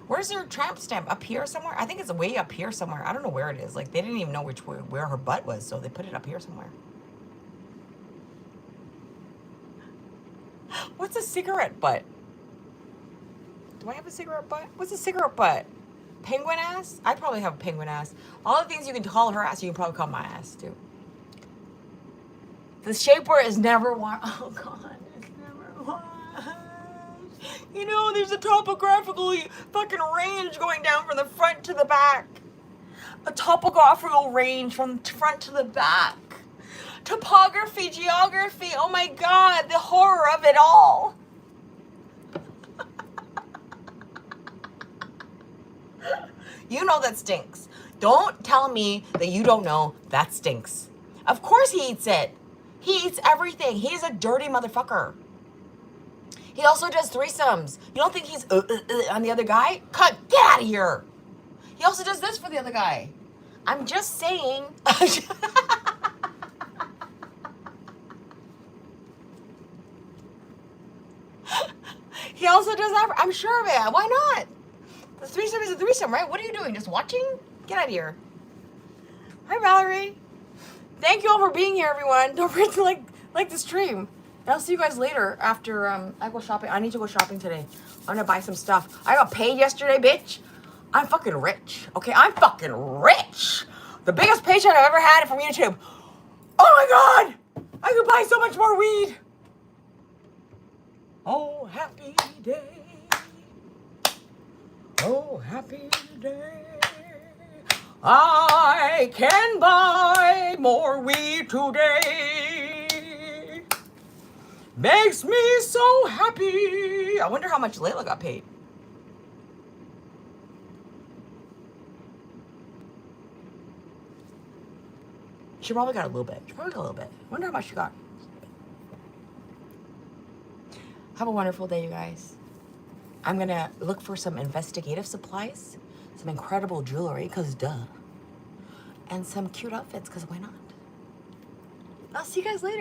Where's her tramp stamp? Up here somewhere? I think it's way up here somewhere. I don't know where it is. Like, they didn't even know where her butt was, so they put it up here somewhere. What's a cigarette butt? Do I have a cigarette butt? What's a cigarette butt? Penguin ass? I probably have a penguin ass. All the things you can call her ass, you can probably call my ass too. The shapewear is never washed. Oh God, it's never washed. You know, there's a topographical fucking range going down from the front to the back. A topographical range from front to the back. Topography, geography. Oh my God, the horror of it all. You know that stinks. Don't tell me that you don't know that stinks. Of course he eats it. He eats everything. He's a dirty motherfucker. He also does threesomes. You don't think he's on the other guy? Cut, get out of here. He also does this for the other guy. I'm just saying. He also does that. I'm sure of it. Why not? The threesome is a threesome, right? What are you doing? Just watching? Get out of here. Hi, Valerie. Thank you all for being here, everyone. Don't forget to like the stream. And I'll see you guys later after I go shopping. I need to go shopping today. I'm gonna buy some stuff. I got paid yesterday, bitch. I'm fucking rich. Okay, I'm fucking rich. The biggest paycheck I've ever had from YouTube. Oh my God! I could buy so much more weed. Oh, happy day. Oh, happy day. I can buy more weed today. Makes me so happy. I wonder how much Layla got paid. She probably got a little bit. I wonder how much she got. Have a wonderful day, you guys. I'm gonna look for some investigative supplies, some incredible jewelry, cause duh, and some cute outfits, cause why not? I'll see you guys later.